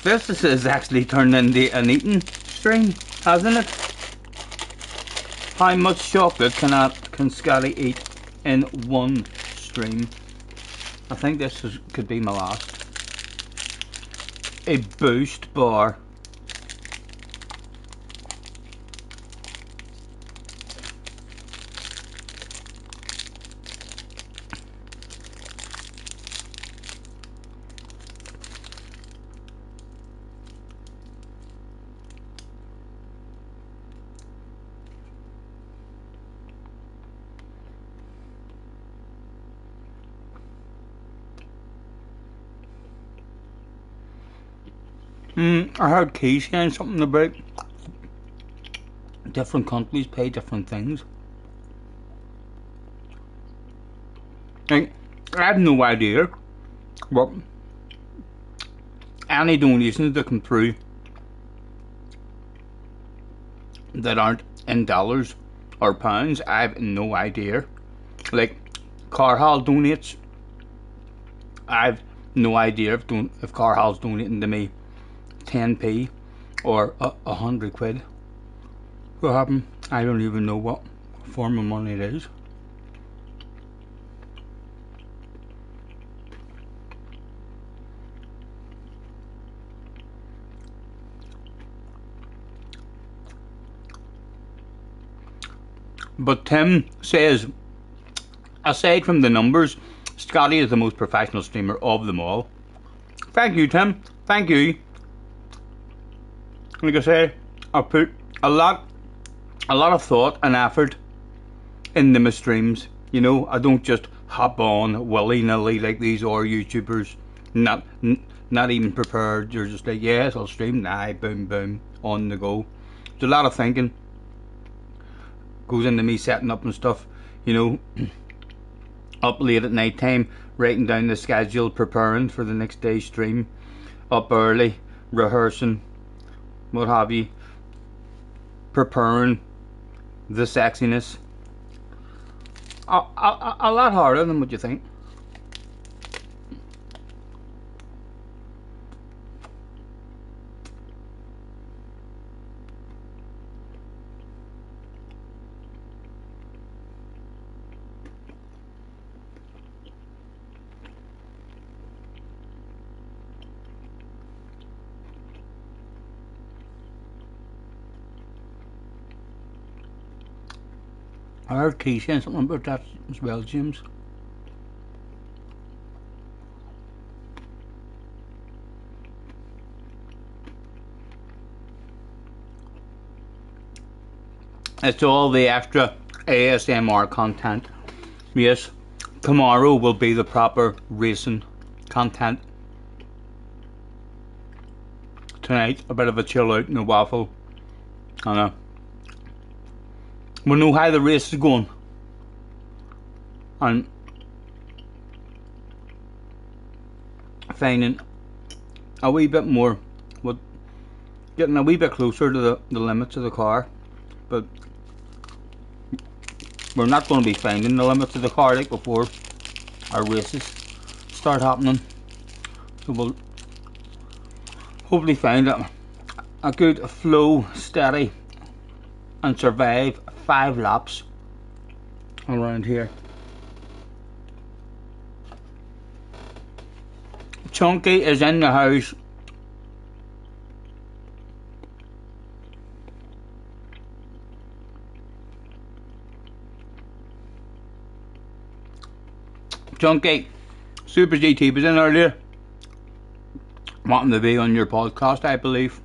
Speaker 1: This has actually turned into an eating stream, hasn't it? How much chocolate can Scotty eat in one stream? I think this could be my last. A boost bar. I heard Key saying something about different countries pay different things. Like, I have no idea what any donations that come through that aren't in dollars or pounds. I have no idea. Like, Carhall donates. I have no idea if Carhall's donating to me 10p or 100 quid. What happened? I don't even know what form of money it is. But Tim says, aside from the numbers, Scotty is the most professional streamer of them all. Thank you, Tim. Thank you. Like I say, I put a lot of thought and effort into my streams. You know, I don't just hop on willy-nilly like these other YouTubers, not even prepared. You're just like, yes, I'll stream. Nah, boom, boom, on the go. There's a lot of thinking goes into me setting up and stuff. You know, up late at night time, writing down the schedule, preparing for the next day's stream. Up early, rehearsing, what have you, preparing the sexiness. A lot harder than what you think. I heard Key saying something about that as well, James. It's all the extra ASMR content. Yes, tomorrow will be the proper racing content. Tonight, a bit of a chill out and a waffle. I know. We know how the race is going, and finding a wee bit more, getting a wee bit closer to the limits of the car, but we're not going to be finding the limits of the car like before our races start happening. So we'll hopefully find a good flow, steady and survive 5 laps around here. Chunky is in the house. Chunky, Super GT was in earlier, wanting to be on your podcast, I believe.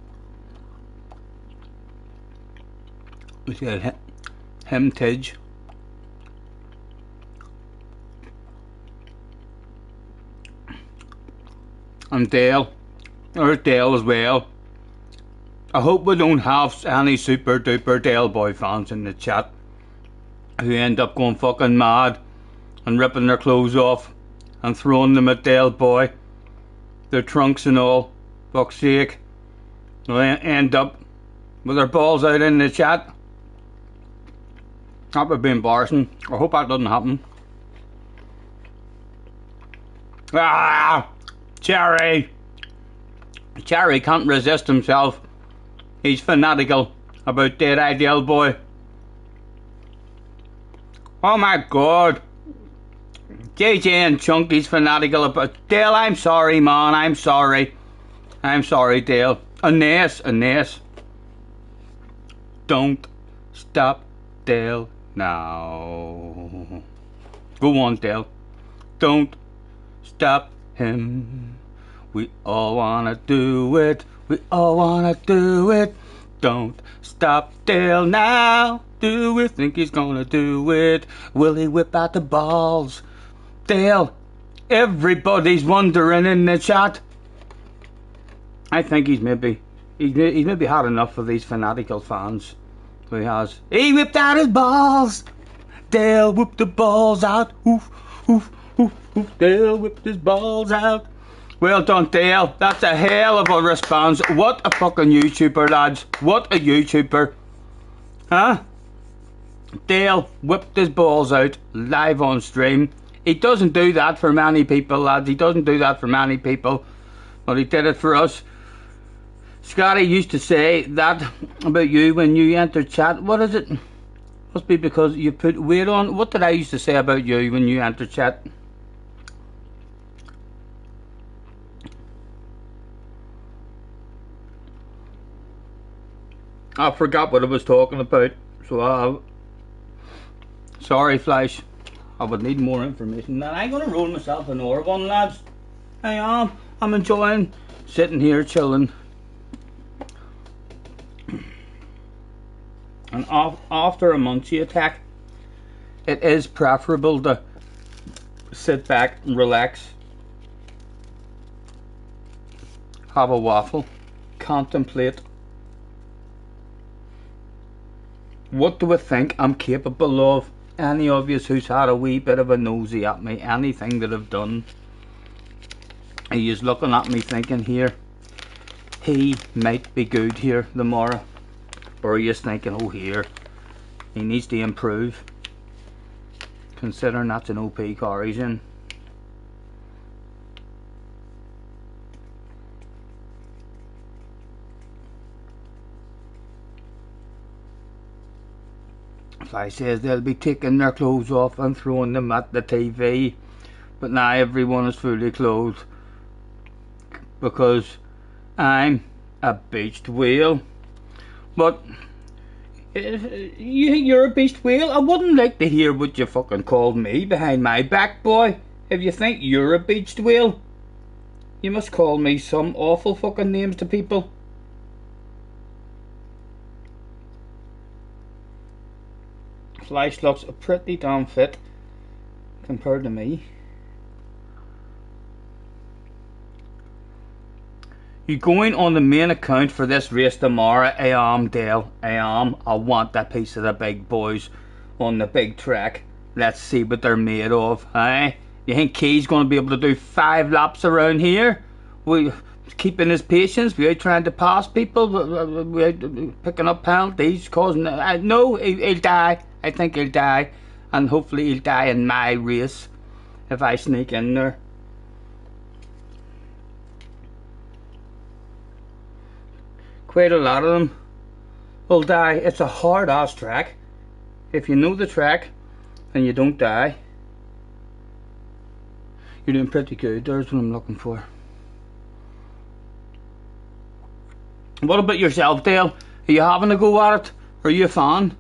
Speaker 1: We said him, Tidge. And Dale. There's Dale as well. I hope we don't have any super duper Dale boy fans in the chat who end up going fucking mad and ripping their clothes off and throwing them at Dale boy, their trunks and all. Fuck's sake. They'll end up with their balls out in the chat. That would be embarrassing. I hope that doesn't happen. Ah! Cherry! Cherry can't resist himself. He's fanatical about Dead Ideal Boy. Oh my god. JJ and Chunky's fanatical about Dale. I'm sorry, man. I'm sorry. I'm sorry, Dale. Anais. Don't stop Dale now. Go on, Dale. Don't stop him. We all wanna do it. We all wanna do it. Don't stop Dale now. Do we think he's gonna do it? Will he whip out the balls? Dale, everybody's wondering in the chat. I think he's maybe had enough of these fanatical fans. He has. He whipped out his balls. Dale whipped the balls out. Oof, oof, oof, oof. Dale whipped his balls out. Well done, Dale. That's a hell of a response. What a fucking YouTuber, lads. What a YouTuber. Huh? Dale whipped his balls out live on stream. He doesn't do that for many people, lads. He doesn't do that for many people. But he did it for us. Scotty used to say that about you when you entered chat. What is it? Must be because you put weight on. What did I used to say about you when you entered chat? I forgot what I was talking about. So sorry, Flash. I would need more information. Now I'm gonna roll myself another one, lads. I am. I'm enjoying sitting here chilling. And after a munchie attack, it is preferable to sit back and relax, have a waffle, contemplate. What do I think I'm capable of? Any of you who's had a wee bit of a nosy at me, anything that I've done, he is looking at me thinking here, he might be good here tomorrow. Or he is thinking, oh here, he needs to improve. Considering that's an OP car he's in. Fly says they'll be taking their clothes off and throwing them at the TV, but now everyone is fully clothed because I'm a beached whale. But you think you're a beached whale? I wouldn't like to hear what you fucking called me behind my back, boy. If you think you're a beached whale, you must call me some awful fucking names to people. Flash looks pretty damn fit compared to me. You going on the main account for this race tomorrow? I am, Dale. I am. I want that piece of the big boys on the big track. Let's see what they're made of, eh? You think Key's going to be able to do 5 laps around here? We keeping his patience without trying to pass people, without picking up penalties, causing. No, he'll die. I think he'll die, and hopefully he'll die in my race if I sneak in there. Quite a lot of them
Speaker 2: will die. It's a hard ass track. If you know the track and you don't die, you're doing pretty good. There's what I'm looking for. What about yourself, Dale? Are you having a go at it? Are you a fan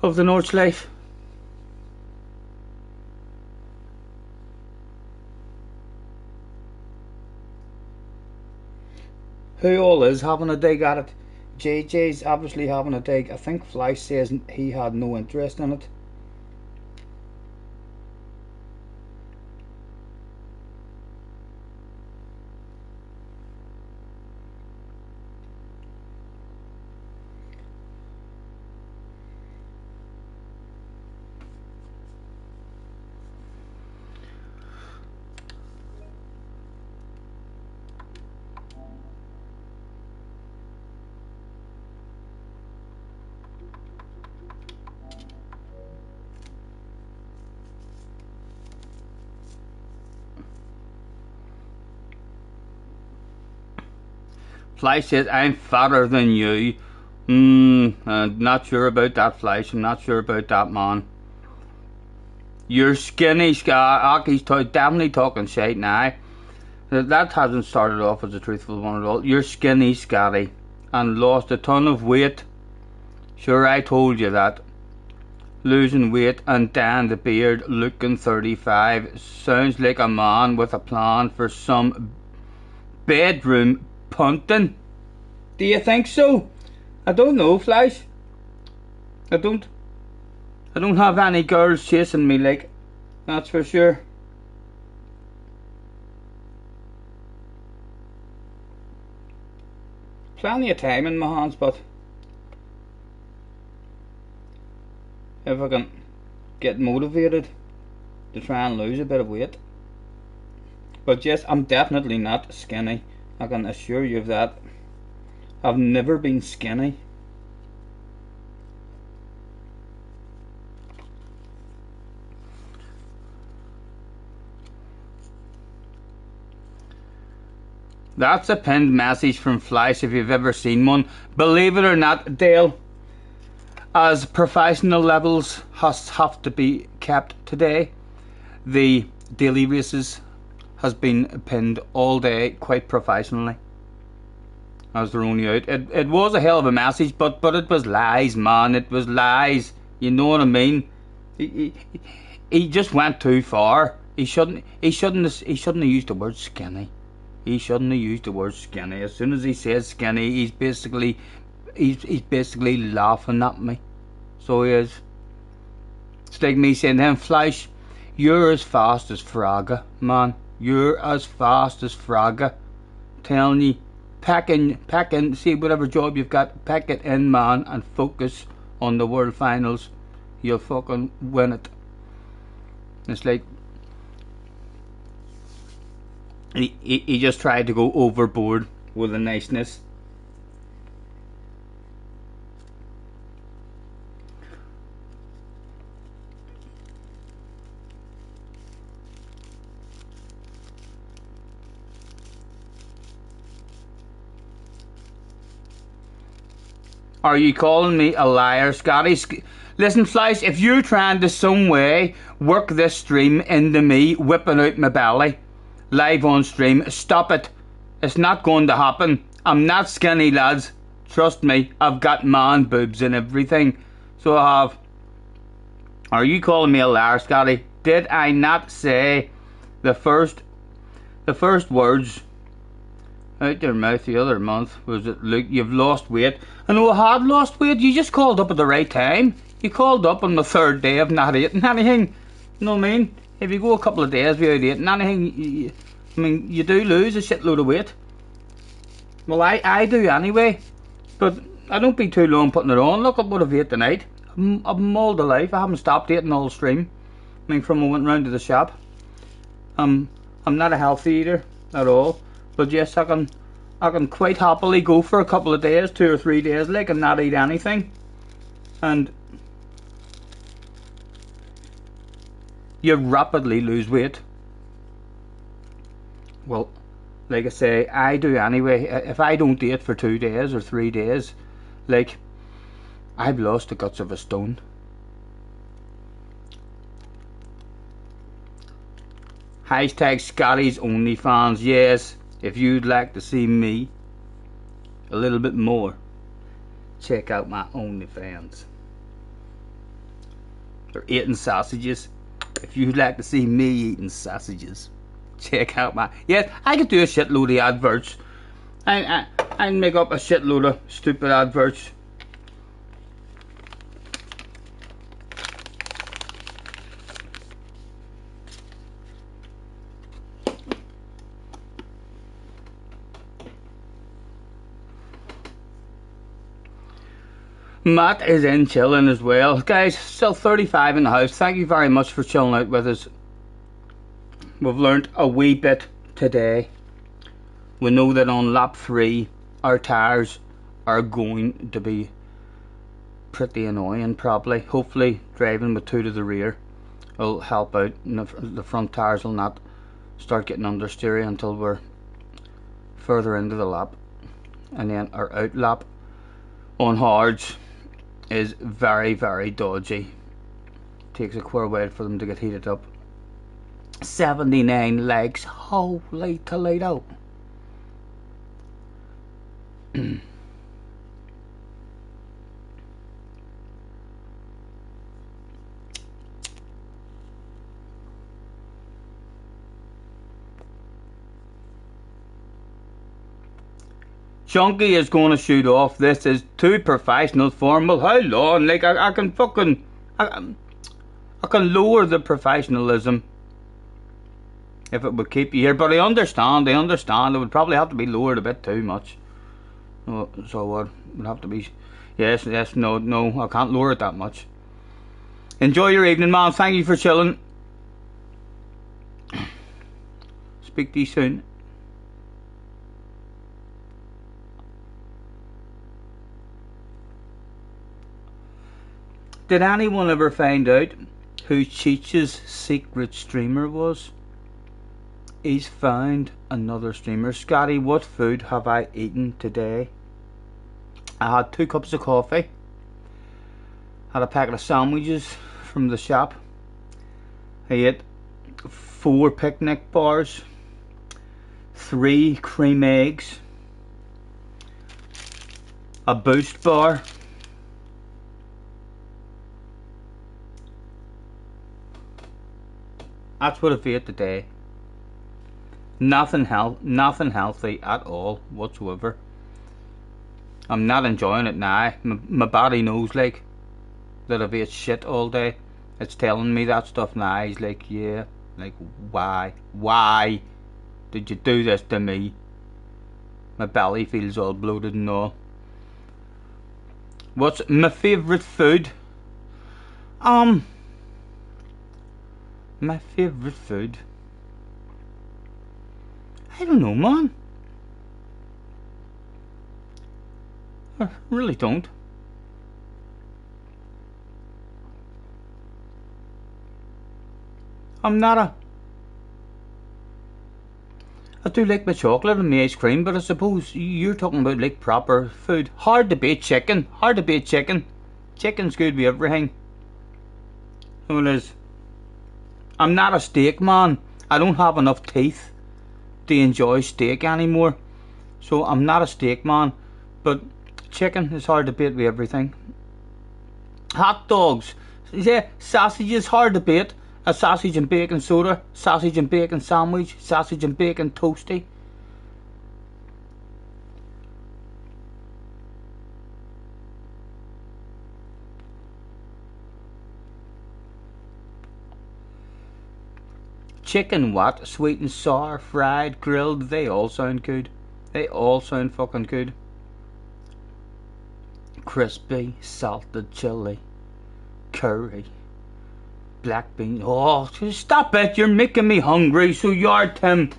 Speaker 2: of the Nordschleife? Who all is having a dig at it? JJ's obviously having a dig. I think Fleisch says he had no interest in it. Fleisch says, I'm fatter than you. Not sure about that, Fleisch. I'm not sure about that, man. You're skinny, Aki's definitely talking shite now. That hasn't started off as a truthful one at all. You're skinny, Scotty, and lost a ton of weight. Sure, I told you that. Losing weight and Dan the beard, looking 35. Sounds like a man with a plan for some bedroom punting. Do you think so? I don't know, Fleisch. I don't have any girls chasing me, like, that's for sure. Plenty of time in my hands, but if I can get motivated to try and lose a bit of weight. But yes, I'm definitely not skinny. I can assure you of that. I've never been skinny. That's a pinned message from Fleisch if you've ever seen one. Believe it or not, Dale, as professional levels have to be kept today, the daily races has been pinned all day quite professionally as they're only out. It was a hell of a message, but it was lies, man. It was lies. You know what I mean? He just went too far. He shouldn't have used the word skinny. He shouldn't have used the word skinny. As soon as he says skinny, he's basically laughing at me. So he is. It's like me saying to him, Fleisch, you're as fast as Fraga, man. You're as fast as Fraga. Telling you, pack in, see whatever job you've got, pack it in, man, and focus on the World Finals. You'll fucking win it. It's like he just tried to go overboard with the niceness. Are you calling me a liar, Scotty? Listen, Fleisch, if you're trying to some way work this stream into me whipping out my belly live on stream, stop it. It's not going to happen. I'm not skinny, lads. Trust me, I've got man boobs and everything. So I have. Are you calling me a liar, Scotty? Did I not say the first words out your mouth the other month was it, look, you've lost weight? I know I had lost weight. You just called up at the right time. You called up on the third day of not eating anything. You know what I mean? If you go a couple of days without eating anything, you do lose a shitload of weight. Well, I do anyway. But I don't be too long putting it on. Look at what I've ate tonight. I've mauled of life. I haven't stopped eating all stream. From I went round to the shop. I'm not a healthy eater at all. But yes, I can quite happily go for a couple of days, 2 or 3 days, like, and not eat anything. And you rapidly lose weight. Well, like I say, I do anyway. If I don't eat for 2 days or 3 days, like,
Speaker 1: I've lost the guts of a stone. Hashtag Scotty's OnlyFans. Yes, if you'd like to see me a little bit more, check out my OnlyFans. They're eating sausages. If you'd like to see me eating sausages, check out my... Yes, I could do a shitload of adverts. I make up a shitload of stupid adverts. Matt is in chilling as well. Guys, still 35 in the house. Thank you very much for chilling out with us. We've learnt a wee bit today. We know that on lap 3 our tyres are going to be pretty annoying probably. Hopefully driving with 2 to the rear will help out, and the front tyres will not start getting understeery until we're further into the lap. And then our out lap on hards is very, very dodgy. Takes a quite while for them to get heated up. 79 legs. Holy Toledo. Chunky is going to shoot off. This is too professional formal. How long? Like I can fucking I can lower the professionalism if it would keep you here, but I understand. It would probably have to be lowered a bit too much. So what would have to be? Yes, no. I can't lower it that much. Enjoy your evening, man. Thank you for chilling. Speak to you soon. Did anyone ever find out who Cheech's secret streamer was? He's found another streamer. Scotty, what food have I eaten today? I had 2 cups of coffee. Had a packet of sandwiches from the shop. I ate 4 picnic bars, 3 cream eggs, a Boost bar, that's what I've ate today. Nothing healthy at all whatsoever. I'm not enjoying it now. My body knows like that I've ate shit all day. It's telling me that stuff now. He's like, yeah, like why did you do this to me? My belly feels all bloated and all. What's my favourite food? My favourite food, I don't know, man. I really don't. I do like my chocolate and my ice cream, but I suppose you're talking about like proper food. Hard to beat chicken. Chicken's good with everything. So it is. I'm not a steak man. I don't have enough teeth to enjoy steak anymore. So I'm not a steak man. But chicken is hard to beat with everything. Hot dogs. Yeah, sausage is hard to beat. A sausage and bacon soda, sausage and bacon sandwich, sausage and bacon toasty. Chicken what? Sweet and sour, fried, grilled, they all sound good. They all sound fucking good. Crispy, salted chili, curry, black beans. Oh, stop it, you're making me hungry, so you are, Tim.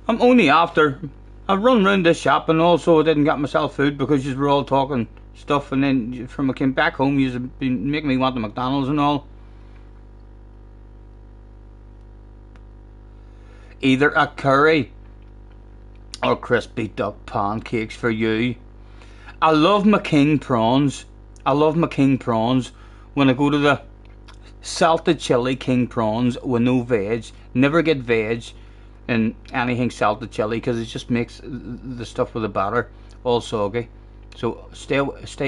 Speaker 1: I'm only after. I run round the shop and also I didn't get myself food because you were all talking stuff, and then from I came back home you've been making me want the McDonald's and all. Either a curry or crispy duck pancakes for you. I love my king prawns. I love my king prawns. When I go to the salted chili king prawns with no veg, never get veg in anything salted chili because it just makes the stuff with the batter all soggy. So stay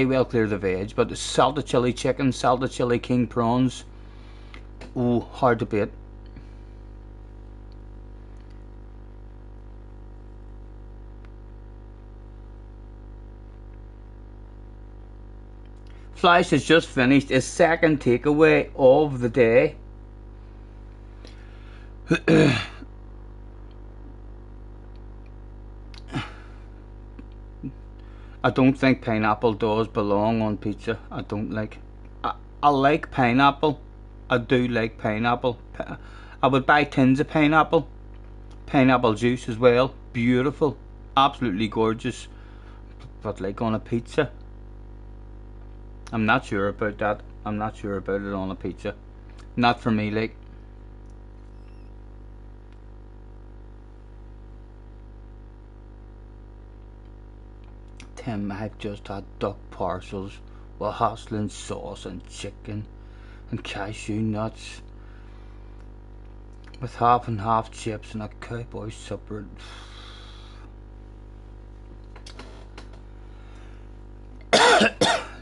Speaker 1: well clear of the veg. But the salted chili chicken, salted chili king prawns, ooh, hard to beat. Flash has just finished his second takeaway of the day. I don't think pineapple does belong on pizza. I don't like. I like pineapple. I do like pineapple. I would buy tins of pineapple. Pineapple juice as well. Beautiful. Absolutely gorgeous. But like on a pizza, I'm not sure about that. I'm not sure about it on a pizza. Not for me, like. Tim, I've just had duck parcels with hustling sauce and chicken and cashew nuts with half and half chips and a cowboy supper.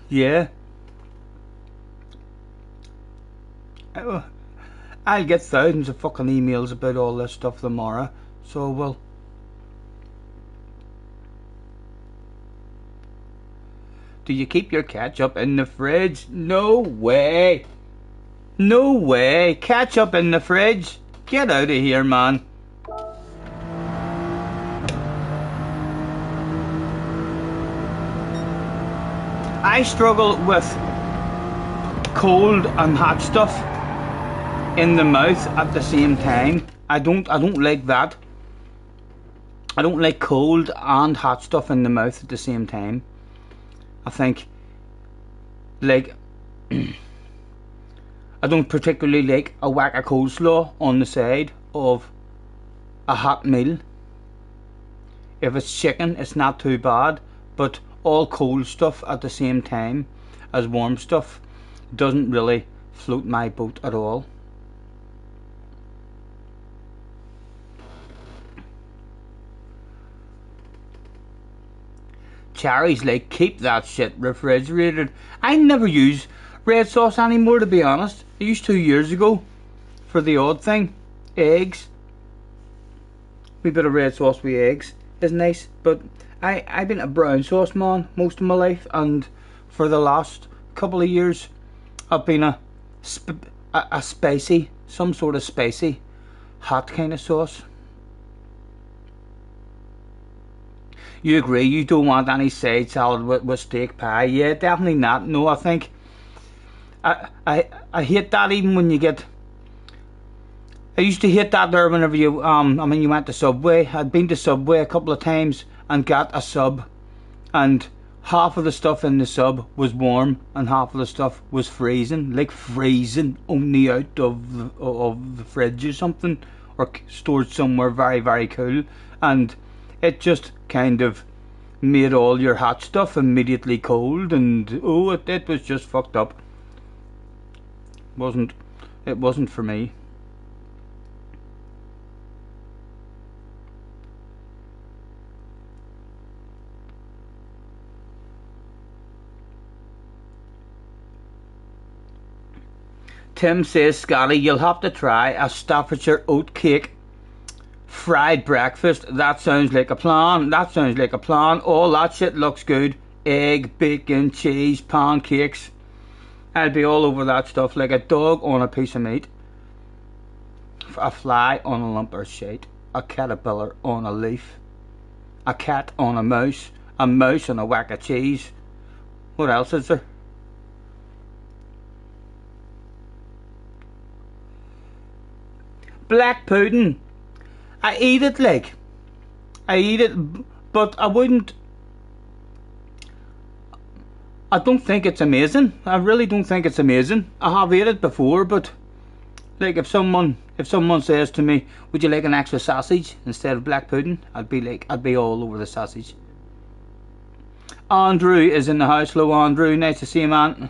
Speaker 1: Yeah. I'll get thousands of fucking emails about all this stuff tomorrow, so well. Do you keep your ketchup in the fridge? No way. No way. Ketchup in the fridge? Get out of here, man. I struggle with cold and hot stuff in the mouth at the same time. I don't like that. I don't like cold and hot stuff in the mouth at the same time. I think, like, I don't particularly like a whack of coleslaw on the side of a hot meal. If it's chicken, it's not too bad, but all cold stuff at the same time as warm stuff doesn't really float my boat at all. Cherry's like, keep that shit refrigerated. I never use red sauce anymore, to be honest. I used 2 years ago for the odd thing. Eggs. Wee bit of red sauce with eggs is nice, but I've been a brown sauce man most of my life, and for the last couple of years I've been a spicy, some sort of spicy hot kind of sauce. You agree, you don't want any side salad with steak pie? Yeah, definitely not. No, I think I hate that even when you get. I used to hate that there whenever you you went to Subway. I'd been to Subway a couple of times and got a sub, and half of the stuff in the sub was warm and half of the stuff was freezing, like freezing, only out of the fridge or something, or stored somewhere very, very cool, and it just kind of made all your hot stuff immediately cold, and oh, it was just fucked up. It wasn't for me. Tim says, Scotty, you'll have to try a Staffordshire oat cake fried breakfast. That sounds like a plan. That sounds like a plan. All that shit looks good. Egg, bacon, cheese, pancakes. I'll be all over that stuff like a dog on a piece of meat. A fly on a lump of shit. A caterpillar on a leaf. A cat on a mouse on a whack of cheese. What else is there? Black pudding. I eat it, like. I eat it, but I wouldn't. I don't think it's amazing. I really don't think it's amazing. I have ate it before, but like if someone says to me, would you like an extra sausage instead of black pudding? I'd be all over the sausage. Andrew is in the house. Hello, Andrew. Nice to see you, man.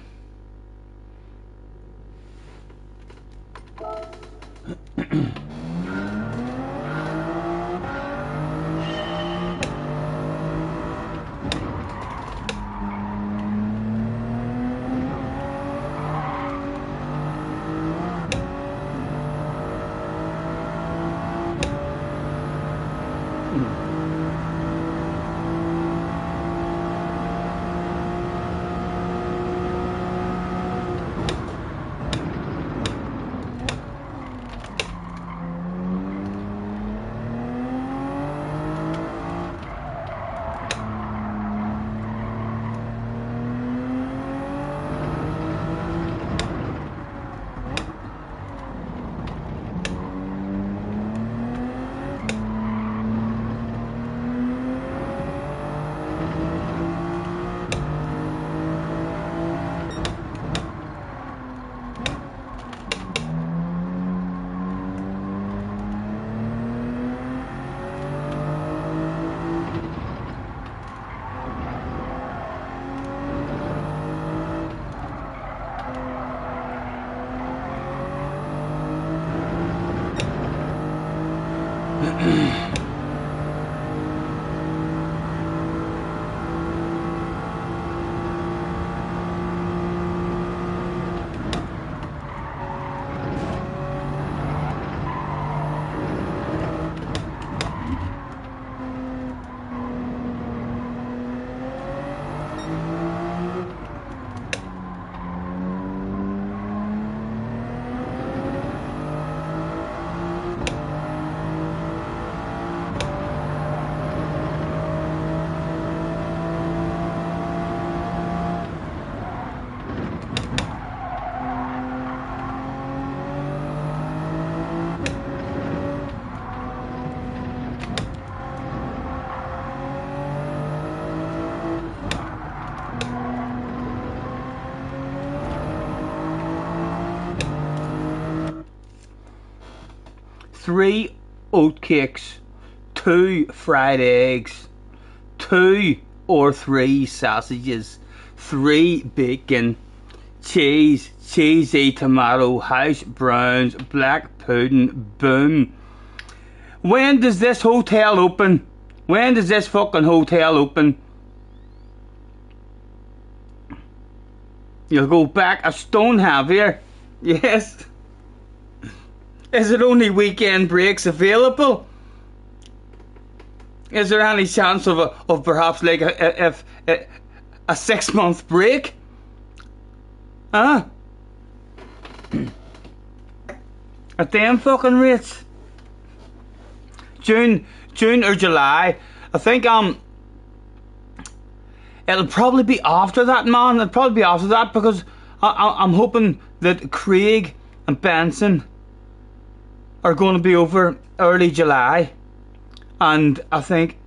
Speaker 1: Three oatcakes, 2 fried eggs, 2 or 3 sausages, 3 bacon, cheese, cheesy tomato, hash browns, black pudding, boom. When does this hotel open? When does this fucking hotel open? You'll go back a stone heavier. Yes. Is it only weekend breaks available? Is there any chance of perhaps like a 6-month break? Huh? At them fucking rates. June or July. I think it'll probably be after that, man. It'll probably be after that, because I'm hoping that Craig and Benson are going to be over early July, and I think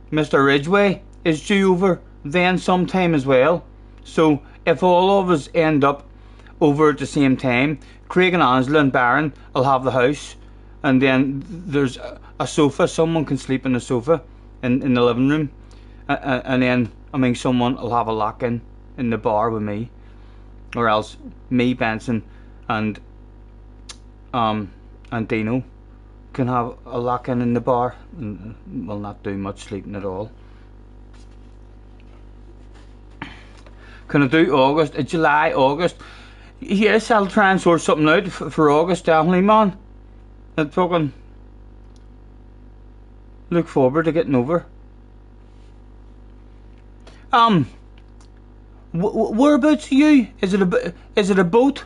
Speaker 1: Mr. Ridgway is due over then sometime as well. So if all of us end up over at the same time, Craig and Angela and Baron will have the house, and then there's a sofa. Someone can sleep in the sofa in the living room, and then I mean someone will have a lock-in in the bar with me, or else me, Benson, and Dino can have a lock-in in the bar, and will not do much sleeping at all. Can I do August? July, August? Yes, I'll try and sort something out for August, definitely, man. I'd fucking look forward to getting over. Whereabouts are you? Is it a boat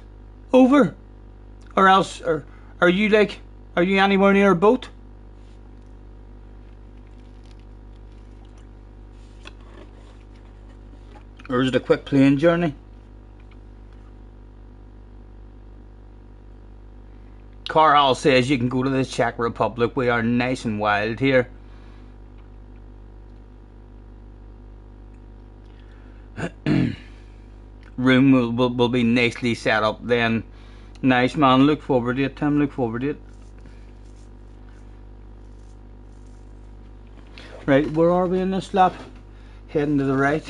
Speaker 1: over, or else are you anywhere near a boat? Or is it a quick plane journey? Carl says you can go to the Czech Republic. We are nice and wild here. Room will be nicely set up then. Nice, man. Look forward to it, Tim. Look forward to it. Right, where are we in this lap? Heading to the right.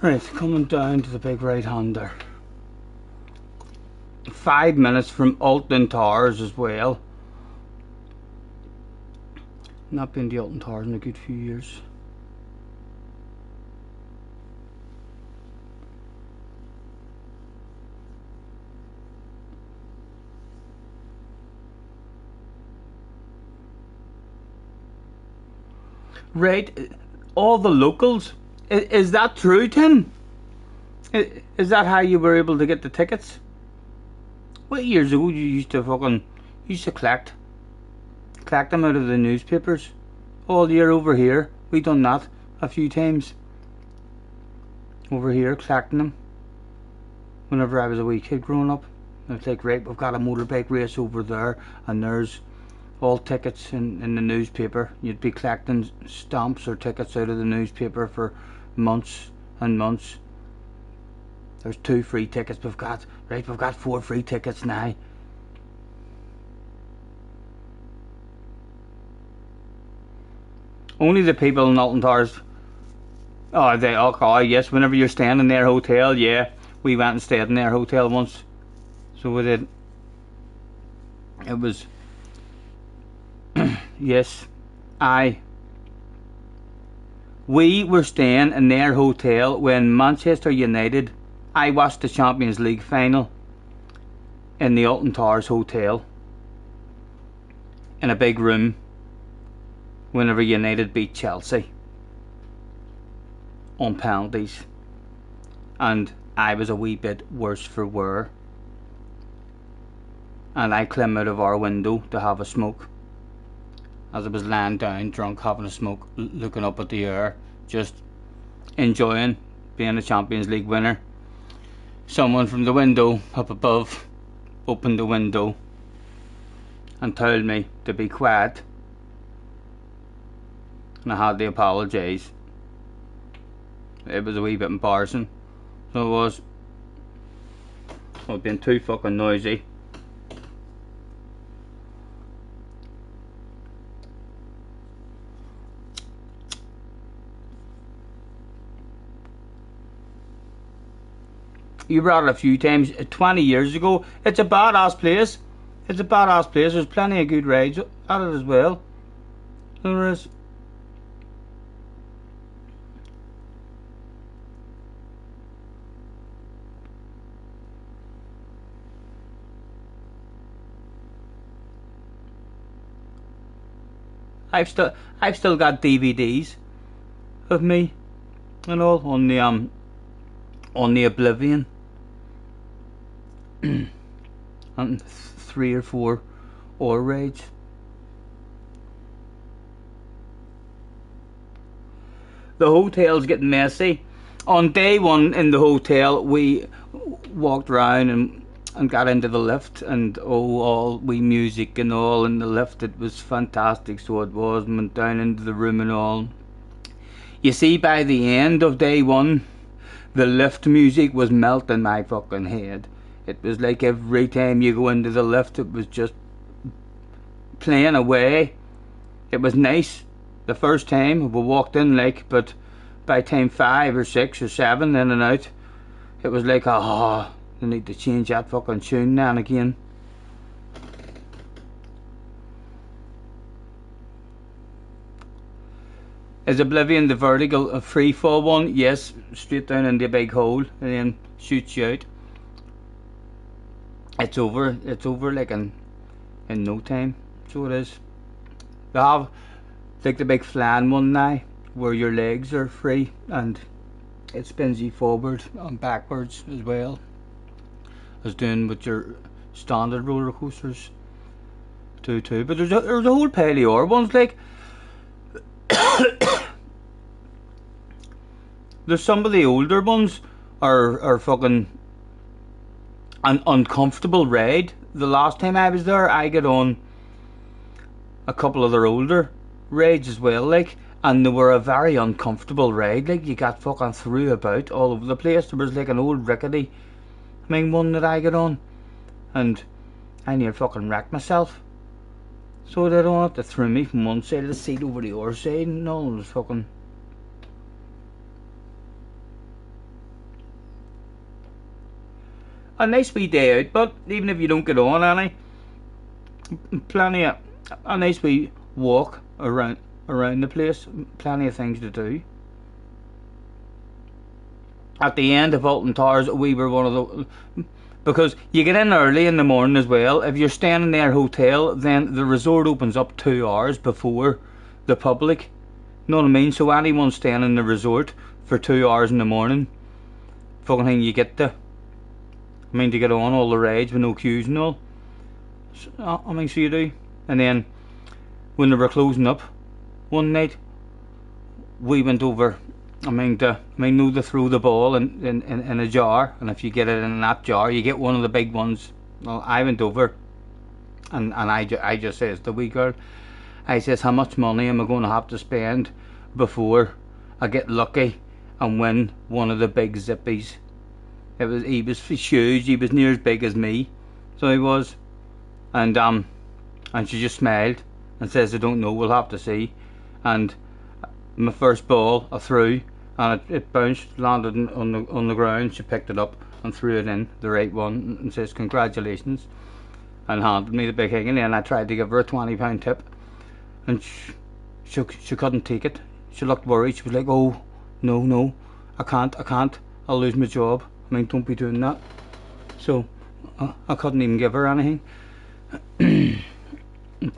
Speaker 1: Right, coming down to the big right hander. 5 minutes from Alton Towers as well. Not been to Alton Towers in a good few years. Right, all the locals. Is that true, Tim? Is that how you were able to get the tickets? What years ago you used to collect them out of the newspapers all year over here. We done that a few times over here, collecting them. Whenever I was a wee kid growing up, it's like, right, we've got a motorbike race over there, and there's all tickets in the newspaper. You'd be collecting stamps or tickets out of the newspaper for months and months. There's 2 free tickets we've got. Right, we've got 4 free tickets now. Only the people in Alton Towers. Oh, yes, whenever you're staying in their hotel, yeah. We went and stayed in their hotel once. So we did. It was... yes, we were staying in their hotel when Manchester United, I watched the Champions League final in the Alton Towers Hotel in a big room whenever United beat Chelsea on penalties, and I was a wee bit worse for wear, and I climbed out of our window to have a smoke as I was lying down drunk having a smoke, looking up at the air, just enjoying being a Champions League winner. Someone from the window up above opened the window and told me to be quiet, and I had to apologise. It was a wee bit embarrassing, so it was. I was being too fucking noisy. You brought it a few times. 20 years ago. It's a badass place. It's a badass place. There's plenty of good rides at it as well. There is. I've still got DVDs of me and all on the Oblivion. And 3 or 4 ore raids. The hotel's getting messy. On day 1 in the hotel, we walked around and got into the lift, and all wee music and all in the lift. It was fantastic, so it was, and went down into the room and all. You see, by the end of day 1, the lift music was melting my fucking head. It was like every time you go into the lift, it was just playing away. It was nice the first time we walked in, like, but by time 5 or 6 or 7 in and out, it was like, oh, I need to change that fucking tune now and again. Is Oblivion the vertical, a free fall one? Yes, straight down in the big hole and then shoots you out. It's over like in no time. So it is. They have like the big flying one now where your legs are free and it spins you forward and backwards as well as doing with your standard roller coasters too. But there's a whole pile of other ones, like there's some of the older ones are fucking an uncomfortable ride. The last time I was there, I got on a couple of their older rides as well, like, and they were a very uncomfortable ride. Like, you got fucking threw about all over the place. There was like an old rickety one that I got on, and I near fucking wrecked myself. So they don't have to throw me from one side of the seat over the other side and all. It was fucking... a nice wee day out. But even if you don't get on any, plenty of a nice wee walk around the place. Plenty of things to do. At the end of Alton Towers, we were one of the, because you get in early in the morning as well. If you're staying in their hotel, then the resort opens up 2 hours before the public. You know what I mean? So anyone staying in the resort for 2 hours in the morning, fucking thing you get to. I mean, to get on all the rides with no queues and all. So, I mean, so you do. And then when they were closing up one night, we went over. I mean, no, they throw the ball in a jar, and if you get it in that jar, you get one of the big ones. Well, I went over, and I just says to the wee girl, I says, how much money am I going to have to spend before I get lucky and win one of the big zippies? He was huge. He was near as big as me, so he was, and she just smiled and says, I don't know, we'll have to see. And my first ball I threw, and it bounced, landed on the ground. She picked it up and threw it in, the right one, and says congratulations, and handed me the big thing. And then I tried to give her a £20 tip, and she couldn't take it. She looked worried. She was like, oh no, I can't, I'll lose my job. I mean, don't be doing that. So I couldn't even give her anything.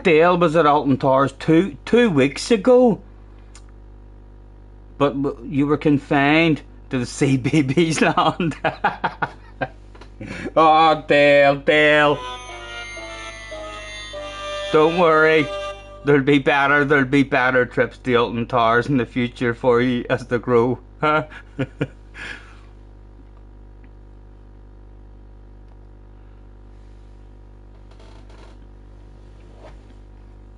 Speaker 1: Dale was at Alton Towers two weeks ago, but you were confined to the CBBS land. Oh, Dale. Don't worry. There'll be better trips to Alton Towers in the future for you as they grow.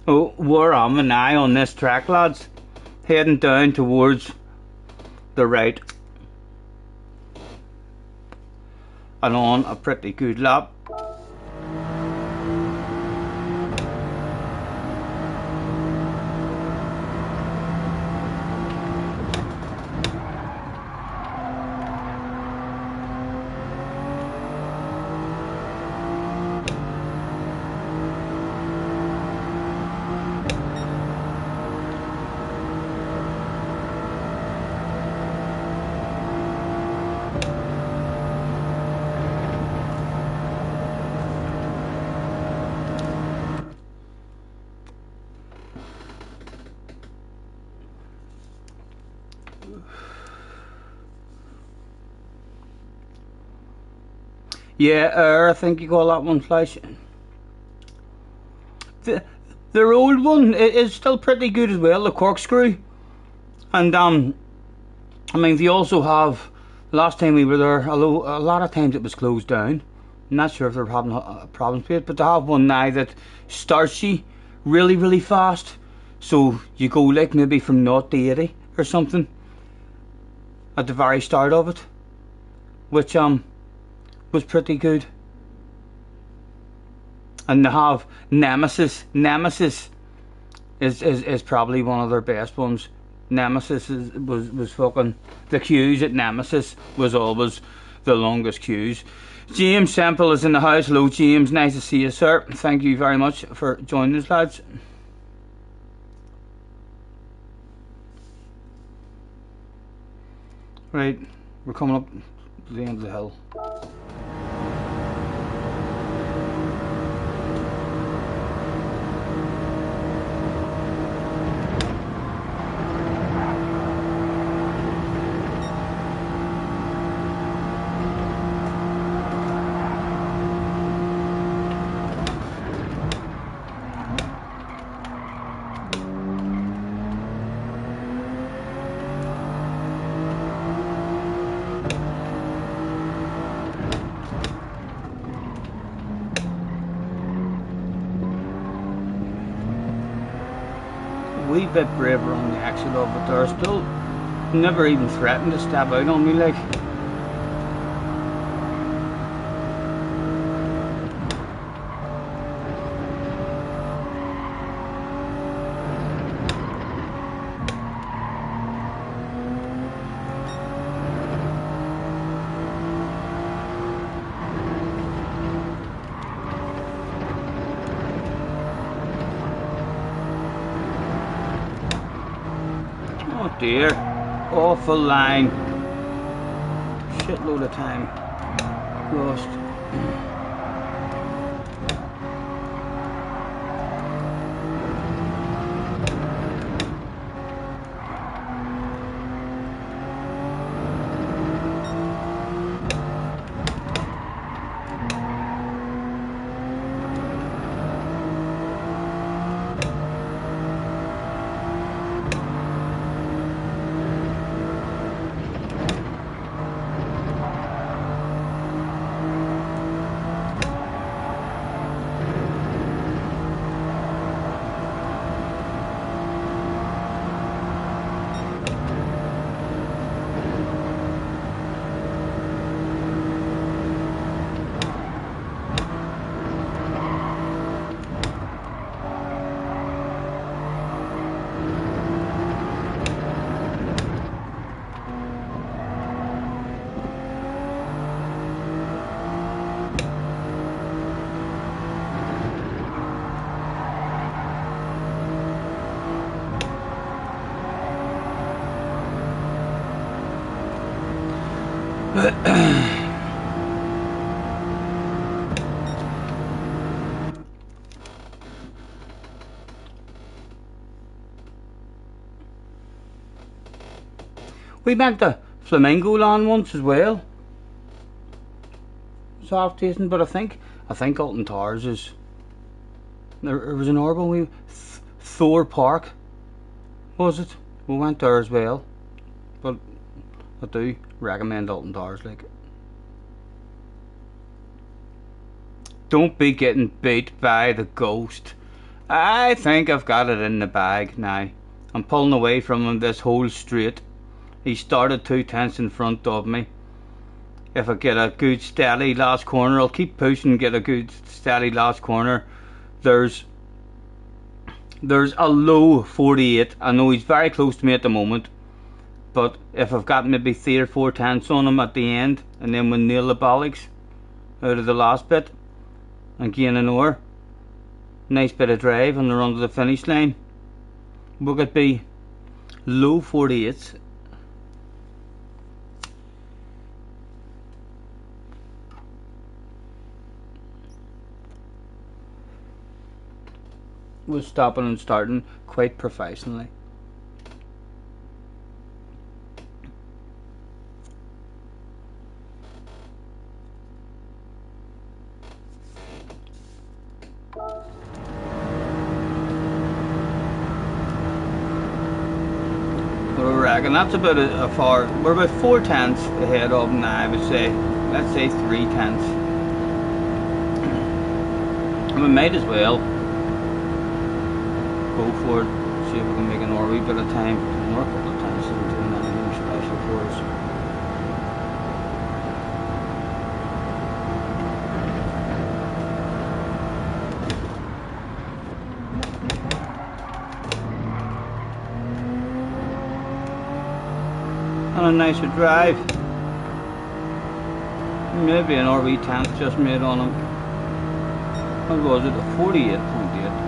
Speaker 1: Oh, where am I now on this track, lads? Heading down towards the right, and on a pretty good lap. Yeah, I think you call that one Flash. Their old one is still pretty good as well, the Corkscrew. And I mean, they also have, last time we were there, although a lot of times it was closed down, I'm not sure if they're having problems with it, but they have one now that starts you really, really fast. So you go like maybe from 0 to 80 or something at the very start of it, which was pretty good. And they have Nemesis is probably one of their best ones. Nemesis was fucking, the queues at Nemesis was always the longest queues. James Semple is in the house. Hello James, nice to see you, sir. Thank you very much for joining us, lads. Right, we're coming up to the end of the hill. Wee bit braver on the exit of it there, still never even threatened to step out on me like. dear. Awful line. Shitload of time lost. We went to Flamingo Land once as well. Soft tasting, but I think Alton Towers is. There was an urban we Thor Park, was it? We went there as well, but I do recommend Alton Towers. Like, don't be getting beat by the ghost. I think I've got it in the bag now. I'm pulling away from him this whole straight. He started 2 tenths in front of me. If I get a good steady last corner, I'll keep pushing, get a good steady last corner. There's a low 48. I know he's very close to me at the moment, but if I've got maybe 3 or 4 tenths on him at the end, and then we nail the bollocks out of the last bit and gain an hour, nice bit of drive on the run to the finish line, we could be low 48s. We're stopping and starting quite professionally. What I reckon that's about a far. We're about 4 tenths ahead of them now. I would say, let's say 3 tenths. And we might as well go for it, see if we can make an wee bit of time. More a couple of times isn't doing anything special for us. And a nicer drive. Maybe an RV tank just made on him. What was it? A 48.8.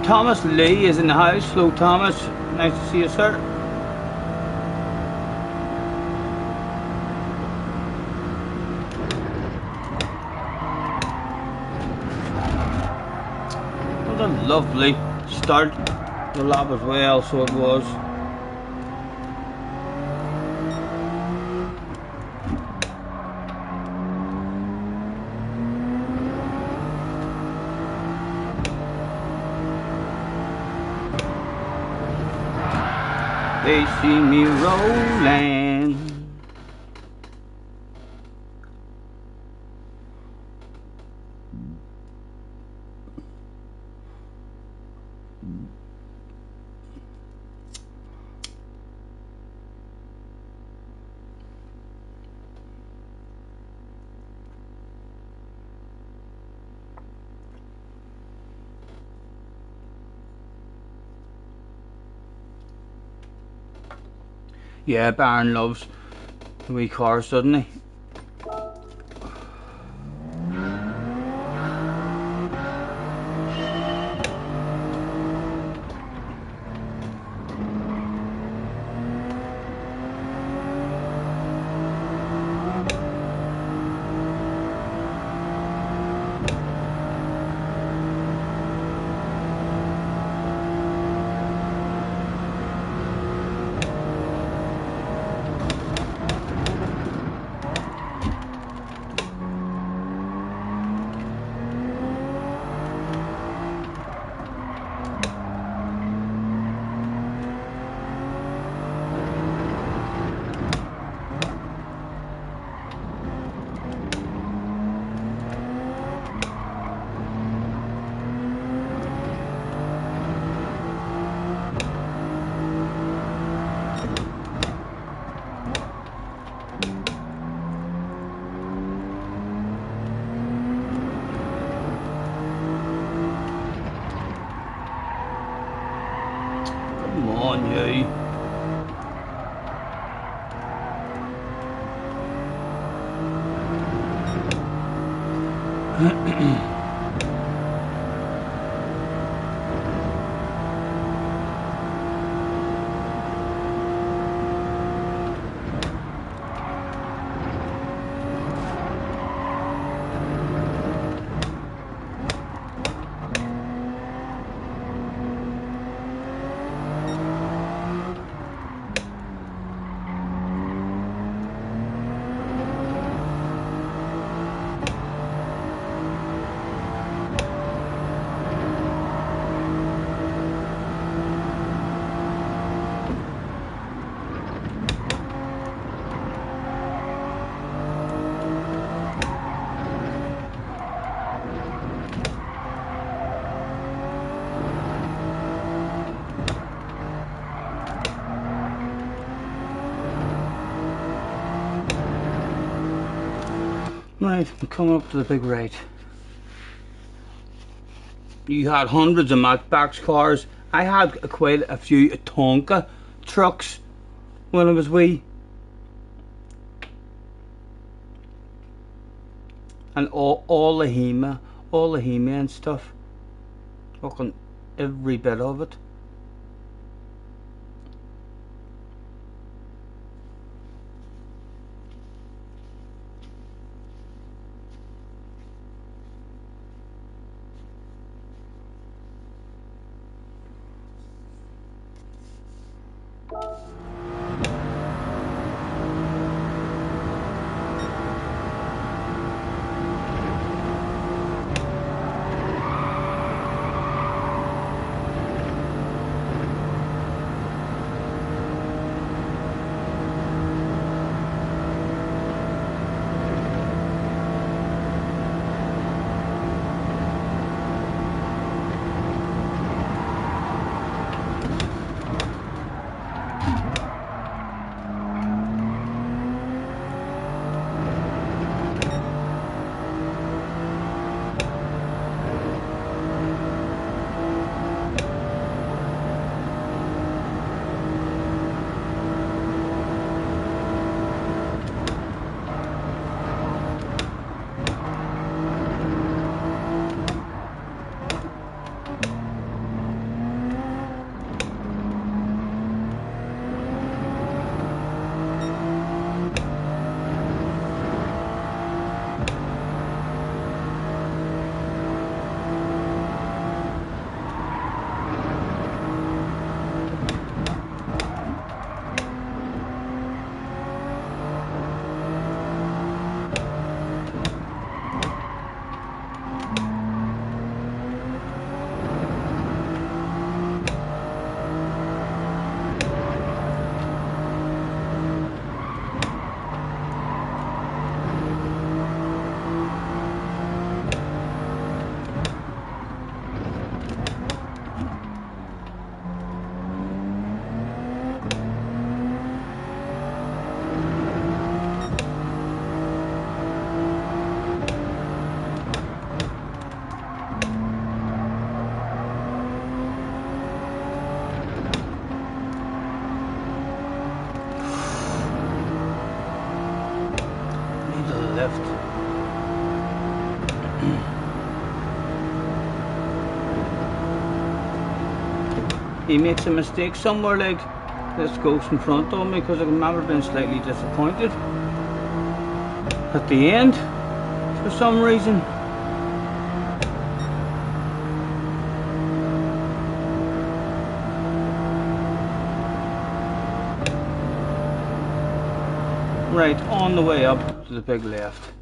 Speaker 1: Thomas Lee is in the house. Hello, Thomas. Nice to see you, sir. What a lovely start the lap as well, so it was. they see me rolling. Yeah, Baron loves the wee cars, doesn't he? Come on, you. Right, I'm coming up to the big rate. You had hundreds of Matchbox cars. I had quite a few Tonka trucks when I was wee. And all the HEMA and stuff. Fucking every bit of it. lift. He makes a mistake somewhere, like this ghost in front of me, because I remember being slightly disappointed at the end for some reason. Right, on the way up to the big left.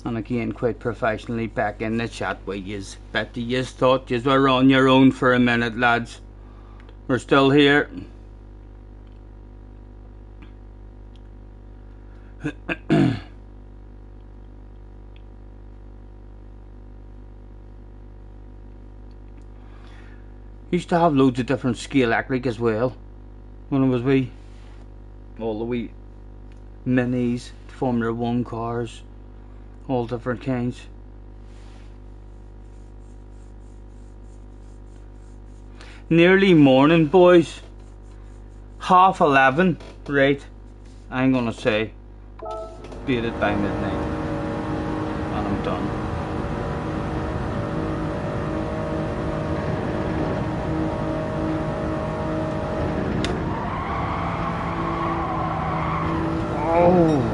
Speaker 1: And again, quite professionally back in the chat with yous. Bet you thought yous were on your own for a minute, lads. We're still here. Used to have loads of different scale acrylic as well when I was wee. All the wee minis, Formula 1 cars, all different kinds. Nearly morning, boys. 11:30, right? I'm gonna say beat it by midnight and I'm done. Oh.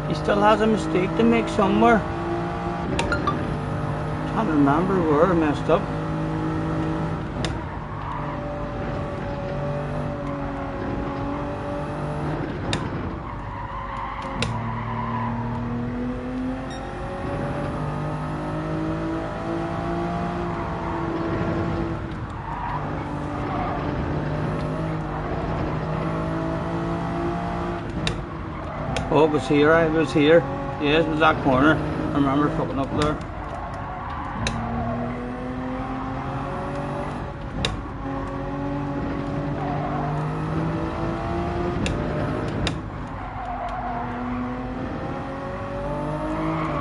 Speaker 1: He still has a mistake to make somewhere. Can't remember where I messed up. Oh, it was here, I was here. Yes, it was that corner. I remember fucking up there.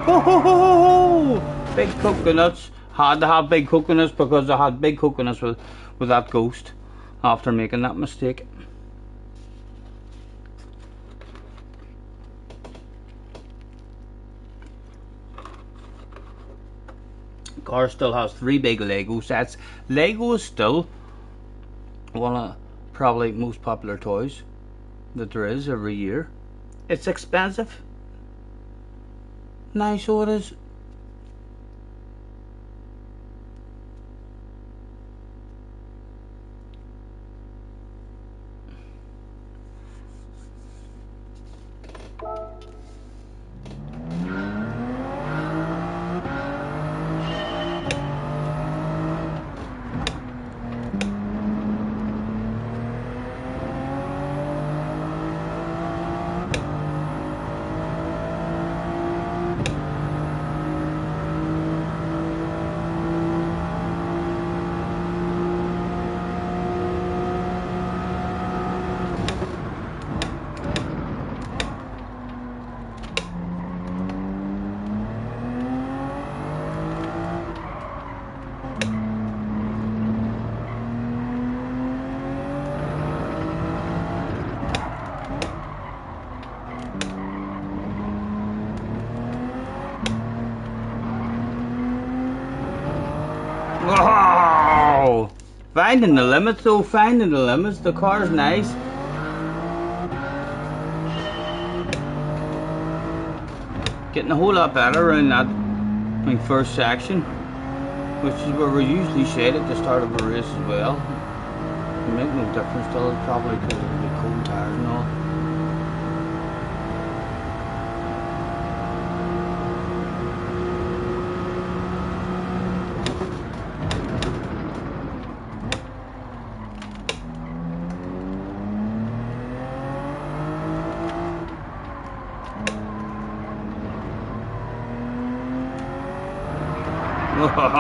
Speaker 1: Ho ho ho ho ho! Big coconuts. Had to have big coconuts because I had big coconuts with that ghost after making that mistake. Car still has 3 big Lego sets. Lego is still one of probably most popular toys that there is every year. It's expensive. Nice, so it is. Wow! Finding the limits though, finding the limits. The car's nice. Getting a whole lot better around that first section, which is where we usually shade at the start of a race as well. It make no difference still, probably because of the cold tires and all. Oh.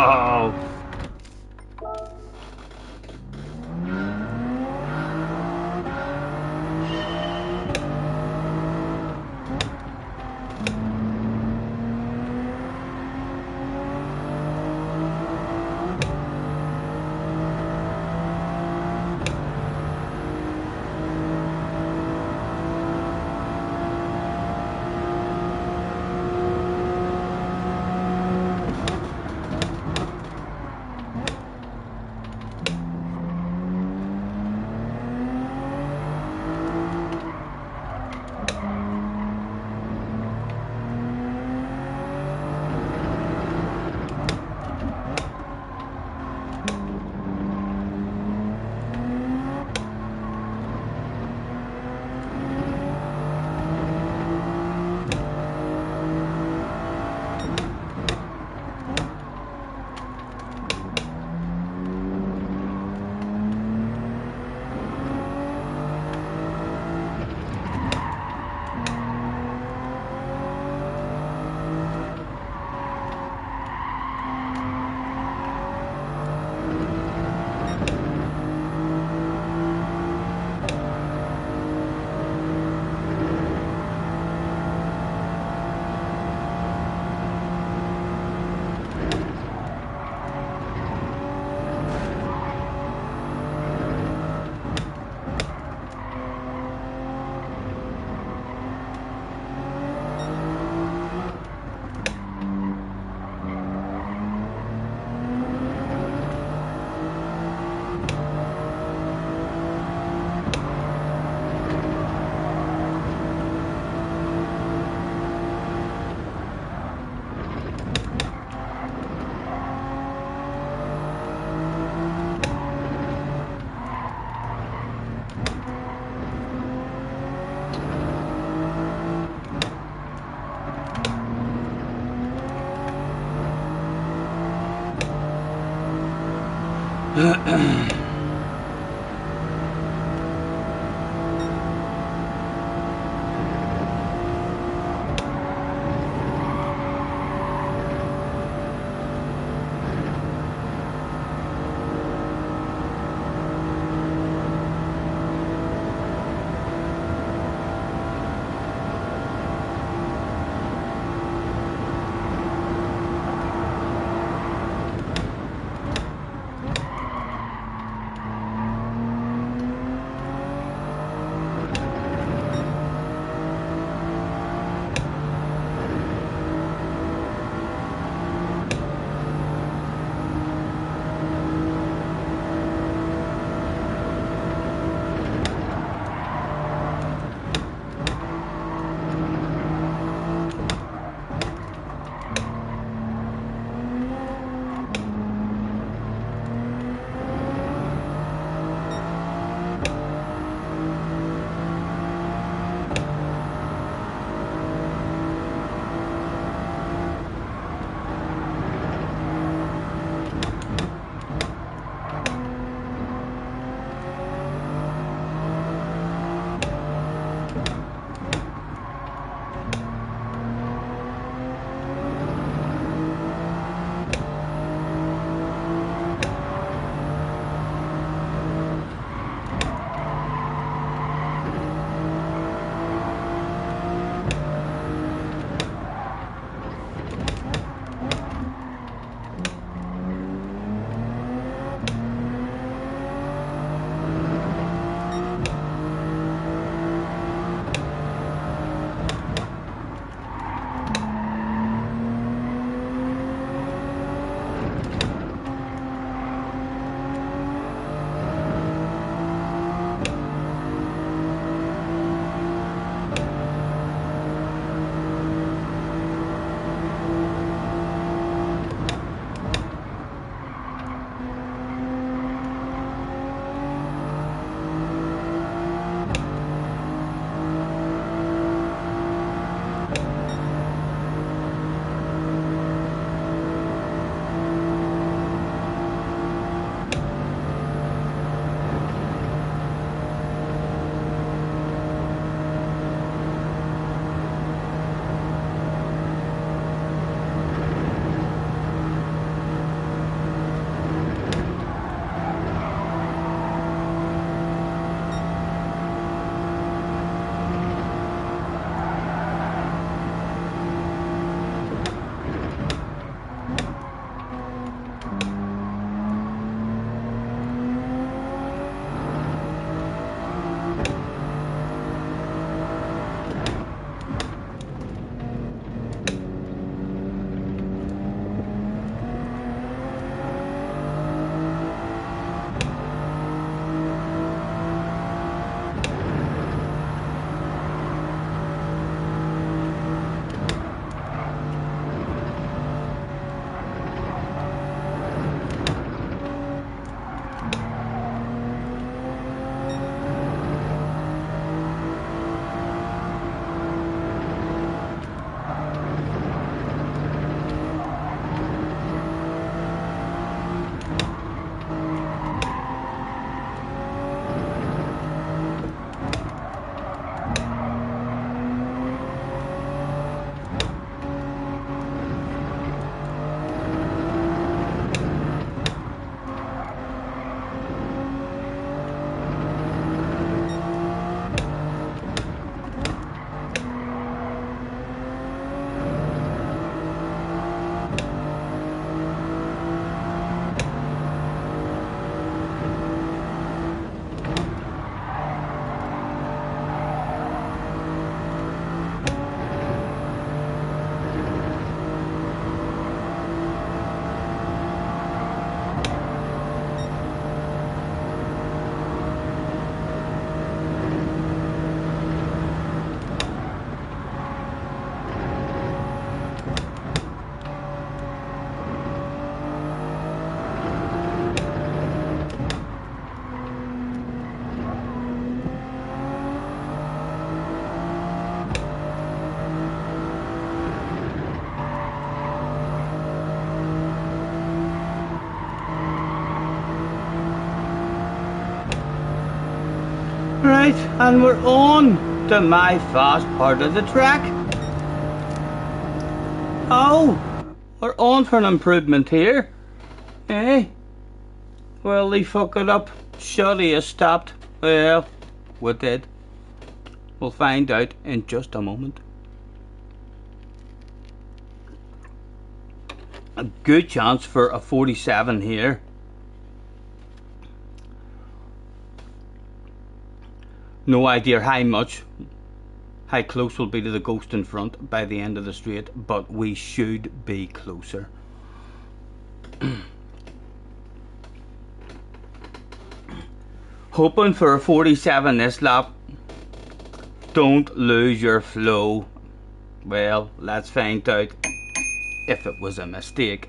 Speaker 1: Right, and we're on to my fast part of the track. Oh, we're on for an improvement here. Eh? Well, they fuck it up. Surely has stopped. Well, we did. We'll find out in just a moment. A good chance for a 47 here. No idea how close we'll be to the Ghost in front by the end of the straight, but we should be closer. Hoping for a 47 this lap. Don't lose your flow. Well, let's find out if it was a mistake.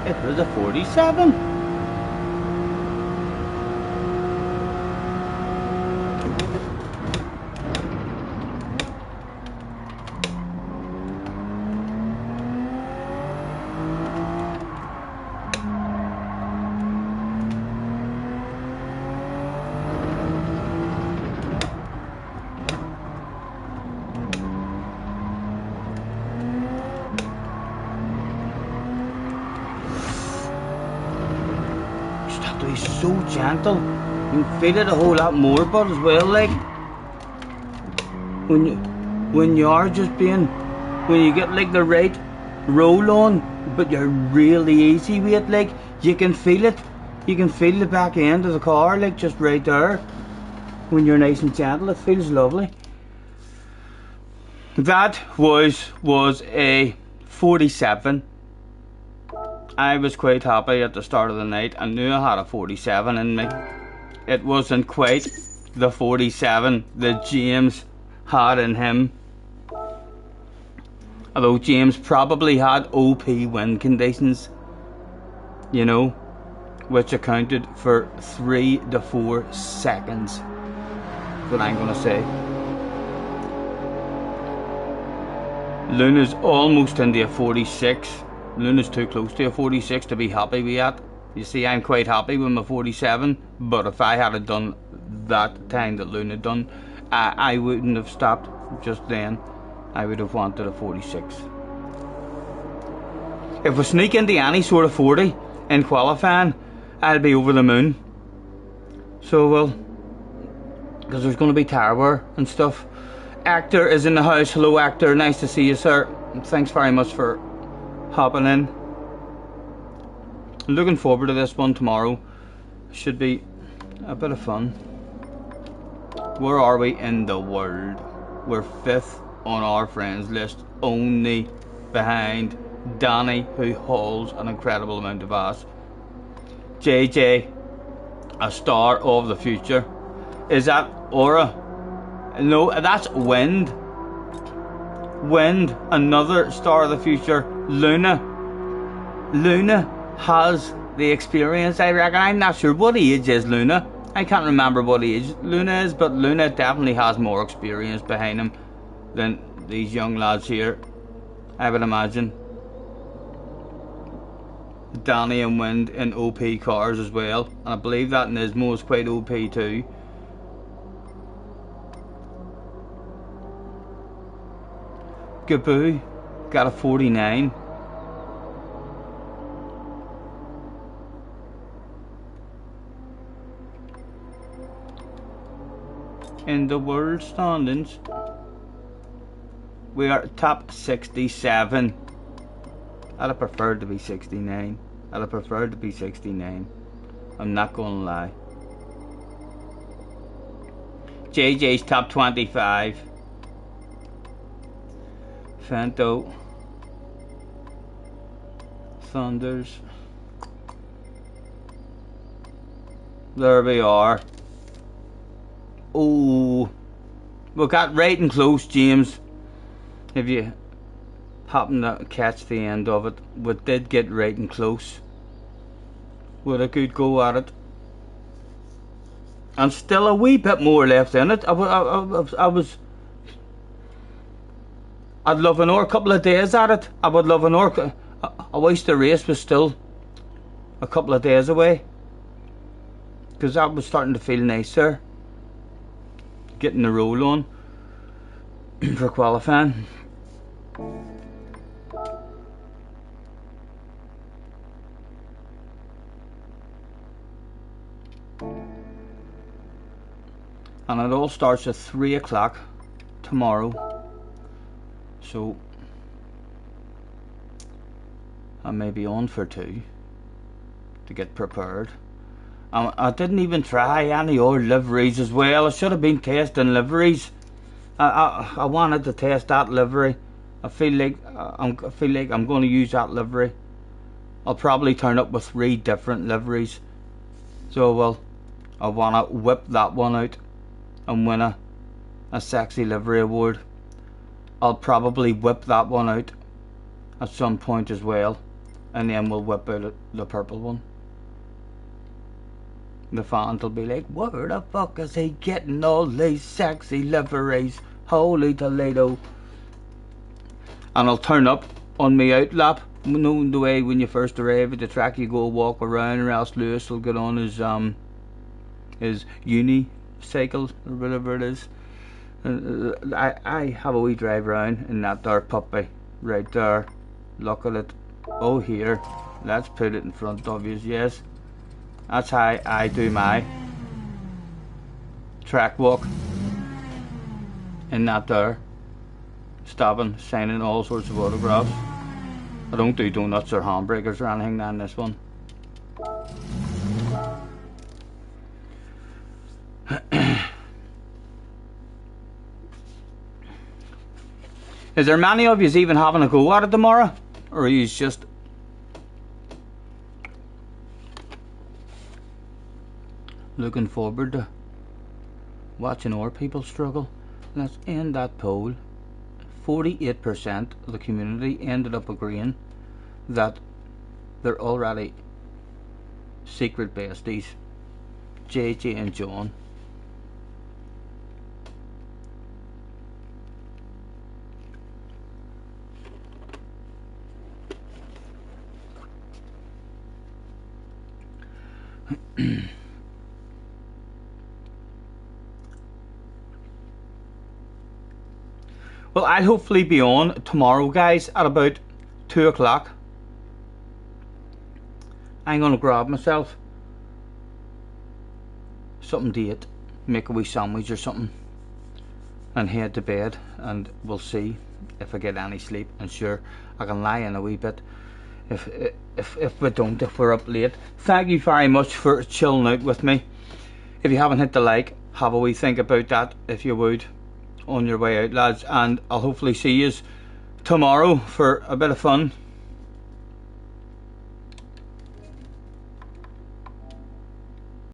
Speaker 1: It was a 47. He's so gentle. You can feel it a whole lot more, but as well, like when you are just being, when you get like the right roll on, but you're really easy with it, like you can feel it. You can feel the back end of the car, like just right there. When you're nice and gentle, it feels lovely. That was a 47. I was quite happy at the start of the night. I knew I had a 47 in me. It wasn't quite the 47 that James had in him. Although James probably had OP wind conditions, you know, which accounted for 3 to 4 seconds. That's what I'm gonna say. Luna's almost into a 46. Luna's too close to a 46 to be happy with that. You see, I'm quite happy with my 47, but if I had done that time that Luna done, I wouldn't have stopped just then. I would have wanted a 46. If we sneak into any sort of 40 in qualifying, I'll be over the moon. So, well, because there's going to be tire wear and stuff. Actor is in the house. Hello, Actor. Nice to see you, sir. Thanks very much for hopping in. Looking forward to this one tomorrow. Should be a bit of fun. Where are we in the world? We're 5th on our friends list, only behind Danny, who hauls an incredible amount of ass. JJ, a star of the future. Is that Aura? No, that's Wind. Wind, another star of the future. Luna has the experience, I reckon. I'm not sure what age is Luna. I can't remember what age Luna is, but Luna definitely has more experience behind him than these young lads here, I would imagine. Danny and Wind in OP cars as well, and I believe that Nismo is quite OP too. Gaboo got a 49. In the world standings, we are top 67. I'd have preferred to be 69. I'd have preferred to be 69. I'm not gonna lie. JJ's top 25. Fento. Thunders. There we are. Oh, we got right and close, James. If you happen to catch the end of it, we did get right and close. With a good go at it. And still a wee bit more left in it. I'd love another couple of days at it. I would love another. I wish the race was still a couple of days away, because that was starting to feel nicer. Getting the roll on for qualifying. And it all starts at 3 o'clock tomorrow, so I may be on for 2 to get prepared. I didn't even try any other liveries as well. I should have been testing liveries. I wanted to test that livery. I feel like I'm going to use that livery. I'll probably turn up with 3 different liveries. So well, I want to whip that one out and win a sexy livery award. I'll probably whip that one out at some point as well, and then we'll whip out the purple one. The fans will be like, where the fuck is he getting all these sexy liveries? Holy Toledo. And I'll turn up on my out lap. You know the way when you first arrive at the track, you go walk around, or else Lewis will get on his unicycle or whatever it is. I have a wee drive around in that there puppy right there. Look at it. Oh, here, let's put it in front of you. Yes, that's how I do my track walk, in that there, stopping, signing all sorts of autographs. I don't do donuts or hamburgers or anything on this one. Is there many of you even having a go at it tomorrow? Or are you just looking forward to watching our people struggle? Let's end that poll. 48% of the community ended up agreeing that they're already secret besties, JJ and John. Well, I'll hopefully be on tomorrow, guys, at about 2 o'clock. I'm gonna grab myself something to eat, make a wee sandwich or something, and head to bed, and we'll see if I get any sleep. And sure, I can lie in a wee bit if we don't, if we're up late. Thank you very much for chilling out with me. If you haven't hit the like, have a wee think about that if you would on your way out, lads, and I'll hopefully see you tomorrow for a bit of fun.